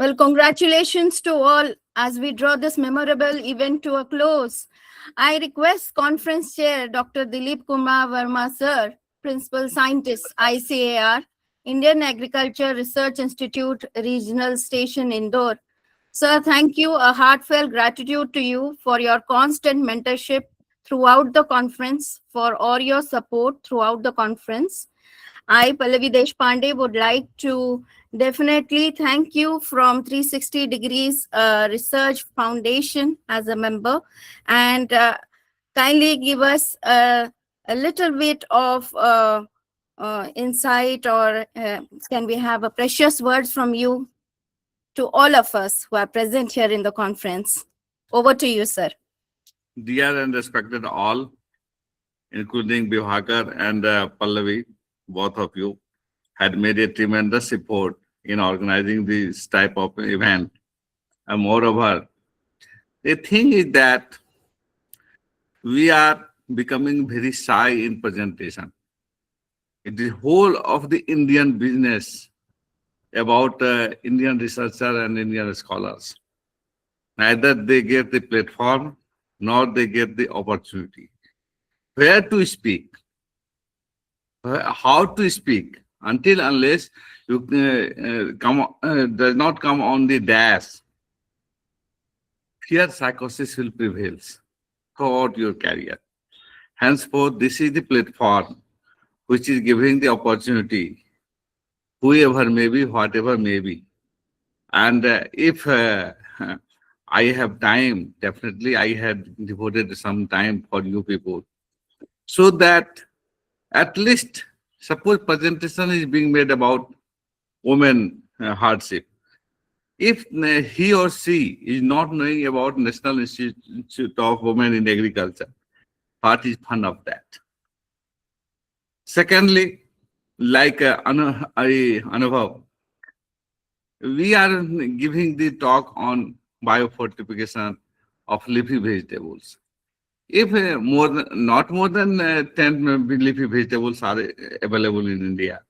Well, congratulations to all as we draw this memorable event to a close. I request Conference Chair Dr. Dilip Kumar Verma, Sir, Principal Scientist, ICAR, Indian Agriculture Research Institute, Regional Station, Indore. Sir, thank you. A heartfelt gratitude to you for your constant mentorship throughout the conference, for all your support throughout the conference. I, Pallavi Deshpande, would like to definitely thank you from 360 Degrees Research Foundation as a member, and kindly give us a little bit of insight, or can we have a precious words from you to all of us who are present here in the conference. Over to you, sir. Dear and respected all, including Bivakar and Pallavi, both of you had made a tremendous effort in organizing this type of event. And moreover, the thing is that we are becoming very shy in presentation. It is whole of the Indian business about Indian researcher and Indian scholars. Neither they get the platform nor they get the opportunity. Where to speak? How to speak? Until unless you does not come on the dash, fear psychosis will prevail throughout your career. Henceforth, this is the platform which is giving the opportunity, whoever may be, whatever may be. And if I have time, definitely I had devoted some time for you people, so that at least, suppose presentation is being made about women hardship. If he or she is not knowing about National Institute of Women in Agriculture, what is fun of that? Secondly, like Anubhav, we are giving the talk on biofortification of leafy vegetables. If not more than 10 leafy vegetables are available in India,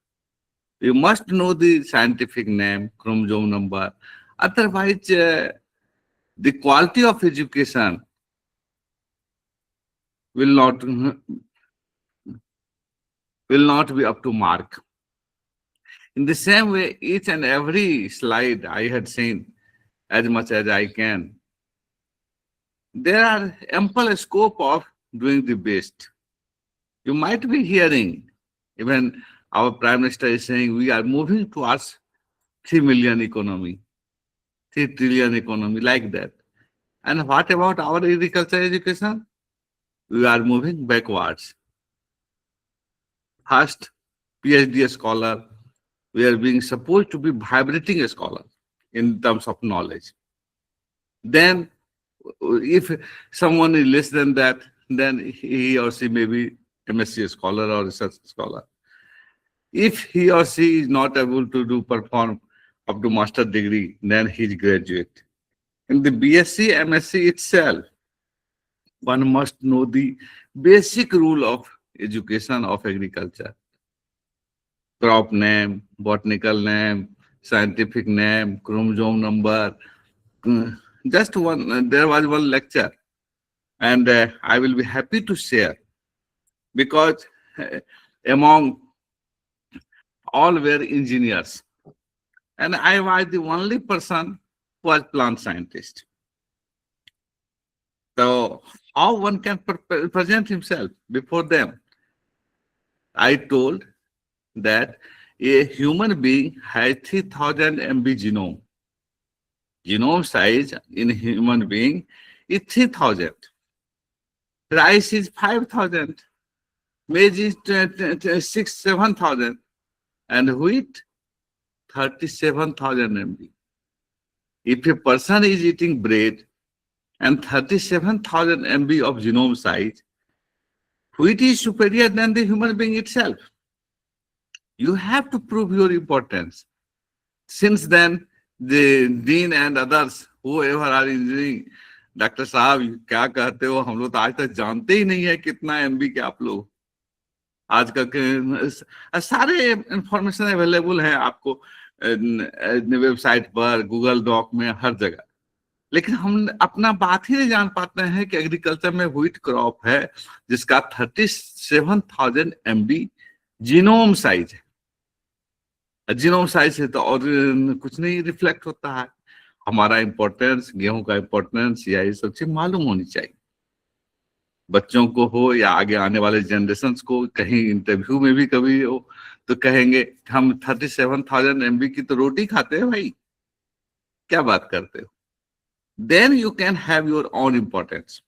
you must know the scientific name, chromosome number. Otherwise, the quality of education will not be up to mark. In the same way, each and every slide I had seen, as much as I can, there are ample scope of doing the best. You might be hearing, even our Prime Minister is saying, we are moving towards 3 million economy, 3 trillion economy, like that. And what about our agriculture education? We are moving backwards. First, PhD scholar, we are being supposed to be vibrating a scholar in terms of knowledge. Then, if someone is less than that, then he or she may be MSc scholar or research scholar. If he or she is not able to perform up to master degree, then he is graduate. In the BSc, MSc itself, one must know the basic rule of education of agriculture. Crop name, botanical name, scientific name, chromosome number. Just one, there was one lecture, and I will be happy to share, because among all were engineers, and I was the only person who was plant scientist. So how one can present himself before them? I told that a human being has 3000 MB genome. Genome size in a human being is 3000. Rice is 5000. Maize is 7,000. And wheat, 37,000 MB. If a person is eating bread and 37,000 MB of genome size, wheat is superior than the human being itself. You have to prove your importance. Since then, the dean and others, whoever are engineering, doctor साहब क्या कहते हो, हम लोग तो आज तक जानते ही नहीं है कितना एमबी के आप लोग. आज का सारे इंफॉर्मेशन अवेलेबल है आपको वेबसाइट पर, गूगल डॉक में, हर जगह। लेकिन हम अपना बात ही नहीं जान पाते हैं कि एग्रीकल्चर में व्हीट क्रॉप है जिसका 37,000 MB जीनोम साइज है। जीनोम साइज है तो और कुछ नहीं रिफ्लेक्ट होता है। हमारा इम्पोर्टेंस, गेहूं का इम्पोर्टेंस, या ये सब चीज मालूम होनी चाहिए बच्चों को हो या आगे आने वाले जनरेशन को। कहीं इंटरव्यू में भी कभी हो तो कहेंगे हम 37,000 MB की तो रोटी खाते हैं भाई, क्या बात करते हो। Then you can have your own importance.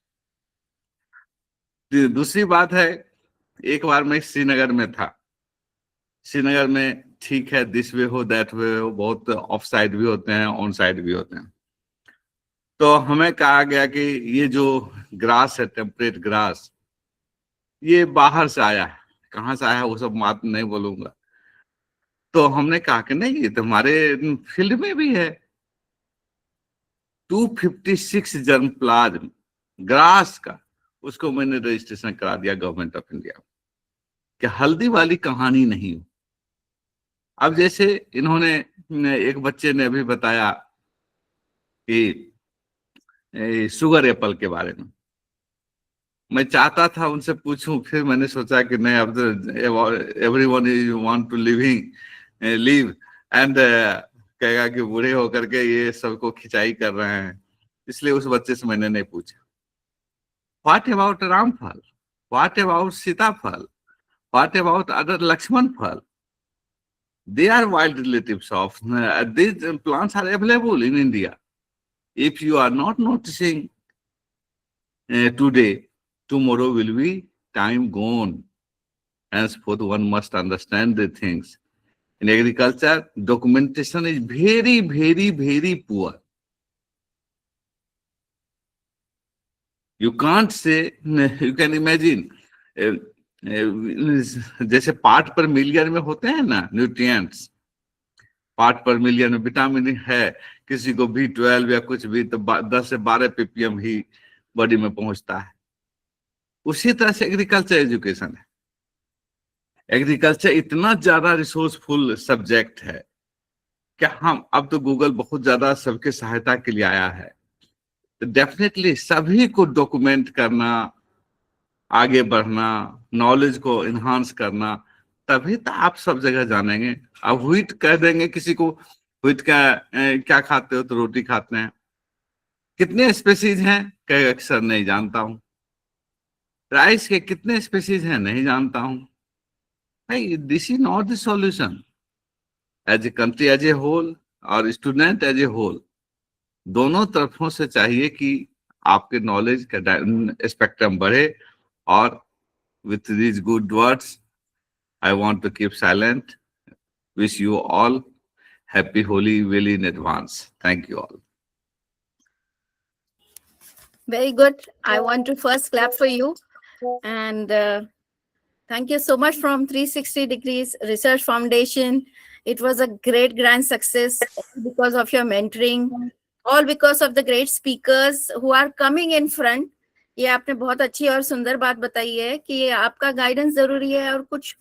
दूसरी बात है, एक बार मैं श्रीनगर में था। श्रीनगर में ठीक है, दिस वे हो दैट वे हो, बहुत ऑफ साइड भी होते हैं, ऑन साइड भी होते हैं। तो हमें कहा गया कि ये जो ग्रास है, टेम्परेट ग्रास, ये बाहर से आया है। कहाँ से आया है वो सब बात नहीं बोलूंगा। तो हमने कहा कि नहीं, ये तो हमारे फील्ड में भी है। 256 जर्म प्लाज्म ग्रास का, उसको मैंने रजिस्ट्रेशन करा दिया गवर्नमेंट ऑफ इंडिया कि हल्दी वाली कहानी नहीं हो। अब जैसे इन्होंने, एक बच्चे ने अभी बताया कि शुगर एप्पल के बारे में, मैं चाहता था उनसे पूछूं, फिर मैंने सोचा कि नहीं, अब everyone is want to live and कहेगा कि बूढ़े होकर के ये सबको खिंचाई कर रहे हैं, इसलिए उस बच्चे से मैंने नहीं पूछा। What about Ramphal, what about सीताफल, व्हाट अबाउट अदर लक्ष्मण फल? They are wild relatives of these plants are available in India. If you are not noticing today, tomorrow will be time gone. Henceforth, one must understand the things. In agriculture, documentation is very, very, very poor. You can't say, you can imagine, जैसे part पर million में होते हैं ना nutrients, part पर million में vitamin है, किसी को B12 या कुछ भी तो 10 से 12 ppm ही बॉडी में पहुंचता है। उसी तरह से एग्रीकल्चर एजुकेशन है। एग्रीकल्चर इतना ज्यादा रिसोर्सफुल सब्जेक्ट है कि हम, अब तो गूगल बहुत ज्यादा सबके सहायता के लिए आया है, तो डेफिनेटली सभी को डॉक्यूमेंट करना, आगे बढ़ना, नॉलेज को इन्हांस करना, तभी तो आप सब जगह जानेंगे। अब व्हीट कह देंगे किसी को, व्हीट का क्या खाते हो, तो रोटी खाते हैं। कितने स्पेसीज हैं, कहे अक्सर नहीं जानता हूं। राइस के कितने स्पेसीज हैं, नहीं जानता हूं। भाई, this is not the solution. As a country as a whole और स्टूडेंट एज ए होल, दोनों तरफों से चाहिए कि आपके नॉलेज का स्पेक्ट्रम बढ़े। और with these good words, I want to keep silent. Wish you all happy Holi well in advance. Thank you all. Very good. I want to first clap for you. And thank you so much from 360 Degrees Research Foundation. It was a great, grand success because of your mentoring, all because of the great speakers who are coming in front. ये आपने बहुत अच्छी और सुंदर बात बताई है कि आपका गाइडेंस जरूरी है और कुछ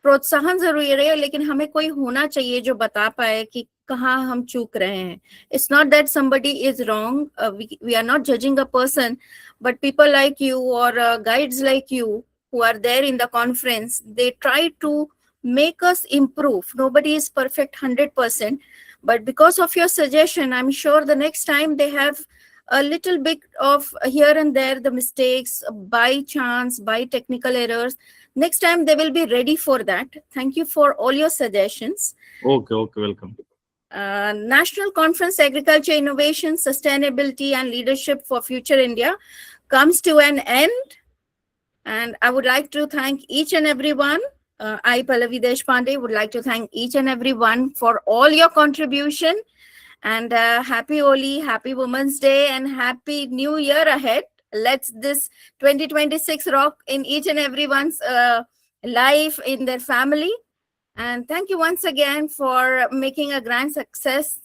प्रोत्साहन जरूरी है, लेकिन हमें कोई होना चाहिए जो बता पाए कि कहाँ हम चूक रहे हैं. It's not that somebody is wrong. We are not judging a person, but people like you or guides like you who are there in the conference, they try to make us improve. Nobody is perfect 100%, but because of your suggestion, I'm sure the next time they have a little bit of here and there the mistakes by chance, by technical errors. Next time they will be ready for that. Thank you for all your suggestions. Okay, welcome. National Conference Agriculture Innovation, Sustainability and Leadership for Future India comes to an end. And I would like to thank each and everyone. I, Pallavi Deshpande, would like to thank each and everyone for all your contribution. And happy Holi, happy Women's Day, and happy New Year ahead. Let's this 2026 rock in each and everyone's life, in their family. And thank you once again for making a grand success